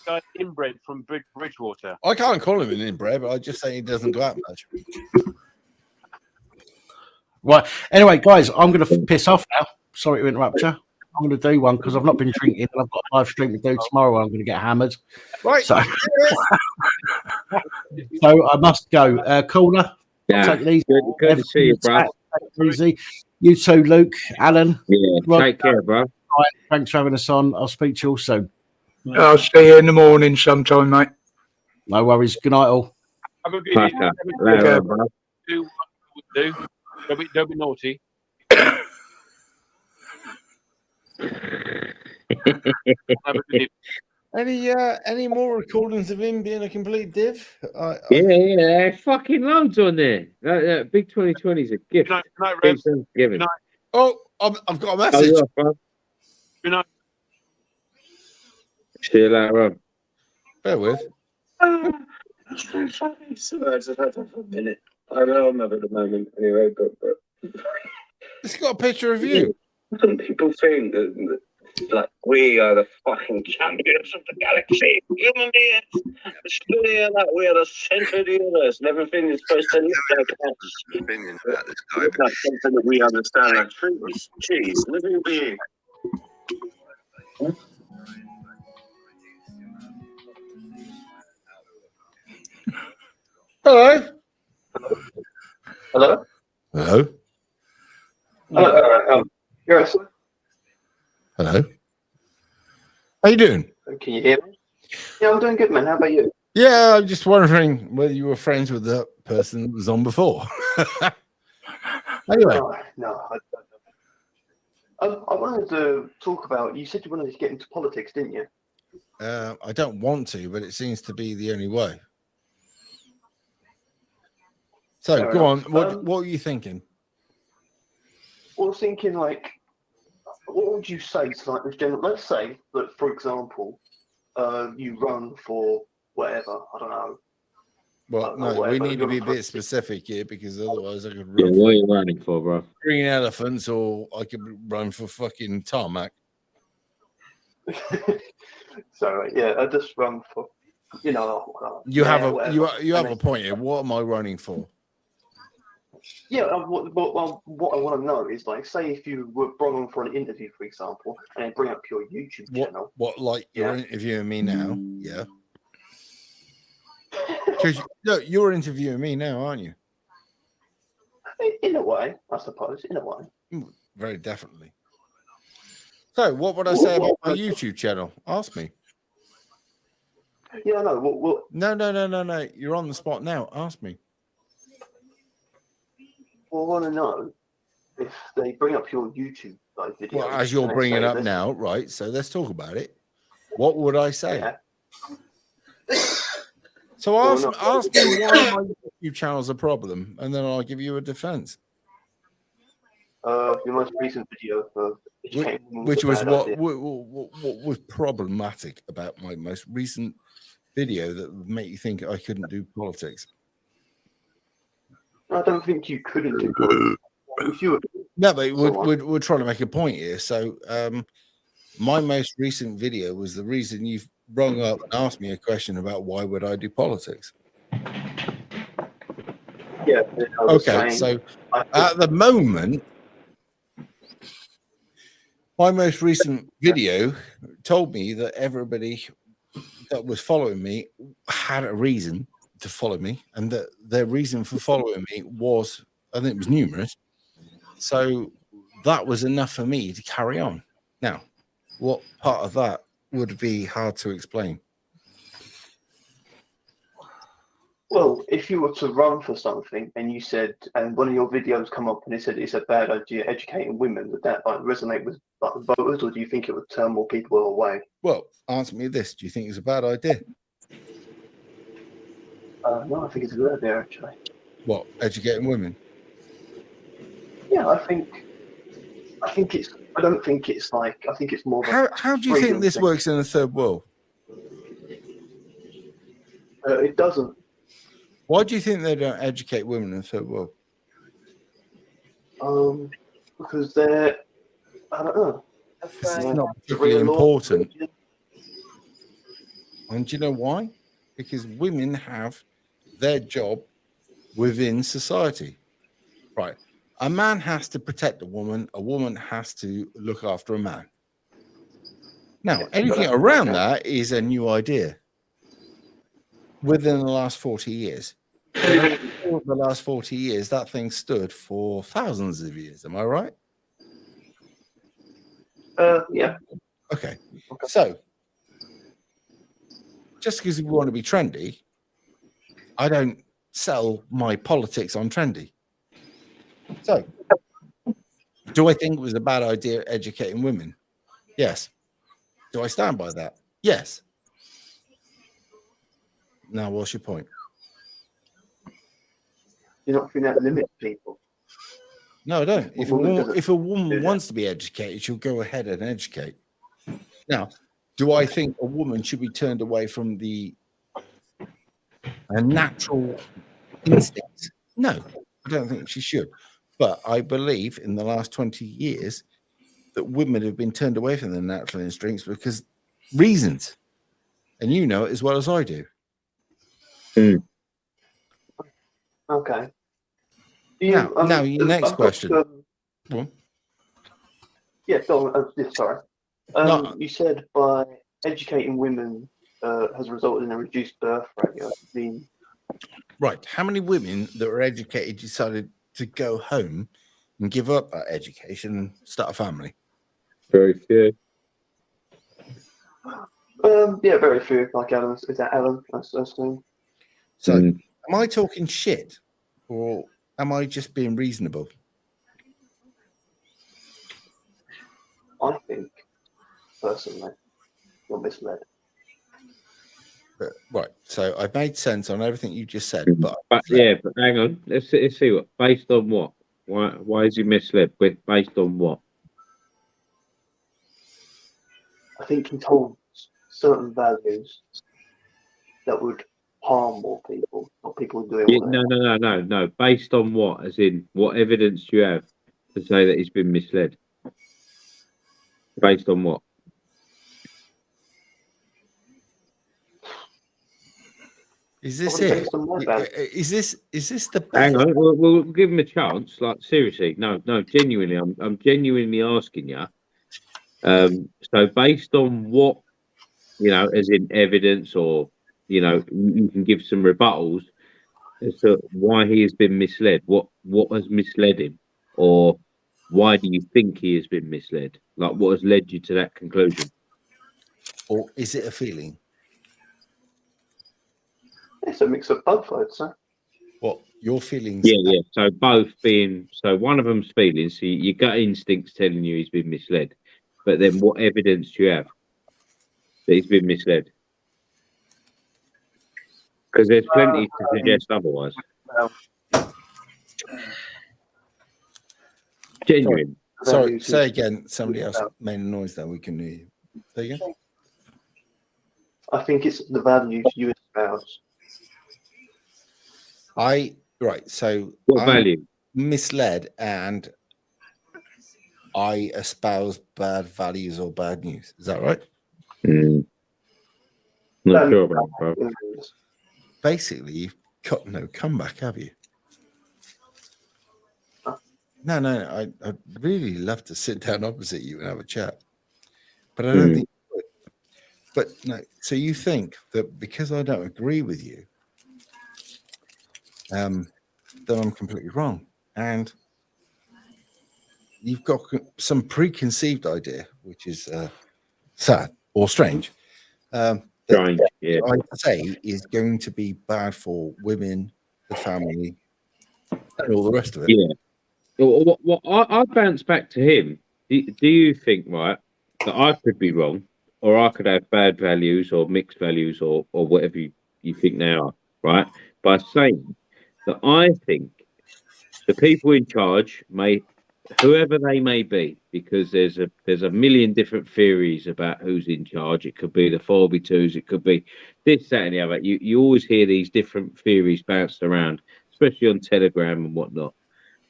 Guy inbred from Bridgewater. I can't call him an inbred, but I just say he doesn't go out much. Right. Anyway, guys, I'm going to piss off now. Sorry to interrupt you. I'm going to do one because I've not been drinking. I've got a live stream to do tomorrow. I'm going to get hammered. Right. So I must go. Caller. Yeah. Take it easy. Good to see you, bro. Easy. You too, Luke, Alan. Yeah. Rod, take care, bro. Right, thanks for having us on. I'll speak to you all soon. I'll see you in the morning sometime, mate. No worries. Good night, all. Have a good evening. Later, bro. Do what you do. Don't be naughty. Have a good evening. Any more recordings of him being a complete div? Yeah, fucking loads on there. Big 2020 is a gift. Good night, Rev. Good night. Oh, I've got a message. Good night. See you later on. Bear with. I've had that for a minute. I know I'm not at the moment anyway, but It's got a picture of you. Some people think that like we are the fucking champions of the galaxy, human beings. It's clear that we are the centre of the universe, and everything is supposed to look like us. Opinions about this guy. It's like something that we understand, like trees, cheese, living being. Hello. Hello. Hello. Hello. Yes. Hello. How you doing? Can you hear me? Yeah, I'm doing good, man. How about you? Yeah, I'm just wondering whether you were friends with the person that was on before. Anyway. No. I wanted to talk about, you said you wanted to get into politics, didn't you? I don't want to, but it seems to be the only way. So, Fair go on. enough. What were you thinking? I was thinking, like, what would you say to like this general? Let's say that, for example, you run for whatever. I don't know. Well, no, we whatever, need to you're be a for- bit specific here because otherwise I could Yeah, run what are for you running for, bro? green elephants or I could run for fucking tarmac. So yeah, I just run for, you know. You have a whatever. you have And a point here. What am I running for? Yeah, what I want to know is, like, say if you were brought on for an interview, for example, and then bring up your YouTube channel. What like you're Yeah. interviewing me now? Yeah. Because look, you're interviewing me now, aren't you? In a way, I suppose. In a way. Very definitely. So, what would I say about my YouTube channel? Ask me. Yeah, I know. What? No. You're on the spot now. Ask me. Well, I want to know if they bring up your YouTube like videos. Well, as you're and they bringing say it up this- now, right? So let's talk about it. What would I say? Yeah. So Well, ask, no. ask me why my YouTube channel's a problem, and then I'll give you a defense. Your most recent video for Which was what was problematic about my most recent video that would make you think I couldn't do politics. I don't think you couldn't do it. If you were, No, but we're trying to make a point here. So, my most recent video was the reason you've rung up and asked me a question about why would I do politics. yeah. I was Okay, saying- so at the moment, my most recent video told me that everybody that was following me had a reason to follow me, and that their reason for following me was, I think it was numerous. So that was enough for me to carry on. Now, what part of that would be hard to explain? Well, if you were to run for something and you said, and one of your videos come up and it said it's a bad idea educating women, would that like resonate with like voters, or do you think it would turn more people away? Well, answer me this: do you think it's a bad idea? No, I think it's a good idea actually. What, educating women? Yeah, I think it's. I don't think it's like. I think it's more. of a How do you think freedom this thing. works in the third world? It doesn't. Why do you think they don't educate women in the third world? Because they're. I don't know. It's not particularly important. And do you know why? Because women have their job within society. Right. A man has to protect a woman has to look after a man. Now, anything around that is a new idea within the last 40 years. And over the last 40 years, that thing stood for thousands of years. Am I right? Yeah. Okay. So, just because we want to be trendy, I don't sell my politics on trendy. So, do I think it was a bad idea educating women? Yes. Do I stand by that? Yes. Now, what's your point? You're not going to limit people. No, I don't. If a Woman woman, doesn't if a woman do that. wants to be educated, she'll go ahead and educate. Now, do I think a woman should be turned away from a natural instinct? No, I don't think she should. But I believe in the last 20 years that women have been turned away from their natural instincts because reasons. And you know it as well as I do. Okay. Now, your next I've got, question. Go on. Yeah, go on. Yeah, sorry. No. You said by educating women has resulted in a reduced birth rate. I mean, Right. How many women that were educated decided to go home and give up that education and start a family? Very few. yeah, very few. Like Alan. Is that Alan? That's him. So, am I talking shit or am I just being reasonable? I think, personally, you're misled. Right. So I've made sense on everything you just said, but But yeah, but hang on. Let's see what. Based on what? Why is he misled? Based on what? I think he told certain values that would harm more people, not people doing Yeah, what no. Based on what? As in, what evidence do you have to say that he's been misled? Based on what? Is this it? Is this the best? Hang on, we'll give him a chance. Like seriously, no, genuinely, I'm genuinely asking you. So based on what, as in evidence, or you can give some rebuttals as to why he has been misled. What has misled him, or why do you think he has been misled? Like, what has led you to that conclusion? Or is it a feeling? It's a mix of both, I'd say. What your feelings? Yeah. So both being, so one of them's feelings. So your gut instinct's telling you he's been misled, but then what evidence do you have that he's been misled? Because there's plenty to suggest otherwise. Genuine. Sorry, say again. Somebody else made a noise there. We can hear you. Say again. I think it's the values you espouse. So what value? Misled, and I espouse bad values or bad news. Is that right? Not sure about that, bro. Basically, you've got no comeback, have you? No. I'd really love to sit down opposite you and have a chat, but I don't think you would. But no, so you think that because I don't agree with you, then I'm completely wrong, and you've got some preconceived idea, which is sad or strange. Strange, yeah. I say is going to be bad for women, the family, and all the rest of it. Yeah. Well, I bounce back to him. Do you think, right, that I could be wrong, or I could have bad values or mixed values, or whatever you think they are, right? By saying that I think the people in charge whoever they may be, because there's a million different theories about who's in charge. It could be the 4B2s, it could be this, that, and the other. You always hear these different theories bounced around, especially on Telegram and whatnot,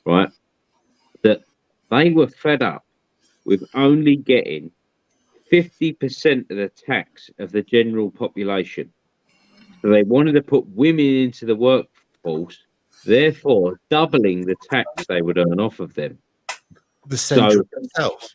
right? That they were fed up with only getting 50% of the tax of the general population. So they wanted to put women into the workforce, therefore doubling the tax they would earn off of them. The centre itself.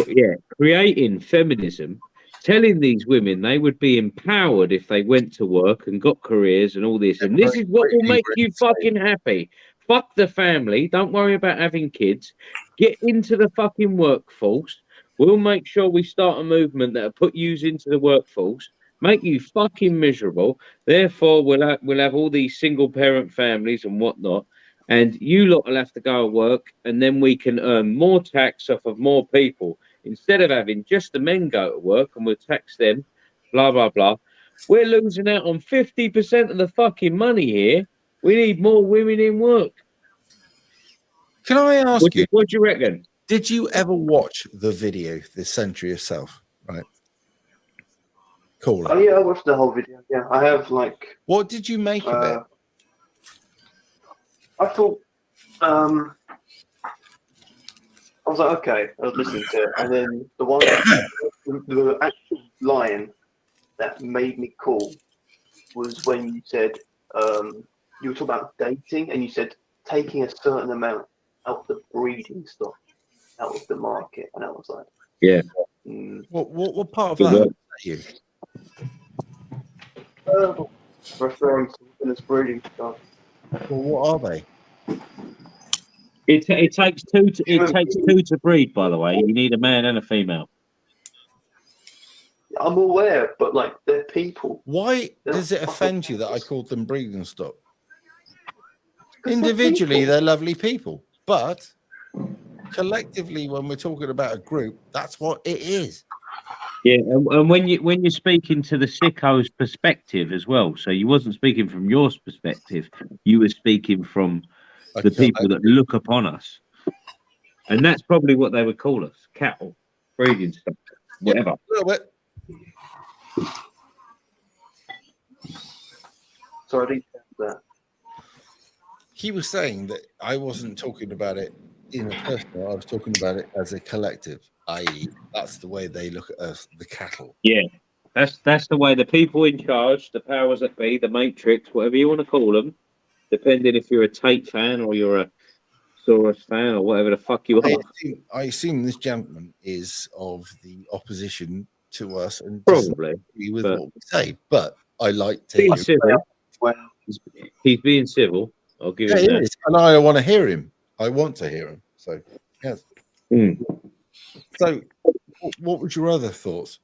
Yeah, creating feminism, telling these women they would be empowered if they went to work and got careers and all this. And this is what will make you fucking happy. Fuck the family. Don't worry about having kids. Get into the fucking workforce. We'll make sure we start a movement that'll put you into the workforce, make you fucking miserable. Therefore, we'll have all these single parent families and whatnot. And you lot will have to go to work, and then we can earn more tax off of more people. Instead of having just the men go to work and we'll tax them, blah, blah, blah. We're losing out on 50% of the fucking money here. We need more women in work. Can I ask you? What do you reckon? Did you ever watch the video, The Century of Self? Right. Cool. Oh, yeah, I watched the whole video. Yeah, I have, like... What did you make of it? I thought, I was like, okay, I was listening to it, and then the actual line that made me call was when you said, you were talking about dating, and you said taking a certain amount out of the breeding stock, out of the market, and I was like, yeah. What part of that is you? Referring to this breeding stock. Well, what are they? It takes two to breed, by the way. You need a man and a female. I'm aware, but like they're people. Why does it offend you that I called them breeding stock? Individually, they're lovely people, but collectively, when we're talking about a group, that's what it is. Yeah, and when you're speaking to the sicko's perspective as well, so you wasn't speaking from your perspective, you were speaking from the people that look upon us. And that's probably what they would call us, cattle, breeding stuff, whatever. A little bit. Sorry, I didn't get that. He was saying that I wasn't talking about it in a personal, I was talking about it as a collective, i.e., that's the way they look at us, the cattle. Yeah, that's the way the people in charge, the powers that be, the Matrix, whatever you want to call them, depending if you're a Tate fan or you're a Soros fan or whatever the fuck you are. I assume this gentleman is of the opposition to us and doesn't Probably agree with what we say, but I like to being hear civil. He's being civil. I'll give him he that. is, and I want to hear him. I want to hear him. So, yes. So, what was your other thoughts?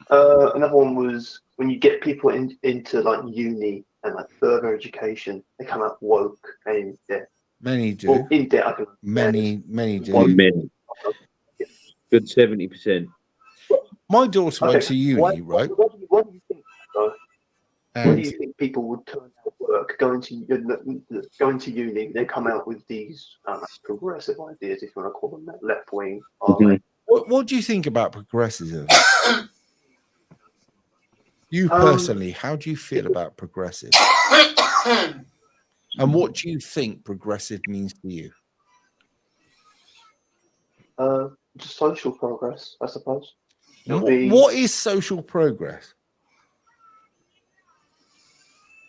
Another one was when you get people into like uni and like further education, they come out woke and Many do. Well, in debt, I can many do. Many. Good 70%. My daughter went to uni, right? What do you think, though? What do you think people would turn out work, going to uni, they come out with these progressive ideas, if you want to call them that, left wing. What do you think about progressivism? You personally, how do you feel about progressive? And what do you think progressive means to you? Just social progress, I suppose. What is social progress?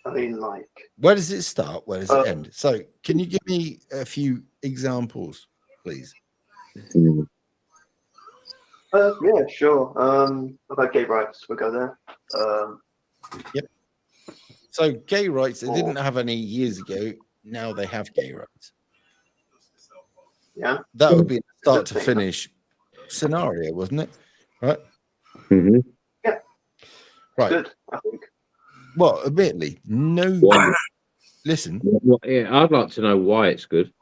I mean, like, where does it start? Where does it end? So, can you give me a few examples, please? Yeah, sure. About gay rights, we'll go there. Yep. So, gay rights, they didn't have any years ago. Now they have gay rights. Yeah. That would be a start to finish scenario, wasn't it? Right? Yeah. Right. Good, I think. Well, admittedly, no. Listen. Yeah, I'd like to know why it's good.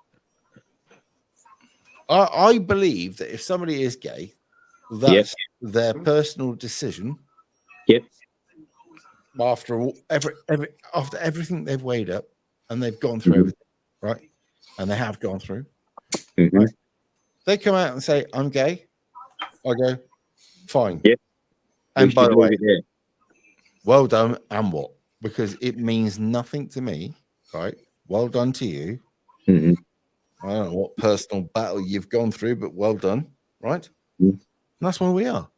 I believe that if somebody is gay, that's their personal decision. Yep. After after everything they've weighed up and they've gone through everything, right? And they have gone through. Right? They come out and say, "I'm gay." I go, "Fine." Yep. And by the way, well done, and what? Because it means nothing to me, right? Well done to you. I don't know what personal battle you've gone through, but well done, right? And that's where we are.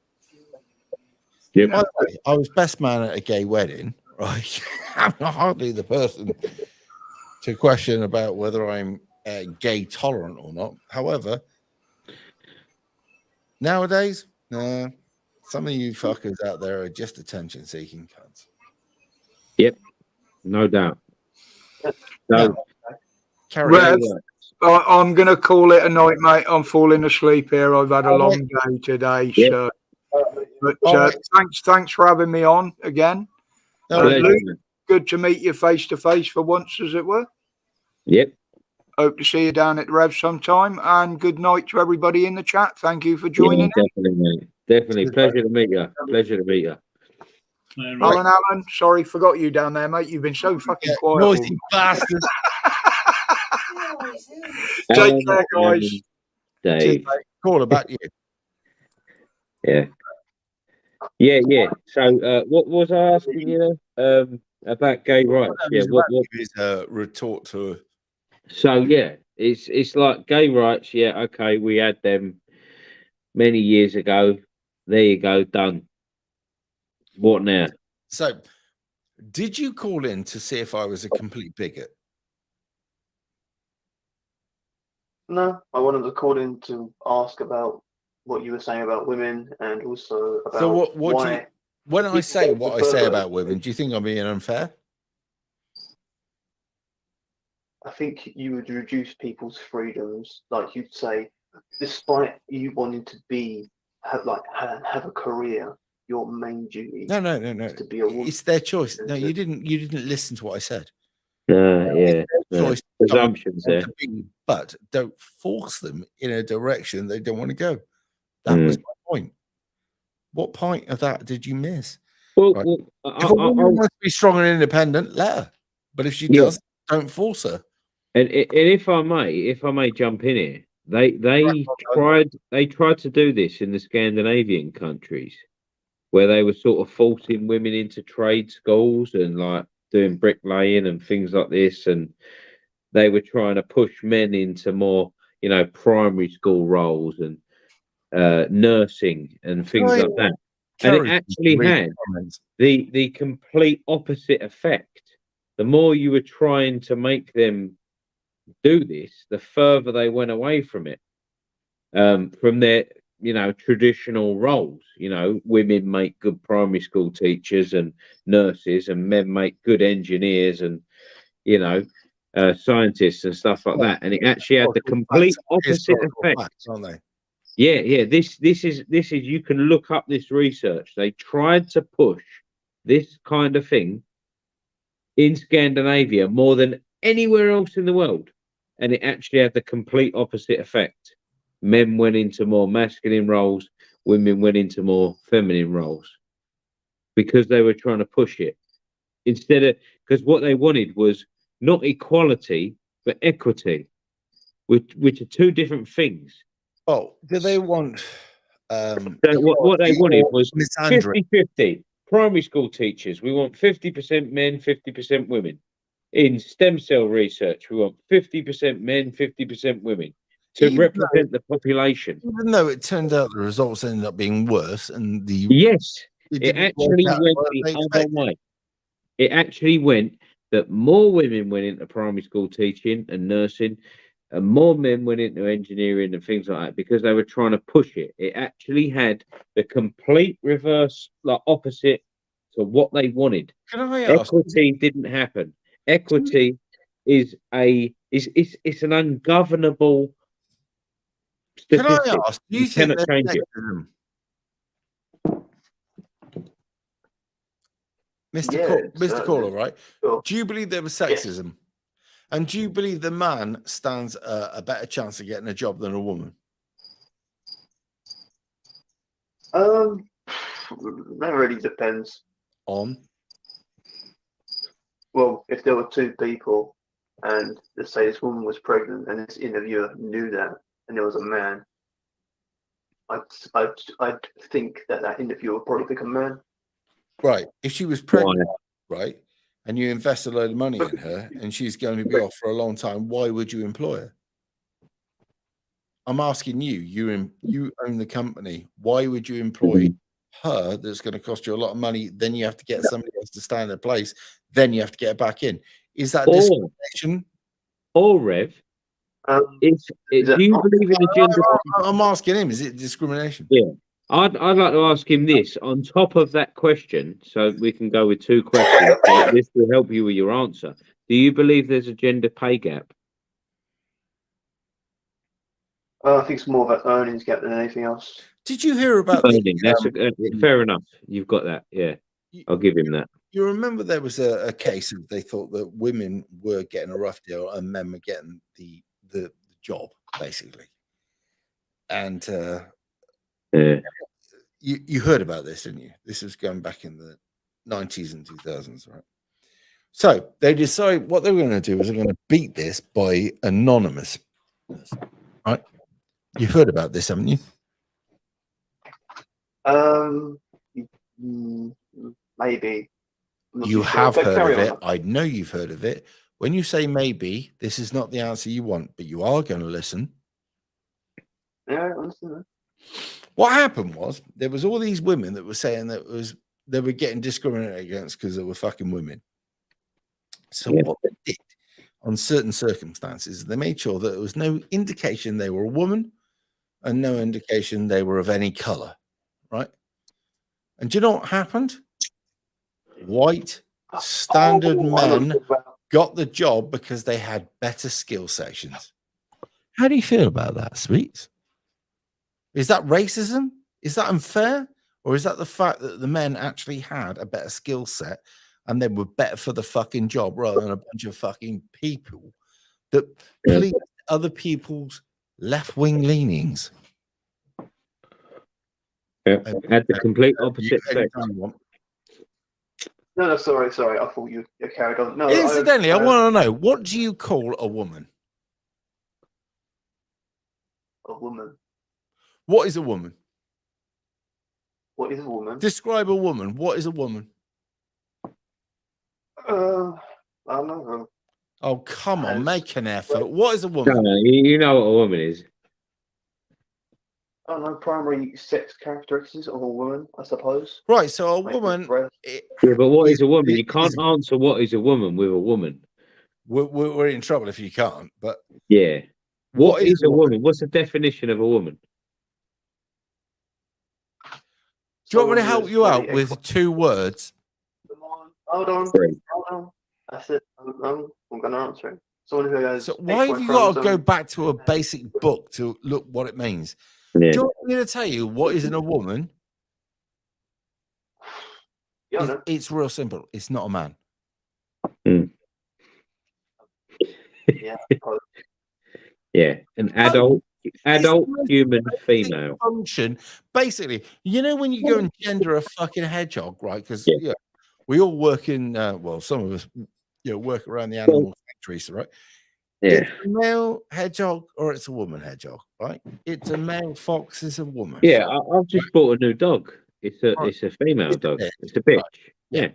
By the way, I was best man at a gay wedding, right? I'm hardly the person to question about whether I'm gay tolerant or not. However, nowadays, some of you fuckers out there are just attention-seeking cunts. Yep, no doubt. So, Rev, I'm going to call it a night, mate. I'm falling asleep here. I've had a long day today. So, but thanks for having me on again. Luke, good to meet you face to face for once, as it were. Yep. Hope to see you down at Rev sometime. And good night to everybody in the chat. Thank you for joining. Definitely, mate. Definitely. Pleasure to meet you. Pleasure to meet you. Alan, sorry, forgot you down there, mate. You've been so fucking quiet. Noisy bastard. Take care, guys. Dave. Call about you. Yeah. So, what was I asking you about gay rights? Yeah, what is a retort to? So yeah, it's like gay rights. Yeah, okay, we had them many years ago. There you go, done. What now? So, did you call in to see if I was a complete bigot? No, I wanted to call in to ask about what you were saying about women and also about when I say what I say about women, do you think I'm being unfair? I think you would reduce people's freedoms. Like you'd say, despite you wanting to have a career, your main duty No. is to be a woman. It's their choice. No, you didn't listen to what I said. Choice assumptions there. But don't force them in a direction they don't want to go. That was my point. What point of that did you miss? Well, if a woman wants to be strong and independent, let her. But if she does, Don't force her. And if I may jump in here, they tried to do this in the Scandinavian countries, where they were sort of forcing women into trade schools and like doing bricklaying and things like this, and they were trying to push men into more, primary school roles and nursing and things like that. And it actually had the complete opposite effect. The more you were trying to make them do this, the further they went away from it, from their traditional roles. Women make good primary school teachers and nurses, and men make good engineers and scientists and stuff like that. And it actually had the complete opposite effect, aren't they? Yeah. This is you can look up this research. They tried to push this kind of thing in Scandinavia more than anywhere else in the world, and it actually had the complete opposite effect. Men went into more masculine roles, women went into more feminine roles, because they were trying to push it because what they wanted was not equality but equity, which are two different things. Oh, do they want? What they wanted was 50-50. Primary school teachers, we want 50% men, 50% women. In stem cell research, we want 50% men, 50% women to represent the population. Even though it turned out the results ended up being worse, and it actually went the other way. It actually went that more women went into primary school teaching and nursing, and more men went into engineering and things like that, because they were trying to push it. It actually had the complete reverse, like opposite to what they wanted. Can I ask? Equity didn't happen. Equity is it's an ungovernable statistic. Can I ask? Do you cannot think change it. Mr. Caller, right? Sure. Do you believe there was sexism? And do you believe the man stands a better chance of getting a job than a woman? That really depends. On? Well, if there were two people, and let's say this woman was pregnant, and this interviewer knew that, and there was a man, I'd think that interviewer would probably pick a man. Right. If she was pregnant, right, and you invest a load of money in her, and she's going to be off for a long time, why would you employ her? I'm asking you. You own the company. Why would you employ her? That's going to cost you a lot of money. Then you have to get somebody else to stand in place. Then you have to get it back in. Is that discrimination? Or Rev, do you believe in the gender? I'm asking him. Is it discrimination? Yeah. I'd like to ask him this on top of that question, so we can go with two questions. This will help you with your answer. Do you believe there's a gender pay gap? I think it's more of an earnings gap than anything else. Did you hear about earning? That's fair enough. You've got that. Yeah, I'll give him that. You remember there was a case of they thought that women were getting a rough deal and men were getting the job, basically. And you heard about this, didn't you? This was going back in the 90s and 2000s, right? So they decide what they were going to do is they're going to beat this by anonymous, right? You've heard about this, haven't you? Maybe. You have heard of it. I know you've heard of it. When you say maybe, this is not the answer you want, but you are going to listen. Yeah, I listen. What happened was there was all these women that were saying that they were getting discriminated against because they were fucking women. So what they did on certain circumstances, they made sure that there was no indication they were a woman and no indication they were of any color, right? And do you know what happened? White standard men got the job because they had better skill sections. How do you feel about that, Sweets? Is that racism? Is that unfair? Or is that the fact that the men actually had a better skill set and they were better for the fucking job rather than a bunch of fucking people that please other people's left-wing leanings? Yeah, had the complete opposite effect. No, sorry. I thought you carried on. No. Incidentally, I want to know, what do you call a woman? A woman. What is a woman? What is a woman? Describe a woman. What is a woman? I don't know. Oh, come on, make an effort. What is a woman? No, you know what a woman is. I don't know, primary sex characteristics of a woman, I suppose. Right, so a Maybe woman. breast. Yeah, but what is a woman? You can't answer what is a woman with a woman. We're in trouble if you can't. But yeah, what is a woman? What's the definition of a woman? Do you want me to help you out with 2 words? Hold on. That's it. I'm going to answer it. Someone who has. So why have you got to go back to a basic book to look what it means? Yeah. Do you want me to tell you what isn't a woman? Yeah, it's real simple. It's not a man. Yeah. Yeah, an adult human female. Function. Basically, you know when you go and gender a fucking hedgehog, right? Because we all work in well, some of us work around the animal factories, right? Yeah. It's a male hedgehog or it's a woman hedgehog, right? It's a male fox, is a woman. Yeah, I've just bought a new dog. It's a female dog. It's a bitch. Right. Yeah.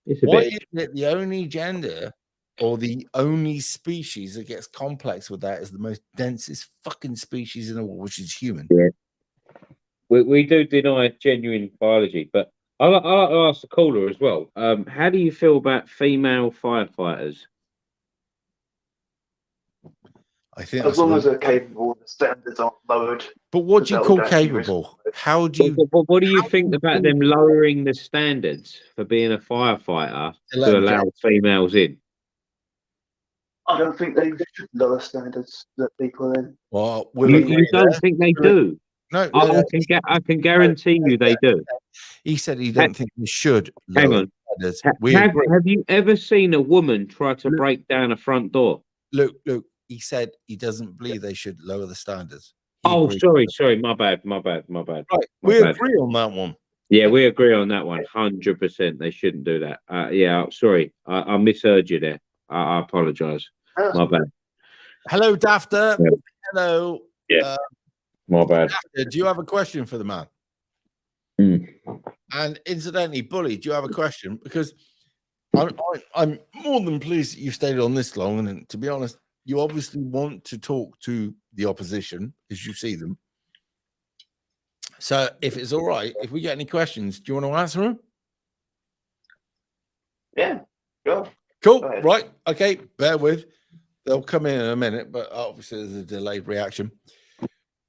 It's a Why bitch. is it the only gender or the only species that gets complex with that is the most densest fucking species in the world, which is human? Yeah. We do deny genuine biology, but I'd like to ask the caller as well. How do you feel about female firefighters? I think as long as they're capable, the standards aren't lowered. But what do you call capable? How do you? What do you think about them lowering the standards for being a firefighter to allow females in? I don't think they should lower standards that people in. Well, you don't think they do? No, I can guarantee you they do. He said he don't think we should. Hang on. Have you ever seen a woman try to break down a front door? Luke, he said he doesn't believe they should lower the standards. Oh, sorry, my bad. Right, we agree on that one. Yeah, we agree on that one. 100%. They shouldn't do that. Yeah, sorry, I misheard you there. I apologise. My bad. Hello, Dafter. Yeah. Hello. Yeah. My bad. Dafter, do you have a question for the man? And incidentally, Bully, do you have a question? Because I'm more than pleased that you stayed on this long. And to be honest, you obviously want to talk to the opposition as you see them. So if it's all right, if we get any questions, do you want to answer them? Yeah, sure. Cool. Right. Okay. Bear with. They'll come in a minute, but obviously there's a delayed reaction.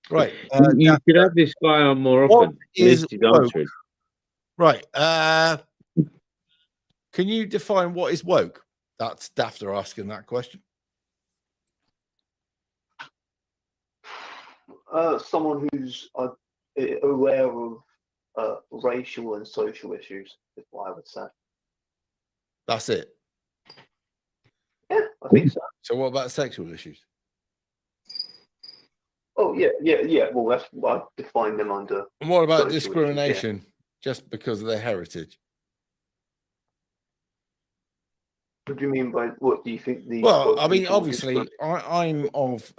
Right. You should have this guy on more often. Right. Can you define what is woke? That's Dafter asking that question. Someone who's aware of racial and social issues is what I would say. That's it. Yeah, I think so. So what about sexual issues? Oh yeah. Well, that's what I define them under. And what about discrimination just because of their heritage? What do you mean by what do you think the? Well, I mean, obviously, I'm of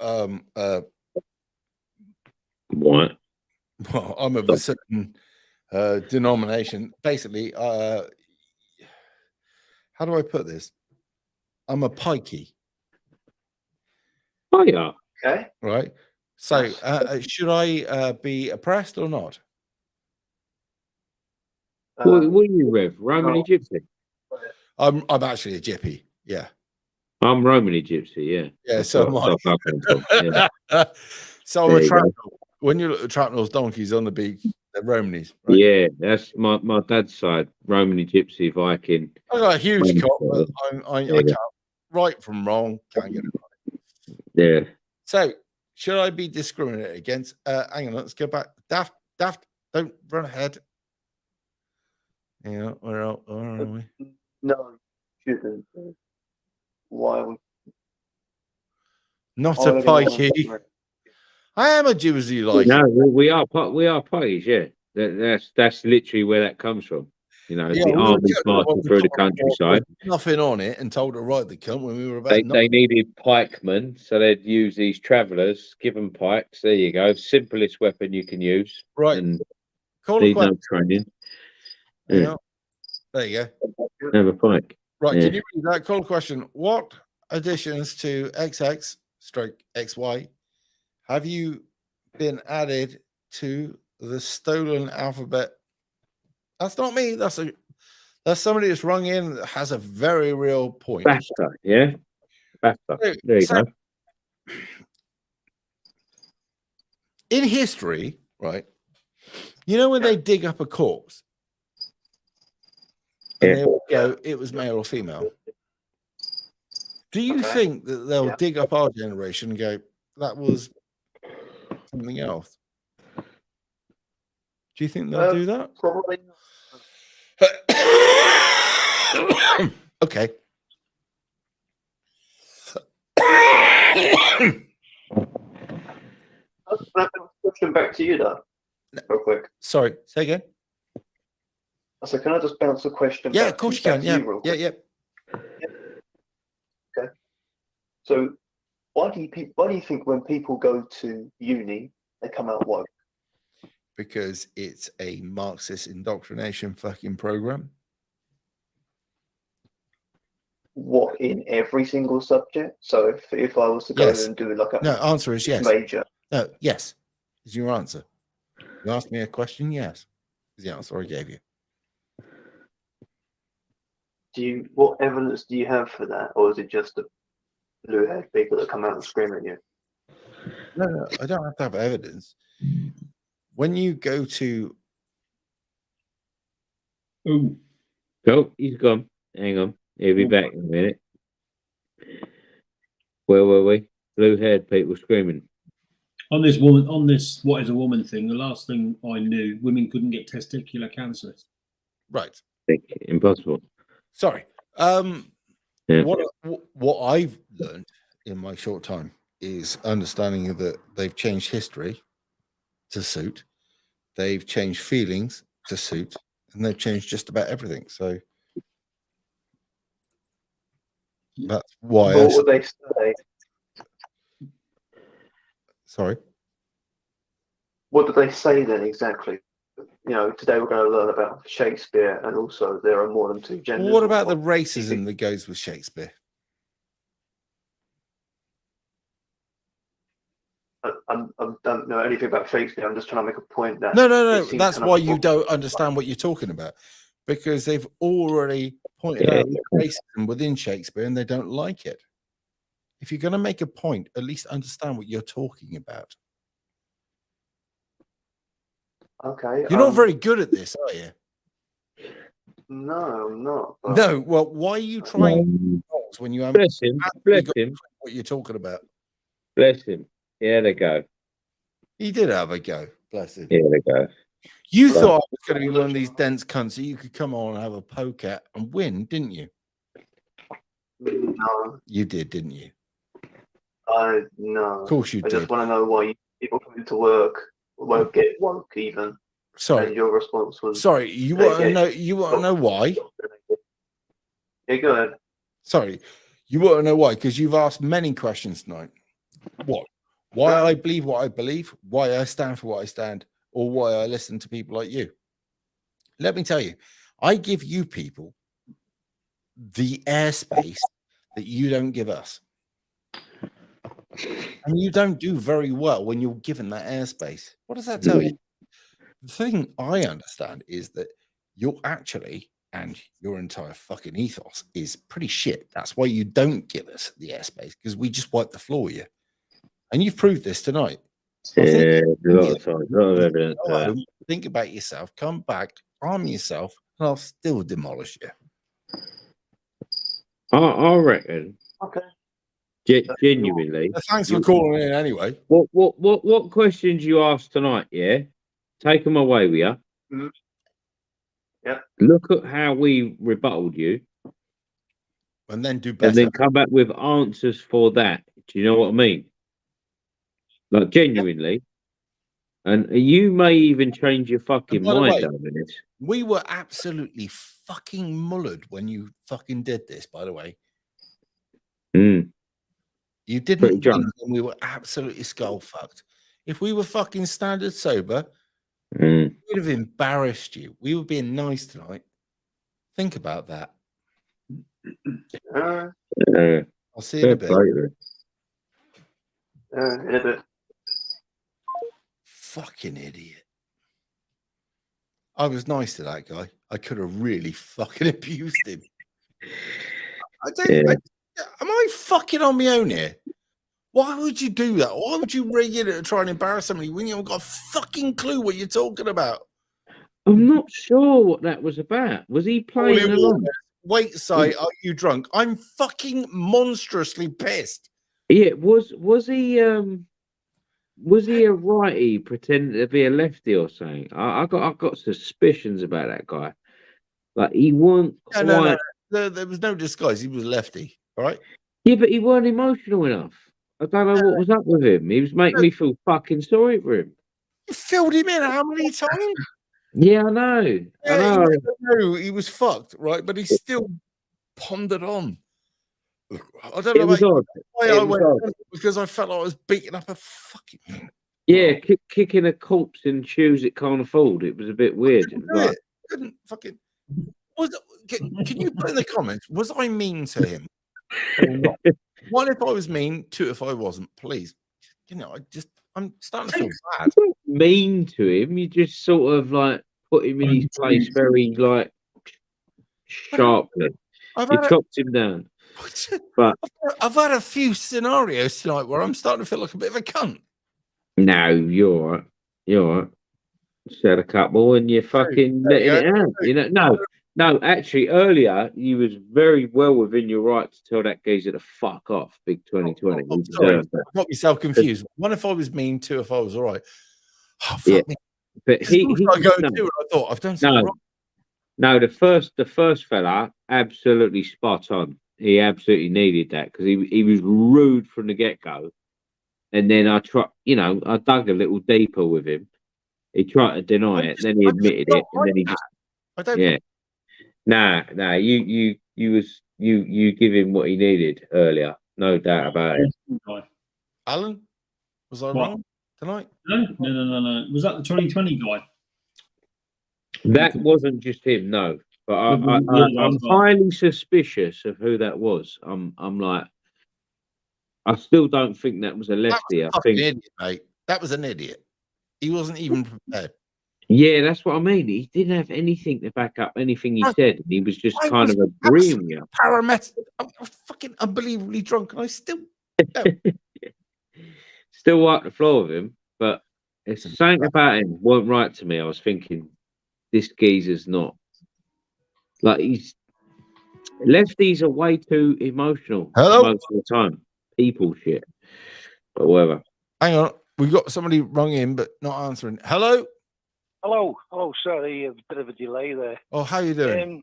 what? Well, I'm of a certain denomination. Basically, how do I put this? I'm a pikey. Oh yeah. Okay. Right. So, should I be oppressed or not? What are you, Rev? Romany Gypsy? I'm actually a gyppy. Yeah. I'm Romany Gypsy. Yeah. Yeah. So am I. Yeah. So I'm a trapnel. When you look at trapnels, donkeys on the beach, they're Romanies. Right? Yeah, that's my dad's side. Romany Gypsy, Viking. I got a huge cock, but I can't right from wrong. Can't get it right. Yeah. So should I be discriminated against? Hang on, let's go back. Daft, don't run ahead. Yeah, where are we? No, shouldn't. Why would? Not a pikey. I am a Jersey like. No, we are pikes. Yeah, that's literally where that comes from. You know, Yeah, the we were armies kept marching on through the with countryside. nothing on it and told to ride the cunt when we were about They needed pikemen, so they'd use these travellers, give them pikes. There you go. Simplest weapon you can use. Right. And Call a need no question. training. Hang Yeah. on. There you go. Have a pike. Right, Yeah. can you read that? Call a question. What additions to XX/XY have you been added to the stolen alphabet? That's not me. That's somebody that's rung in that has a very real point. Basta, yeah? Basta. There you go. In history, right? You know when they dig up a corpse and they will go, it was male or female. Do you think that they'll dig up our generation and go, that was something else? Do you think they'll do that? Probably. Okay. Question back to you, though, real quick. Sorry, say again. I said, can I just bounce a question? Yeah, back of course you back can. to Yeah, real yeah, quick? yeah. Okay. So, why do you think when people go to uni, they come out woke? Because it's a Marxist indoctrination fucking program. What, in every single subject? So if I was to go Yes. and do like a Answer is yes. major. No, yes is your answer. You asked me a question, yes is the answer I gave you. What evidence do you have for that, or is it just the blue-haired people that come out and scream at you? No, I don't have to have evidence. When you go to Oh, he's gone. Hang on. He'll be back in a minute. Where were we? Blue-haired people screaming. On this what is a woman thing, the last thing I knew, women couldn't get testicular cancer. right. Impossible. Sorry. Yeah. What I've learned in my short time is understanding that they've changed history to suit, they've changed feelings to suit, and they've changed just about everything. So that's why. What would they say? Sorry. What do they say then exactly? You know, today we're going to learn about Shakespeare, and also there are more than two genders. Well, what about the racism that goes with Shakespeare? I don't know anything about Shakespeare. I'm just trying to make a point that. No. That's why you don't understand what you're talking about, because they've already pointed out racism within Shakespeare and they don't like it. If you're going to make a point, at least understand what you're talking about. Okay. You're not very good at this, are you? No, I'm not. But... No. Well, why are you trying when you haven't Bless him. Bless him. What you're talking about? Bless him. Yeah, they go. He did have a go. Bless him. Yeah, they go. You thought I was going to be one of these dense cunts that you could come on and have a poke at and win, didn't you? No. You did, didn't you? No. Of course you I did. just want to know why people come into work won't get woke even. Sorry. And your response was. Sorry, you want to know? You want to know why? Yeah, go ahead. Sorry, you want to know why? Because you've asked many questions tonight. What? Why I believe what I believe? Why I stand for what I stand? Or why I listen to people like you? Let me tell you, I give you people the airspace that you don't give us. And you don't do very well when you're given that airspace. What does that tell you? The thing I understand is that you're actually, and your entire fucking ethos is pretty shit. That's why you don't give us the airspace, because we just wipe the floor with you. And you've proved this tonight. So yeah, a lot of times, a lot of evidence. Think about yourself, come back, arm yourself, and I'll still demolish you. I reckon. Okay. Genuinely. Thanks for calling in anyway. What questions you asked tonight? Yeah, take them away with you. Mm-hmm. Yeah. Look at how we rebutted you, and then do better. And then come back with answers for that. Do you know what I mean? Like genuinely. And you may even change your fucking by the mind way, over this. we were absolutely fucking mullered when you fucking did this, by the way. Mm. You Pretty didn't drunk. win, and we were absolutely skull fucked. If we were fucking standard sober, Mm. we would have embarrassed you. We were being nice tonight. Think about that. I'll see you in a bit. In a bit. Fucking idiot. I was nice to that guy. I could have really fucking abused him. Am I fucking on my own here? Why would you do that? Why would you ring in to try and embarrass somebody when you haven't got a fucking clue what you're talking about? I'm not sure what that was about. Was he playing along? Wait, Si, are you drunk? I'm fucking monstrously pissed. Yeah, was he a righty pretending to be a lefty or something? I got suspicions about that guy. Like he wasn't quite... No. There was no disguise. He was lefty, all right? Yeah, but he weren't emotional enough. I don't know what was up with him. He was making me feel fucking sorry for him. You filled him in how many times? Yeah, I know. I know. He was fucked, right? But he still pondered on. I don't know It was odd. why It I was went odd. on, because I felt like I was beating up a fucking. Yeah, kicking a corpse in shoes it can't afford. It was a bit weird. It was like, Couldn't fucking. Can you put in the comments? Was I mean to him? Or not? One if I was mean, two if I wasn't. Please, you know, I'm starting to feel bad. You weren't mean to him. You just sort of like put him in his place very like sharply. You chopped him down. But I've had a few scenarios tonight where I'm starting to feel like a bit of a cunt. no, you're all right. You're all right. Said a couple and you're fucking letting it out. You know, no, actually, earlier you was very well within your right to tell that geezer to fuck off. Big 2020. I'm sorry, I got myself confused. One if I was mean, two if I was all right. Oh, fuck Yeah, me. but he I go no. to, and I thought I've done something wrong. No, the first fella, absolutely spot on. He absolutely needed that because he was rude from the get go, and then I dug a little deeper with him. He tried to deny it, then he admitted it, and then he just Nah. You give him what he needed earlier, no doubt about it. Alan, was I What? wrong tonight? No. Was that the 2020 guy? That wasn't just him, no. But I'm highly suspicious of who that was. I'm like, I still don't think that was a lefty. I think, Idiot, mate. That was an idiot. He wasn't even prepared. yeah, that's what I mean. He didn't have anything to back up anything he said. He was just kind of agreeing with you. Parametric. I'm fucking unbelievably drunk, and I still. Still wipe the floor with him, but it's something about him weren't right to me. I was thinking, this geezer's not like lefties are way too emotional most of the time. People shit, but whatever. Hang on, we've got somebody rung in but not answering. Hello. Hello. Sorry, a bit of a delay there. Oh, how you doing?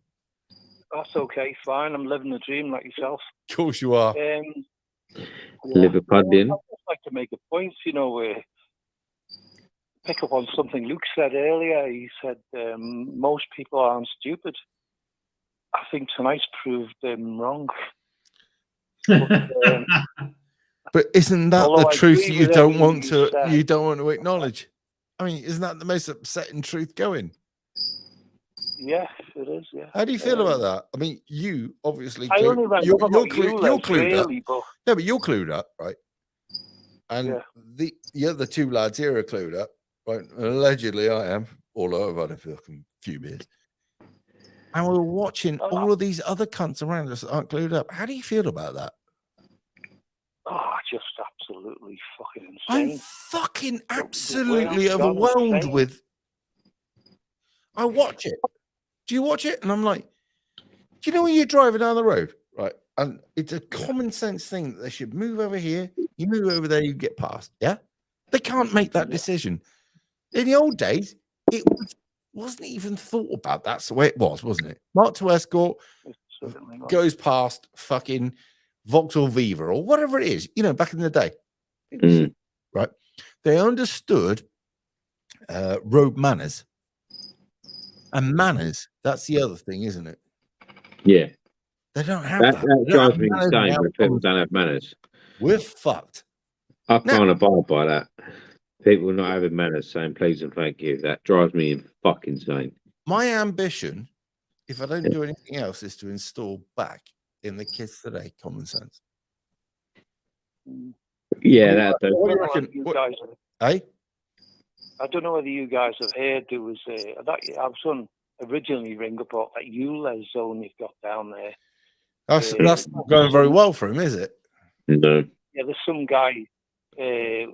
That's okay, fine. I'm living the dream like yourself. Of course you are. Liverpudlian. I'd just like to make a point, pick up on something Luke said earlier. He said most people aren't stupid. I think tonight's proved them wrong. But isn't that Although the I truth agree you with don't everything want you to said. you don't want to acknowledge? I mean, isn't that the most upsetting truth going? Yes, it is. Yeah. How do you feel about that? I mean, you obviously I only read you're up about clued really, up. but No, but you're clued up, right? And the other two lads here are clued up, right? Allegedly, I am. Although I've had a fucking few beers. And we're watching all of these other cunts around us that aren't clued up. How do you feel about that? just absolutely fucking insane. I'm fucking absolutely overwhelmed with. I watch it. Do you watch it? And I'm like, do you know when you're driving down the road, right? And it's a common sense thing that they should move over here. You move over there, you get past. Yeah, they can't make that decision. In the old days, it wasn't even thought about. That's the way it was, wasn't it? Mark to Escort goes past fucking Vauxhall Viva or whatever it is, back in the day. Right? They understood road manners. And manners, that's the other thing, isn't it? Yeah. They don't have That, that. that They don't drives have me manners insane now. when people don't have manners. We're fucked. I can't abide by that. People not having manners, saying please and thank you. That drives me fucking insane. My ambition, if I don't do anything else, is to install back in the kids today common sense. Yeah, that does. What do you reckon? Hey? I don't know whether you guys have heard there was our son originally ring up about that ULEZ zone you've got down there. That's not going very well for him, is it? No. Yeah, there's some guy, Jeff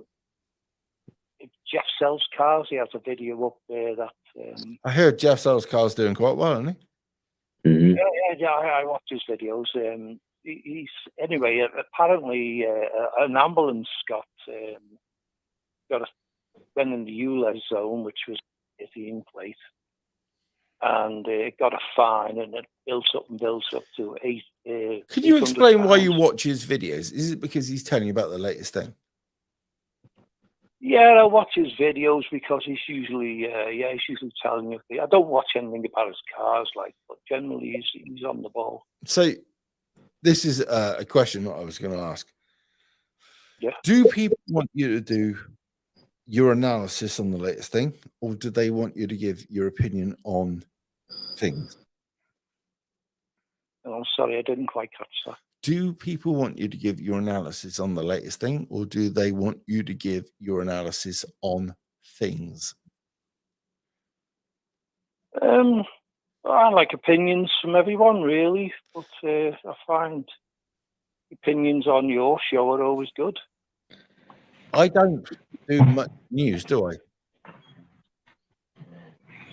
sells cars. He has a video up there that. I heard Jeff sells cars doing quite well, isn't he? Mm-hmm. Yeah, I watch his videos. He's anyway. Apparently, an ambulance got went in the ULEZ zone, which was 18 plate, and it got a fine, and it builds up to $8. Could you explain why you watch his videos? Is it because he's telling you about the latest thing? Yeah, I watch his videos because he's usually telling you. I don't watch anything about his cars, but generally he's on the ball. So, this is a question that I was going to ask. Yeah. Do people want you to do your analysis on the latest thing, or do they want you to give your opinion on things? Oh, I'm sorry, I didn't quite catch that. Do people want you to give your analysis on the latest thing, or do they want you to give your analysis on things? I like opinions from everyone, really, but I find opinions on your show are always good. I don't do much news, do I?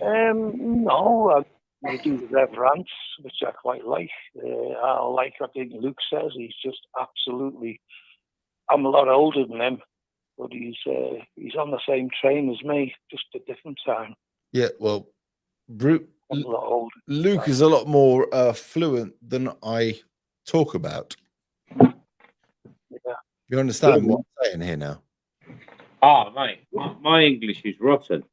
No, I do the reverence, which I quite like. I like what Luke says. He's just absolutely. I'm a lot older than him, but he's on the same train as me, just a different time. Yeah, well, I'm a lot older. Luke is a lot more fluent than I talk about. Yeah. You understand what I'm saying here now? Oh, mate, my English is rotten.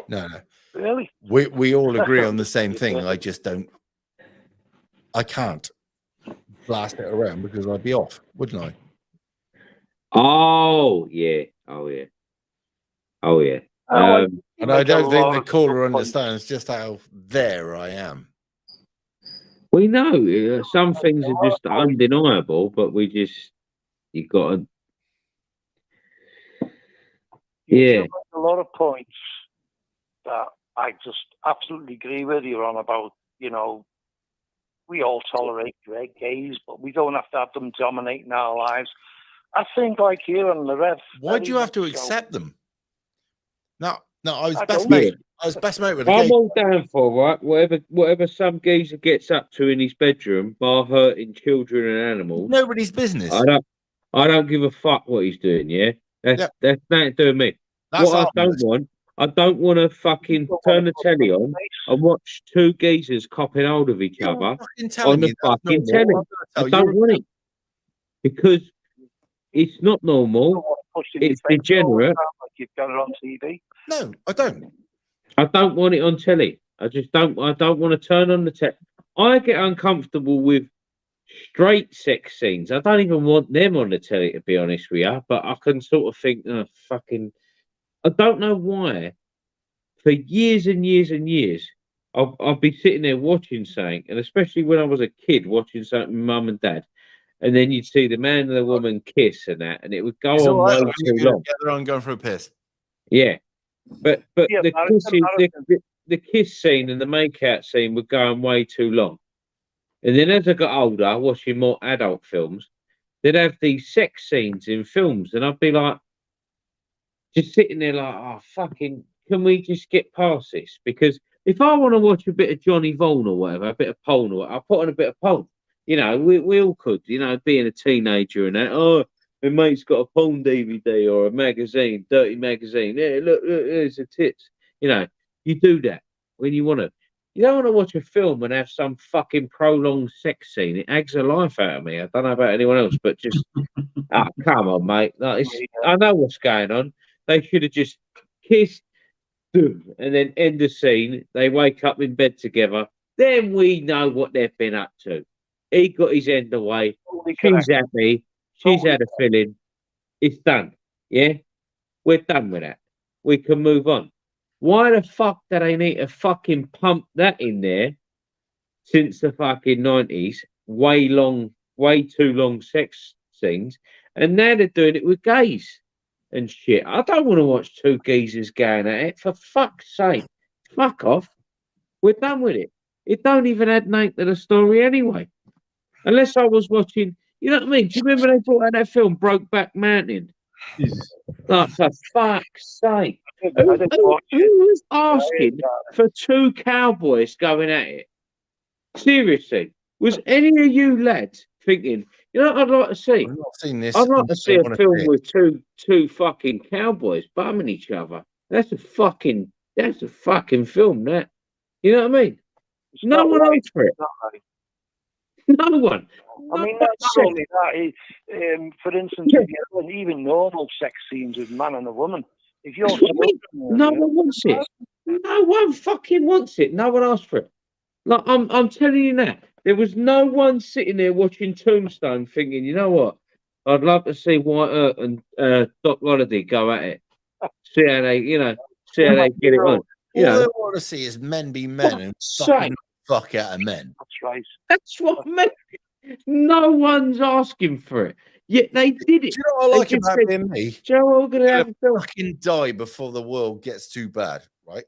No. Really? We all agree on the same thing. I just don't. I can't blast it around because I'd be off, wouldn't I? Oh yeah. And I don't think the caller understands just how there I am. We know some things are just undeniable, but you got to. Yeah. A lot of points that I just absolutely agree with you on about, we all tolerate gays, but we don't have to have them dominating our lives. I think like here on the Rev. Why do you have to accept them? No, I was I best don't. mate. I was best mate with a I'm gay. all down for right. Whatever some geezer gets up to in his bedroom, bar hurting children and animals. Nobody's business. I don't give a fuck what he's doing. Yeah, that's nothing to do with me. What I don't want to fucking turn the telly on and watch two geezers copping hold of each other on the fucking telly. I don't want it because it's not normal. It's degenerate. Like you've got it on TV. No, I don't. I don't want it on telly. I don't want to turn on the telly. I get uncomfortable with straight sex scenes. I don't even want them on the telly, to be honest with you. But I can sort of think, I don't know why. For years and years and years, I'll be sitting there watching something, and especially when I was a kid watching something with mum and dad, and then you'd see the man and the woman kiss and that, and it would go on way too long. Together on going for a piss. Yeah, but Yeah, the kiss scene and the make-out scene were going way too long. And then as I got older, watching more adult films, they'd have these sex scenes in films, and I'd be like, just sitting there like, oh, fucking, can we just get past this? Because if I want to watch a bit of Johnny Vaughan or whatever, a bit of porn or whatever, I'll put on a bit of porn. We all could, being a teenager and that, oh, my mate's got a porn DVD or a magazine, dirty magazine. Yeah, look, there's the tits. You do that when you want to. You don't want to watch a film and have some fucking prolonged sex scene. It aggs the life out of me. I don't know about anyone else, but just, come on, mate. I know what's going on. They should have just kiss, boom, and then end the scene. They wake up in bed together. Then we know what they've been up to. He got his end away. She's happy. She's had a feeling. It's done. Yeah? We're done with that. We can move on. Why the fuck do they need to fucking pump that in there since the fucking 90s? Way too long sex scenes. And now they're doing it with gays and shit. I don't want to watch two geezers going at it. For fuck's sake. Fuck off. We're done with it. It don't even add nothing to the story anyway. Unless I was watching, you know what I mean? Do you remember they brought out that film, Brokeback Mountain? Like, for fuck's sake. Who was asking for two cowboys going at it? Seriously. Was any of you lads thinking, you know what I'd like to see? I've not seen this. I'd like to see a film with two fucking cowboys bumming each other. That's a fucking film, that. You know what I mean? No one asked for it. No one. I mean, not only that, it's, for instance, if you have even normal sex scenes with a man and a woman, if you're... No one wants it. No one fucking wants it. No one asked for it. Like, I'm telling you now, there was no one sitting there watching Tombstone thinking, you know what? I'd love to see White Earp and Doc Holliday go at it. See how they get it on. You All know, I want to see is men be men and fucking fuck out of men. That's right. That's what I meant. No one's asking for it. Yet they did it. Do you know what I like They just about said, being me? Joe, we're going to have a film. Fucking die before the world gets too bad, right?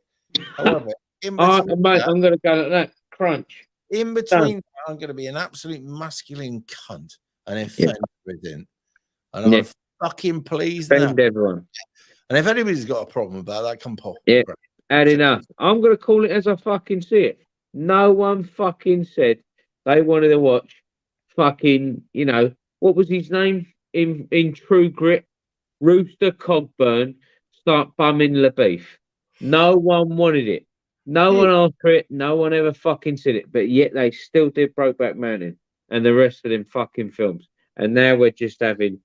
However, in All right, between mate, that- I'm going to go like that. Crunch. In between, I'm going to be an absolute masculine cunt and offend everything. And I'm fucking pleased Offend now. everyone. And if anybody's got a problem about that, come pop. Yeah, had enough. I'm going to call it as I fucking see it. No one fucking said they wanted to watch fucking, you know, what was his name in True Grit? Rooster Cogburn start bumming LaBeef. No one wanted it. No one asked for it. No one ever fucking said it. But yet they still did Brokeback Mountain and the rest of them fucking films. And now we're just having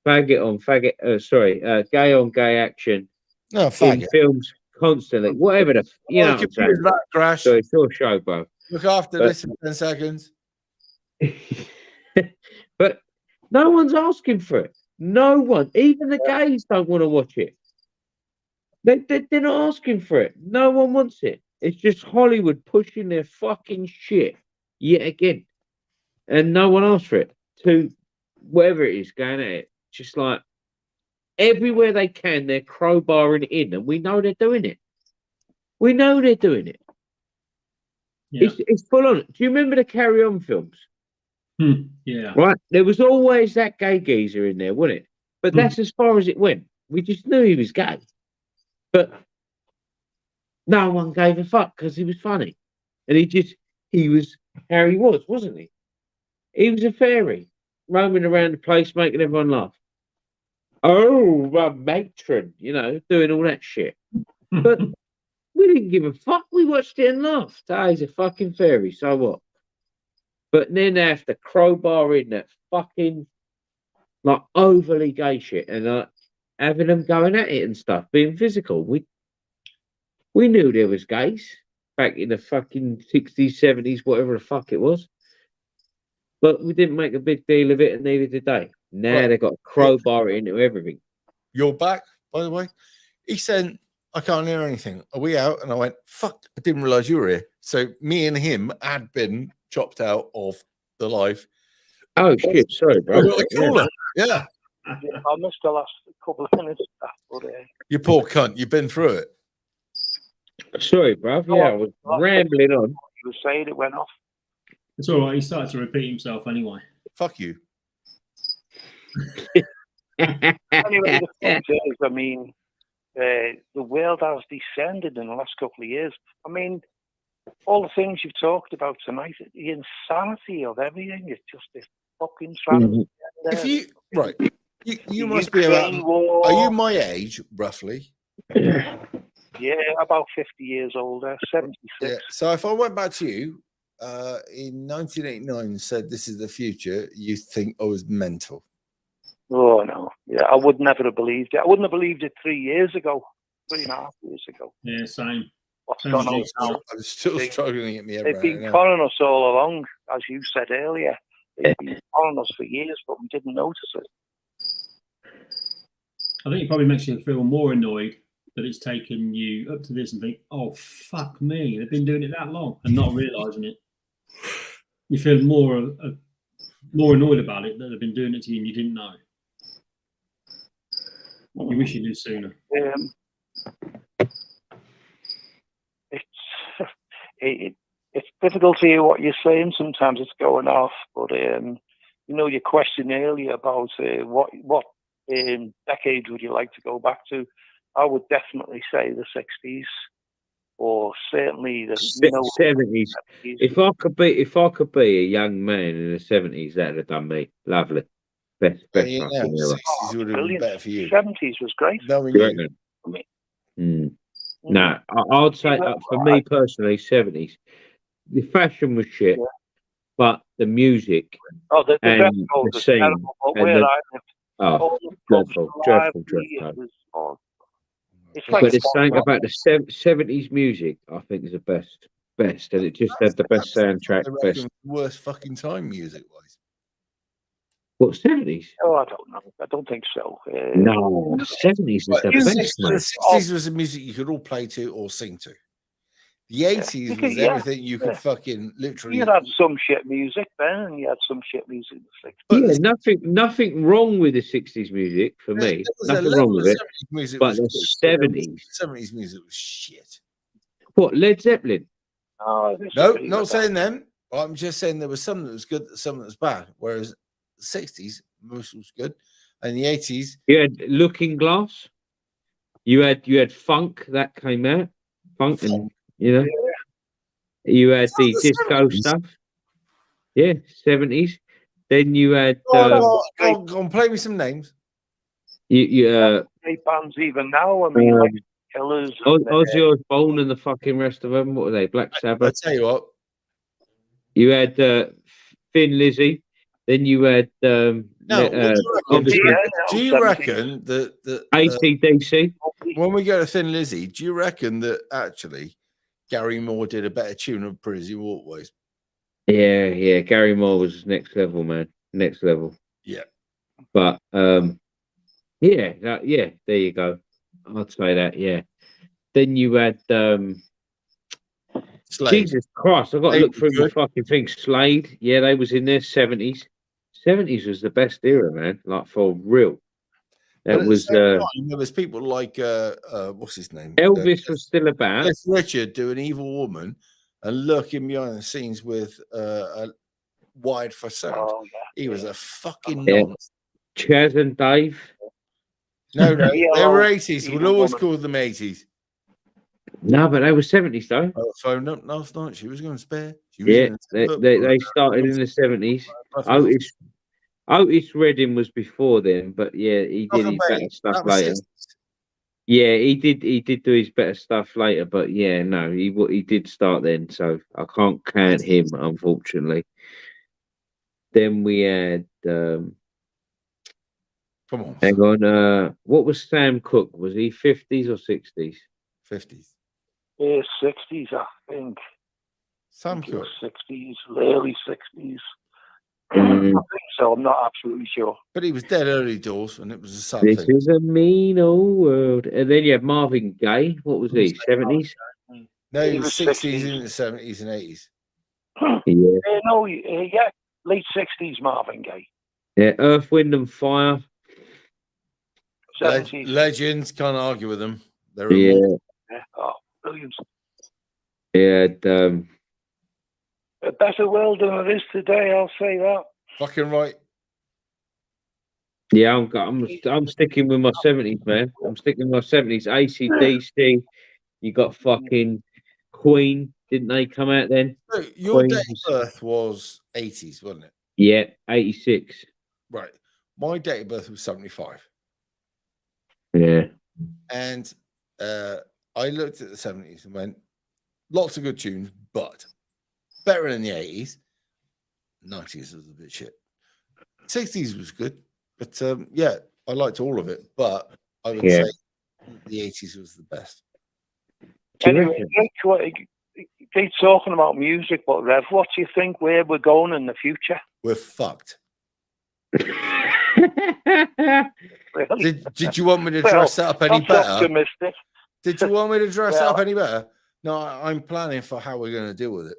gay on gay action No, in faggot. films constantly. Whatever the you know. What I'm saying. That crash. So it's your show, bro. Look after But- this in 10 seconds. But no one's asking for it. No one, even the gays, don't want to watch it. They're not asking for it. No one wants it. It's just Hollywood pushing their fucking shit yet again, and no one asked for it. To whatever it is going at it, just like everywhere they can, they're crowbarring it in, and we know they're doing it. We know they're doing it. Yeah. It's full on. Do you remember the Carry On films? Yeah. Right, there was always that gay geezer in there, wasn't it? But that's as far as it went. We just knew he was gay, but no one gave a fuck because he was funny, and he was how he was, wasn't he? He was a fairy roaming around the place, making everyone laugh. Oh, my matron, you know, doing all that shit. But we didn't give a fuck. We watched it and laughed. Ah, he's a fucking fairy. So what? But then they have to crowbar in that fucking like overly gay shit and having them going at it and stuff, being physical. We knew there was gays back in the fucking 60s, 70s, whatever the fuck it was. But we didn't make a big deal of it, and neither did they. Now they've got to crowbar it into everything. You're back, by the way. He said, I can't hear anything. Are we out? And I went, fuck, I didn't realize you were here. So me and him had been chopped out of the live. Oh, shit. Sorry, bro. Yeah. I missed the last couple of minutes. But, You poor cunt. You've been through it. Sorry, bro. Yeah, I was rambling on. You were saying it went off. It's all right. He started to repeat himself anyway. Fuck you. Anyway, the point is, I mean, the world has descended in the last couple of years. I mean, all the things you've talked about tonight, the insanity of everything, it's just this fucking transgender. If you, right, you must be about, are you my age, roughly? Yeah, about 50 years older, 76. Yeah. So if I went back to you in 1989 and said this is the future, you think I was mental? Oh, no. Yeah, I would never have believed it. I wouldn't have believed it 3 years ago. 3.5 years ago. Yeah, same. What's Same gone as on us. now? I'm still They- struggling to get me head They've around been it now. conning us all along, as you said earlier. They've been conning us for years, but we didn't notice it. I think it probably makes you feel more annoyed that it's taken you up to this and think, oh, fuck me, they've been doing it that long and not realising it. You feel more annoyed about it that they've been doing it to you and you didn't know. You wish you knew sooner. It's difficult to hear what you're saying. Sometimes it's going off, but your question earlier about what decade would you like to go back to? I would definitely say the 60s, or certainly the 70s. If I could be a young man in the 70s, that'd have done me. Lovely. Best Yeah, fucking era. 60s would have been better for you. 70s was great. Knowing You you. reckon? No, I'd say for me personally, 70s. The fashion was shit, but the music the and dress the code was scene terrible, but and where the I lived, all the clubs dreadful, were dreadful, lively, it dreadful. was it's like But it's something Scotland. about the 70s music, I think, is the best, and it just had the best soundtrack. I Best. reckon worst fucking time music wise. What 70s? Oh, I don't know. I don't think so. No, 70s is the best. The Man. 60s was the music you could all play to or sing to. The 80s was everything you could fucking literally. You had some shit music then, and you had some shit music in the 60s. Yeah, nothing wrong with the 60s music for me. Nothing wrong with it. But the 70s. 70s music was shit. What, Led Zeppelin? No, not saying them. I'm just saying there was some that was good, some that was bad. Whereas the 60s, most was good. And the 80s. You had Looking Glass. You had funk that came out. Funk. And, you had the disco stuff. Yeah, 70s. Then you had. Go on, play me some names. Great bands even now. I mean, like Killers. Ozzy Osbourne and the fucking rest of them. What were they? Black Sabbath. I tell you what. You had Thin Lizzy. Then you had. Do you reckon that AC/DC? When we go to Thin Lizzy, do you reckon that actually Gary Moore did a better tune of Pretty Walkways? Yeah. Gary Moore was next level, man. Next level. Yeah. But there you go. I'd say that. Yeah. Then you had Jesus Christ! I've got to look through my fucking thing. Slade. Yeah, they was in their 70s. 70s was the best era, man. Like for real. That was. There was people like what's his name? Elvis was still about. Cliff Richard doing Evil Woman and lurking behind the scenes with Wired for Sound. Oh, yeah. He was a fucking nonce. Chaz and Dave. No, they were 80s. We'll always call them 80s. No, but they were 70s though. I phoned up last night. She was going to spare. They started in the 70s. Otis Redding was before then, but yeah, he did his better stuff later. Yeah, he did do his better stuff later, but yeah, no, he did start then, so I can't count him, unfortunately. Then we had come on. Hang on, what was Sam Cooke? Was he 50s or 60s? 50s. 60s, I think. Sam Cooke. 60s, early 60s. I think so. I'm not absolutely sure. But he was dead early doors, and it was a sad This thing. is a mean old world. And then you have Marvin Gaye. What was he? 70s? No, he was 60s into the 70s and 80s. Yeah. Late 60s Marvin Gaye. Yeah, Earth, Wind and Fire. 70s. Legends, can't argue with them. They're immortal. Oh, brilliant. Yeah, a better world than it is today, I'll say that. Fucking right. Yeah, I'm sticking with my 70s, man. I'm sticking with my 70s. AC/DC. You got fucking Queen. Didn't they come out then? So your Queen date of birth was 80s, wasn't it? Yeah, 86. Right. My date of birth was 75. Yeah. And I looked at the 70s and went, lots of good tunes, but better than the 80s. 90s was a bit shit. 60s was good. But yeah, I liked all of it. But I would say the 80s was the best. Anyway, keep talking about music, but Rev, what do you think where we're going in the future? We're fucked. Really? Did you want me to dress that up any that's better? optimistic. Did you want me to dress Well, up any better? No, I'm planning for how we're going to deal with it.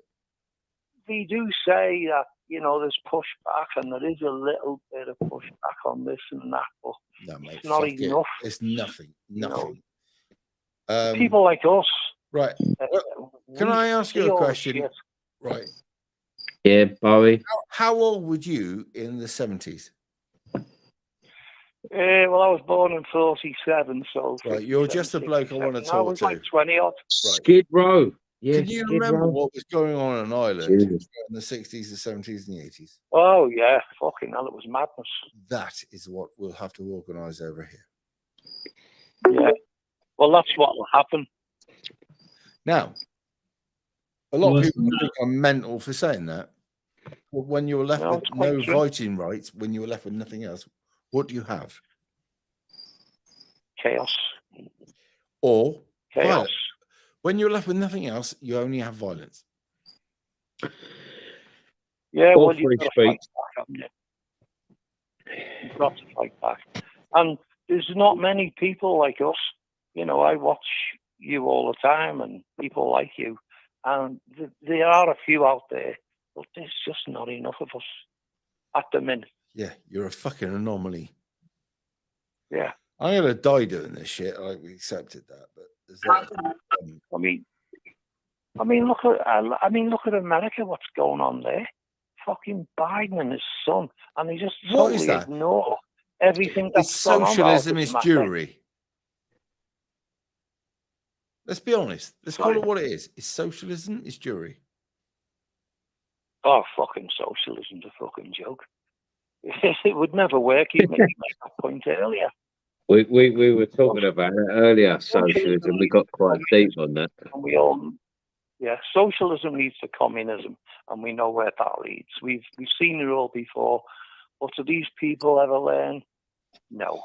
They do say that, you know, there's pushback, and there is a little bit of pushback on this and that, but No, mate, it's not fuck it. enough. It's nothing. You know, Nothing. people like us. Right. Can I ask you a question? Right. Yeah, Bowie. How old were you in the 70s? Well, I was born in 47, so... Right, you're just a bloke I want to I talk was to. like 20 odd. Skid Row. Yeah, Can you Skid remember Row. what was going on in Ireland Jesus. in the 60s, the 70s, and the 80s? Oh, yeah. Fucking hell, it was madness. That is what we'll have to organise over here. Yeah. Well, that's what will happen. Now, a lot of Worse people than think I'm mental for saying that. But when you're left No, with it's quite no true. voting rights, when you're left with nothing else, what do you have? Chaos. Or Chaos. violence. When you're left with nothing else, you only have violence. Yeah, Or well, you've free got to fight speech. back, haven't you? You've got to fight back. And there's not many people like us. You know, I watch you all the time and people like you. And there are a few out there, but there's just not enough of us at the minute. Yeah, you're a fucking anomaly. Yeah. I'm gonna die doing this shit. We accepted that, but there's I mean, look at America. What's going on there? Fucking Biden and his son, and they just What is totally that? ignore everything that's it's gone on. socialism Well, is doesn't matter. Jewry. Let's be honest. Let's call it what it is. It's socialism. It's Jewry. Oh, fucking socialism's a fucking joke. It would never work. You made that point earlier. We were talking about it earlier, socialism. We got quite deep on that. And we all, yeah, socialism leads to communism, and we know where that leads. We've seen it all before, but do these people ever learn? No.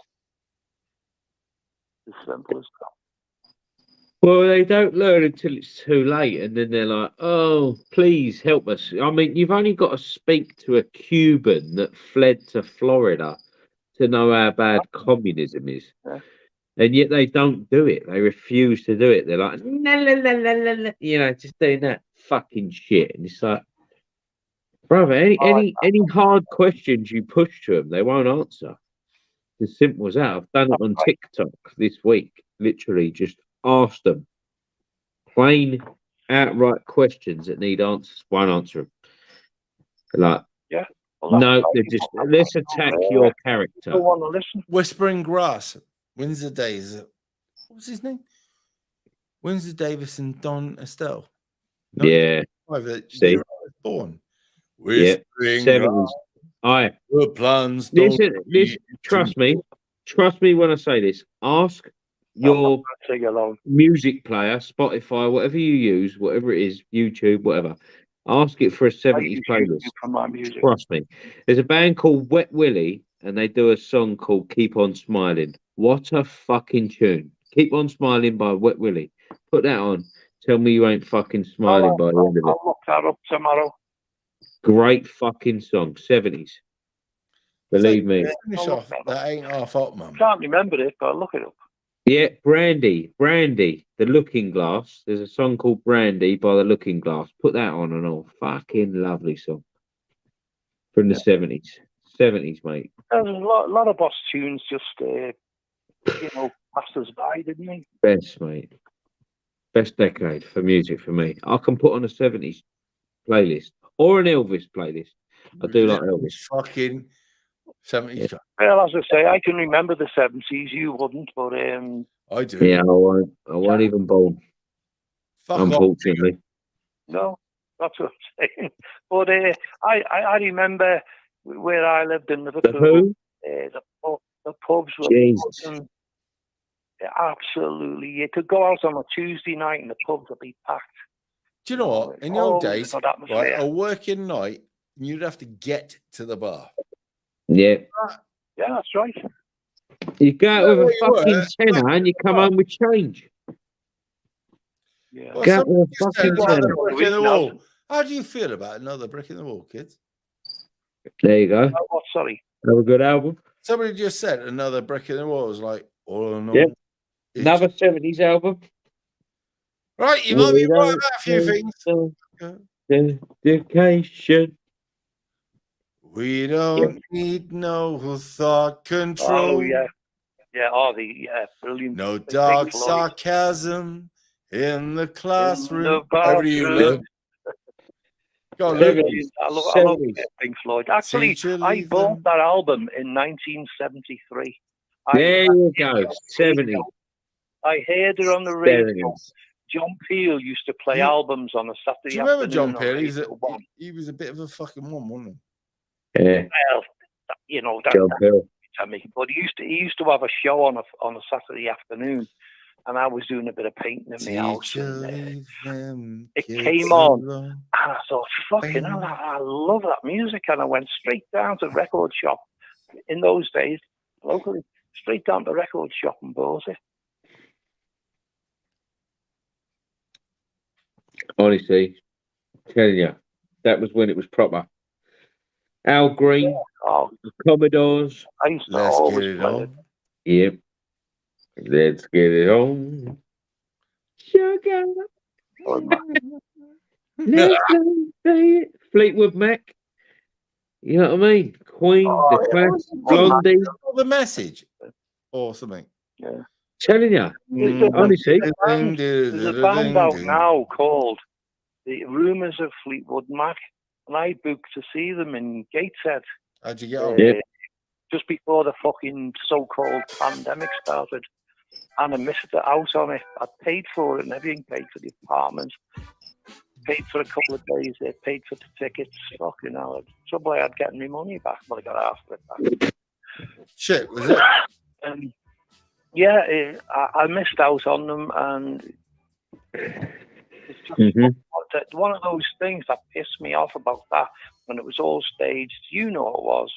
As simple as that. Well, they don't learn until it's too late, and then they're like, "Oh, please help us." I mean, you've only got to speak to a Cuban that fled to Florida to know how bad communism is, and yet they don't do it. They refuse to do it. They're like, "La, la, la, la, la, la," you know, just doing that fucking shit. And it's like, brother, any hard questions you push to them, they won't answer. It's as simple as that. I've done it on TikTok this week. Literally, just ask them plain, outright questions that need answers. Won't answer them. Like, yeah. Well, no, they're just let's attack your character. Don't want to listen. Whispering Grass, Windsor Days. What was his name? Windsor Davis and Don Estelle. Yeah. See, born. Yeah. Whispering 70s. Aye. The plans. don't Listen, trust me when I say this. Ask your music player, Spotify, whatever you use, whatever it is, YouTube, whatever. Ask it for a 70s playlist. For my music. Trust me. There's a band called Wet Willie, and they do a song called Keep On Smiling. What a fucking tune. Keep On Smiling by Wet Willie. Put that on. Tell me you ain't fucking smiling by the end of it. I'll look that up tomorrow. Great fucking song. 70s. Believe me. Finish off. That ain't half up, man. Can't remember it, but I'll look it up. Yeah, Brandy, The Looking Glass. There's a song called Brandy by The Looking Glass. Put that on and all. Fucking lovely song. From the 70s. 70s, mate. There's a lot of boss tunes just, passed us by, didn't they? Best, mate. Best decade for music for me. I can put on a 70s playlist or an Elvis playlist. I do like Elvis. Fucking 70s. Yeah. Well, as I say, I can remember the 70s. You wouldn't, but I do. Yeah, I won't even born. Unfortunately. No, that's what I'm saying. But I remember where I lived in Liverpool. The who? The pubs were fucking, absolutely. You could go out on a Tuesday night and the pubs would be packed. Do you know what? In the old days, good atmosphere. right, a working night, you'd have to get to the bar. Yeah. Yeah, that's right. You go out with a You were, fucking tenner and you come home with change. Yeah. Well, Go out somebody with a just said fucking another tenner. brick in the wall. How do you feel about another brick in the wall, kids? There you go. Oh, sorry. Have a good album. Somebody just said another brick in the wall. It was like, all in all. Yep. Another 70s album. Right, you might be right about a few things. Dedication. We don't need no thought control. Oh, yeah. Yeah, brilliant. No Pink dark Floyd. sarcasm in the classroom. In the Over to you, bathroom. Luke. Go on, Luke. I love Pink Floyd. Actually, Teacher, I leave bought that album in 1973. There you go. 70s. I heard it on the radio. 70s. John Peel used to play albums on a Saturday Do you remember afternoon John Peel? on Radio 1. He was a bit of a fucking one, wasn't Yeah. Well, you know, John Peel. to me. But he used to have a show on a Saturday afternoon, and I was doing a bit of painting in my house. And, it came on, and I thought, "Fucking hell, I love that music!" And I went straight down to the record shop in those days, locally, straight down to the record shop and bought it. Honestly, telling you, that was when it was proper. Al Green, the Commodores. I used to always play it. Yep. Let's get it on. Sugar. Let's say it. Fleetwood Mac. You know what I mean? Queen, the Clash, Blondie. The Message or something. Yeah. Telling you, honestly. There's a band out now called The Rumours of Fleetwood Mac, and I booked to see them in Gateshead. How'd you get on? Just before the fucking so-called pandemic started. And I missed it out on it. I paid for it and everything, paid for the apartment, paid for a couple of days there, paid for the tickets. Fucking hell. The trouble I had getting my money back, but I got half of it back. Shit, was it? Yeah, I missed out on them, and it's just one of those things that pissed me off about that when it was all staged. You know it was.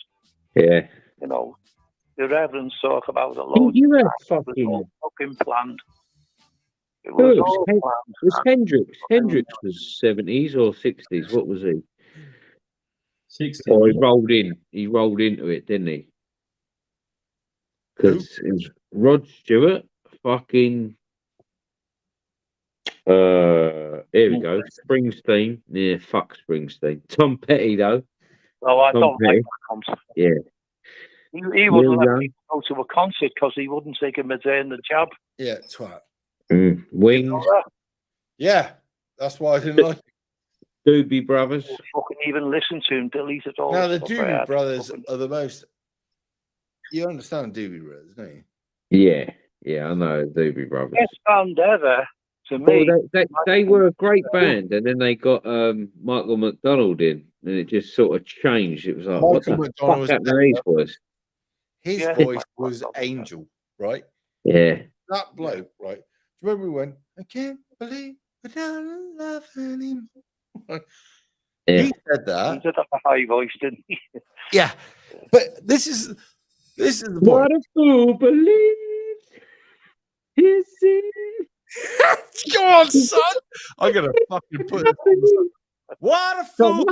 Yeah. You know, the Reverends talk about it loads. You It had was all fucking planned. It Who was was all Hen- planned. was Hendrix? Hendrix was 70s or 60s. What was he? 60s. Or he rolled in. He rolled into it, didn't he? Because it was Rod Stewart, fucking. Here we go. Springsteen. Yeah, fuck Springsteen. Tom Petty, though. Oh, I Tom don't Petty. like that concert. Yeah. He wouldn't Neil let Young. people go to a concert because he wouldn't take him a day in the job. Yeah, twat. Wings. Yeah, that's why I didn't like it. Doobie Brothers. Fucking even listen to him, delete it all. Now, the stuff I Doobie had. Brothers are the most. You understand Doobie Brothers, don't you? Yeah, I know Doobie Brothers. Best band ever to Well, me. they were a great band, and then they got Michael McDonald in, and it just sort of changed. It was like, what Michael the McDonald fuck was happened to these boys? His Yeah. voice was angel, right? Yeah. That bloke, right? Do you remember when I can't believe I don't love anymore? Yeah. He said that. He did have a high voice, didn't he? Yeah, but this is the What point. a fool believes his sin. Go on, son. I'm gonna fucking put this on. Son. What a fool!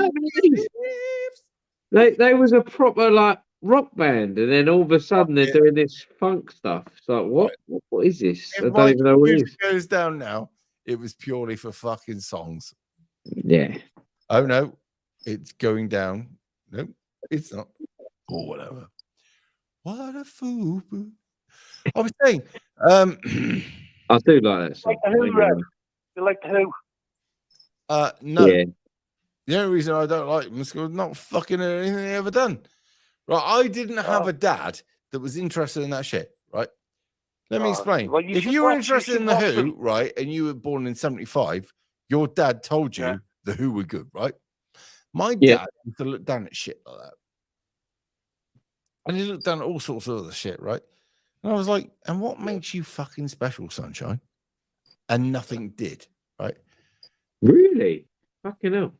They was a proper like rock band, and then all of a sudden they're doing this funk stuff. It's like, what is this? I If don't even know what it music is. goes down now, it was purely for fucking songs. Yeah. Oh no, it's going down. Nope, it's not. Or whatever. What a fool! I was saying, I do like that song. Like the Who, Red? You like the Who? no. Yeah. The only reason I don't like them is because not fucking anything they ever done. Right, I didn't have a dad that was interested in that shit. Right, let me explain. Well, you If should you were watch- interested should in the watch Who, them. right, and you were born in '75, your dad told you the Who were good, right? My dad used to look down at shit like that, and he looked down at all sorts of other shit, right? And I was like, "And what makes you fucking special, sunshine?" And nothing did, right? Really? Fucking hell.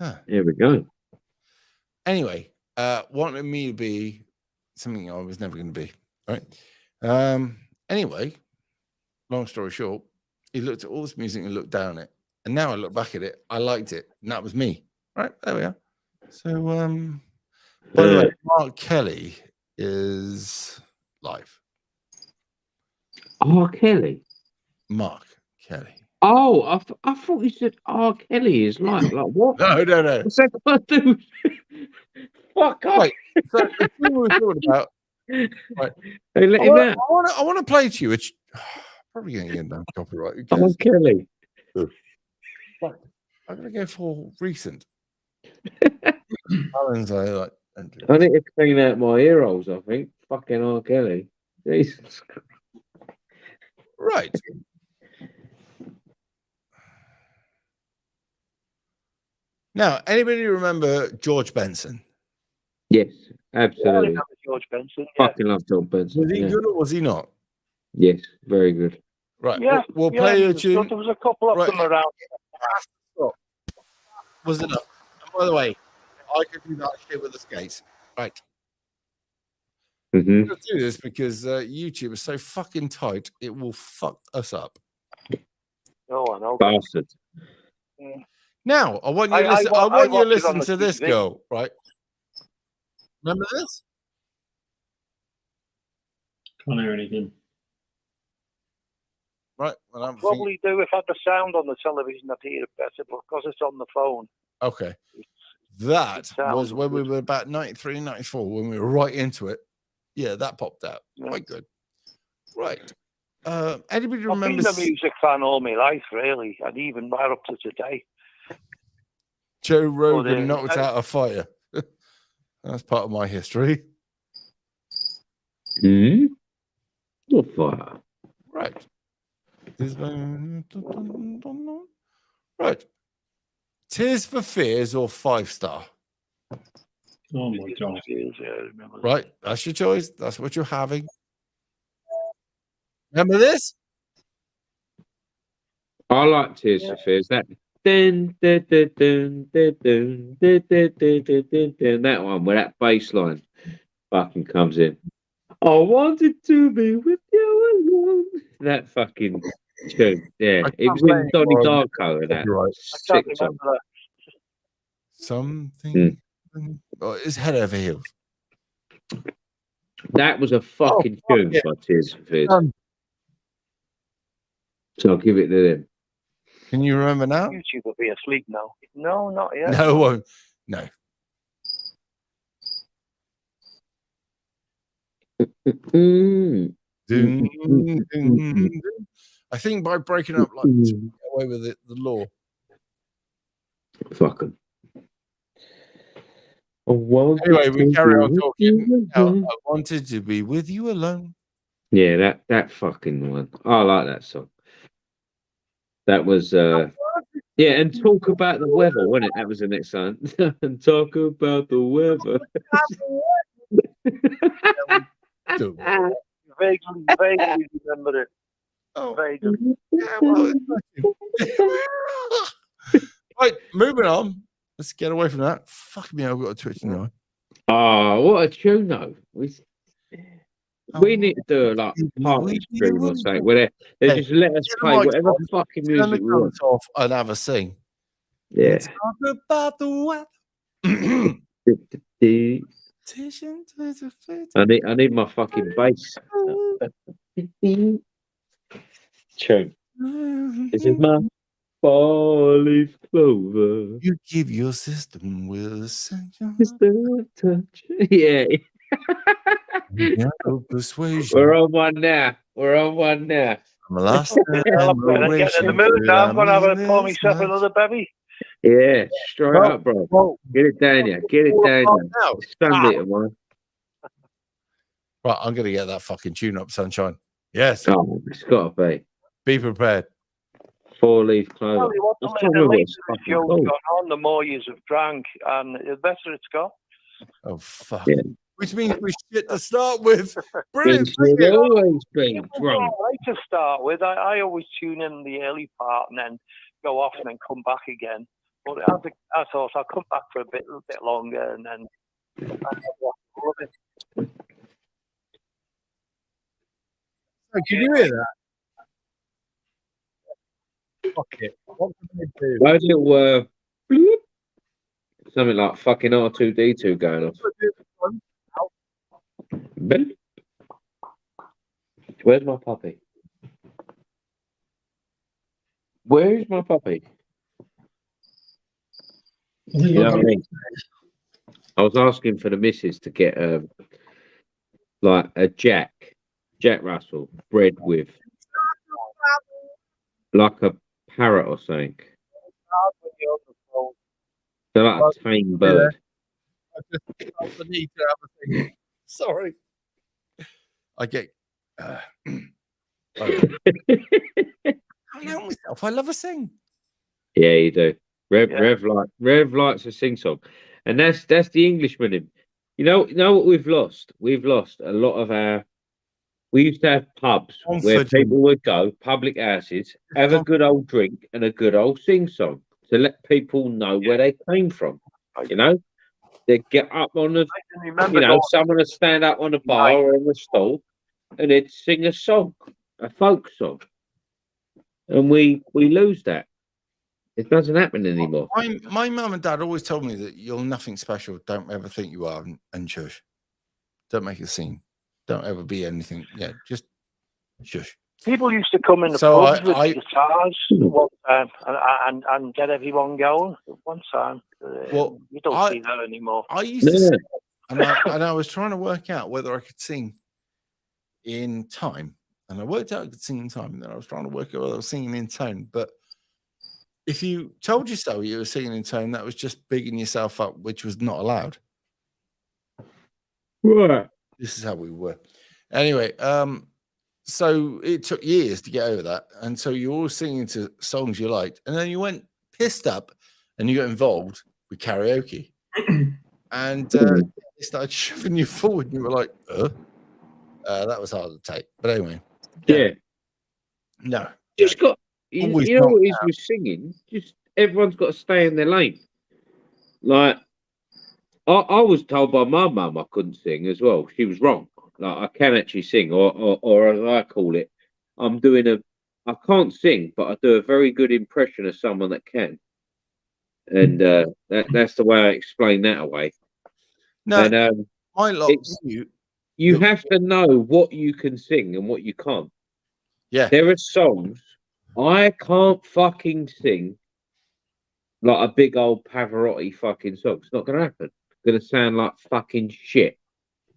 Huh. Here we go. Anyway, wanted me to be something I was never going to be, right? Anyway, long story short, he looked at all this music and looked down it. And now I look back at it, I liked it. And that was me. Right, there we are. So by the way, Mark Kelly is live. R. Kelly. Mark Kelly. Oh, I thought you said R. Kelly is like what? No. What's that got to do? Fuck off. Right. So the thing we were talking about. Right. Hey, let him out. I want to play to you. It's probably going to get down copyright. R. Kelly. Right. I'm going to go for recent. Alan's like, I need to clean out my ear holes, I think. Fucking R. Kelly. Jesus Christ. Right. Now, anybody remember George Benson? Yes, absolutely. Yeah, George Benson. Yeah. Fucking love George Benson. Was he good or was he not? Yes, very good. Right. Yeah, We'll play yeah, a tune. There was a couple of them around. Was enough. And by the way, I could do that shit with the skates. Right. Mm-hmm. Let's do this because YouTube is so fucking tight, it will fuck us up. Oh, I know. Bastard. Now, I want you to listen. I want you to listen to this girl, right? Remember this? Can't hear anything. Right. Well, I'm Probably do if I had the sound on the television, I'd hear it better, but because it's on the phone. Okay. That was when we were about 93, 94, when we were right into it. Yeah, that popped out. Quite good. Right. Anybody remember? I've been a music fan all my life, really, and even right up to today. Joe Rogan knocked out a fire. That's part of my history. What fire? Right. Right. Tears for Fears or 5-star? Oh my god. Right. That's your choice. That's what you're having. Remember this? I like Tears for Fears. That that one where that bass line fucking comes in. I wanted to be with you alone. That fucking tune. Yeah. It was in Donnie Darko and that. Right. Sick song. Something. Oh, it's head over heels. That was a fucking tune by Tears for Fears. So I'll give it to them. Can you remember now? YouTube will be asleep now. No, not yet. No, it won't. No. I think by breaking up, like, get away with it, the law. Fuck 'em. Anyway, we carry on talking. I wanted to be with you alone. Yeah, that fucking one. I like that song. That was yeah, and talk about the weather, wasn't it? That was the next song. And talk about the weather. Vaguely remember it. Oh, vaguely. Yeah, well, right, moving on. Let's get away from that. Fuck me, I've got a Twitch now. Oh, what a tune though. We need to do a like party stream or something where they just let us play whatever fucking music we want. Off and have a sing. Yeah. Let's talk about the weather. I need my fucking bass. Tune. This is my 4-leaf clover. You give your system with a sensual touch. Yeah. Persuasion. We're on one now. I'm lost. I'm getting in the mood now. I'm going to have a pour myself another bevy. Yeah, straight up, bro. Get it down here. Get it down here. It's Sunday tomorrow. Right, I'm going to get that fucking tune up, sunshine. Yes. Oh, it's got to be. Be prepared. 4-leaf clover. The later the show's gone on, the more years have drank, and the better it's got. Oh, fuck. Yeah. Which means we shit to start with. Brilliant. It's always been drunk. To start with, I always tune in the early part and then go off and then come back again. But I thought I'll come back for a bit longer and then. Can you hear that? Fuck it. What can they do? Where's little bloop? Something like fucking R2D2 going off. Bloop. Where's my puppy? Where is my puppy? You know what I mean? I was asking for the missus to get like a Jack Russell bred with like a parrot or something. So like a tame bird. I just felt the need to have a thing. Sorry. I get. I can't help myself. I love a sing. Yeah, you do. Rev likes a sing song, and that's the Englishman in. You know what we've lost? We've lost a lot of our. We used to have pubs where people would go, public houses, have a good old drink and a good old sing song to let people know where they came from. You know, they'd get up on the, someone would stand up on the bar or on the stall, and they'd sing a song, a folk song, and we lose that. It doesn't happen anymore. My mum and dad always told me that you're nothing special. Don't ever think you are, and shush. Don't make a scene. Don't ever be anything. Yeah, just shush. People used to come in the pubs with guitars one time and get everyone going at one time. Well, you don't see that anymore. I used to sing, and I was trying to work out whether I could sing in time, and I worked out I could sing in time, and then I was trying to work out whether I was singing in tone. But if you told yourself you were singing in tone, that was just bigging yourself up, which was not allowed. Right. This is how we were. Anyway, so it took years to get over that. And so you're all singing to songs you liked. And then you went pissed up and you got involved with karaoke. And they started shoving you forward. And you were like, that was hard to take. But anyway. Yeah. No. Just got, you know what it is with singing? Just everyone's got to stay in their lane. Like, I was told by my mum I couldn't sing as well. She was wrong. Like, I can actually sing, or as I call it, I can't sing, but I do a very good impression of someone that can. And that's the way I explain that away. No, and, you have to know what you can sing and what you can't. Yeah. There are songs I can't fucking sing like a big old Pavarotti fucking song. It's not going to happen. Going to sound like fucking shit.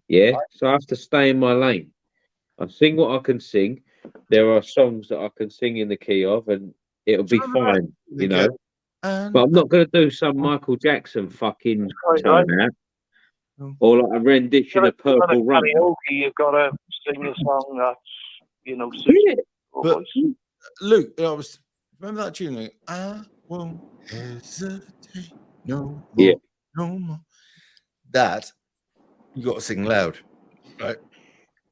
Yeah, so I have to stay in my lane. I sing what I can sing. There are songs that I can sing in the key of, and it'll be fine, you know. But I'm not going to do some Michael Jackson fucking turn out, or like a rendition of Purple Rain. You've got to sing a song that's, But Luke, I was remember that tune? Like, I won't hesitate no more, no more. That you got to sing loud, right?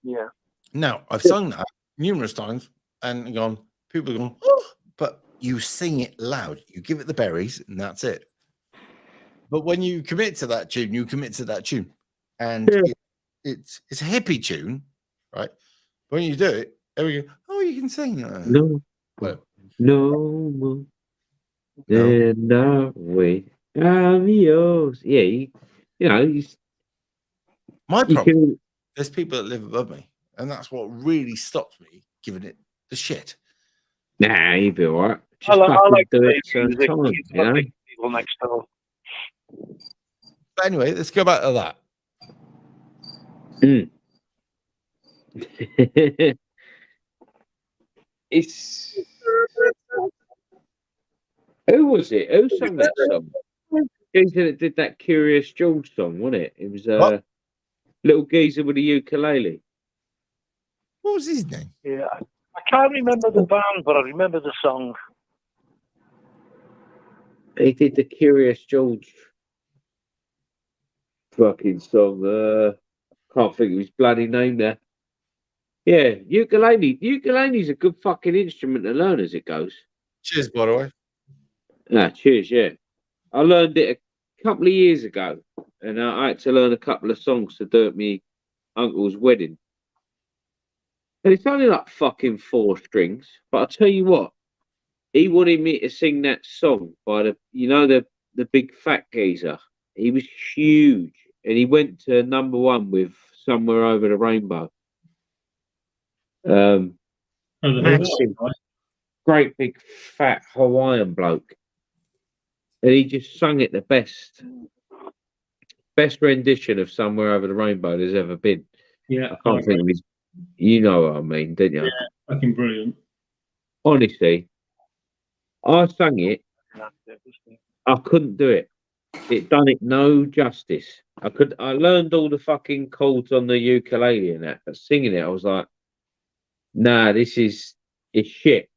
Yeah. Now I've sung that numerous times and gone. People are going, oh, but you sing it loud. You give it the berries, and that's it. But when you commit to that tune, you commit to that tune, and it's a hippie tune, right? But when you do it, everyone goes, oh, you can sing. No more. Then I wait. I'm yours. Yeah, you know, my problem. There's people that live above me, and that's what really stops me giving it the shit. Nah, you'd be all right. I like do the it certain time, you know? people next door. But anyway, let's go back to that. It's who was it? Who sang that song? Geezer that did that Curious George song, wasn't it? It was a little geezer with a ukulele. What was his name? Yeah, I can't remember the band, but I remember the song. He did the Curious George fucking song. Can't think of his bloody name there. Yeah, ukulele. Ukulele's a good fucking instrument to learn as it goes. Cheers, by the way. Ah, cheers, yeah. I learned it a couple of years ago, and I had to learn a couple of songs to do at my uncle's wedding. And it's only like fucking 4 strings. But I'll tell you what, he wanted me to sing that song by the big fat geezer. He was huge. And he went to #1 with Somewhere Over the Rainbow. Massive, great big fat Hawaiian bloke. And he just sung it the best rendition of Somewhere Over the Rainbow there's ever been. Yeah. I can't think of his, you know what I mean, don't you? Yeah, fucking brilliant. Honestly, I sang it. I couldn't do it. It done it no justice. I learned all the fucking chords on the ukulele and that, but singing it, I was like, nah, it's shit.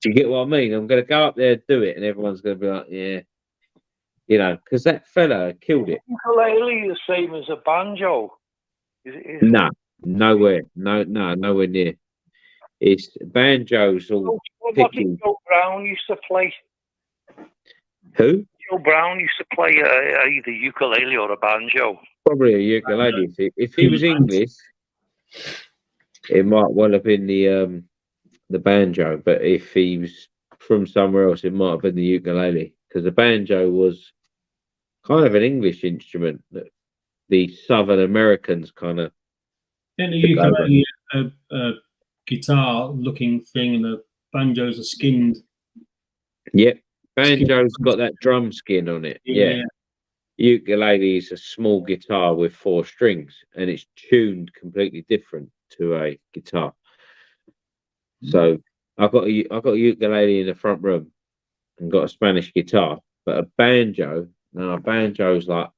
Do you get what I mean? I'm gonna go up there and do it, and everyone's gonna be like, yeah, because that fella killed it. Ukulele the same as a banjo. Nah, nowhere, nowhere near. It's banjos all What picky. did Joe Brown used to play? Who? Joe Brown used to play either ukulele or a banjo. Probably a ukulele. If he was English, it might well have been the banjo. But if he was from somewhere else, it might have been the ukulele, because the banjo was kind of an English instrument that the Southern Americans kind of. Then the ukulele, a guitar-looking thing, and the banjos are skinned. Yep, banjo's got that drum skin on it. Yeah. Ukulele is a small guitar with 4 strings, and it's tuned completely different to a guitar. So I got a ukulele in the front room and got a Spanish guitar, but a banjo. No, a banjo's like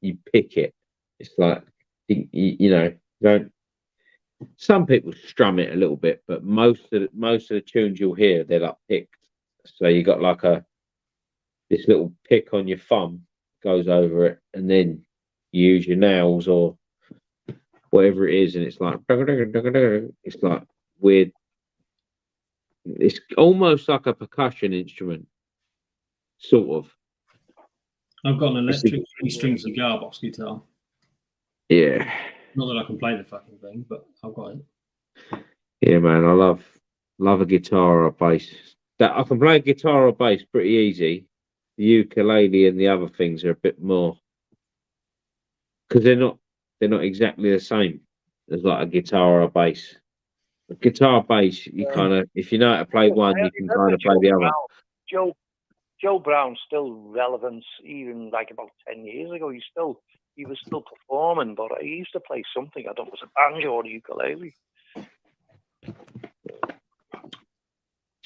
you pick it. It's like you don't. Some people strum it a little bit, but most of the tunes you'll hear, they're like picked. So you got like this little pick on your thumb goes over it, and then you use your nails or whatever it is, and it's like it's like weird. It's almost like a percussion instrument, sort of. I've got an electric 3-string cigar box guitar. Yeah. Not that I can play the fucking thing, but I've got it. Yeah, man, I love a guitar or a bass. That I can play a guitar or bass pretty easy. The ukulele and the other things are a bit more, because they're not exactly the same as like a guitar or a bass. A guitar, bass, you kind of, if you know how to play one, you can kind of play the other. Joe Brown's still relevant, even like about 10 years ago. He was still performing, but he used to play something. I don't know, it was a banjo or a ukulele.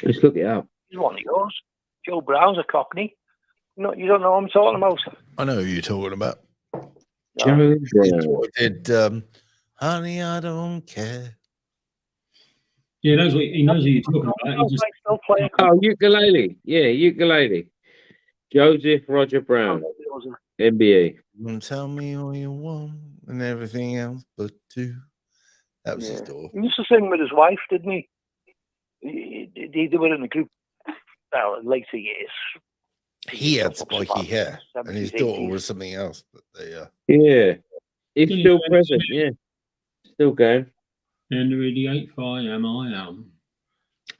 Let's look it up. He's one of yours. Joe Brown's a Cockney. No, you don't know what I'm talking about. I know who you're talking about. Joe Brown did Honey, I Don't Care. Yeah, he knows what you're talking about. He just... Oh, ukulele. Yeah, ukulele. Joseph Roger Brown, NBA. Tell me all you want and everything else but two. That was his door. He used to sing with his wife, didn't he? They were in a group in later years. He had spiky hair, and his daughter was something else. But they, yeah, he's still present. Yeah, still going. Henry the 8th, I am.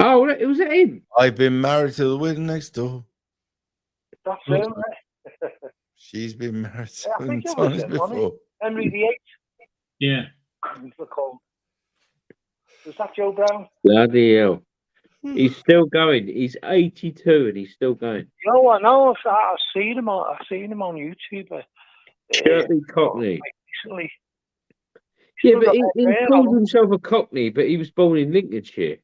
Oh, it was him. I've been married to the widow next door. That's him. She's been married I 7 think it was times him, before. wasn't it? Henry the 8th. Yeah. Was that Joe Brown? Bloody hell. He's still going. He's 82 and he's still going. No, I know. I've seen him on YouTube. Shirley Cockney. Recently. Yeah, but he called himself a Cockney, but he was born in Lincolnshire.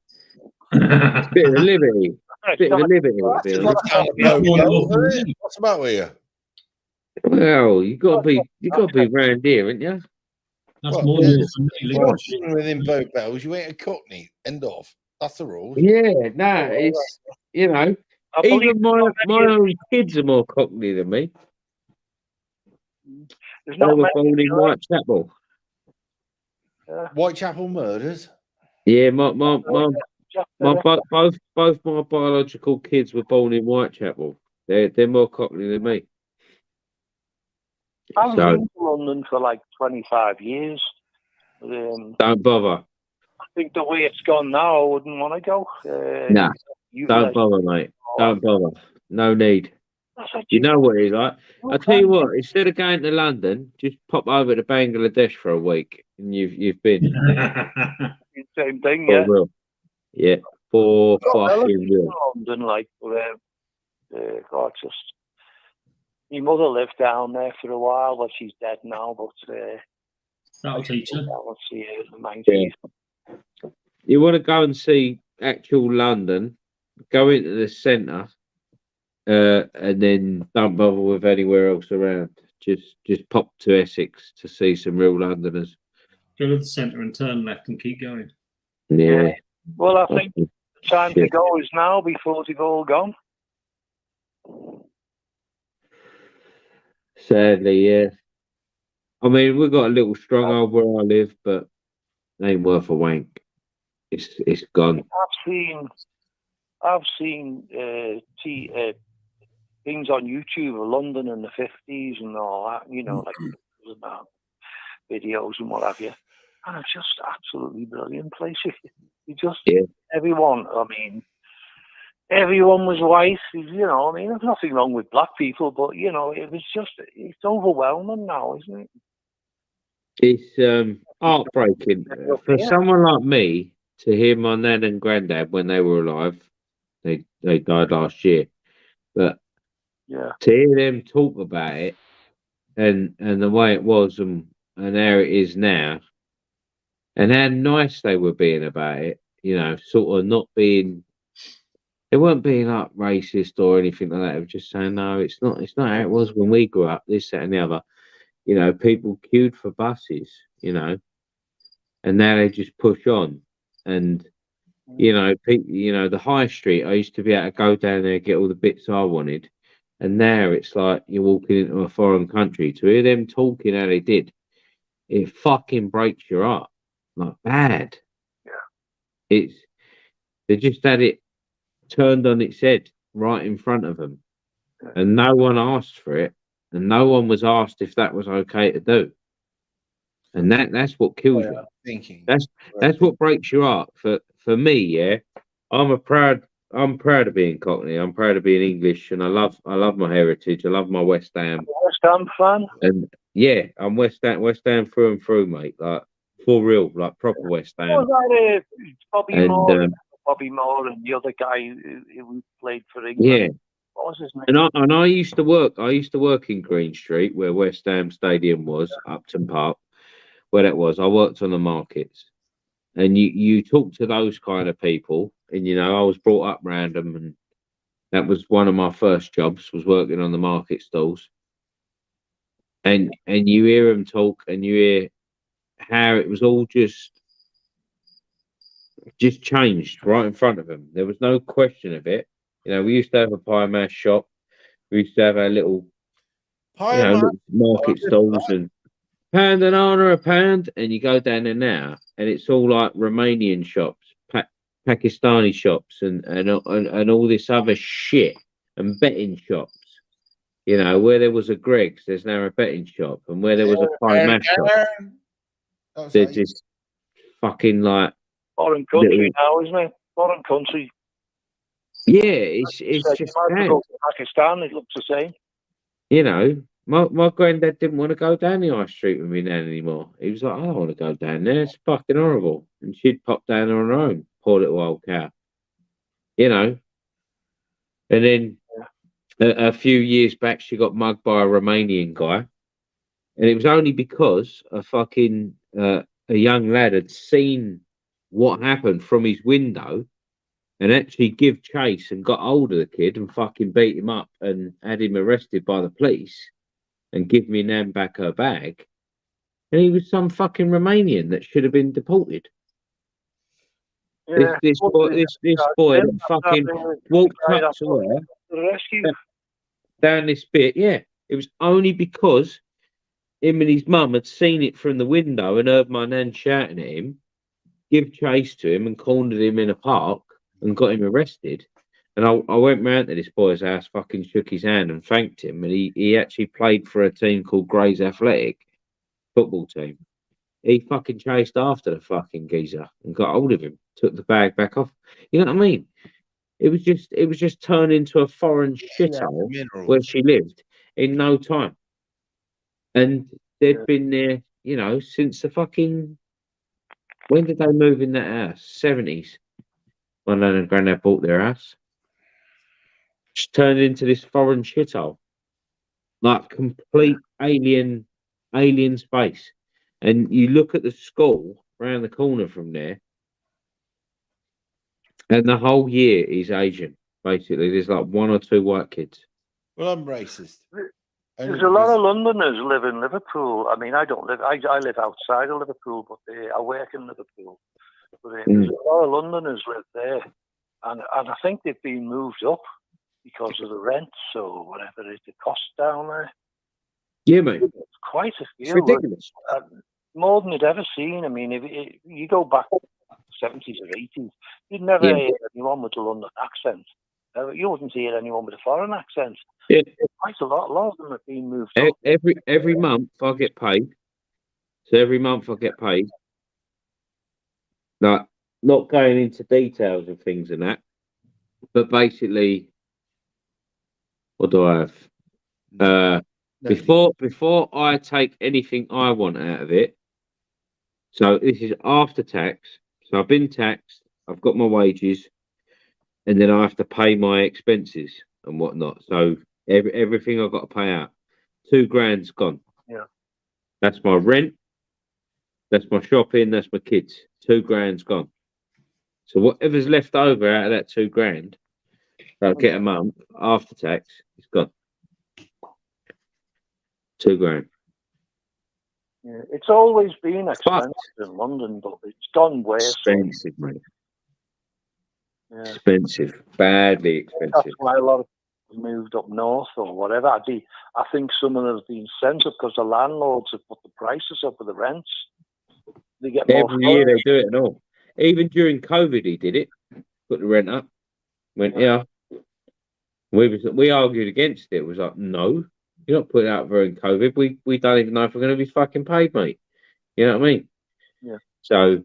It's a bit of a liberty. Bit of a liberty. What's the matter with you? Well, you got to be round here, ain't you? That's Well, more yeah, than within both bells, you ain't a Cockney. End of. That's the rule. Yeah, no, it's even my own kids are more Cockney than me. They were born in Whitechapel. Whitechapel murders. Yeah, both my biological kids were born in Whitechapel. They're more Cockney than me. I was in London for like 25 years. Don't bother. think the way it's gone now, I wouldn't want to go. Nah, you don't guys- bother, mate. Don't bother. No need. That's what You know what he's like. I'll tell you what. Instead of going to London, just pop over to Bangladesh for a week, and you've been. Same thing, For yeah. real. Yeah, for Got fucking relatives in real. London, like, God, just my mother lived down there for a while, but she's dead now. But That'll teach her. let's see her in the 90s. Yeah. You want to go and see actual London? Go into the centre, and then don't bother with anywhere else around. Just pop to Essex to see some real Londoners. Go to the centre and turn left and keep going. Yeah. Well, I think the time to Shit. go is now before they've all gone. Sadly, yeah. I mean, we've got a little stronghold where I live, but it ain't worth a wank. It's gone. I've seen things on YouTube of London in the 50s and all that, you know, like videos and what have you. And it's just absolutely brilliant place. You just, everyone was white, you know, I mean, there's nothing wrong with black people, but, you know, it's overwhelming now, isn't it? It's heartbreaking for someone like me to hear my nan and granddad when they were alive. They died last year, but yeah, to hear them talk about it and the way it was and how it is now, and how nice they were being about it, you know, sort of not being. They weren't being like racist or anything like that. They were just saying, no, it's not how it was when we grew up. This, that, and the other. You know, people queued for buses, you know, and now they just push on. And, you know, the high street, I used to be able to go down there and get all the bits I wanted. And now it's like you're walking into a foreign country. To hear them talking how they did, it fucking breaks your heart. Like, bad. Yeah. They just had it turned on its head right in front of them. Yeah. And no one asked for it. And no one was asked if that was okay to do. And that's what kills you. Thinking. That's what breaks your heart. For me, yeah. I'm proud of being Cockney. I'm proud of being English, and I love my heritage. I love my West Ham. West Ham fan? And yeah, I'm West Ham through and through, mate. Like for real, like proper West Ham. Was that Bobby And, Moore and the other guy who played for England? Yeah. What was his name? And I used to work in Green Street, where West Ham Stadium was, Upton Park, where that was. I worked on the markets, and you talk to those kind of people, and you know I was brought up round them, and that was one of my first jobs, was working on the market stalls. And you hear them talk, and you hear how it was all just changed right in front of them. There was no question of it. You know, we used to have a pie mash shop. We used to have our little, little market stalls and £1 a pound, and you go down there now, and it's all like Romanian shops, Pakistani shops, and all this other shit, and betting shops. You know, where there was a Greggs, there's now a betting shop, and where there was a pie mash shop, they're just fucking like foreign country now, isn't it? Foreign country. Yeah, it's just bad. Go to Pakistan, it looks the same. You know, my granddad didn't want to go down the high street with me nan anymore. He was like, I don't want to go down there. It's fucking horrible. And she'd pop down on her own, poor little old cow. You know. And then a few years back, she got mugged by a Romanian guy, and it was only because a fucking a young lad had seen what happened from his window. And actually give chase and got hold of the kid and fucking beat him up and had him arrested by the police and give me nan back her bag. And he was some fucking Romanian that should have been deported. Yeah. This boy that fucking walked up to her down this bit. Yeah, it was only because him and his mum had seen it from the window and heard my nan shouting at him, give chase to him and cornered him in a park and got him arrested. And I went round to this boy's house, fucking shook his hand and thanked him. And he actually played for a team called Grays Athletic football team. he fucking chased after the fucking geezer and got hold of him, took the bag back off. You know what I mean? It was just turned into a foreign shithole where she lived in no time. And they'd been there, you know, since the fucking, when did they move in that house? 70s. When Nan and Granddad bought their house. Just turned into this foreign shithole. Like complete alien space. And you look at the school around the corner from there, and the whole year is Asian, basically. There's like 1 or 2 white kids. Well, I'm racist. There's a lot of Londoners live in Liverpool. I mean, I don't live. I live outside of Liverpool, but I work in Liverpool. But there's a lot of Londoners live there, and I think they've been moved up because of the rents or whatever it is, the cost down there. Yeah, mate. It's quite a few. It's ridiculous. More than you'd ever seen. I mean, if you go back 70s or 80s, you'd never hear anyone with a London accent. You wouldn't hear anyone with a foreign accent. Yeah. Quite a lot of them have been moved up. Every month I get paid. So every month I get paid. Like, not going into details of things and that, but basically, what do I have? Before I take anything I want out of it, so this is after tax. So I've been taxed, I've got my wages, and then I have to pay my expenses and whatnot. So everything I've got to pay out, 2 grand's gone. Yeah. That's my rent, that's my shopping, that's my kids. 2 grand's gone. So whatever's left over out of that 2 grand, I'll get a month after tax, it's gone. 2 grand. Yeah, it's always been expensive in London, but it's gone worse. Expensive, mate. Yeah. Expensive, badly expensive. That's why a lot of people moved up north or whatever. I think some of them have been sent up because the landlords have put the prices up with the rents. They get more Every year they do it and all. Even during COVID, he did it. Put the rent up. Went, yeah. We argued against it. It was like, no, you're not putting it out during COVID. We don't even know if we're going to be fucking paid, mate. You know what I mean? Yeah. So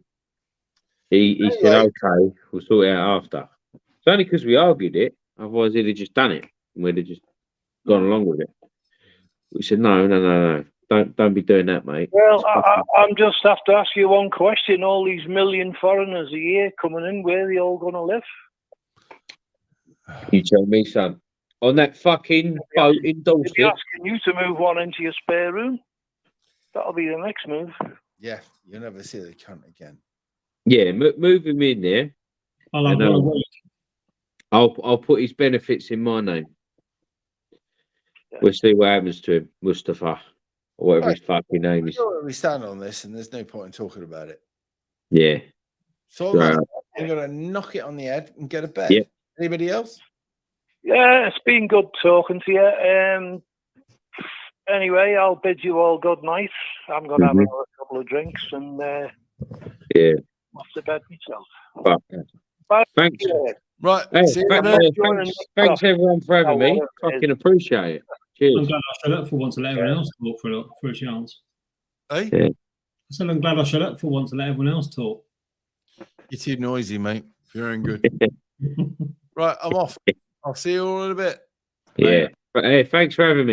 he said, okay, we'll sort it out after. It's only because we argued it. Otherwise, he'd have just done it. And we'd have just gone along with it. We said, no. Don't be doing that, mate. Well, I'm just have to ask you one question. All these million foreigners a year coming in, where are they all going to live? You tell me, son. On that fucking boat in Dorset. They'll be asking you to move one into your spare room. That'll be the next move. Yeah, you'll never see the cunt again. Yeah, move him in there. I'll put his benefits in my name. Yeah. We'll see what happens to him, Mustafa, or whatever his fucking name is. We stand on this, and there's no point in talking about it. Yeah. So I'm going to knock it on the head and get a bed. Yep. Anybody else? Yeah, it's been good talking to you. Anyway, I'll bid you all good night. I'm going to have another couple of drinks and off to bed myself. Bye. Thanks. Right. Hey, thanks everyone for having me. Fucking appreciate it. Cheers. I'm glad I shut up for once to let everyone else talk for a chance. Hey? Yeah. I said I'm glad I shut up for once to let everyone else talk. You're too noisy, mate. You're in good. Right, I'm off. I'll see you all in a bit. Yeah. But hey, thanks for having me.